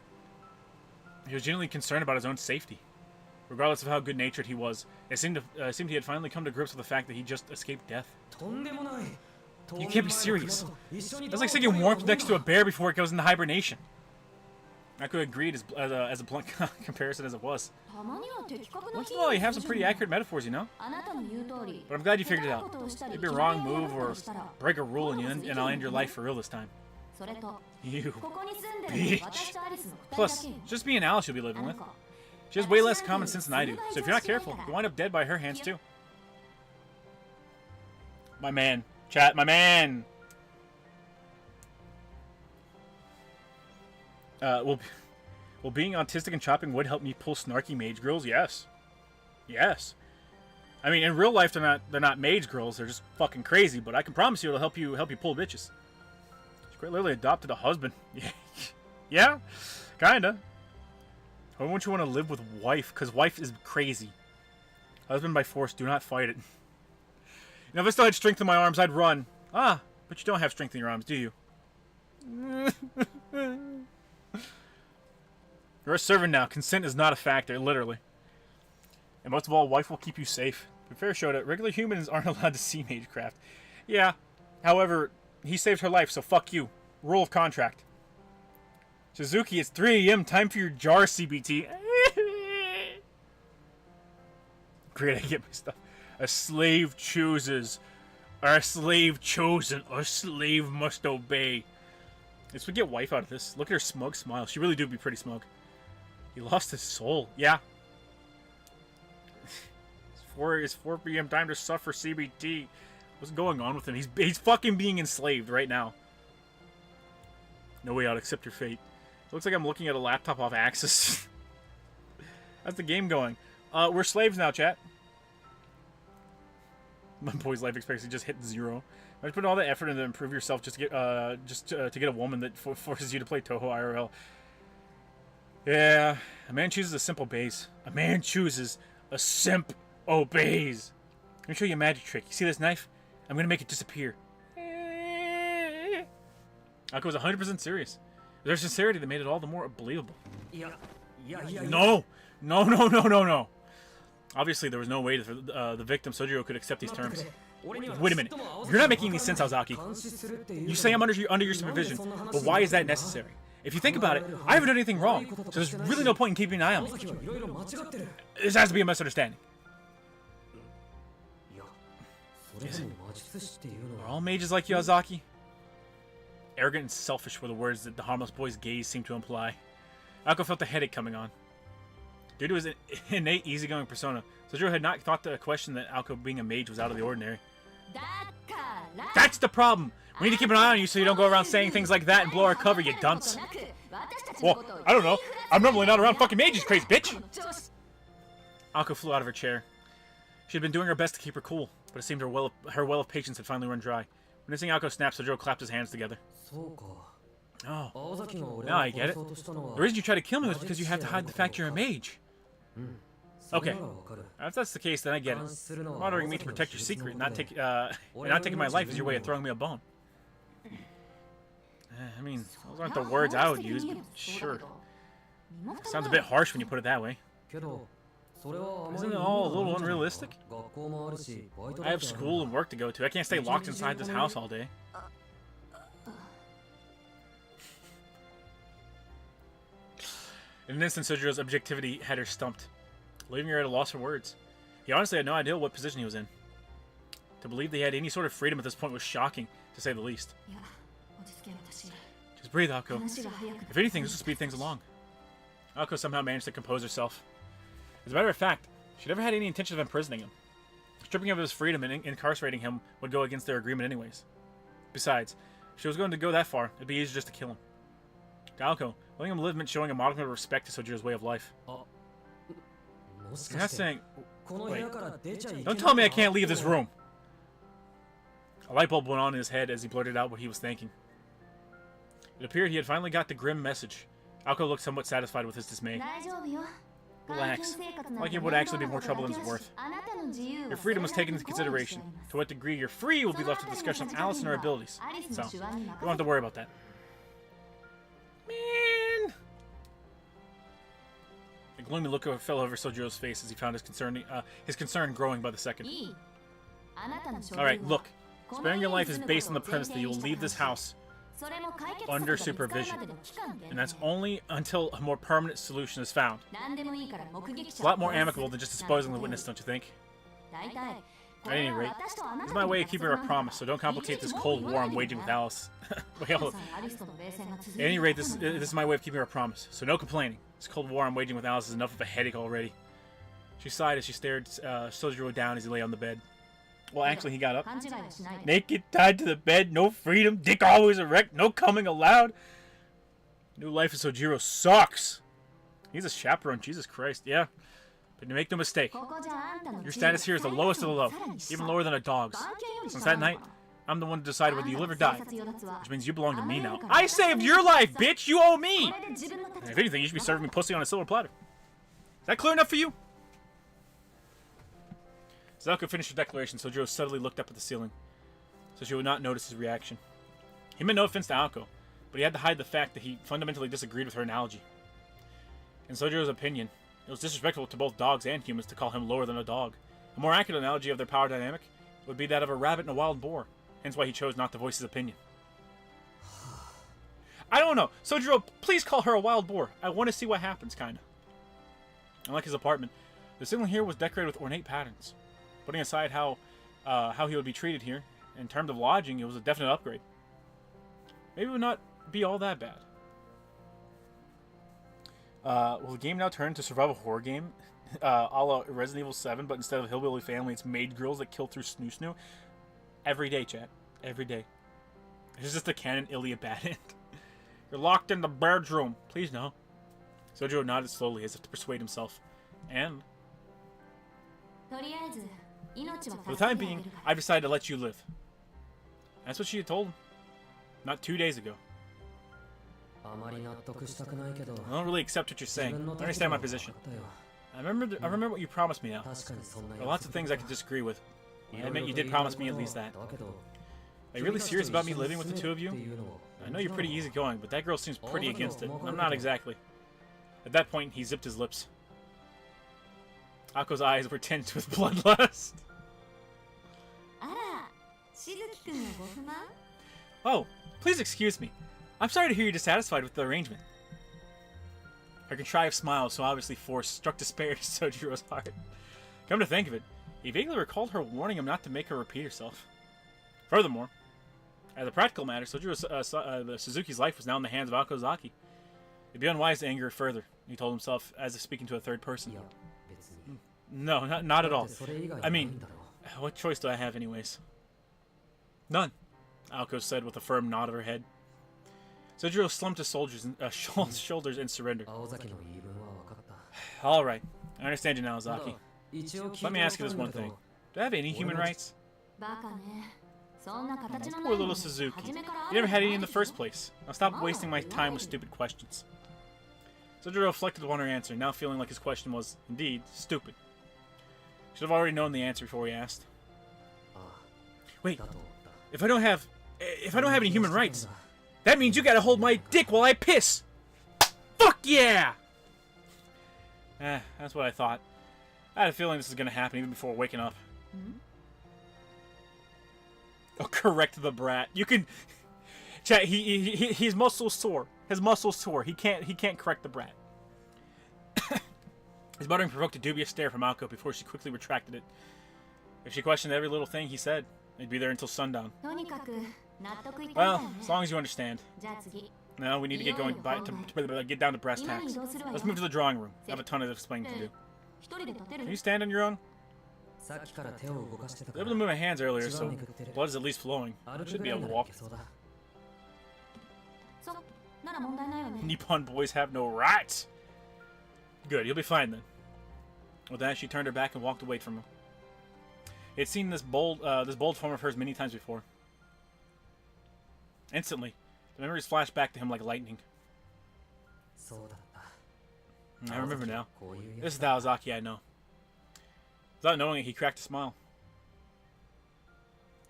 he was genuinely concerned about his own safety. Regardless of how good-natured he was, it seemed he had finally come to grips with the fact that he just escaped death. You can't be serious. That's like sticking warmth next to a bear before it goes into hibernation. Ako agreed as a blunt comparison as it was. Once in a while, you have some pretty accurate metaphors, you know? But I'm glad you figured it out. Maybe a wrong move or break a rule and I'll end your life for real this time. You bitch. Plus, just me and Alice you'll be living with. She has way less common sense than I do, so if you're not careful, you'll wind up dead by her hands too. My man. Chat, my man! Well, being autistic and chopping wood help me pull snarky mage girls? Yes. Yes. I mean, in real life, they're not mage girls. They're just fucking crazy. But I can promise you, it'll help you pull bitches. She quite literally adopted a husband. Yeah, kinda. Why wouldn't you want to live with wife? Because wife is crazy. Husband by force. Do not fight it. You know, if I still had strength in my arms, I'd run. Ah, but you don't have strength in your arms, do you? You're a servant now. Consent is not a factor, literally. And most of all, wife will keep you safe. But fair showed it. Regular humans aren't allowed to see magecraft. Yeah. However, he saved her life, so fuck you. Rule of contract. Suzuki, it's 3 a.m. Time for your jar, CBT. Great, I get my stuff. A slave chooses. Or a slave chosen. A slave must obey. Let's get wife out of this. Look at her smug smile. She really do be pretty smug. He lost his soul. Yeah. It's 4 p.m. Time to suffer CBT. What's going on with him? He's fucking being enslaved right now. No way out. Accept your fate. It looks like I'm looking at a laptop off Axis. How's the game going? We're slaves now, chat. My boy's life expectancy just hit 0. I just put all the effort into improve yourself just to get a woman that forces you to play Toho IRL. Yeah, a man chooses a simp obeys. A man chooses a simp obeys. Let me show you a magic trick. You see this knife? I'm gonna make it disappear. Ako was 100% serious. There's sincerity that made it all the more believable. No! Obviously, there was no way that the victim, Sojiro, could accept these terms. Wait a minute. You're not making any sense, Aozaki. You say I'm under your supervision, but why is that necessary? If you think about it, I haven't done anything wrong, so there's really no point in keeping an eye on me. This has to be a misunderstanding. Are all mages like you, Aozaki? Arrogant and selfish were the words that the harmless boy's gaze seemed to imply. Ako felt the headache coming on. Due to his innate easygoing persona, Sojiro had not thought the question that Ako being a mage was out of the ordinary. That's the problem! We need to keep an eye on you so you don't go around saying things like that and blow our cover, you dunce. Well, I don't know. I'm normally not around fucking mages, crazy bitch! Ako flew out of her chair. She had been doing her best to keep her cool, but it seemed her well of patience had finally run dry. Witnessing Ako snap, Sojiro clapped his hands together. Oh, now I get it. The reason you tried to kill me was because you had to hide the fact you're a mage. Okay, if that's the case, then I get it. Monitoring me to protect your secret and not taking my life is your way of throwing me a bone. I mean, those aren't the words I would use, but sure. Sounds a bit harsh when you put it that way. Isn't it all a little unrealistic? I have school and work to go to. I can't stay locked inside this house all day. In an instant, Sojiro's objectivity had her stumped, leaving her at a loss for words. He honestly had no idea what position he was in. To believe they had any sort of freedom at this point was shocking, to say the least. Just breathe, Ako. If anything, this will speed things along. Ako somehow managed to compose herself. As a matter of fact, she never had any intention of imprisoning him. Stripping him of his freedom and incarcerating him would go against their agreement anyways. Besides, if she was going to go that far, it'd be easier just to kill him. To Ako, letting him live meant showing a modicum of respect to Sojiro's way of life. You're not saying... Wait. Don't tell me I can't leave this room! A light bulb went on in his head as he blurted out what he was thinking. It appeared he had finally got the grim message. Ako looked somewhat satisfied with his dismay. Relax. Like it would actually be more trouble than it's worth. Your freedom was taken into consideration. To what degree you're free will be left to discussion of Alice and her abilities. So, you don't have to worry about that. Man! A gloomy look fell over Sojiro's face as he found his concern growing by the second. Alright, look. Sparing your life is based on the premise that you will leave this house under supervision. And that's only until a more permanent solution is found. It's a lot more amicable than just disposing of the witness, don't you think? At any rate, this is my way of keeping our promise, so don't complicate this cold war I'm waging with Alice. Wait, hold on. At any rate, this is my way of keeping our promise, so no complaining. This cold war I'm waging with Alice is enough of a headache already. She sighed as she stared Sojiro down as he lay on the bed. Well, actually, he got up. Naked, tied to the bed, no freedom, dick always erect, no coming allowed. New life of Sojiro sucks. He's a chaperone, Jesus Christ, yeah. But make no mistake, your status here is the lowest of the low, even lower than a dog's. Since that night, I'm the one to decide whether you live or die, which means you belong to me now. I saved your life, bitch! You owe me! And if anything, you should be serving me pussy on a silver platter. Is that clear enough for you? As Alko finished her declaration, Sojiro subtly looked up at the ceiling, so she would not notice his reaction. He meant no offense to Alko, but he had to hide the fact that he fundamentally disagreed with her analogy. In Sojiro's opinion, it was disrespectful to both dogs and humans to call him lower than a dog. A more accurate analogy of their power dynamic would be that of a rabbit and a wild boar, hence why he chose not to voice his opinion. I don't know. Sojiro, please call her a wild boar. I want to see what happens, kinda. Unlike his apartment, the ceiling here was decorated with ornate patterns. Putting aside how he would be treated here, in terms of lodging, it was a definite upgrade. Maybe it would not be all that bad. Will the game now turn into a survival horror game, a la Resident Evil 7, but instead of hillbilly family, it's maid girls that kill through snoo-snoo? Every day, chat. Every day. This is just a canon Ilya bad end. You're locked in the bedroom. Please no. Sojiro nodded slowly as if to persuade himself. And for the time being, I've decided to let you live. That's what she had told him. Not 2 days ago. I don't really accept what you're saying. I understand my position. I remember what you promised me now. There are lots of things I could disagree with. I admit you did promise me at least that. Are you really serious about me living with the two of you? I know you're pretty easygoing, but that girl seems pretty against it. I'm not exactly. At that point, he zipped his lips. Ako's eyes were tinged with bloodlust. Oh, please excuse me. I'm sorry to hear you're dissatisfied with the arrangement. Her contrived smile, so obviously forced, struck despair to Sojiro's heart. Come to think of it, he vaguely recalled her warning him not to make her repeat herself. Furthermore, as a practical matter, Suzuki's life was now in the hands of Akozaki. It'd be unwise to anger her further, he told himself, as if speaking to a third person. No, not at all. I mean, what choice do I have anyways? None, Alko said with a firm nod of her head. Sojiro slumped his shoulders in surrender. Alright, I understand you now, Zaki. Let me ask you this one thing. Do I have any human rights? Poor little Suzuki. You never had any in the first place. Now stop wasting my time with stupid questions. Sojiro reflected upon her answer, now feeling like his question was, indeed, stupid. Should have already known the answer before he asked. Wait, if I don't have any human rights, that means you gotta hold my dick while I piss! Fuck yeah! That's what I thought. I had a feeling this was gonna happen even before waking up. Oh, correct the brat. You can... Chat, he's muscles sore. His muscles sore. He can't correct the brat. His muttering provoked a dubious stare from Alko before she quickly retracted it. If she questioned every little thing he said, they'd be there until sundown. Well, as long as you understand. Now we need to get going to get down to brass tacks. Let's move to the drawing room. I have a ton of explaining to do. Can you stand on your own? I was able to move my hands earlier, so blood is at least flowing. I should be able to walk. Nippon boys have no rights! Good, you'll be fine then. With that, she turned her back and walked away from him. He had seen this bold form of hers many times before. Instantly, the memories flashed back to him like lightning. I remember now. This is the Aozaki I know. Without knowing it, he cracked a smile.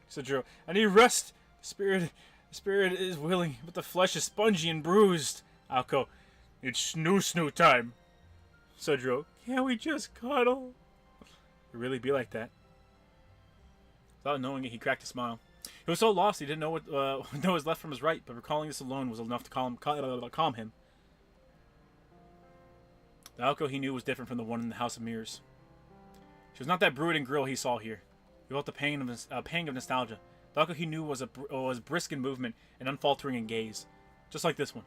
Sojiro, I need rest. The spirit is willing, but the flesh is spongy and bruised. Alko, it's snoo time. Sojiro, can't we just cuddle? It really be like that. Without knowing it, he cracked a smile. He was so lost he didn't know what know his left from his right, but recalling this alone was enough to calm him. The Alco he knew was different from the one in the House of Mirrors. She was not that brooding girl he saw here. He felt the pang of nostalgia. The Alco he knew was brisk in movement and unfaltering in gaze, just like this one.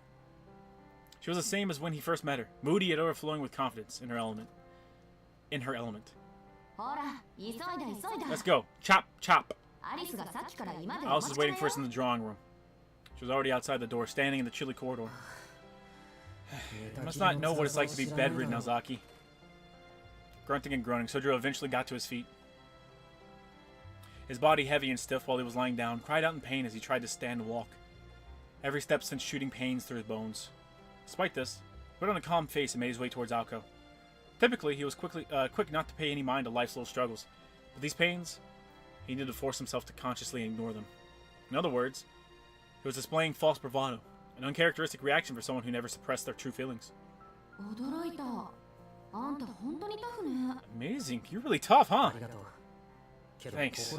She was the same as when he first met her, moody yet overflowing with confidence in her element. Let's go. Chop, chop. Alice was waiting for us in the drawing room. She was already outside the door, standing in the chilly corridor. You must not know what it's like to be bedridden, Ozaki. Grunting and groaning, Sojiro eventually got to his feet. His body heavy and stiff while he was lying down, cried out in pain as he tried to stand and walk. Every step sent shooting pains through his bones. Despite this, he put on a calm face and made his way towards Alco. Typically, he was quick not to pay any mind to life's little struggles, but these pains, he needed to force himself to consciously ignore them. In other words, he was displaying false bravado, an uncharacteristic reaction for someone who never suppressed their true feelings. Amazing. You're really tough, huh? Thanks.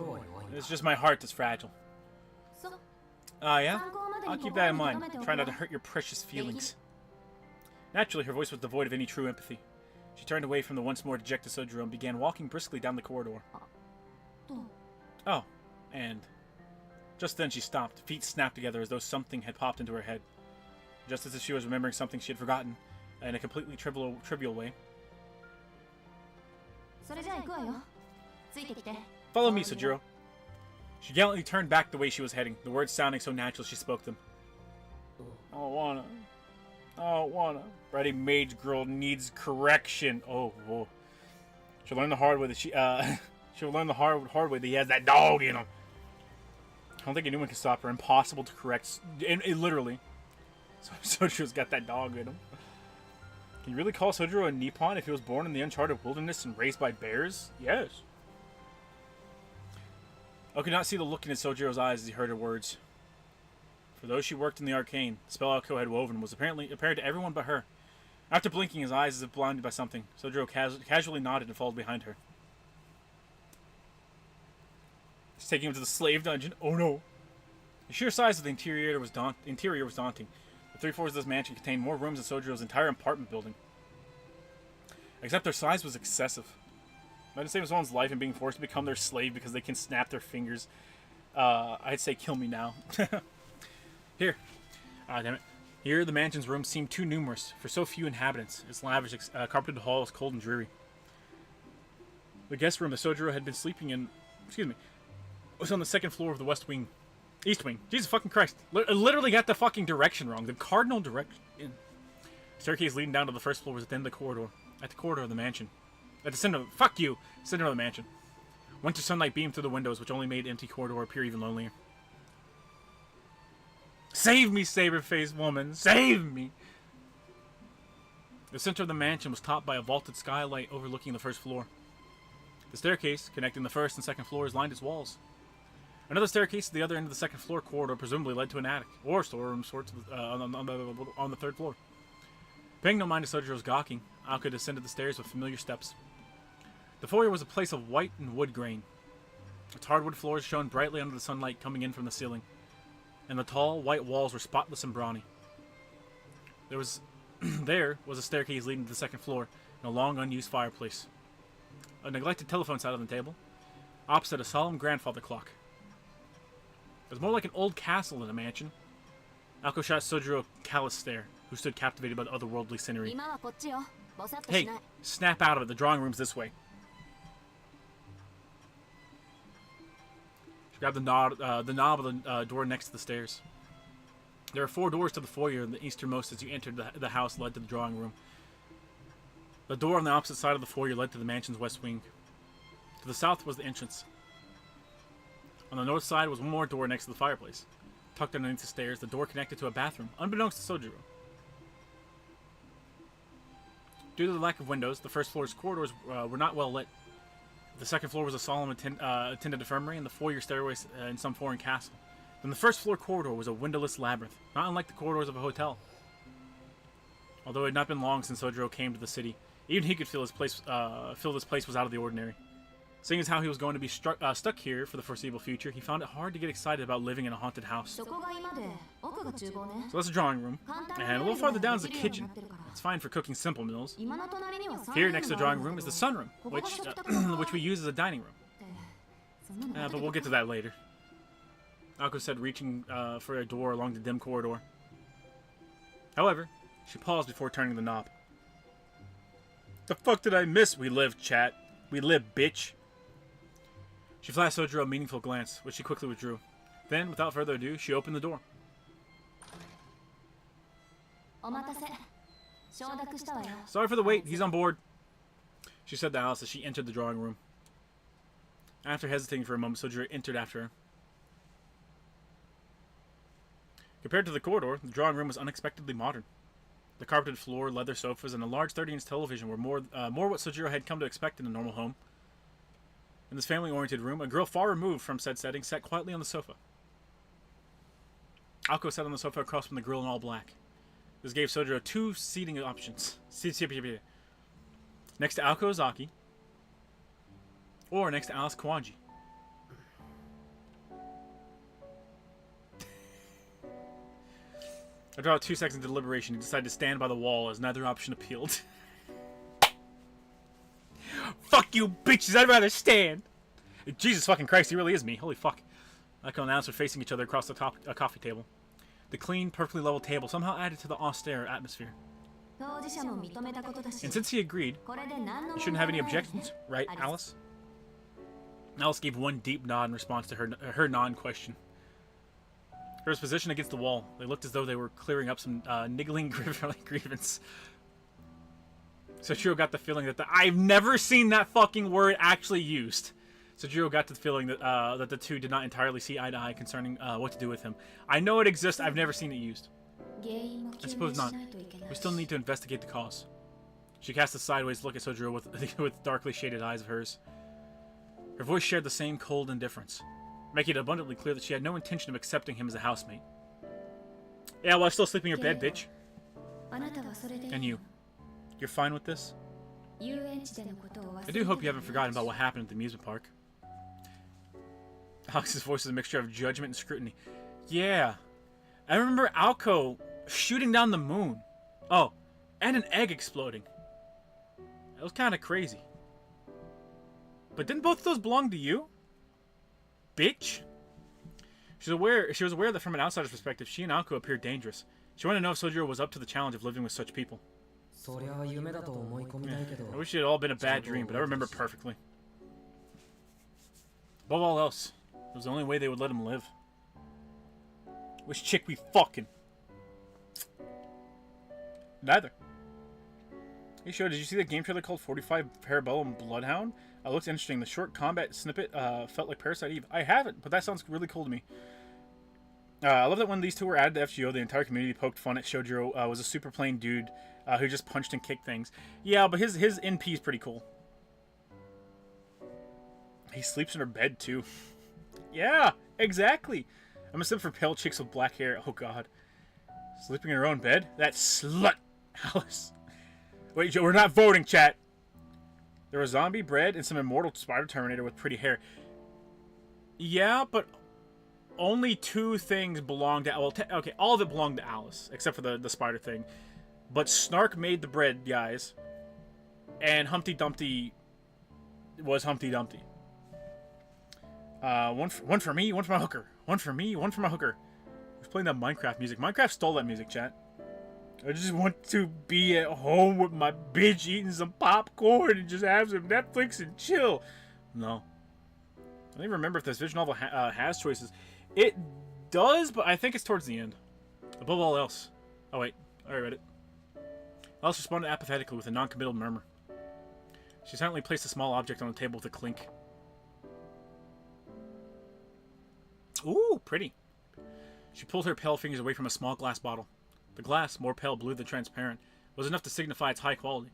It's just my heart that's fragile. Yeah? I'll keep that in mind. Try not to hurt your precious feelings. Naturally, her voice was devoid of any true empathy. She turned away from the once more dejected Sojiro and began walking briskly down the corridor. Oh, and... Just then she stopped, feet snapped together as though something had popped into her head. Just as if she was remembering something she had forgotten, in a completely trivial way. Follow me, Sojiro. She gallantly turned back the way she was heading, the words sounding so natural she spoke them. I don't wanna. Ready mage girl needs correction. Oh, whoa. She'll learn the hard way that she'll learn the hard way that he has that dog in him. I don't think anyone can stop her. Impossible to correct. Literally. Sojiro's got that dog in him. Can you really call Sojiro a Nippon if he was born in the uncharted wilderness and raised by bears? Yes. I could not see the look in Sojiro's eyes as he heard her words. For though she worked in the arcane, the spell Alco had woven was apparent to everyone but her. After blinking his eyes as if blinded by something, Sojiro casually nodded and followed behind her. He's taking him to the slave dungeon. Oh no! The sheer size of the interior was daunting. The 3 floors of this mansion contained more rooms than Sojiro's entire apartment building. Except their size was excessive. Imagine saving someone's life and being forced to become their slave because they can snap their fingers. I'd say kill me now. Here. Damn it. Here, the mansion's rooms seemed too numerous for so few inhabitants. Its lavish, carpeted hall was cold and dreary. The guest room that Sojiro had been sleeping in, was on the 2nd floor of the East wing. Jesus fucking Christ. Literally got the fucking direction wrong. The cardinal direction. Staircase leading down to the 1st floor was at the end of the corridor. At the corridor of the mansion. At the center of the mansion. Winter sunlight beamed through the windows, which only made the empty corridor appear even lonelier. Save me, saber-faced woman! Save me! The center of the mansion was topped by a vaulted skylight overlooking the 1st floor. The staircase, connecting the 1st and 2nd floors, lined its walls. Another staircase at the other end of the 2nd floor corridor presumably led to an attic, or storeroom sorts on the 3rd floor. Paying no mind to Sojiro's gawking, Alco descended the stairs with familiar steps. The foyer was a place of white and wood grain. Its hardwood floors shone brightly under the sunlight coming in from the ceiling, and the tall, white walls were spotless and brawny. There was a staircase leading to the 2nd floor, and a long, unused fireplace. A neglected telephone sat on the table, opposite a solemn grandfather clock. It was more like an old castle than a mansion. Alco shot Sojiro a callous stare, who stood captivated by the otherworldly scenery. Hey, snap out of it. The drawing room's this way. She grabbed the knob of the door next to the stairs. There are 4 doors to the foyer, and the easternmost as you entered the house led to the drawing room. The door on the opposite side of the foyer led to the mansion's west wing. To the south was the entrance. On the north side was one more door next to the fireplace. Tucked underneath the stairs, the door connected to a bathroom, unbeknownst to Sojiro. Due to the lack of windows, the 1st floor's corridors were not well lit. The 2nd floor was a solemn attended infirmary, and the foyer stairways in some foreign castle. Then the 1st floor corridor was a windowless labyrinth, not unlike the corridors of a hotel. Although it had not been long since Sojiro came to the city, even he could feel this place was out of the ordinary. Seeing as how he was going to be stuck here for the foreseeable future, he found it hard to get excited about living in a haunted house. So that's the drawing room, and a little farther down is the kitchen. It's fine for cooking simple meals. Here, next to the drawing room, is the sunroom, which we use as a dining room. But we'll get to that later. Ako said, reaching for a door along the dim corridor. However, she paused before turning the knob. The fuck did I miss? We live, chat. We live, bitch. She flashed Sojiro a meaningful glance, which she quickly withdrew. Then, without further ado, she opened the door. Sorry for the wait, he's on board, she said to Alice as she entered the drawing room. After hesitating for a moment, Sojiro entered after her. Compared to the corridor, the drawing room was unexpectedly modern. The carpeted floor, leather sofas, and a large 30-inch television were more what Sojiro had come to expect in a normal home. In this family-oriented room, a girl far removed from said setting sat quietly on the sofa. Ako sat on the sofa across from the girl in all black. This gave Sojiro two seating options. Next to Ako Ozaki, or next to Alice Kawaji. After about 2 seconds of deliberation, he decided to stand by the wall as neither option appealed. Fuck you, bitches! I'd rather stand! Jesus fucking Christ, he really is me. Holy fuck. Ako and Alice were facing each other across the coffee table. The clean, perfectly level table somehow added to the austere atmosphere. And since he agreed, you shouldn't have any objections, right, Alice? Alice gave one deep nod in response to her non-question. Her was positioned against the wall. They looked as though they were clearing up some niggling grievance. Sojiro got the feeling that I've never seen that fucking word actually used. Sojiro got the feeling that that the two did not entirely see eye to eye concerning what to do with him. I know it exists, I've never seen it used. I suppose not. We still need to investigate the cause. She cast a sideways look at Sojiro with darkly shaded eyes of hers. Her voice shared the same cold indifference, making it abundantly clear that she had no intention of accepting him as a housemate. Yeah, well, I'm still sleeping in your bed, bitch. And you're fine with this? I do hope you haven't forgotten about what happened at the amusement park. Alex's voice is a mixture of judgment and scrutiny. Yeah. I remember Alco shooting down the moon. Oh, and an egg exploding. That was kind of crazy. But didn't both of those belong to you? Bitch. She was aware that from an outsider's perspective, she and Alco appeared dangerous. She wanted to know if Sojiro was up to the challenge of living with such people. Yeah. I wish it had all been a bad dream, but I remember perfectly. Above all else, it was the only way they would let him live. Which chick we fucking? Neither. Hey, Sho, did you see the game trailer called 45 Parabellum Bloodhound? It looks interesting. The short combat snippet felt like Parasite Eve. I haven't, but that sounds really cool to me. I love that when these two were added to FGO, the entire community poked fun at Shojiro was a super plain dude who just punched and kicked things. Yeah, but his NP is pretty cool. He sleeps in her bed, too. Yeah, exactly. I'm a simp for pale chicks with black hair. Oh, God. Sleeping in her own bed? That slut. Alice. Wait, we're not voting, chat. There was zombie bread and some immortal spider terminator with pretty hair. Yeah, but only two things belong to... Well, okay, all of it belonged to Alice, except for the spider thing. But Snark made the bread, guys. And Humpty Dumpty was Humpty Dumpty. One for me, one for my hooker. One for me, one for my hooker. Who's playing that Minecraft music? Minecraft stole that music, chat. I just want to be at home with my bitch eating some popcorn and just have some Netflix and chill. No. I don't even remember if this visual novel has choices. It does, but I think it's towards the end. Above all else. Oh, wait. I already read it. Alice responded apathetically with a non-committal murmur. She silently placed a small object on the table with a clink. Ooh, pretty. She pulled her pale fingers away from a small glass bottle. The glass, more pale blue than transparent, was enough to signify its high quality.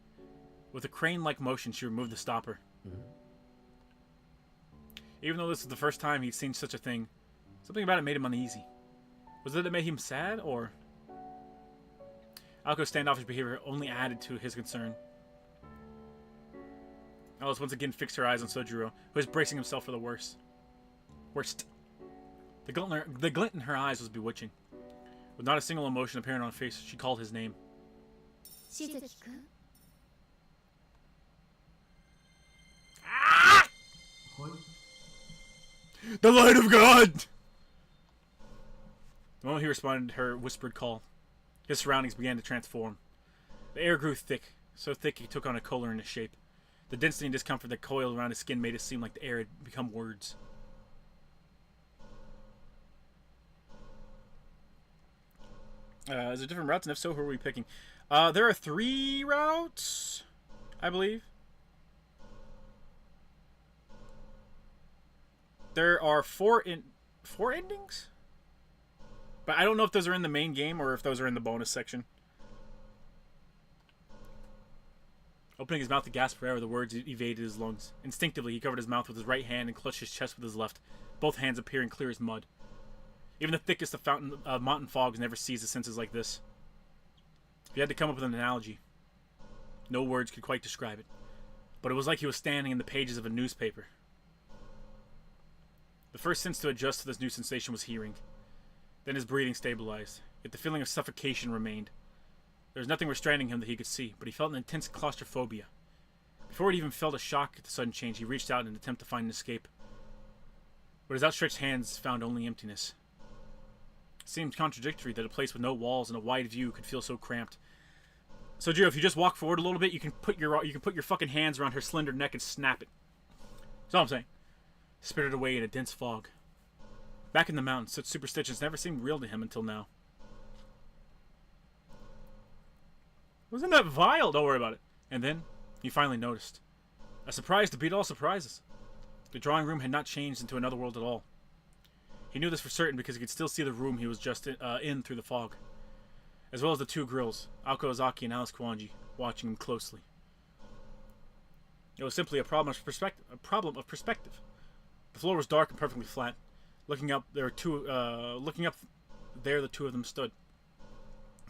With a crane-like motion, she removed the stopper. Even though this was the first time he'd seen such a thing, something about it made him uneasy. Was it that made him sad, or... Alco's standoffish behavior only added to his concern. Alice once again fixed her eyes on Sojiro, who was bracing himself for the worst. The glint in her eyes was bewitching. With not a single emotion apparent on her face, she called his name. Shizuki-kun? Ah! The light of God! The moment he responded to her whispered call, his surroundings began to transform. The air grew thick, so thick it took on a color and a shape. The density and discomfort that coiled around his skin made it seem like the air had become words. Is there different routes? And if so, who are we picking? There are 3 routes, I believe. There are 4 endings? But I don't know if those are in the main game or if those are in the bonus section. Opening his mouth to gasp for air, the words evaded his lungs. Instinctively, he covered his mouth with his right hand and clutched his chest with his left, both hands appearing clear as mud. Even the thickest of mountain fogs never sees the senses like this. He had to come up with an analogy. No words could quite describe it, but it was like he was standing in the pages of a newspaper. The first sense to adjust to this new sensation was hearing. Then his breathing stabilized, yet the feeling of suffocation remained. There was nothing restraining him that he could see, but he felt an intense claustrophobia. Before he even felt a shock at the sudden change, he reached out in an attempt to find an escape. But his outstretched hands found only emptiness. It seemed contradictory that a place with no walls and a wide view could feel so cramped. So, Jiro, if you just walk forward a little bit, you can put your fucking hands around her slender neck and snap it. That's all I'm saying. Spirited away in a dense fog. Back in the mountains, such superstitions never seemed real to him until now. Wasn't that vile? Don't worry about it. And then, he finally noticed. A surprise to beat all surprises. The drawing room had not changed into another world at all. He knew this for certain because he could still see the room he was just in through the fog. As well as the 2 girls, Aoko Ozaki and Alice Kwanji, watching him closely. It was simply a problem of perspective. The floor was dark and perfectly flat. Looking up there, the 2 of them stood.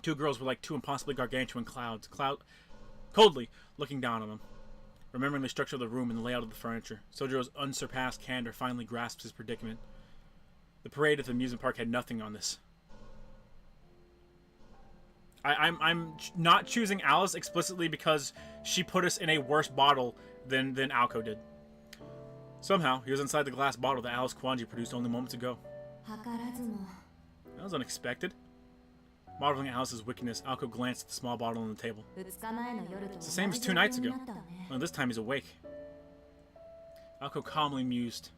2 girls were like 2 impossibly gargantuan clouds, coldly looking down on them. Remembering the structure of the room and the layout of the furniture, Sojiro's unsurpassed candor finally grasped his predicament. The parade at the amusement park had nothing on this. I'm not choosing Alice explicitly because she put us in a worse bottle than Aoko did. Somehow, he was inside the glass bottle that Alice Kwanji produced only moments ago. That was unexpected. Marveling at Alice's wickedness, Aoko glanced at the small bottle on the table. It's the same as 2 nights ago. Well, this time he's awake. Aoko calmly mused.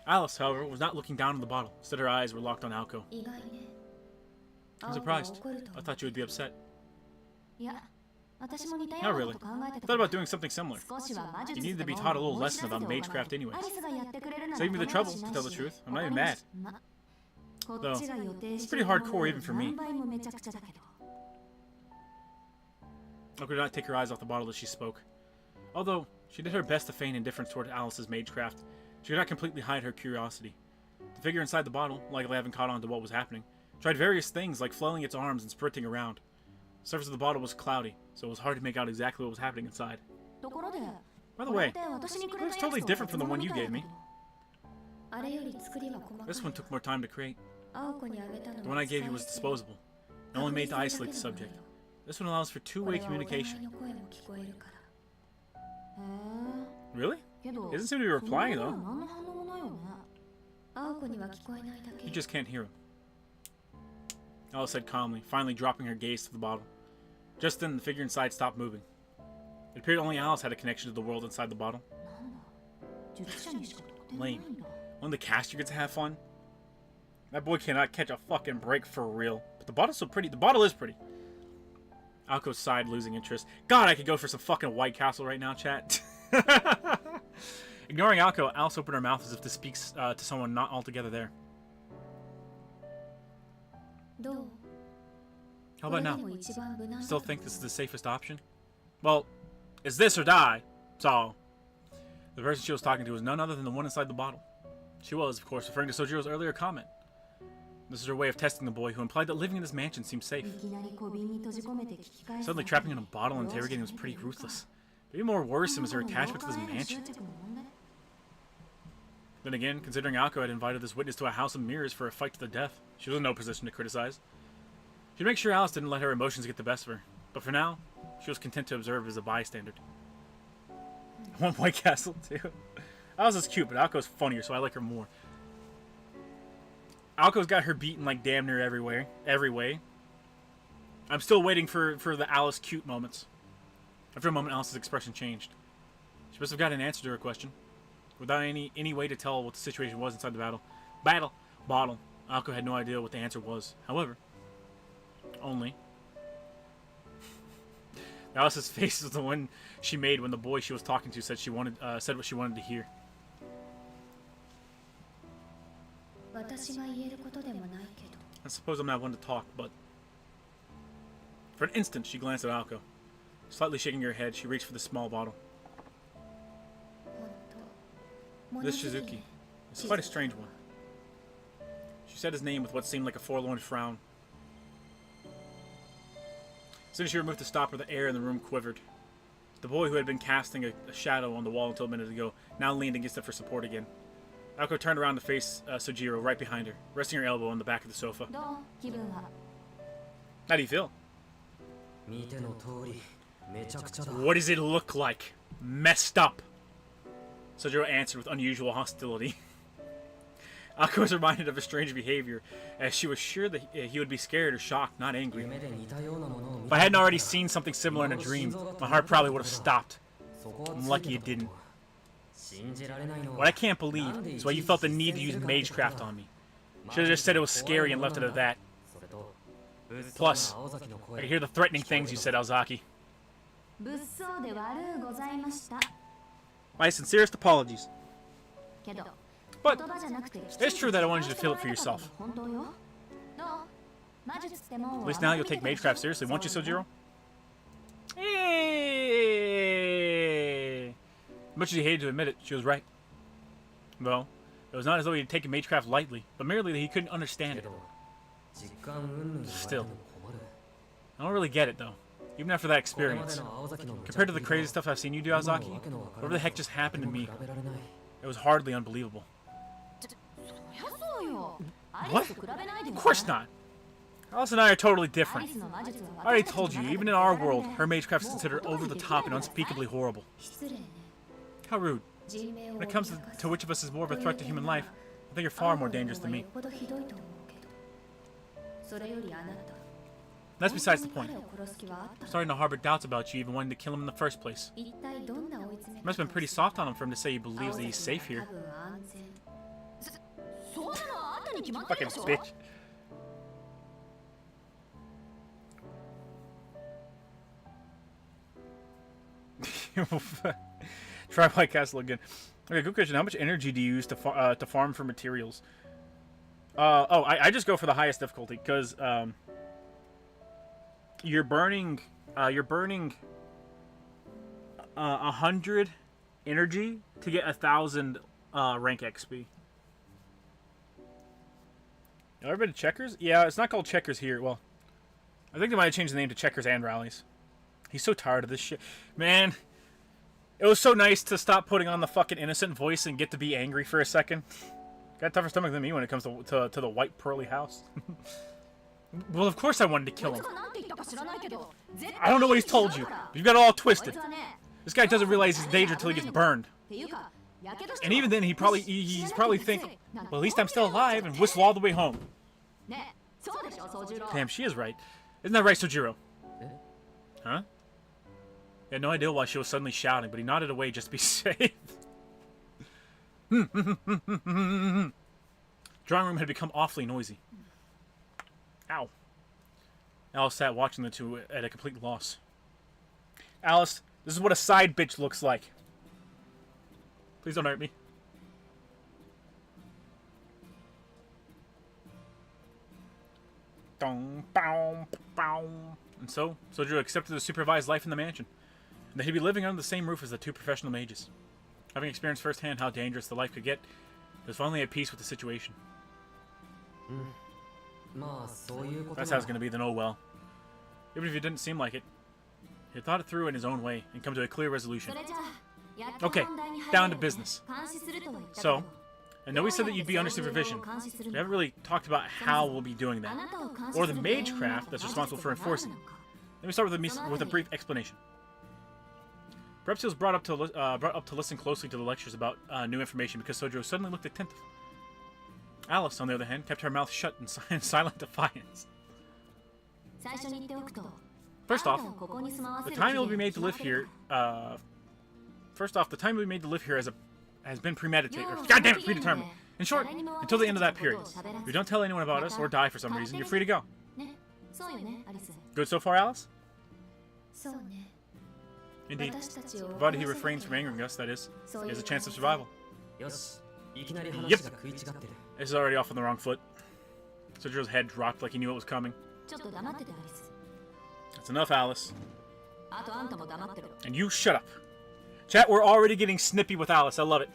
Alice, however, was not looking down on the bottle. Instead, her eyes were locked on Aoko. I'm surprised. I thought you would be upset. Not really. I thought about doing something similar. You needed to be taught a little lesson about magecraft anyways. Save me the trouble, to tell the truth. I'm not even mad. Though, it's pretty hardcore even for me. Aoko did not take her eyes off the bottle as she spoke. Although, she did her best to feign indifference toward Alice's magecraft, she could not completely hide her curiosity. The figure inside the bottle, likely having caught on to what was happening, tried various things like flailing its arms and sprinting around. The surface of the bottle was cloudy, so it was hard to make out exactly what was happening inside. By the way, it was totally different from the one you gave me. This one took more time to create. The one I gave you was disposable, and only made to isolate the subject. This one allows for 2-way communication. Really? He doesn't seem to be replying, though. You just can't hear him. Alice said calmly, finally dropping her gaze to the bottle. Just then, the figure inside stopped moving. It appeared only Alice had a connection to the world inside the bottle. Lame. When the caster gets to have fun? That boy cannot catch a fucking break for real. But the bottle's so pretty. The bottle is pretty. Aoko sighed, losing interest. God, I could go for some fucking White Castle right now, chat. Ignoring Aoko, Alice opened her mouth as if to speak to someone not altogether there. How about now? Still think this is the safest option? Well, it's this or die, so... The person she was talking to was none other than the one inside the bottle. She was, of course, referring to Sojiro's earlier comment. This is her way of testing the boy, who implied that living in this mansion seemed safe. Suddenly trapping in a bottle and interrogating was pretty ruthless. Maybe more worrisome is her attachment to this mansion. Then again, considering Alko had invited this witness to a house of mirrors for a fight to the death, she was in no position to criticize. She'd make sure Alice didn't let her emotions get the best of her, but for now, she was content to observe as a bystander. One White Castle, too. Alice is cute, but Alko's funnier, so I like her more. Alko's got her beaten like damn near every way. I'm still waiting for the Alice cute moments. After a moment, Alice's expression changed. She must have got an answer to her question. Without any way to tell what the situation was inside the bottle, Alko had no idea what the answer was. However, only Alice's face was the one she made when the boy she was talking to said what she wanted to hear. I suppose I'm not one to talk, but for an instant she glanced at Alko. Slightly shaking her head, she reached for the small bottle. This Shizuki is quite a strange one. She said his name with what seemed like a forlorn frown. As soon as she removed the stopper, the air in the room quivered. The boy who had been casting a shadow on the wall until a minute ago now leaned against it for support again. Alko turned around to face Sojiro right behind her, resting her elbow on the back of the sofa. How do you feel? What does it look like? Messed up. Sojiro answered with unusual hostility. Alko was reminded of his strange behavior, as she was sure that he would be scared or shocked, not angry. If I hadn't already seen something similar in a dream, my heart probably would have stopped. I'm lucky it didn't. What I can't believe is why you felt the need to use magecraft on me. Should have just said it was scary and left it at that. Plus, I could hear the threatening things you said, Alzaki. My sincerest apologies. But it's true that I wanted you to feel it for yourself. At least now you'll take magecraft seriously, won't you, Sojiro? Hey! Much as he hated to admit it, she was right. Well, it was not as though he had taken magecraft lightly, but merely that he couldn't understand it. Still, I don't really get it, though. Even after that experience. Compared to the crazy stuff I've seen you do, Azaki, whatever the heck just happened to me, it was hardly unbelievable. What? Of course not. Alice and I are totally different. I already told you, even in our world, her magecraft is considered over the top and unspeakably horrible. How rude. When it comes to which of us is more of a threat to human life, I think you're far more dangerous than me. That's besides the point. I'm starting to harbor doubts about you even wanting to kill him in the first place. It must have been pretty soft on him for him to say he believes that he's safe here. Fucking bitch. Try White Castle again. Okay, good question. How much energy do you use to farm for materials? I just go for the highest difficulty because you're burning 100 energy to get 1,000 rank XP. Ever been to Checkers? Yeah, it's not called Checkers here. Well, I think they might have changed the name to Checkers and Rallies. He's so tired of this shit. Man, it was so nice to stop putting on the fucking innocent voice and get to be angry for a second. Got a tougher stomach than me when it comes to the white pearly house. Well, of course I wanted to kill him. I don't know what he's told you, but you got it all twisted. This guy doesn't realize his danger until he gets burned. And even then, he's probably think, well, at least I'm still alive, and whistle all the way home. Damn, she is right. Isn't that right, Sojiro? Huh? He had no idea why she was suddenly shouting, but he nodded away just to be safe. Drawing room had become awfully noisy. Ow. Alice sat watching the two at a complete loss. Alice, this is what a side bitch looks like. Please don't hurt me. Dong, bow, bow. And so, Sojiro accepted the supervised life in the mansion, and that he'd be living under the same roof as the two professional mages. Having experienced firsthand how dangerous the life could get, he was finally at peace with the situation. That's how it's going to be, then oh well. Even if it didn't seem like it, He thought it through in his own way and come to a clear resolution. それじゃあやっと Okay, 本題に入 down る to business. 監視するとは言ったけ So, ど I know we said that you'd be under supervision. We haven't really talked about how we'll be doing あ that. なたを監視 Or す the る mage 原因な craft ど that's responsible for 何な enforcing. のか Let me start with a brief explanation. Perhaps he was brought up to listen closely to the lectures about new information because Sojo suddenly looked attentive. Alice, on the other hand, kept her mouth shut in silent defiance. 最初に言っておくと First あ off, なたをここに住まわせ the る time it will 期 be 限 made to が live 決まってる here. First off, the time it will be made to live here has been premeditated. Yo, God damn it, no predetermined. In short, until the end of that period. If you don't tell anyone about us or die for some reason, you're free to go. ねそうよねアリス Good so far, Alice? そうね Indeed. 私たちを Provided he refrains from angering us, that is, he has a chance of survival. よし、いきなり話 Yep. が食い違ってる。 This is already off on the wrong foot. Sojo's head dropped like he knew it was coming. ちょっと黙っててアリス That's enough, Alice. あとあんたも黙ってろ And you shut up. Chat, we're already getting snippy with Alice. I love it.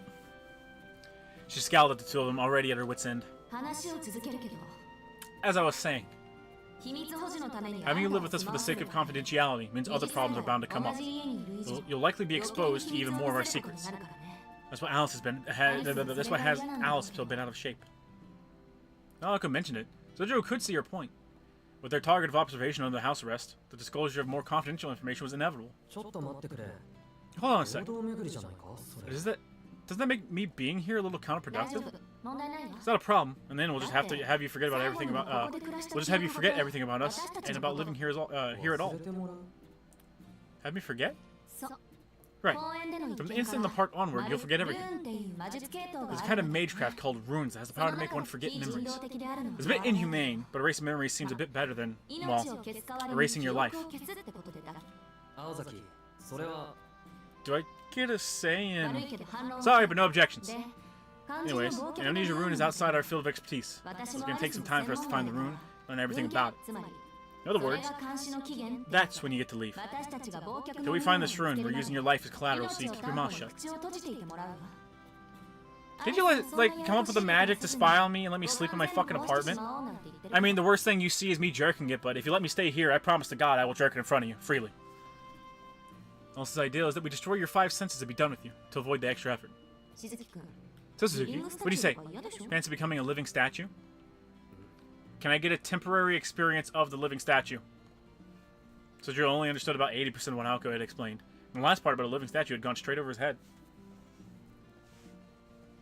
She scowled at the two of them, already at her wit's end. 話を続けるけど As I was saying, 秘密保持のために having you live with us for the sake of confidentiality means other problems are bound to come up. 同じ家にいる以上 You'll likely be exposed to even more of our secrets. That's what Alice has been. That's what has Alice still been out of shape. Now I could mention it. Sojo could see her point. With their target of observation under the house arrest, the disclosure of more confidential information was inevitable. ちょっと待ってくれ。 Hold on a sec. 行動巡りじゃないかそれ。 Doesn't that make me being here a little 大丈 counterproductive? 夫問題ないわ It's not a problem, and then we'll just have to have you forget about everything about. We'll just have you forget everything about us and about living here here at all. 忘れてもらう。 Have me forget? そう Right. 公園での一 From the 見 instant in か the ら part onward, you'll forget ル everything. ーンっていう魔術系統が There's a あ kind る of の magecraft called runes that has the そ power の to make 中 one で forget 非人 memories. 道的であるの It's a bit inhumane, but erasing memories seems a bit better than, 命 well, を消す代わりに erasing 記 your 憶 life. を消すってことでだ 青崎、それは Do I get a say 悪い in? けど反論は Sorry, but no objections. で肝心の Anyways, 忘却 an の amnesia ル rune ーン is outside our field of expertise. 私 So it's も gonna アリ take ス some の time 専 for us 門 to 外 find the だ rune, から learn everything 分 about 岐 it. つまり In other それ words, が監視の起源 that's when you get to leave. 私たちが忘却 Till の we ル find ーンを this 見 rune, つけ we're るま using で your life as collateral, so 命 you を keep your 担 mouth 保に shut. 口を閉じていてもらうわ Did you come up with a magic to spy on me and let me sleep in my fucking apartment? I mean, the worst thing you see is me jerking it, but if you let me stay here, I promise to God I will jerk it in front of you, freely. Alice's ideal is that we destroy your 5 senses to be done with you, to avoid the extra effort. しずきくん So Suzuki, what do you say? リビングスタチューとか嫌でしょ Fancy becoming a living statue? Can I get a temporary experience of the living statue? So Drew only understood about 80% of what Alco had explained. And the last part about a living statue had gone straight over his head.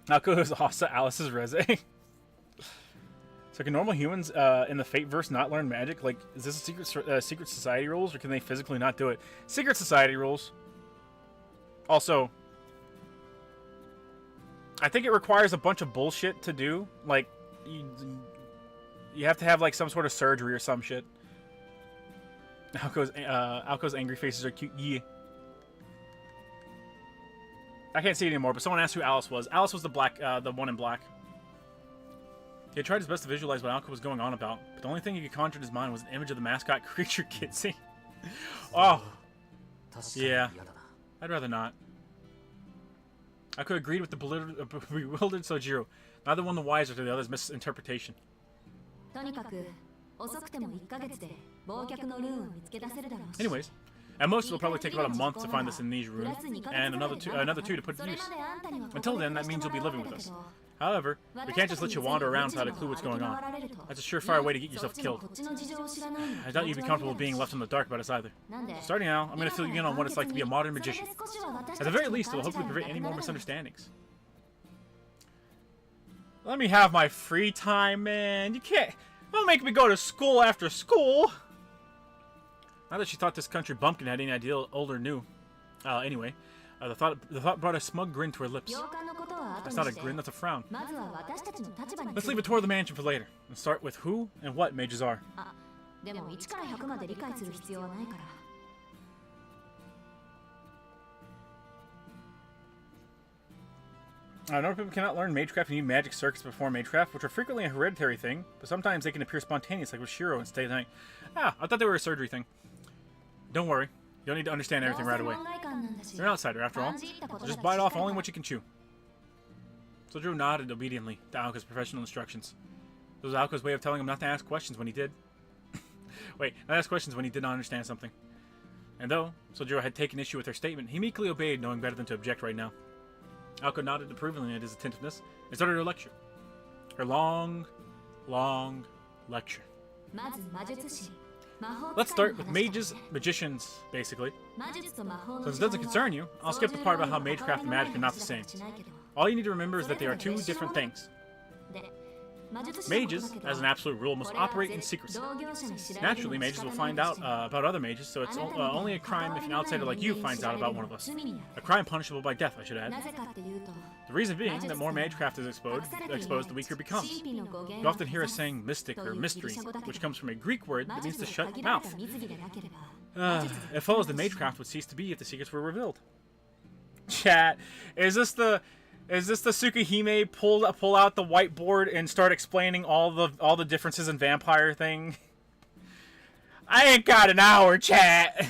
Alco is also Alice's rese. So can normal humans in the Fate-verse not learn magic? Like, is this a secret society rules, or can they physically not do it? Secret society rules. Also, I think it requires a bunch of bullshit to do. Like, you have to have like some sort of surgery or some shit. Alco's angry faces are cute. Yeah. I can't see it anymore, but someone asked who Alice was. Alice was the one in black. He had tried his best to visualize what Alco was going on about, but the only thing he could conjure in his mind was an image of the mascot creature Kitsy. Oh, 確かに yeah. 嫌だな。 I'd rather not. Alco agreed with the bewildered Sojiro, neither one the wiser to the other's misinterpretation. とにかく遅くても1ヶ月で忘却のルーンを見つけ出せるだろうし Anyways, at most it'll probably take about a month to find this amnesia rune, and another two to put to use. Until then, that means you'll be living with us. However, we can't just let you wander around without a clue what's going on. That's a surefire way to get yourself killed. I doubt you'd be comfortable being left in the dark about us either. Starting now, I'm going to fill you in on what it's like to be a modern magician. At the very least, it will hopefully prevent any more misunderstandings. Let me have my free time, man. You can't... Don't make me go to school after school. Not that she thought this country bumpkin had any idea old or new. Anyway, the thought brought a smug grin to her lips. That's not a grin, that's a frown. Let's leave a tour of the mansion for later, and start with who and what mages are. でも1から100まで理解する必要はないから Normal people cannot learn magecraft and need magic circuits before magecraft, which are frequently a hereditary thing, but sometimes they can appear spontaneous, like with Shiro and Stay the Night. Ah, I thought they were a surgery thing. Don't worry, you don't need to understand everything right away. You're an outsider, after all. So just bite off only what you can chew. So Drew nodded obediently to Alka's professional instructions. This was Alka's way of telling him not to ask questions when he did. Wait, not ask questions when he did not understand something. And though Sojiro had taken issue with her statement, he meekly obeyed, knowing better than to object right now. Aoko nodded approvingly at his attentiveness and started her lecture. Her long lecture. Let's start with mages, magicians, basically. Since it doesn't concern you, I'll skip the part about how magecraft and magic are not the same. All you need to remember is that they are two different things. Mages, as an absolute rule, must operate in secrecy. Naturally, mages will find out about other mages, so it's only a crime if an outsider like you finds out about one of us. A crime punishable by death, I should add. The reason being that more magecraft is exposed, the weaker it becomes. You often hear us saying mystic or mystery, which comes from a Greek word that means to shut mouth. It follows that magecraft would cease to be if the secrets were revealed. Chat, is this the Tsukihime pull out the whiteboard and start explaining all the differences in vampire thing? I ain't got an hour, chat.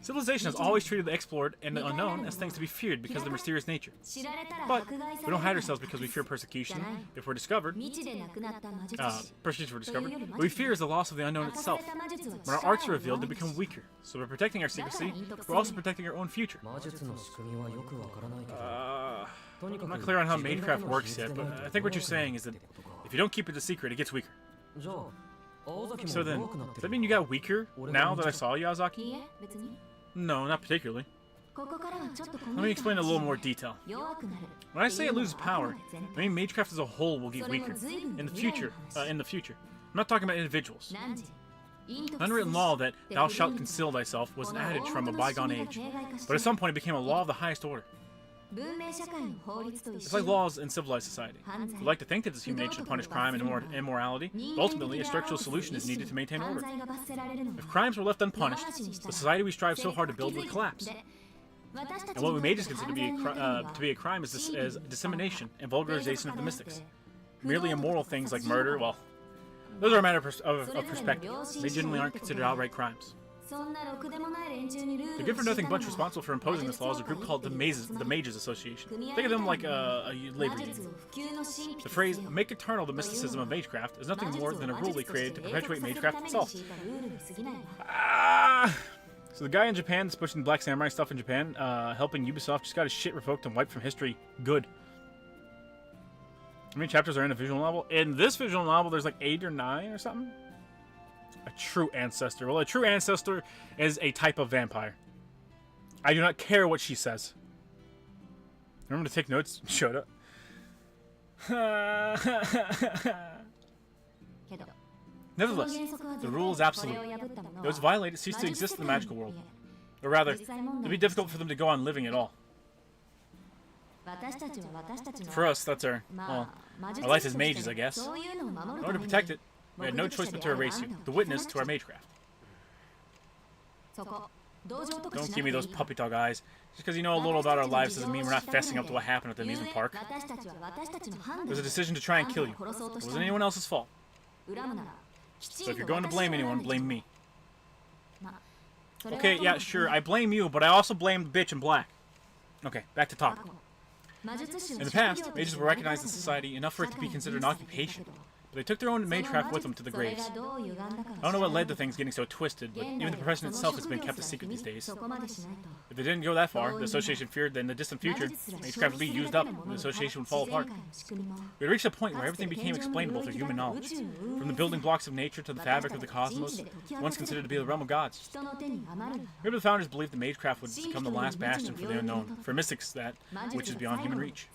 Civilization has always treated the explored and the unknown as things to be feared because of their mysterious nature. But we don't hide ourselves because we fear persecution if we're discovered. What we fear is the loss of the unknown itself. When our arts are revealed, they become weaker. So by protecting our secrecy, we're also protecting our own future. I'm not clear on how magecraft works yet, but I think what you're saying is that if you don't keep it a secret, it gets weaker. So then, does that mean you got weaker now that I saw you, Azaki? No, not particularly. Let me explain in a little more detail. When I say it loses power, I mean magecraft as a whole will get weaker in the future. I'm not talking about individuals. Unwritten law that thou shalt conceal thyself was an adage from a bygone age, but at some point it became a law of the highest order. It's like laws in civilized society. We like to think that it's human nature to punish crime and immorality, but ultimately a structural solution is needed to maintain order. If crimes were left unpunished, the society we strive so hard to build would collapse. And what we mages consider to be a crime is dissemination and vulgarization of the mystics. Merely immoral things like murder, well, those are a matter of perspective. They generally aren't considered outright crimes. The good-for-nothing bunch responsible for imposing this law is a group called the Mages Association. Think of them like a labor union. The phrase, make eternal the mysticism of magecraft, is nothing more than a rule they created to perpetuate magecraft itself. So the guy in Japan that's pushing Black Samurai stuff in Japan, helping Ubisoft, just got his shit revoked and wiped from history. Good. How many chapters are in a visual novel? In this visual novel, there's like 8 or 9 or something. A true ancestor. Well, a true ancestor is a type of vampire. I do not care what she says. Remember to take notes? Shut up. Nevertheless, the rule is absolute. Those violated cease to exist in the magical world. Or rather, it would be difficult for them to go on living at all. For us, that's our life as mages, I guess. In order to protect it, we had no choice but to erase you, the witness to our magecraft. Don't give me those puppy dog eyes. Just because you know a little about our lives doesn't mean we're not fessing up to what happened at the amusement park. It was a decision to try and kill you. It wasn't anyone else's fault. So if you're going to blame anyone, blame me. Okay, yeah, sure, I blame you, but I also blame the bitch in black. Okay, back to topic. In the past, mages were recognized in society enough for it to be considered an occupation. But they took their own magecraft with them to the graves. I don't know what led to things getting so twisted, but even the profession itself has been kept a secret these days. If it didn't go that far, the association feared that in the distant future, magecraft would be used up and the association would fall apart. We had reached a point where everything became explainable through human knowledge. From the building blocks of nature to the fabric of the cosmos, once considered to be the realm of gods. Maybe the founders believed that magecraft would become the last bastion for the unknown, for mystics that which is beyond human reach.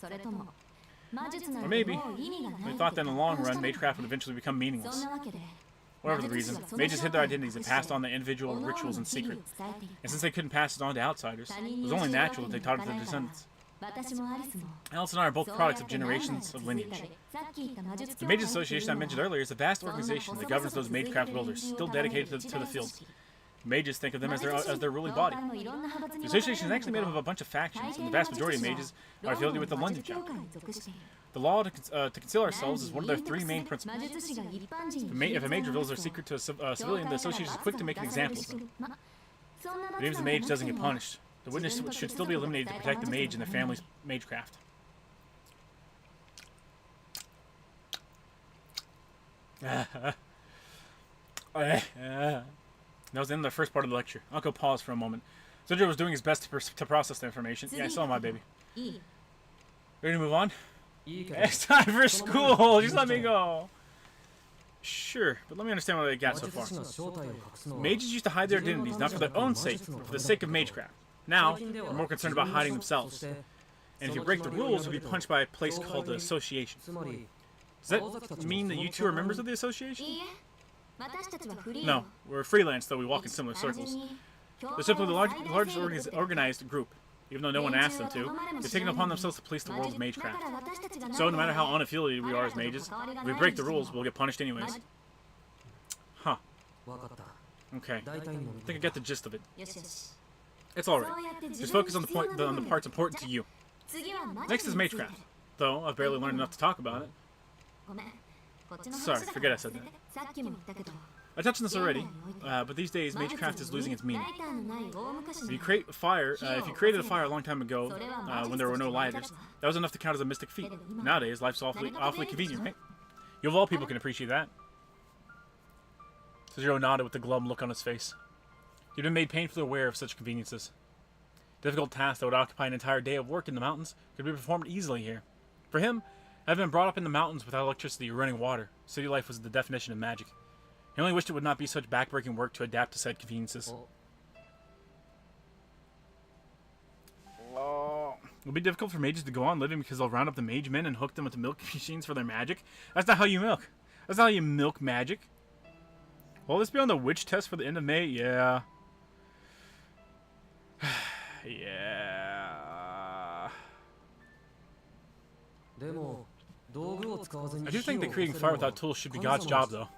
Or maybe, they thought that in the long run, magecraft would eventually become meaningless. Whatever the reason, mages hid their identities and passed on their individual rituals in secret. And since they couldn't pass it on to outsiders, it was only natural that they taught it to their descendants. Alice and I are both products of generations of lineage. The Mages Association I mentioned earlier is a vast organization that governs those magecraft builders, still dedicated to the field. Mages think of them as their ruling body. The association is actually made up of a bunch of factions, and the vast majority of mages are affiliated with the London chapter. The law to conceal ourselves is one of their 3 main principles. If a mage reveals their secret to a civilian, the association is quick to make an example of them. But even if the mage doesn't get punished, the witness should still be eliminated to protect the mage and their family's magecraft. That was the end of the first part of the lecture. Uncle paused for a moment. Sojiro was doing his best to process the information. Yeah, I saw my baby. Ready to move on? It's time for school! Just let me go! Sure, but let me understand what they got so far. Mages used to hide their identities, not for their own sake, but for the sake of magecraft. Now, they're more concerned about hiding themselves. And if you break the rules, you'll be punished by a place called the Association. Does that mean that you two are members of the Association? No, we're freelance, though we walk in similar circles. They're simply the largest organized group. Even though no one asked them to, they've taken upon themselves to police the world of magecraft. So no matter how unaffiliated we are as mages, if we break the rules, we'll get punished anyways. Huh. Okay. I think I get the gist of it. It's alright. Just focus on the parts important to you. Next is magecraft. Though, I've barely learned enough to talk about it. Sorry, forget I said that. I touched on this already, but these days magecraft is losing its meaning. If you created a fire a long time ago, when there were no lighters, that was enough to count as a mystic feat. Nowadays, life's awfully convenient, right? You of all people can appreciate that. Sojiro nodded with a glum look on his face. He'd been made painfully aware of such conveniences. Difficult tasks that would occupy an entire day of work in the mountains could be performed easily here. For him, having been brought up in the mountains without electricity or running water, city life was the definition of magic. He only wished it would not be such backbreaking work to adapt to said conveniences. It will be difficult for mages to go on living because they'll round up the mage men and hook them with the milk machines for their magic. That's not how you milk. That's not how you milk magic. Will this be on the witch test for the end of May? Yeah. Yeah. I do think that creating fire without tools should be God's job, though.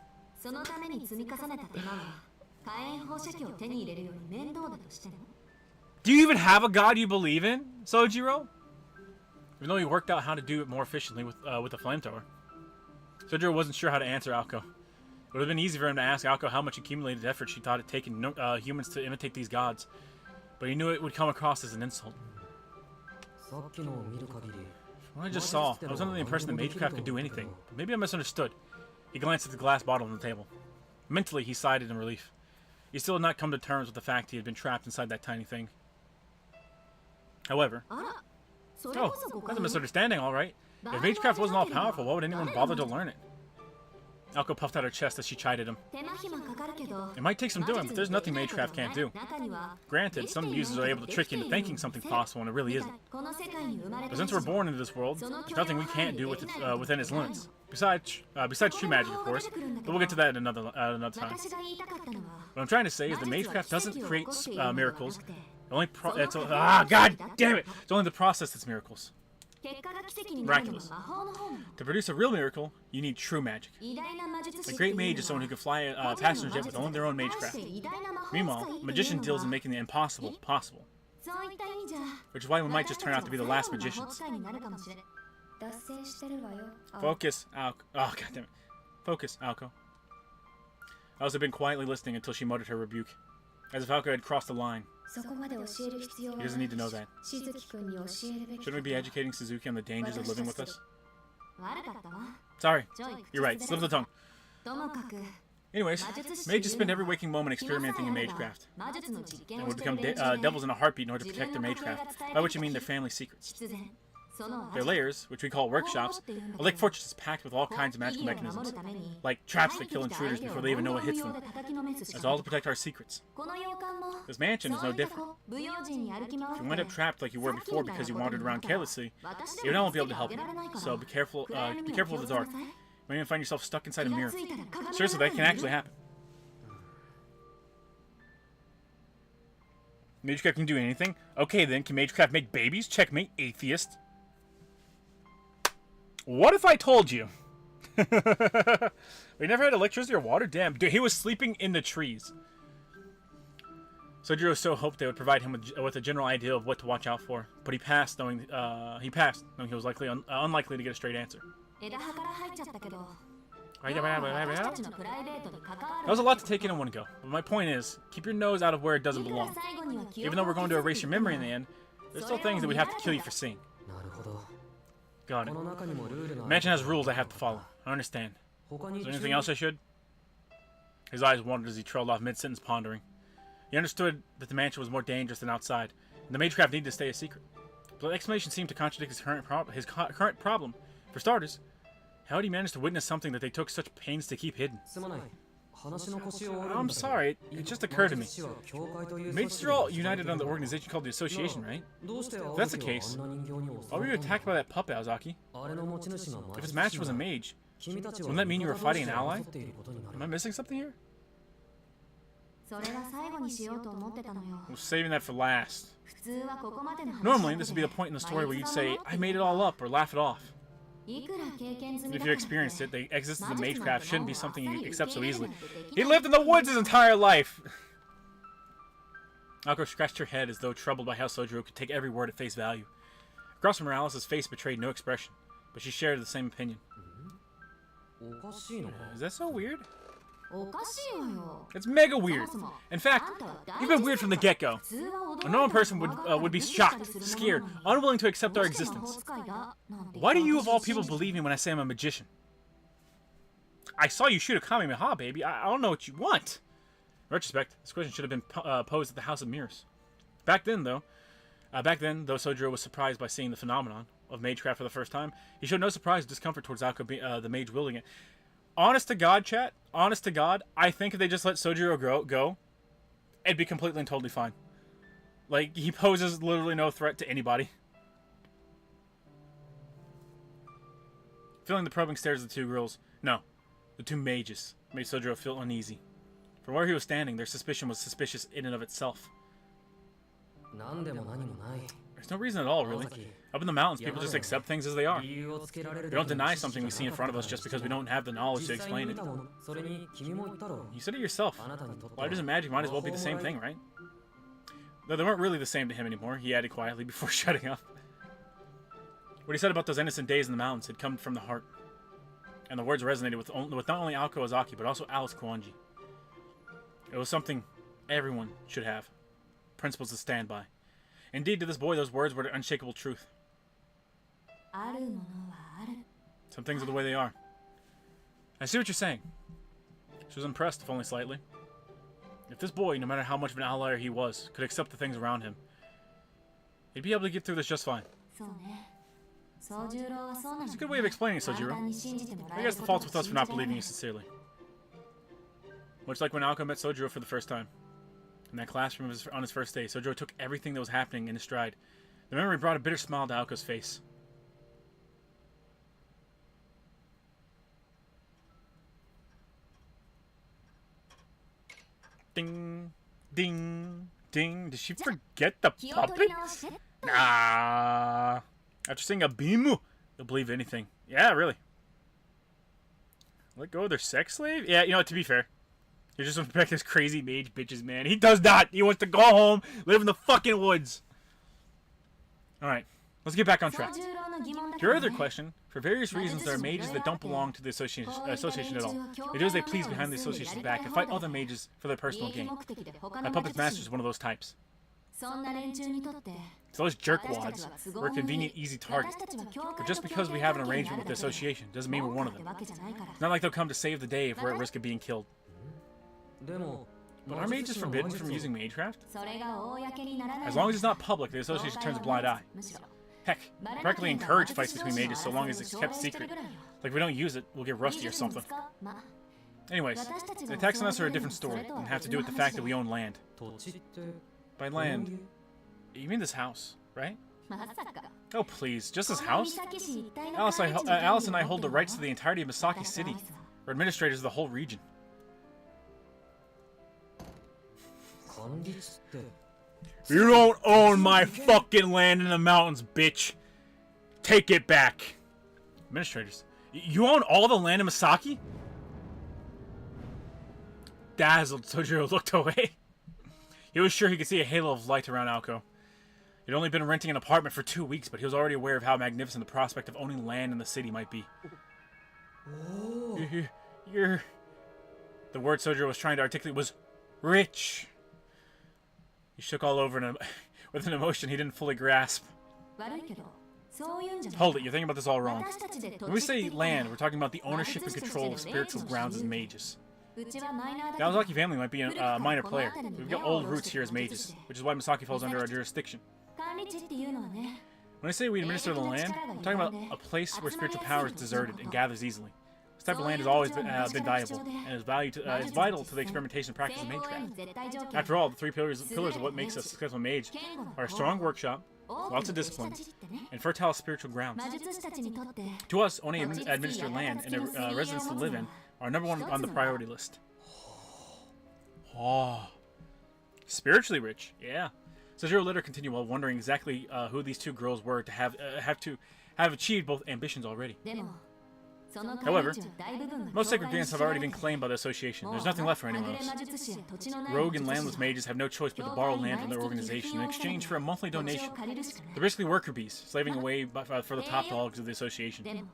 Do you even have a god you believe in, Sojiro? Even though he worked out how to do it more efficiently with a flamethrower. Sojiro wasn't sure how to answer Aoko. It would have been easy for him to ask Aoko how much accumulated effort she thought it taken humans to imitate these gods. But he knew it would come across as an insult. From what I just saw, I was under the impression that magecraft could do anything. But maybe I misunderstood. He glanced at the glass bottle on the table. Mentally, he sighed in relief. He still had not come to terms with the fact he had been trapped inside that tiny thing. However... Oh, that's a misunderstanding, alright. If magecraft wasn't all powerful, why would anyone bother to learn it? Aoko puffed out her chest as she chided him. It might take some doing, but there's nothing magecraft can't do. Granted, some users are able to trick you into thinking something's possible when it really isn't. But since we're born into this world, there's nothing we can't do within its limits. Besides true magic, of course, but we'll get to that at another time. What I'm trying to say is that magecraft doesn't create miracles. God damn it! It's only the process that's miracles. Miraculous. To produce a real miracle, you need true magic. A great mage is someone who can fly a passenger jet with only their own magecraft. Meanwhile, a magician deals in making the impossible possible. Which is why we might just turn out to be the last magicians. Focus, Aoko. Oh, goddammit. Focus, Aoko. Aoko had been quietly listening until she muttered her rebuke. As if Aoko had crossed the line. He doesn't need to know that. Shouldn't we be educating Suzuki on the dangers of living with us? Sorry. You're right. Slip of the tongue. Anyways, mages spend every waking moment experimenting in magecraft. And would become devils in a heartbeat in order to protect their magecraft, by which I mean their family secrets. Their lairs, which we call workshops, are like fortresses packed with all kinds of magical mechanisms, like traps that kill intruders before they even know what hits them. It's all to protect our secrets. This mansion is no different. If you wind up trapped like you were before because you wandered around carelessly, you won't be able to help you. So be careful of the dark. You might even find yourself stuck inside a mirror. Seriously, that can actually happen. Magecraft can do anything? Okay then, can magecraft make babies? Checkmate, atheist. What if I told you? We never had electricity or water? Damn, dude, he was sleeping in the trees. Sojiro so hoped they would provide him with a general idea of what to watch out for, but he passed knowing he was likely unlikely to get a straight answer. That was a lot to take in one go, but my point is, keep your nose out of where it doesn't belong. Even though we're going to erase your memory in the end, there's still things that we'd have to kill you for seeing. Got it. The mansion has rules I have to follow. I understand. Is there anything else I should? His eyes wandered as he trailed off mid-sentence, pondering. He understood that the mansion was more dangerous than outside, and the magecraft needed to stay a secret. But the explanation seemed to contradict his current problem. For starters, how had he managed to witness something that they took such pains to keep hidden? I'm sorry, it just occurred to me. Mages are all united under the organization called the Association, right? If that's the case, why were you attacked by that puppet, Aozaki? If his master was a mage, wouldn't that mean you were fighting an ally? Am I missing something here? I was saving that for last. Normally, this would be the point in the story where you'd say, I made it all up, or laugh it off. If you experienced it, the existence of magecraft shouldn't be something you accept so easily. He lived in the woods his entire life! Naoko scratched her head as though troubled by how Sojiro could take every word at face value. Across from her, Alice's face betrayed no expression, but she shared the same opinion. Is that so weird? It's mega weird. In fact, you've been weird from the get-go. A normal person would be shocked, scared, unwilling to accept our existence. Why do you, of all people, believe me when I say I'm a magician? I saw you shoot a Kamehameha, baby. I don't know what you want. In retrospect, this question should have been posed at the House of Mirrors. Back then, though Sojiro was surprised by seeing the phenomenon of magecraft for the first time, he showed no surprise or discomfort towards Aoko, the mage wielding it. Honest to God, chat, honest to God, I think if they just let Sojiro go, it'd be completely and totally fine. Like, he poses literally no threat to anybody. Feeling the probing stares of the two girls, no, the two mages, made Sojiro feel uneasy. From where he was standing, their suspicion was suspicious in and of itself. There's no reason at all, really. Up in the mountains, people just accept things as they are. We don't deny something we see in front of us just because we don't have the knowledge to explain it. You said it yourself. Light and magic might as well be the same thing, right? Though they weren't really the same to him anymore, he added quietly before shutting up. What he said about those innocent days in the mountains had come from the heart. And the words resonated with not only Aoko Ozaki, but also Alice Kuwanji. It was something everyone should have. Principles to stand by. Indeed, to this boy, those words were the unshakable truth. Some things are the way they are. I see what you're saying. She was impressed, if only slightly. If this boy, no matter how much of an outlier he was, could accept the things around him, he'd be able to get through this just fine. It's a good way of explaining it, Sojiro. I guess the fault's with us for not believing you sincerely. Much like when Aoko met Sojiro for the first time. In that classroom on his first day, Sojiro took everything that was happening in his stride. The memory brought a bitter smile to Aoko's face. Ding, ding, ding. Did she forget the puppet? Nah. After seeing a Bimu, you'll believe anything. Yeah, really. Let go of their sex slave? Yeah, you know what, to be fair. You're just gonna pick this crazy mage bitches, man. He does not. He wants to go home, live in the fucking woods. Alright, let's get back on track. To your other question, for various reasons, there are mages that don't belong to the association at all. They do as they please behind the association's back and fight other mages for their personal gain. My puppet's master is one of those types. So those jerkwads were a convenient, easy target. But just because we have an arrangement with the association doesn't mean we're one of them. It's not like they'll come to save the day if we're at risk of being killed. But are mages forbidden from using magecraft? As long as it's not public, the association turns a blind eye. Heck, practically encourage fights between mages so long as it's kept secret. Like if we don't use it, we'll get rusty or something. Anyways, the attacks on us are a different story and have to do with the fact that we own land. By land, you mean this house, right? Oh please, just this house? Alice and I hold the rights to the entirety of Misaki City. We're administrators of the whole region. You don't own my fucking land in the mountains, bitch. Take it back. Administrators, you own all the land in Misaki? Dazzled, Sojiro looked away. He was sure he could see a halo of light around Aoko. He'd only been renting an apartment for 2 weeks, but he was already aware of how magnificent the prospect of owning land in the city might be. You're... The word Sojiro was trying to articulate was rich. He shook all over with an emotion he didn't fully grasp. Hold it, you're thinking about this all wrong. When we say land, we're talking about the ownership and control of spiritual grounds as mages. The Yamazaki family might be a minor player. We've got old roots here as mages, which is why Misaki falls under our jurisdiction. When I say we administer the land, I'm talking about a place where spiritual power is deserted and gathers easily. This type of land has always been valuable, and is vital to the experimentation and practice of magecraft. After all, the three pillars of what makes a successful mage are a strong workshop, lots of discipline, and fertile spiritual grounds. To us, owning administered land and a residence to live in are number one on the priority list. Oh, spiritually rich, yeah. Sojiro let her continue while wondering exactly who these two girls were to have achieved both ambitions already. However, most sacred lands have already been claimed by the association. There's nothing left for anyone else. Rogue and landless mages have no choice but to borrow land from their organization in exchange for a monthly donation. They're basically worker bees, slaving away for the top dogs of the association.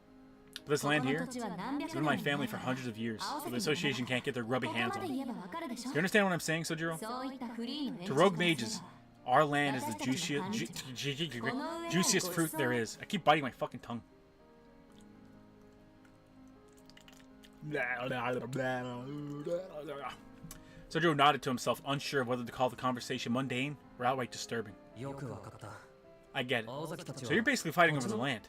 But this land here has been in my family for hundreds of years, so the association can't get their grubby hands on it. You understand what I'm saying, Sojiro? To rogue mages, our land is the juiciest fruit there is. I keep biting my fucking tongue. Sojiro nodded to himself, unsure of whether to call the conversation mundane or outright disturbing. I get it. So you're basically fighting over the land.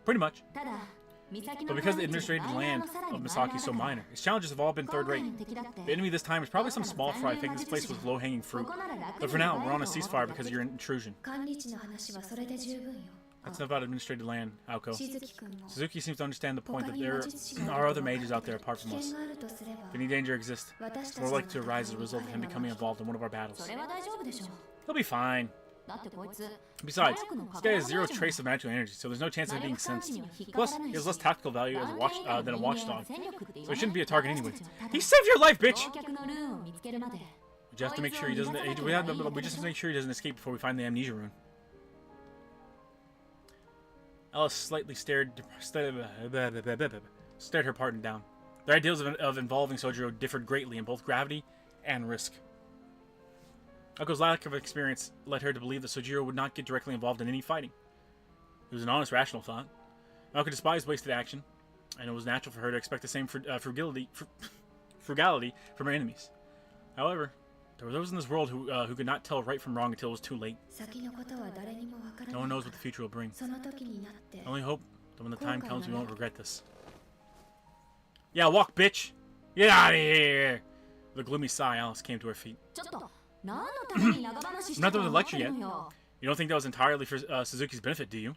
Pretty much. But because the administrative land of Misaki is so minor, its challenges have all been third-rate. The enemy this time is probably some small fry thinking this place was low-hanging fruit. But for now, we're on a ceasefire because of your intrusion. That's enough about administrative land, Aoko. Suzuki seems to understand the point that there are other mages out there apart from us. If any danger exists, it's more likely to arise as a result of him becoming involved in one of our battles. He'll be fine. Besides, this guy has zero trace of magical energy, so there's no chance of him being sensed. Plus, he has less tactical value as than a watchdog, so he shouldn't be a target anyway. He saved your life, bitch! We just have to make sure he doesn't. We just have to make sure he doesn't escape before we find the amnesia rune. Alice slightly stared her partner down. Their ideals of involving Sojiro differed greatly in both gravity and risk. Ako's lack of experience led her to believe that Sojiro would not get directly involved in any fighting. It was an honest, rational thought. Ako despised wasted action, and it was natural for her to expect the same frugality from her enemies. However, there were those in this world who could not tell right from wrong until it was too late. No one knows what the future will bring. I only hope that when the time comes, we won't regret this. Yeah, walk, bitch! Get out of here! With a gloomy sigh, Alice came to her feet. I'm not done with the lecture yet. You don't think that was entirely for Suzuki's benefit, do you?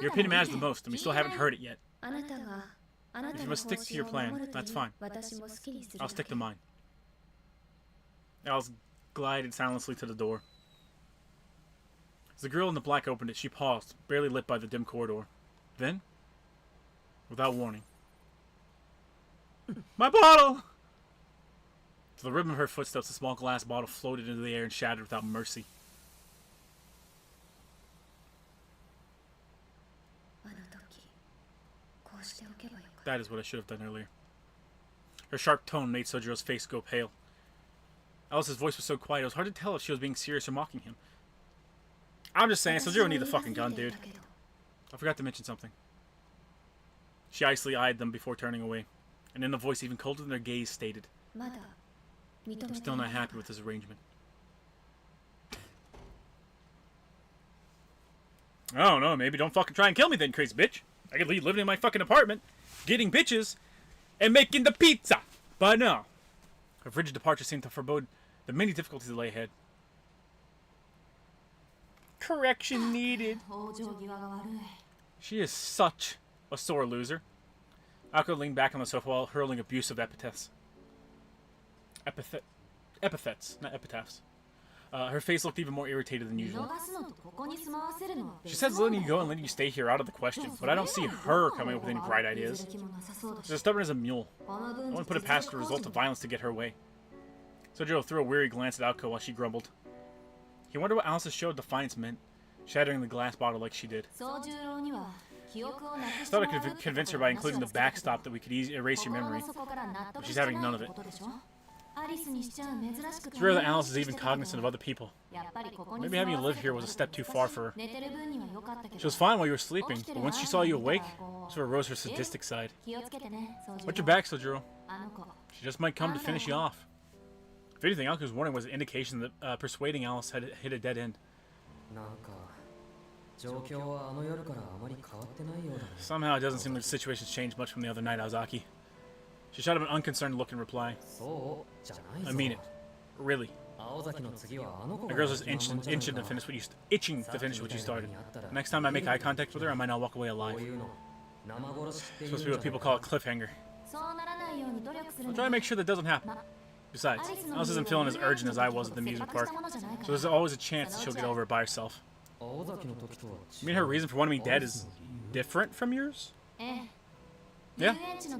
Your opinion matters the most, and we still haven't heard it yet. If you must stick to your plan, that's fine. I'll stick to mine. Alice glided silently to the door. As the girl in the black opened it, she paused, barely lit by the dim corridor. Then, without warning, my bottle! To the rhythm of her footsteps, a small glass bottle floated into the air and shattered without mercy. That is what I should have done earlier. Her sharp tone made Sojiro's face go pale. Alice's voice was so quiet, it was hard to tell if she was being serious or mocking him. I'm just saying, Sojiro need the fucking gun, dude. I forgot to mention something. She icily eyed them before turning away, and in a voice even colder than their gaze stated, I'm still not happy with this arrangement. Oh no, maybe don't fucking try and kill me then, crazy bitch. I could leave living in my fucking apartment, getting bitches, and making the pizza. But no. Her frigid departure seemed to forebode the many difficulties that lay ahead. Correction needed. She is such a sore loser. Ako leaned back on the sofa while hurling abusive epithets. Epithets, not epitaphs. Her face looked even more irritated than usual. She says letting you go and letting you stay here out of the question, but I don't see her coming up with any bright ideas. She's as stubborn as a mule. No one put it past her result of violence to get her way. Sojiro threw a weary glance at Aoko while she grumbled. He wondered what Alice's show of defiance meant, shattering the glass bottle like she did. I thought I could convince her by including the backstop that we could erase your memory, but she's having none of it. It's rare that Alice is even cognizant of other people. Maybe having you live here was a step too far for her. She was fine while you were sleeping, but once she saw you awake, sort of arose her sadistic side. Watch your back, Sojiro. She just might come to finish you off. If anything, Alku's warning was an indication that persuading Alice had hit a dead end. Somehow it doesn't seem like the situation's changed much from the other night, Aozaki. She shot him an unconcerned look in reply. I mean it. Really. The girl's just itching to finish what you started. Next time I make eye contact with her, I might not walk away alive. It's supposed to be what people call a cliffhanger. I'll try to make sure that doesn't happen. Besides, Alice isn't feeling as urgent as I was at the amusement park, so there's always a chance she'll get over it by herself. You mean her reason for wanting me dead is different from yours? Yeah.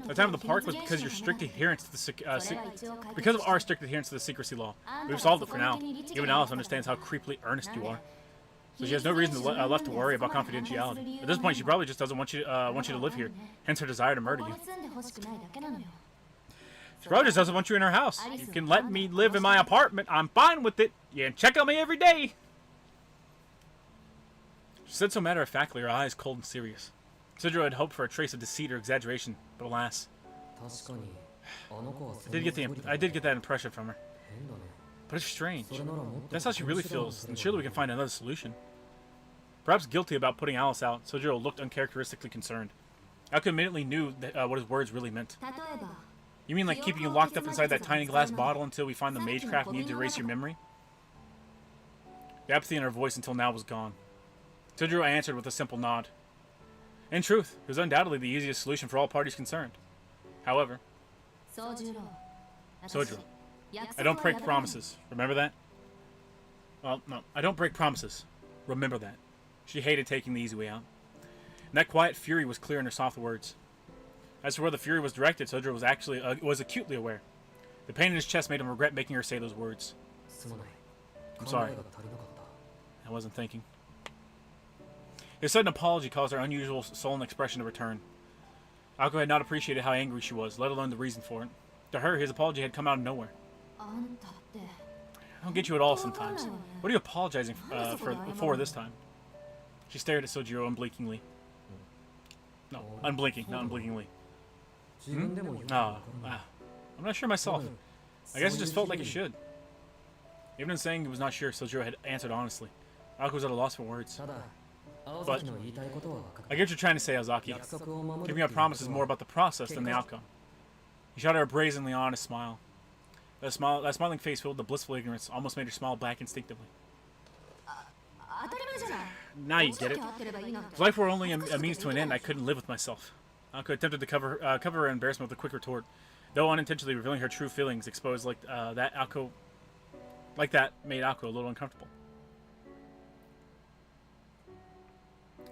The time of the park was because your strict adherence to the because of our strict adherence to the secrecy law. We've solved it for now. Even Alice understands how creepily earnest you are, so she has no reason left to worry about confidentiality. At this point, she probably just doesn't want you to live here. Hence her desire to murder you. She probably just doesn't want you in her house. You can let me live in my apartment. I'm fine with it. You can check on me every day. She said so matter-of-factly, her eyes cold and serious. Sojiro had hoped for a trace of deceit or exaggeration, but alas. I did get that impression from her. But it's strange. If that's how she really feels, then surely we can find another solution. Perhaps guilty about putting Alice out, Sojiro looked uncharacteristically concerned. Alku immediately knew what his words really meant. You mean like keeping you locked up inside that tiny glass bottle until we find the magecraft needed to erase your memory? The apathy in her voice until now was gone. Sojiro answered with a simple nod. In truth, it was undoubtedly the easiest solution for all parties concerned. However, Sojiro, I don't break promises. Remember that? Well, no, I don't break promises. Remember that. She hated taking the easy way out. And that quiet fury was clear in her soft words. As for where the fury was directed, Sojiro was acutely aware. The pain in his chest made him regret making her say those words. I'm sorry. I wasn't thinking. His sudden apology caused her unusual sullen expression to return. Alku had not appreciated how angry she was, let alone the reason for it. To her, his apology had come out of nowhere. I don't get you at all sometimes. What are you apologizing for this time? She stared at Sojiro unblinkingly. No, unblinking, not unblinkingly. I'm not sure myself. I guess it just felt like it should. Even in saying he was not sure, Sojiro had answered honestly. Alku was at a loss for words. But I get what you're trying to say, Aozaki. Keeping a promise is more about the process than the outcome. He shot her a brazenly honest smile. That smiling face filled with the blissful ignorance almost made her smile back instinctively. Now you get it. If life were only a means to an end, I couldn't live with myself. Alku attempted to cover her embarrassment with a quick retort, though unintentionally revealing her true feelings exposed like that made Alku a little uncomfortable.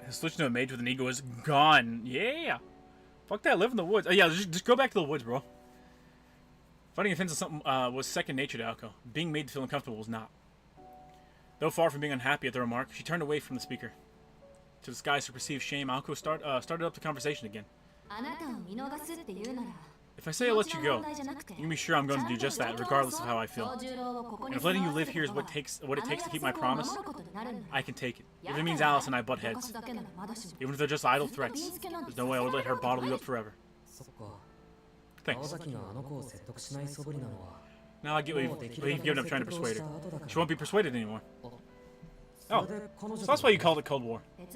His solution to a mage with an ego is gone. Yeah. Fuck that. Live in the woods. Yeah, just go back to the woods, bro. Fighting offense of something was second nature to Alku. Being made to feel uncomfortable was not. Though far from being unhappy at the remark, she turned away from the speaker. To disguise her perceived shame, Alku started up the conversation again. If I say I'll let you go, you can be sure I'm going to do just that, regardless of how I feel. And if letting you live here is what it takes to keep my promise, I can take it. If it means Alice and I butt heads. Even if they're just idle threats, there's no way I would let her bottle you up forever. Thanks. Now I get what you've given up trying to persuade her. She won't be persuaded anymore. Oh, so that's why you called it Cold War. It's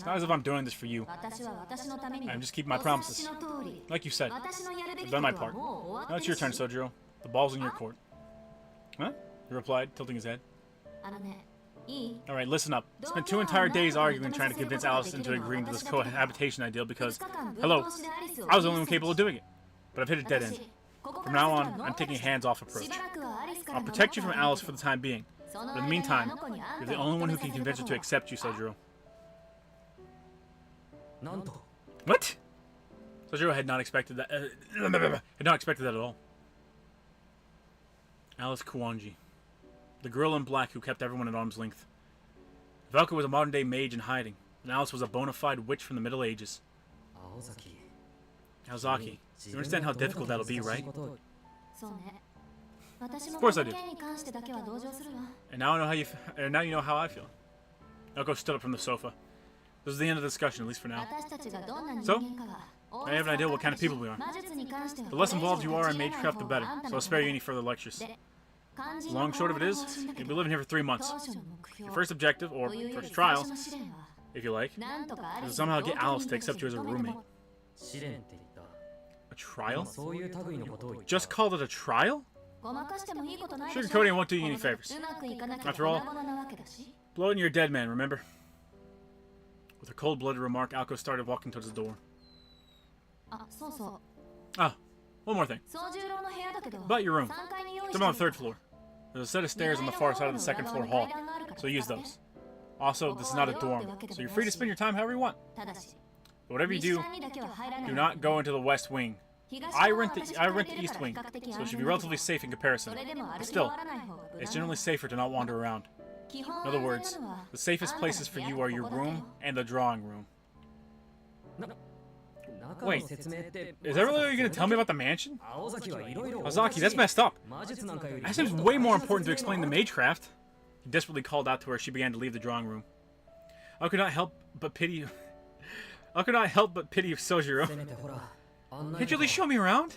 not as if I'm doing this for you. I'm just keeping my promises. Like you said, I've done my part. Now it's your turn, Sojiro. The ball's in your court. Huh? He replied, tilting his head. Alright, listen up. Spent 2 entire days arguing trying to convince Alice into agreeing to this cohabitation ideal because, hello, I was the only one capable of doing it. But I've hit a dead end. From now on, I'm taking a hands-off approach. I'll protect you from Alice for the time being. But in the meantime, you're the only one who can convince her to accept you, Sojiro. What? Sojiro had not expected that. Had not expected that at all. Alice Kuwanji, the girl in black who kept everyone at arm's length. Valka was a modern-day mage in hiding, and Alice was a bona fide witch from the Middle Ages. Aozaki, you understand how difficult that'll be, right? Of course I do. And now I know how now you know how I feel. Naoko stood up from the sofa. This is the end of the discussion, at least for now. So, I have an idea what kind of people we are. The less involved you are in magecraft, the better. So I'll spare you any further lectures. The long short of it is, you'll be living here for 3 months. Your first objective, or first trial, if you like, is to somehow get Alice to accept you as a roommate. A trial? Just called it a trial? Sugarcoating won't do you any favors. After all, blow it in your dead man, remember? With a cold-blooded remark, Alko started walking towards the door. Ah, one more thing. About your room. It's on the 3rd floor. There's a set of stairs on the far side of the 2nd floor hall, so use those. Also, this is not a dorm, so you're free to spend your time however you want. But whatever you do, do not go into the west wing. I rent the east wing, so it should be relatively safe in comparison. But still, it's generally safer to not wander around. In other words, the safest places for you are your room and the drawing room. Wait, is that really what you're going to tell me about the mansion? Ozaki, that's messed up. That seems way more important to explain the magecraft. He desperately called out to her as she began to leave the drawing room. I could not help but pity Sojiro. Can't you at least show me around?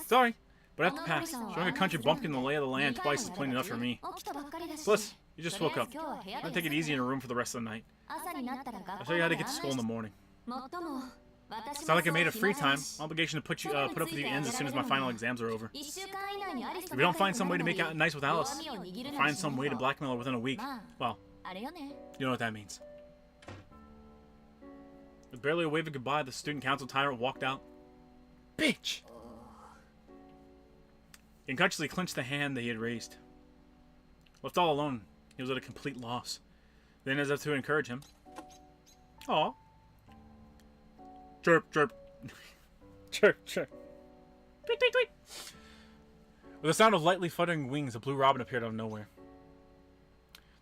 Sorry, but I have to pass. Showing a country bumpkin the lay of the land twice is plain enough for me. Plus, you just woke up. I'm gonna take it easy in a room for the rest of the night. I'll show you how to get to school in the morning. It's not like I made a free time. Obligation to put up with you ends as soon as my final exams are over. If we don't find some way to make out nice with Alice, find some way to blackmail her within a week, well, you know what that means. With barely a wave of goodbye, the student council tyrant walked out. Bitch! He unconsciously clenched the hand that he had raised. Left all alone, he was at a complete loss. Then, as if to encourage him, "Aw. Chirp, chirp. Chirp, chirp. Tweet, tweet, tweet." With the sound of lightly fluttering wings, a blue robin appeared out of nowhere.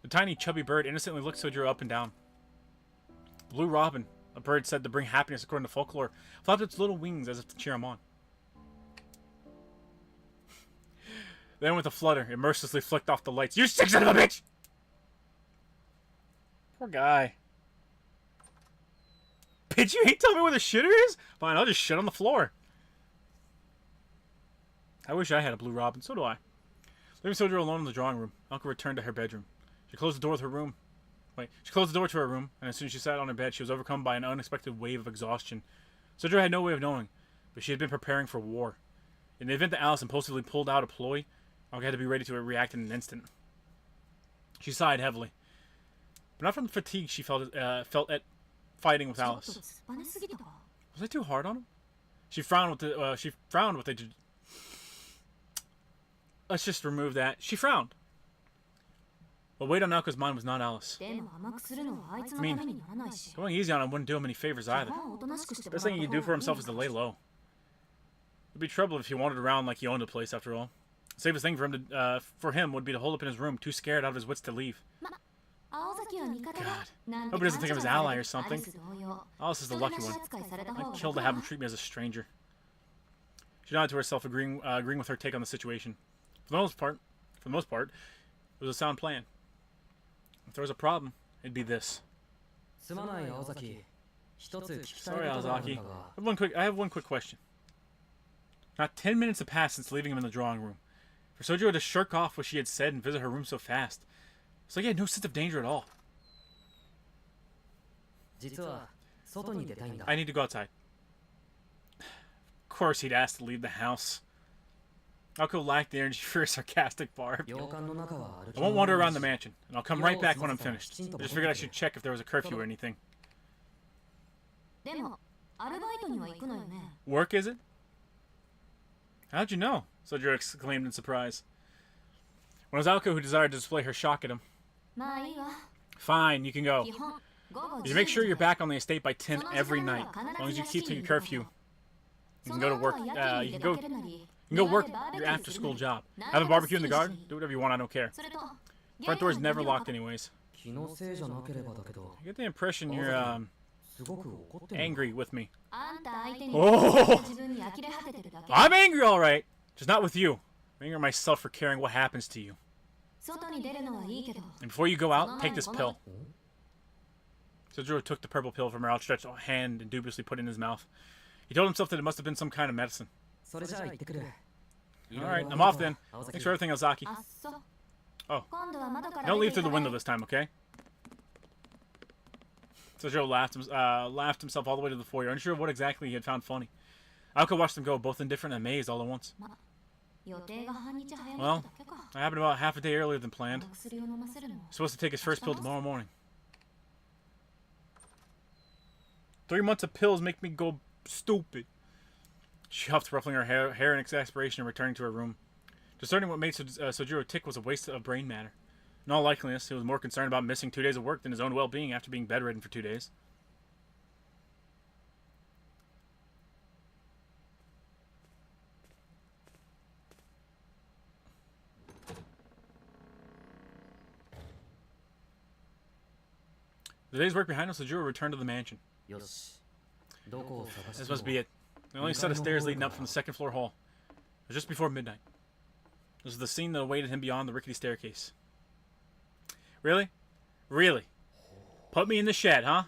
The tiny, chubby bird innocently looked Sojiro up and down. Blue robin, a bird said to bring happiness according to folklore, flapped its little wings as if to cheer him on. Then with a flutter, it mercilessly flicked off the lights. "You sick son of a bitch!" Poor guy. "Bitch, you ain't telling me where the shitter is? Fine, I'll just shit on the floor." I wish I had a blue robin. So do I. Leaving Sojiro alone in the drawing room, Alko returned to her bedroom. She closed the door to her room. She closed the door to her room, and as soon as she sat on her bed, she was overcome by an unexpected wave of exhaustion. Sojiro had no way of knowing, but she had been preparing for war. In the event that Alice impulsively pulled out a ploy, Alko had to be ready to react in an instant. She sighed heavily, but not from the fatigue she felt at fighting with Alice. Was I too hard on him? She frowned with the. Let's just remove that. She frowned. What weighed on Naoko's mind was not Alice. I mean, going easy on him wouldn't do him any favors either. The best thing he could do for himself is to lay low. It'd be trouble if he wandered around like he owned the place after all. The safest thing for him would be to hold up in his room, too scared out of his wits to leave. God. Hope he doesn't think I'm his ally or something. Alice is the lucky one. I'd kill to have him treat me as a stranger. She nodded to herself, agreeing with her take on the situation. For the most part, it was a sound plan. If there was a problem, it'd be this. Sorry, Ozaki. I have one quick question. Not 10 minutes have passed since leaving him in the drawing room. For Sojiro to shirk off what she had said and visit her room so fast, it's like he had no sense of danger at all. I need to go outside. Of course he'd asked to leave the house. Alko lacked the energy for a sarcastic barb. I won't wander around the mansion, and I'll come right back when I'm finished. I just figured I should check if there was a curfew or anything. Work, is it? How'd you know? Sojiro exclaimed in surprise. When it was Alko who desired to display her shock at him. Fine, you can go. You make sure you're back on the estate by 10 every night. As long as you keep to your curfew. You can go to work. You can go work your after-school job. Have a barbecue in the garden. Do whatever you want. I don't care. Front door's never locked, anyways. I get the impression you're angry with me. Oh, I'm angry, all right. Just not with you. I anger myself for caring what happens to you. 外に出るのはいいけど And before you go out, take this pill. Sojiro took the purple pill from her outstretched hand and dubiously put it in his mouth. He told himself that it must have been some kind of medicine. それじゃあ行ってくる。 Alright, I'm off then. Thanks for everything, Ozaki. あっそう Oh. 今度は窓から Don't 出 leave て through the いかない window this time, okay? Sojiro laughed himself all the way to the foyer, unsure of what exactly he had found funny. Aoko watched them go, both indifferent and amazed all at once. ま予定が半日早ま Well, っただけか it happened about half a day earlier than こ planned. の薬を飲ませるの He's supposed to take his first pill tomorrow morning. 3 months of pills make me go stupid. She huffed, ruffling her hair in exasperation and returning to her room. Discerning what made Sojiro tick was a waste of brain matter. In all likeliness, he was more concerned about missing 2 days of work than his own well-being after being bedridden for 2 days. The day's work behind him, Sojiro returned to the mansion. よし。どこを探して This も must be it. The only set of stairs leading up from the second floor hall. It was just before midnight. This was the scene that awaited him beyond the rickety staircase. Really? Really? Put me in the shed, huh?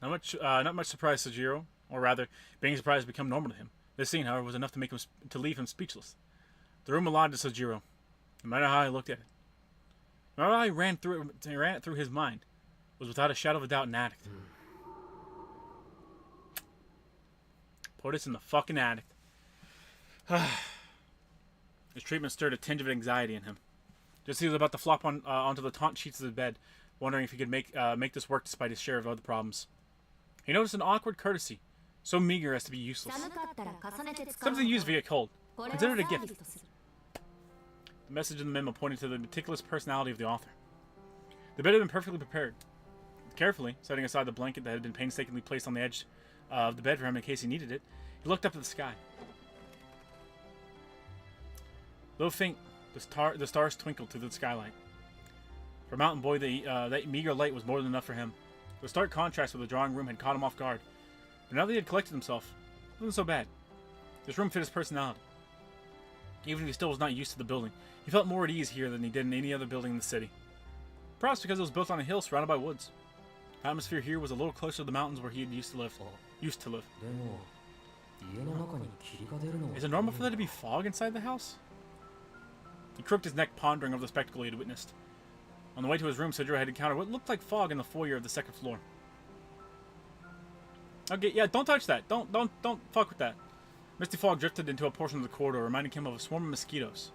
Not much surprise, Sojiro. Or rather, being surprised had become normal to him. This scene, however, was enough to make him to leave him speechless. The room allotted to Sojiro, no matter how he looked at it. No matter how he ran it through his mind, was without a shadow of a doubt an addict. Put us in the fucking attic. His treatment stirred a tinge of anxiety in him. Just as he was about to flop onto the taut sheets of the bed, wondering if he could make this work despite his share of other problems. He noticed an awkward courtesy, so meager as to be useless. 寒かったら重ねて使う Something used via cold. これは Consider it a サービ gift. スとする The message in the memo pointed to the meticulous personality of the author. The bed had been perfectly prepared. Carefully, setting aside the blanket that had been painstakingly placed on the edge of the bed for him in case he needed it, he looked up at the sky. Though faint, the stars twinkled through the skylight. For a mountain boy, that meager light was more than enough for him. The stark contrast with the drawing room had caught him off guard. But now that he had collected himself, it wasn't so bad. This room fit his personality. Even if he still was not used to the building, he felt more at ease here than he did in any other building in the city. Perhaps because it was built on a hill surrounded by woods. The atmosphere here was a little closer to the mountains where he had used to live. でも家の中に霧が出るのは Is it normal for there to be fog inside the house? He crooked his neck, pondering over the spectacle he had witnessed. On the way to his room, Sojiro had encountered what looked like fog in the foyer of the second floor. Okay, yeah, don't touch that. Don't fuck with that. Misty fog drifted into a portion of the corridor, reminding him of a swarm of mosquitoes.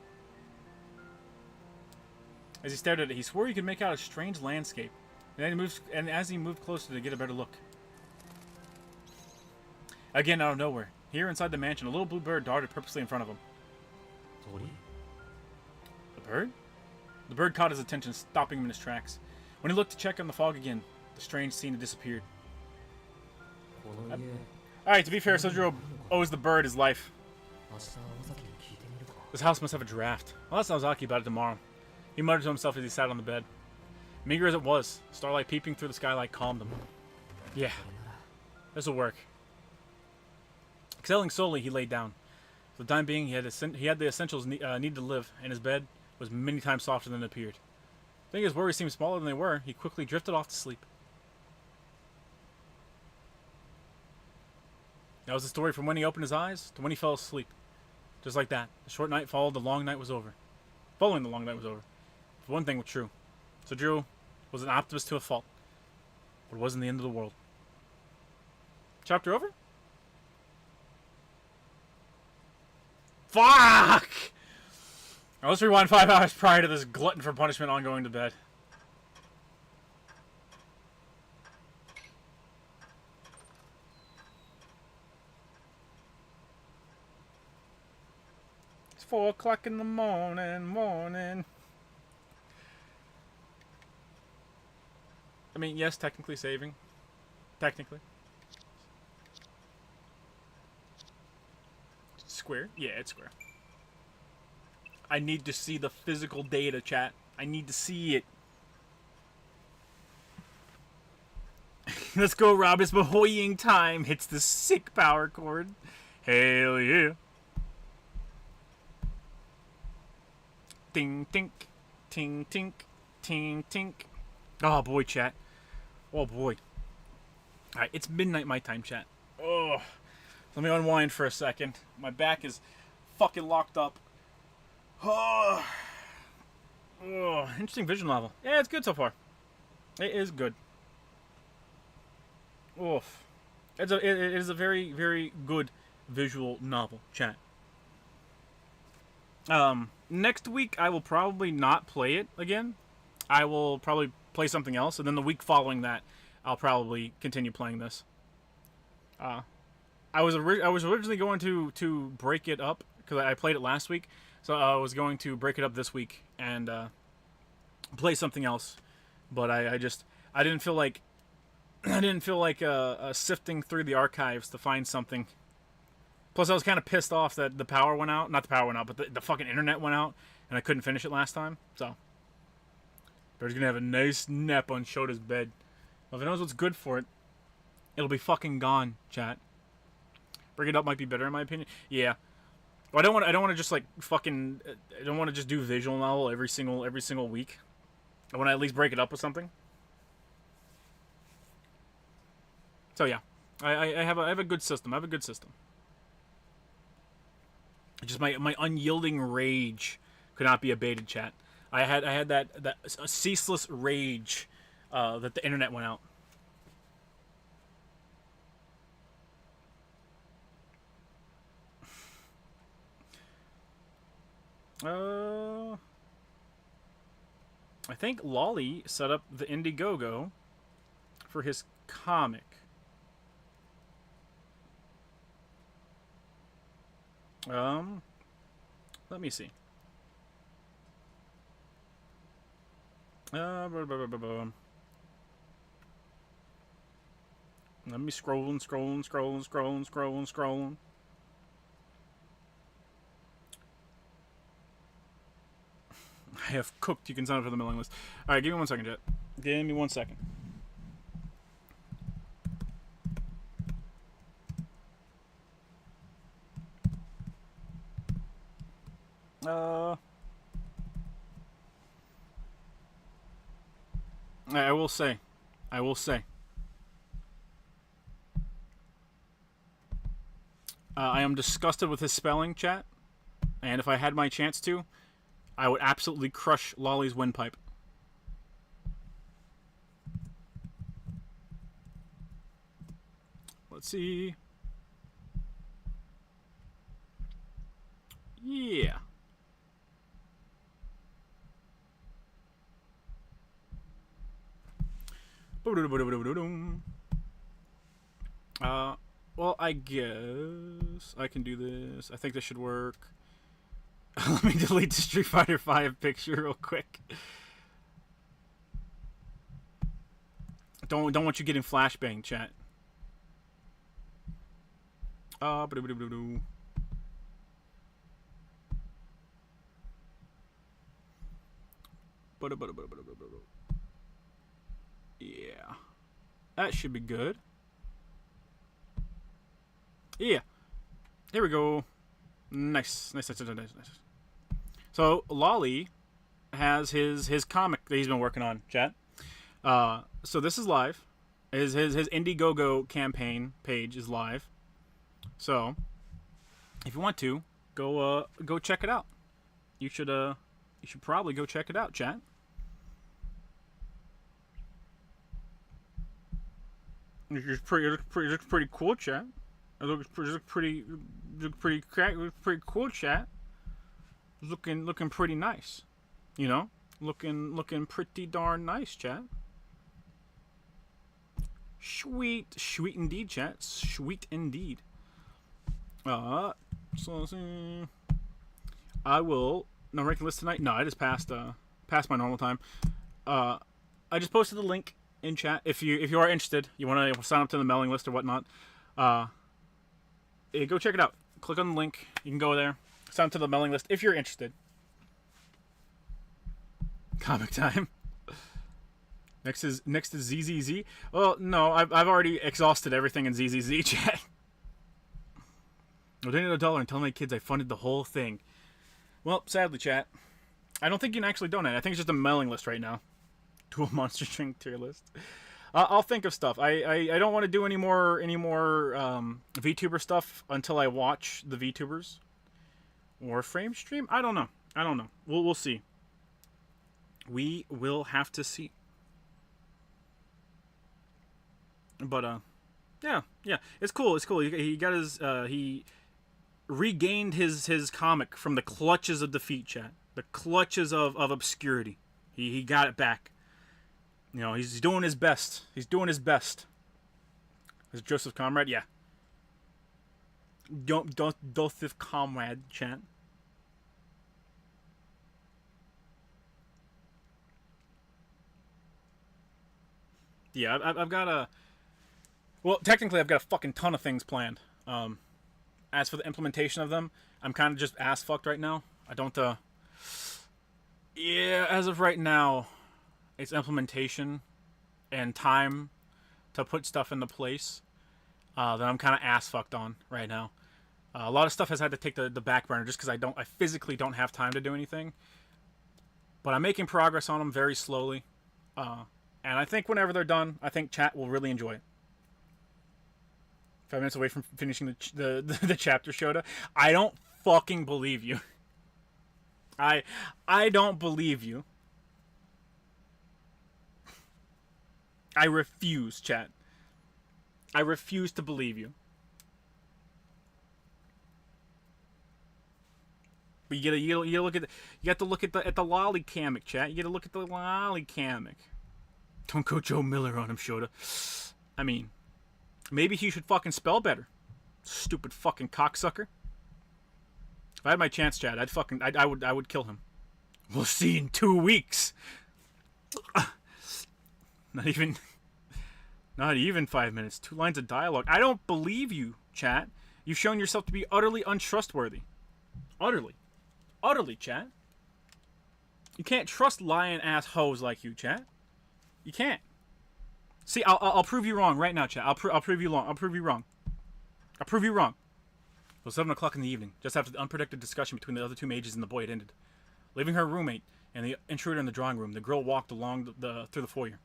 As he stared at it, he swore he could make out a strange landscape, and as he moved closer to get a better look. Again, out of nowhere, here inside the mansion, a little blue bird darted purposely in front of him. 鳥 The bird? The bird caught his attention, stopping him in his tracks. When he looked to check on the fog again, the strange scene had disappeared. この家 Alright, to be fair, Sojiro owes the bird his life. 明日尾崎に聞いてみるか This house must have a draft. I'll ask Ozaki about it tomorrow. He muttered to himself as he sat on the bed. Meager as it was, starlight peeping through the skylight calmed him. Yeah, this'll work. Exhaling solely, he laid down. For the time being, he had the essentials needed to live, and his bed was many times softer than it appeared. Thinking his worries seemed smaller than they were, he quickly drifted off to sleep. That was the story from when he opened his eyes to when he fell asleep. Just like that, the short night following the long night was over. But one thing was true. Sojiro was an optimist to a fault. But it wasn't the end of the world. Chapter over? Fuck! Now let's rewind 5 hours prior to this glutton for punishment on going to bed. It's 4 o'clock in the morning. I mean, yes, technically saving. Technically. Square? Yeah, it's square. I need to see the physical data, chat. I need to see it. Let's go, Rob. It's Mahoying time. Hits the sick power chord. Hell yeah. Ding, tink, ting, tink, ting, tink. Oh boy, chat. Oh boy. All right, it's midnight my time, chat. Oh, let me unwind for a second. My back is fucking locked up. Oh, interesting visual novel. Yeah, it's good so far. It is good. Oof. It is a very, very good visual novel, chat. Next week I will probably not play it again. I will probably play something else, and then the week following that, I'll probably continue playing this. I was originally going to break it up because I played it last week, so I was going to break it up this week and play something else, but I didn't feel like sifting through the archives to find something. Plus, I was kind of pissed off that the power went out. Not the power went out, but the fucking internet went out, and I couldn't finish it last time. So, Bear's gonna have a nice nap on Shota's bed. Well, if it knows what's good for it, it'll be fucking gone, chat. Bring it up might be better in my opinion. Yeah. Well, I don't want to just like fucking. I don't want to just do visual novel every single week. I want to at least break it up with something. So yeah, I have a good system. Just my unyielding rage could not be abated, chat. I had that ceaseless rage that the internet went out. I think Lolly set up the Indiegogo for his comic. Let me see. Let me scrolling. I have cooked. You can sign up for the mailing list. All right, give me 1 second, Jet. Give me 1 second. I will say. I am disgusted with his spelling, chat. And if I had my chance to, I would absolutely crush Lolly's windpipe. Let's see. Yeah. Well, I guess I can do this. I think this should work. Let me delete the Street Fighter V picture real quick. Don't want you getting flashbang, chat. Yeah. That should be good. Yeah. Here we go. Nice. So, Lolly has his comic that he's been working on, chat. So this is live. His Indiegogo campaign page is live. So, if you want to, go check it out. You should probably go check it out, chat. It looks pretty cool, chat. It looks pretty cool, chat. Looking pretty nice, you know. Looking pretty darn nice, chat. Sweet indeed, chat. Sweet indeed. So let's see. I will. No ranking list tonight. No, I just passed my normal time. I just posted the link in chat. If you are interested, you want to sign up to the mailing list or whatnot. Go check it out. Click on the link. You can go there. Sign up to the mailing list if you're interested. Comic time. Next is ZZZ. Well, no, I've already exhausted everything in ZZZ chat. I'll donate $1 and tell my kids I funded the whole thing. Well, sadly, chat, I don't think you can actually donate. I think it's just a mailing list right now. To a monster string tier list. I'll think of stuff. I don't want to do any more VTuber stuff until I watch the VTubers. Warframe stream? I don't know. We'll see. We will have to see. But yeah. It's cool. He got his he regained his comic from the clutches of defeat, chat. The clutches of obscurity. He got it back. You know, he's doing his best. Is Joseph Comrade? Yeah. Joseph Comrade, chat. Yeah, I've got a... Well, technically, I've got a fucking ton of things planned. As for the implementation of them, I'm kind of just ass-fucked right now. I don't, Yeah, as of right now, it's implementation and time to put stuff into place that I'm kind of ass-fucked on right now. A lot of stuff has had to take the back burner just because I physically don't have time to do anything. But I'm making progress on them very slowly. And I think whenever they're done, I think chat will really enjoy it. 5 minutes away from finishing the chapter, Shota. I don't fucking believe you. I don't believe you. I refuse, chat. I refuse to believe you. But you have to look at the lolly-camic, chat. You gotta look at the lolly-camic. Don't go Joe Miller on him, Shota. I mean, maybe he should fucking spell better. Stupid fucking cocksucker. If I had my chance, Chad, I would kill him. We'll see in 2 weeks. Not even 5 minutes. 2 lines of dialogue. I don't believe you, chat. You've shown yourself to be utterly untrustworthy. Utterly, chat. You can't trust lying ass hoes like you, chat. You can't. See, I'll prove you wrong right now, chat. I'll prove you wrong. I'll prove you wrong. It was 7 o'clock in the evening, just after the unproductive discussion between the other 2 mages and the boy had ended. Leaving her roommate and the intruder in the drawing room, the girl walked along through the foyer.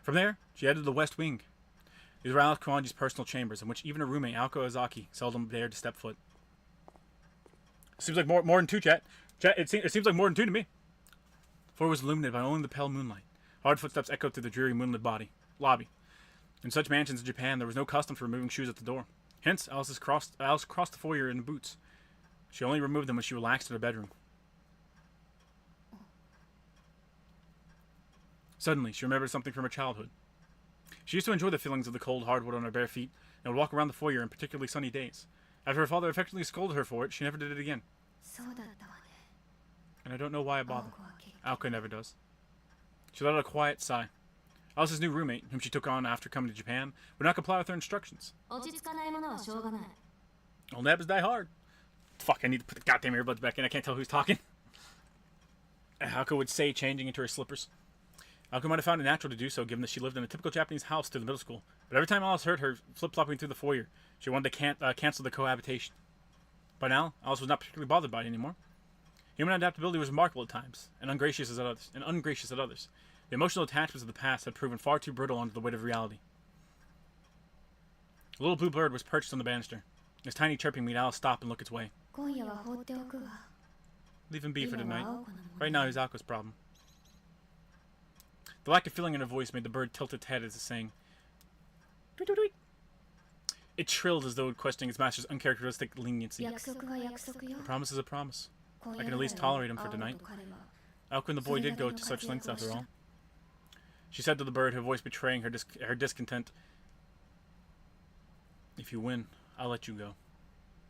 From there, she headed to the west wing. These were Alice Kawanji's personal chambers, in which even her roommate, Aoko Ozaki, seldom dared to step foot. Seems like more than 2, chat. It seems like more than 2 to me. The floor was illuminated by only the pale moonlight. Hard footsteps echoed through the dreary moonlit lobby. In such mansions in Japan, there was no custom for removing shoes at the door. Hence, Alice crossed the foyer in boots. She only removed them when she relaxed in her bedroom. Suddenly, she remembered something from her childhood. She used to enjoy the feelings of the cold hardwood on her bare feet, and would walk around the foyer on particularly sunny days. After her father effectively scolded her for it, she never did it again. And I don't know why I bother. Aoko never does. She let out a quiet sigh. Alice's new roommate, whom she took on after coming to Japan, would not comply with her instructions. Old habits die hard. Fuck, I need to put the goddamn earbuds back in. I can't tell who's talking. Aoko would say, changing into her slippers. Aoko might have found it natural to do so, given that she lived in a typical Japanese house through the middle school. But every time Alice heard her flip-flopping through the foyer, she wanted to cancel the cohabitation. By now, Alice was not particularly bothered by it anymore. Human adaptability was remarkable at times, and ungracious at others. The emotional attachments of the past had proven far too brittle under the weight of reality. A little blue bird was perched on the banister. His tiny chirping made Alice stop and look its way. Leave him be for tonight. Right now, he's Ako's problem. The lack of feeling in her voice made the bird tilt its head as it sang. Tweet, tweet, tweet. It trilled as though questioning its master's uncharacteristic leniency. A promise is a promise. I can at least tolerate him for tonight. Aoko and the boy did go to such lengths after all. She said to the bird, her voice betraying her discontent. If you win, I'll let you go.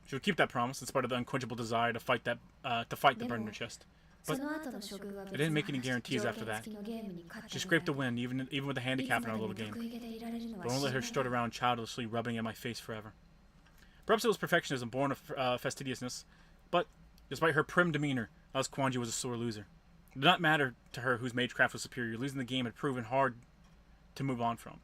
She would keep that promise in spite of the unquenchable desire to fight the bird in her chest. But it didn't make any guarantees after that. She scraped the wind, even with a handicap in our little game. But I won't let her strut around childishly rubbing at my face forever. Perhaps it was perfectionism born of fastidiousness, but despite her prim demeanor, Alice Kwanji was a sore loser. It did not matter to her whose magecraft was superior. Losing the game had proven hard to move on from.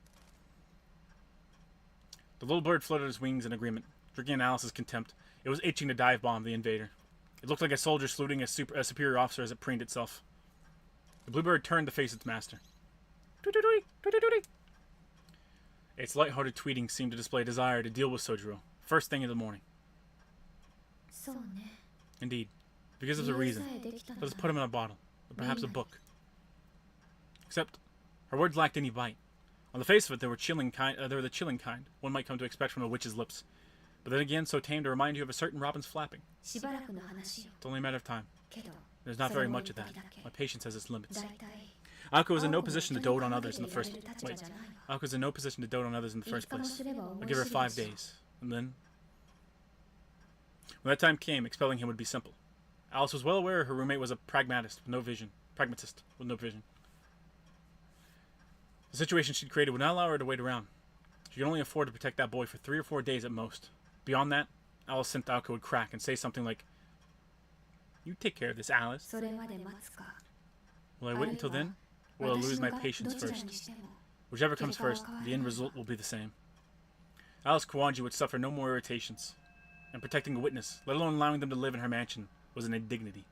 The little bird fluttered its wings in agreement, drinking in Alice's contempt. It was itching to dive bomb the invader. It looked like a soldier saluting a superior officer as it preened itself. The bluebird turned to face its master. Tweet-tweet-tweet, tweet-tweet-tweet. Its light-hearted tweeting seemed to display a desire to deal with Sojiro, first thing in the morning. そうね Indeed, because of a reason. Let us put him in a bottle, or perhaps a book. Except, her words lacked any bite. On the face of it, they were the chilling kind one might come to expect from a witch's lips. But then again, so tame to remind you of a certain robin's flapping. しばらくの話よ It's only a matter of time. けど There's not それ very も much of that. 一時だけ My patience has its limits. だいたい Ako was in no 青子も position to 人に dote on か others in the けていら first れる立場 wait. じゃないわ Ako was in no position to dote on others in the 5 first 日も place. すれば I'll 思い give her 知る 5 でしょ days. And then... When that time came, expelling him would be simple. Alice was well aware her roommate was a pragmatist with no vision. Pragmatist with no vision. The situation she'd created would not allow her to wait around. She could only afford to protect that boy for 3 or 4 days at most. Beyond that, Alice sensed Alco would crack and say something like, "You take care of this, Alice." それまで待つか Will I wait until then? Or will I 私 lose の my が patience どちら first? にしても Whichever comes first, the end result will be the same. Alice Kawanji would suffer no more irritations, and protecting a witness, let alone allowing them to live in her mansion, was an indignity.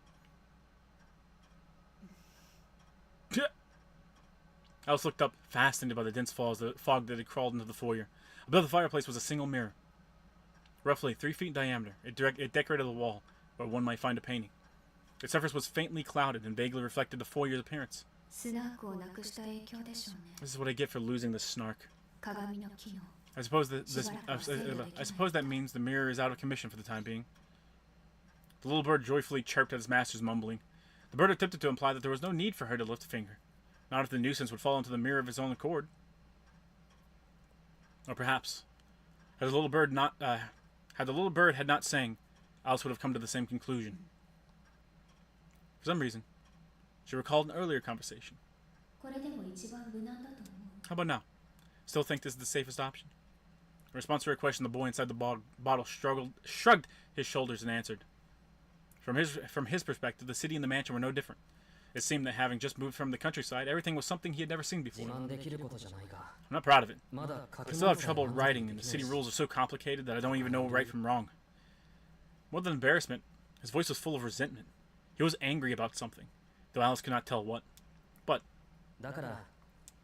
Alice looked up, fascinated by the dense fog that had crawled into the foyer. Above the fireplace was a single mirror. Roughly 3 feet in diameter, it decorated the wall, where one might find a painting. Its surface was faintly clouded and vaguely reflected the foyer's appearance. スナークをなくした影響でしょうね This is what I get for losing this snark. 鏡の機能 I suppose that means the mirror is out of commission for the time being. The little bird joyfully chirped at his master's mumbling. The bird attempted to imply that there was no need for her to lift a finger, not if the nuisance would fall into the mirror of his own accord. Or perhaps, had the little bird had not sang, Alice would have come to the same conclusion. For some reason, she recalled an earlier conversation. これでも一番無難だと思う How about now? Still think this is the safest option? In response to her question, the boy inside the bottle shrugged his shoulders and answered. From his perspective, the city and the mansion were no different. It seemed that having just moved from the countryside, everything was something he had never seen 自 before. 慢できることじゃないが I'm not proud of it. まだ書 I き still have 物さえ trouble 満足 writing, で and き the ない city し rules are so complicated that I don't even know right from wrong. More than embarrassment, his voice was full of resentment. He was angry about something, though Alice could not tell what. But だから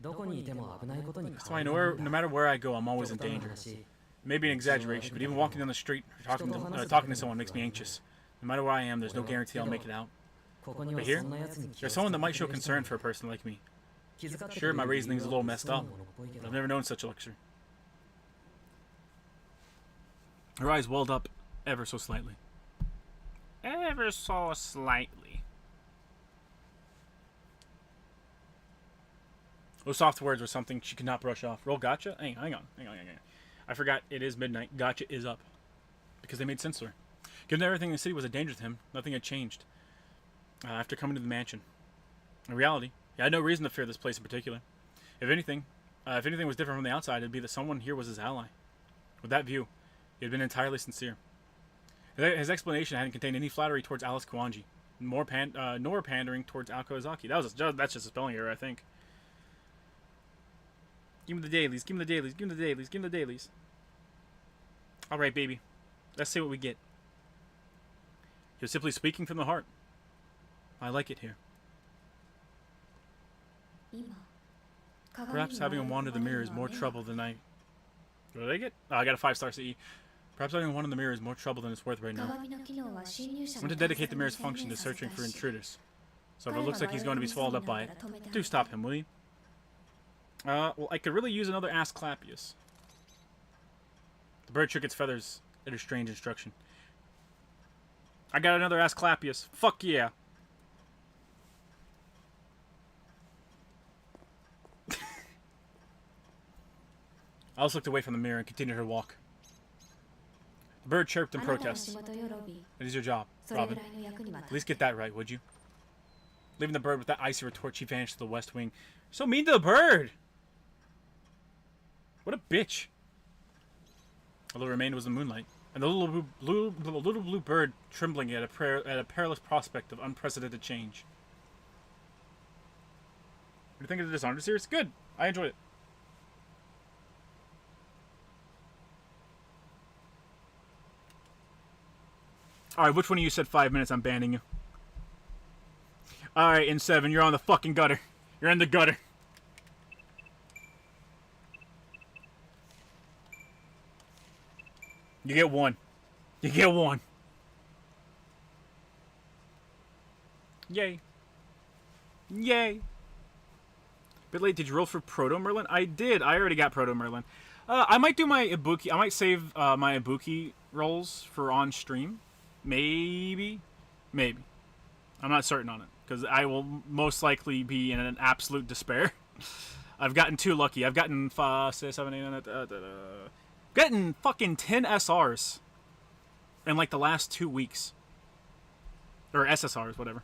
どこにいても危ないことに that's 変 why わりないん no だ matter where I go, I'm always in 極端な danger. 話 Maybe an exaggeration, but even walking down the street or talking to someone makes me anxious. No matter where I am, there's no guarantee I'll make it out. ここには But here, そんな奴に気を There's つけ someone て that might show くれる人 concern for a person like me. 気遣ってく Sure, れ my る理由 reasoning's a は little messed そうな up, ものっぽいけ but ど I've never known such a luxury. Her eyes welled up ever so slightly. Ever so slightly. Those soft words were something she could not brush off. Roll Gacha? Hang on. I forgot it is midnight. Gacha is up. Because they made sense to her. Given that everything in the city was a danger to him, nothing had changed. After coming to the mansion. In reality, he had no reason to fear this place in particular. If anything was different from the outside, it'd be that someone here was his ally. With that view, he had been entirely sincere. His explanation hadn't contained any flattery towards Alice Kawanji, nor pandering towards Aoko Izaki. That's just a spelling error, I think. Give me the dailies, give me the dailies, give me the dailies, give me the dailies. Alright, baby. Let's see what we get. He was simply speaking from the heart. I like it here. 今 Perhaps having a wand in the mirror is more trouble than I... What did I get? Oh, I got a 5-star CE. Perhaps having a wand in the mirror is more trouble than it's worth right now. 鏡の機能は侵入者 I'm going の to dedicate the 探 mirror's 索に function to 専念 searching さ for せたいし intruders. So if it looks like he's going to be swallowed up by it, do stop him, will you? Well, I could really use another Asclepius. The bird shook its feathers at her strange instruction. I got another Asclepius. Fuck yeah. Alice looked away from the mirror and continued her walk. The bird chirped in あなたの protest. 仕事よロビ It is your job, ーそれぐ Robin. らいの役には At least get that right, would you? Leaving the bird with that icy retort, she vanished to the west wing. So mean to the bird! What a bitch. All that remained was the moonlight, and the little blue bird trembling at a perilous prospect of unprecedented change. What do you think of the Dishonored series? Good. I enjoyed it. Alright, which one of you said 5 minutes? I'm banning you. Alright, in 7, you're on the fucking gutter. You're in the gutter. You get 1. You get 1. Yay. Yay. Bit late, did you roll for Proto Merlin? I did. I already got Proto Merlin. I might do my Ibuki. I might save my Ibuki rolls for on stream. Maybe. Maybe. I'm not certain on it. Because I will most likely be in an absolute despair. I've gotten too lucky. I've gotten 5, 6, 7, 8, gotten fucking 10 SRs in like the last 2 weeks. Or SSRs, whatever.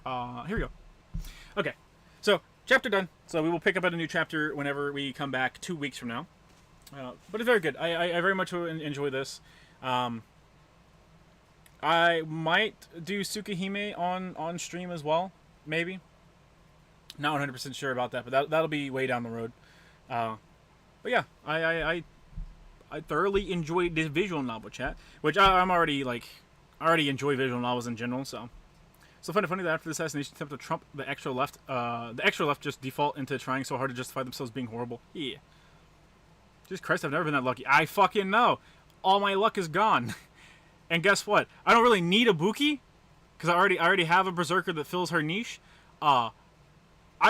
Here we go. Okay. So, chapter done. So we will pick up at a new chapter whenever we come back 2 weeks from now. But it's very good. I very much enjoy this. I might do Tsukihime on stream as well. Maybe. Not 100% sure about that, but that'll be way down the road. But yeah, I thoroughly enjoyed this visual novel chat, which I already enjoy visual novels in general, so. So funny that after the assassination attempt of Trump, the extra left just default into trying so hard to justify themselves being horrible. Yeah. Jesus Christ, I've never been that lucky. I fucking know. All my luck is gone. And guess what? I don't really need a Buki, because I already have a Berserker that fills her niche. I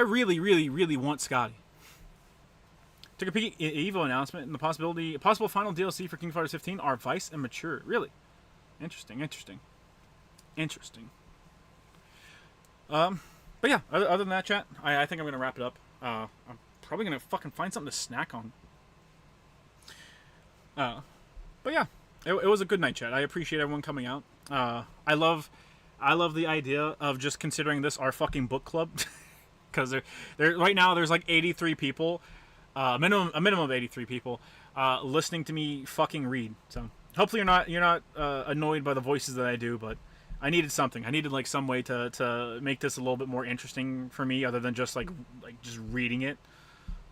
really want Scotty. Took a peek at Evo announcement and the possible final DLC for King Fighters 15 are Vice and Mature. Really? Interesting. But yeah, other than that, chat, I think I'm gonna wrap it up. I'm probably gonna fucking find something to snack on. But yeah, it was a good night, chat. I appreciate everyone coming out. I love the idea of just considering this our fucking book club, because there right now there's like 83 people, a minimum of 83 people, listening to me fucking read. So hopefully you're not annoyed by the voices that I do, but. I needed something. I needed like some way to make this a little bit more interesting for me, other than just like just reading it.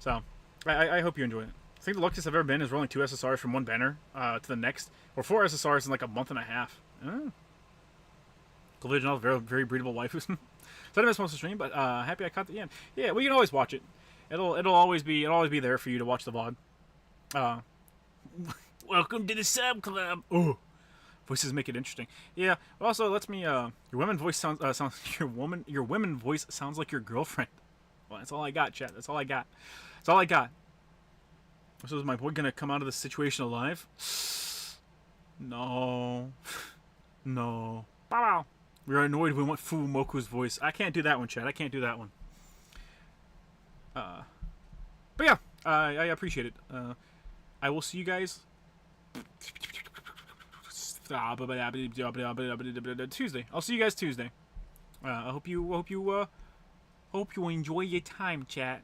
So I hope you enjoy it. I think the luckiest I've ever been is rolling 2 SSRs from one banner to the next, or 4 SSRs in like a month and a half. Cool visual, very very breedable waifus. So I missed most of the stream, but happy I caught the end. Yeah, well you can always watch it. It'll always be there for you to watch the VOD. Welcome to the sub club. Oh. Voices make it interesting. Yeah. But also, it lets me. Your women voice sounds. Your women voice sounds like your girlfriend. Well, that's all I got, chat. That's all I got. So is my boy gonna come out of this situation alive? No. No. Wow. We're annoyed. We want Fumoku's voice. I can't do that one, chat. I can't do that one. But yeah, I appreciate it. I will see you guys. Tuesday. I'll see you guys Tuesday. I hope you enjoy your time, chat.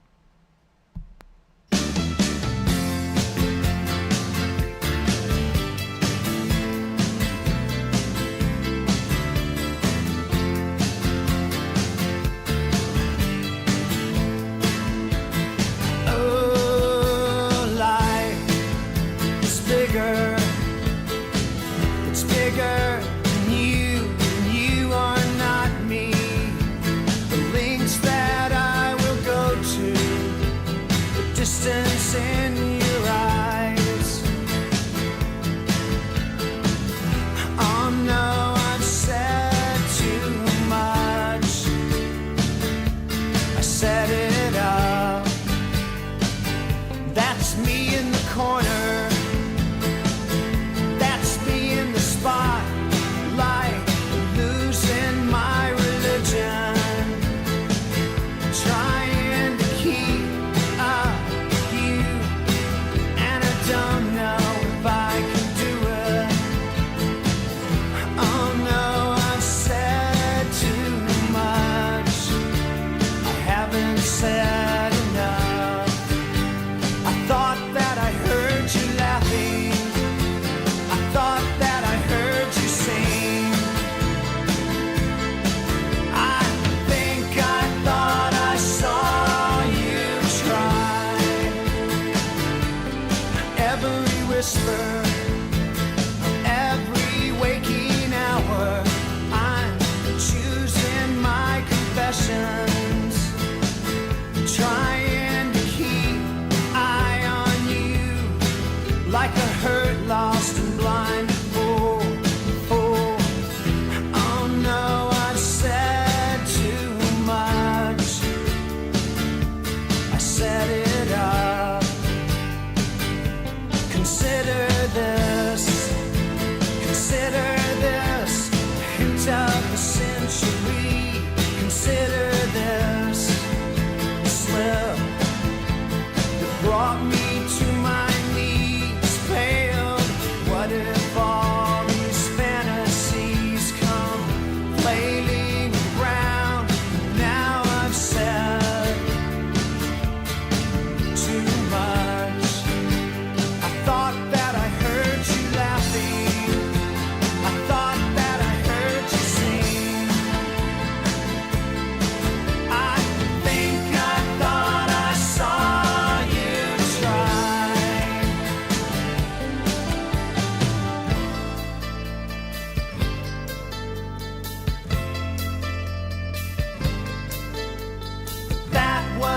That I will go to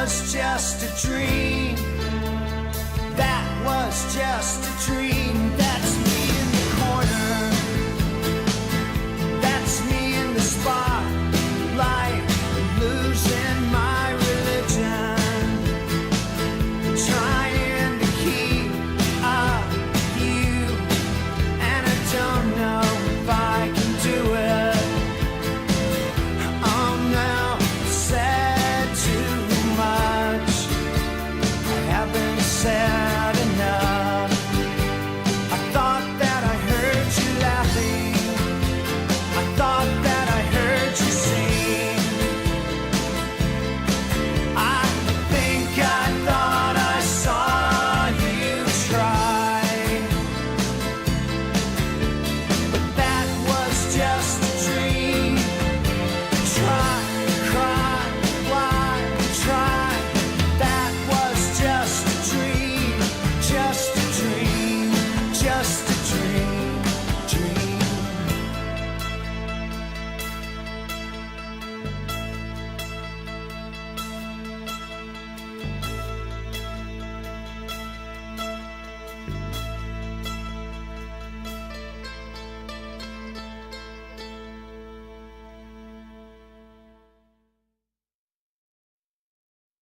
was just a dream. That was just a dream.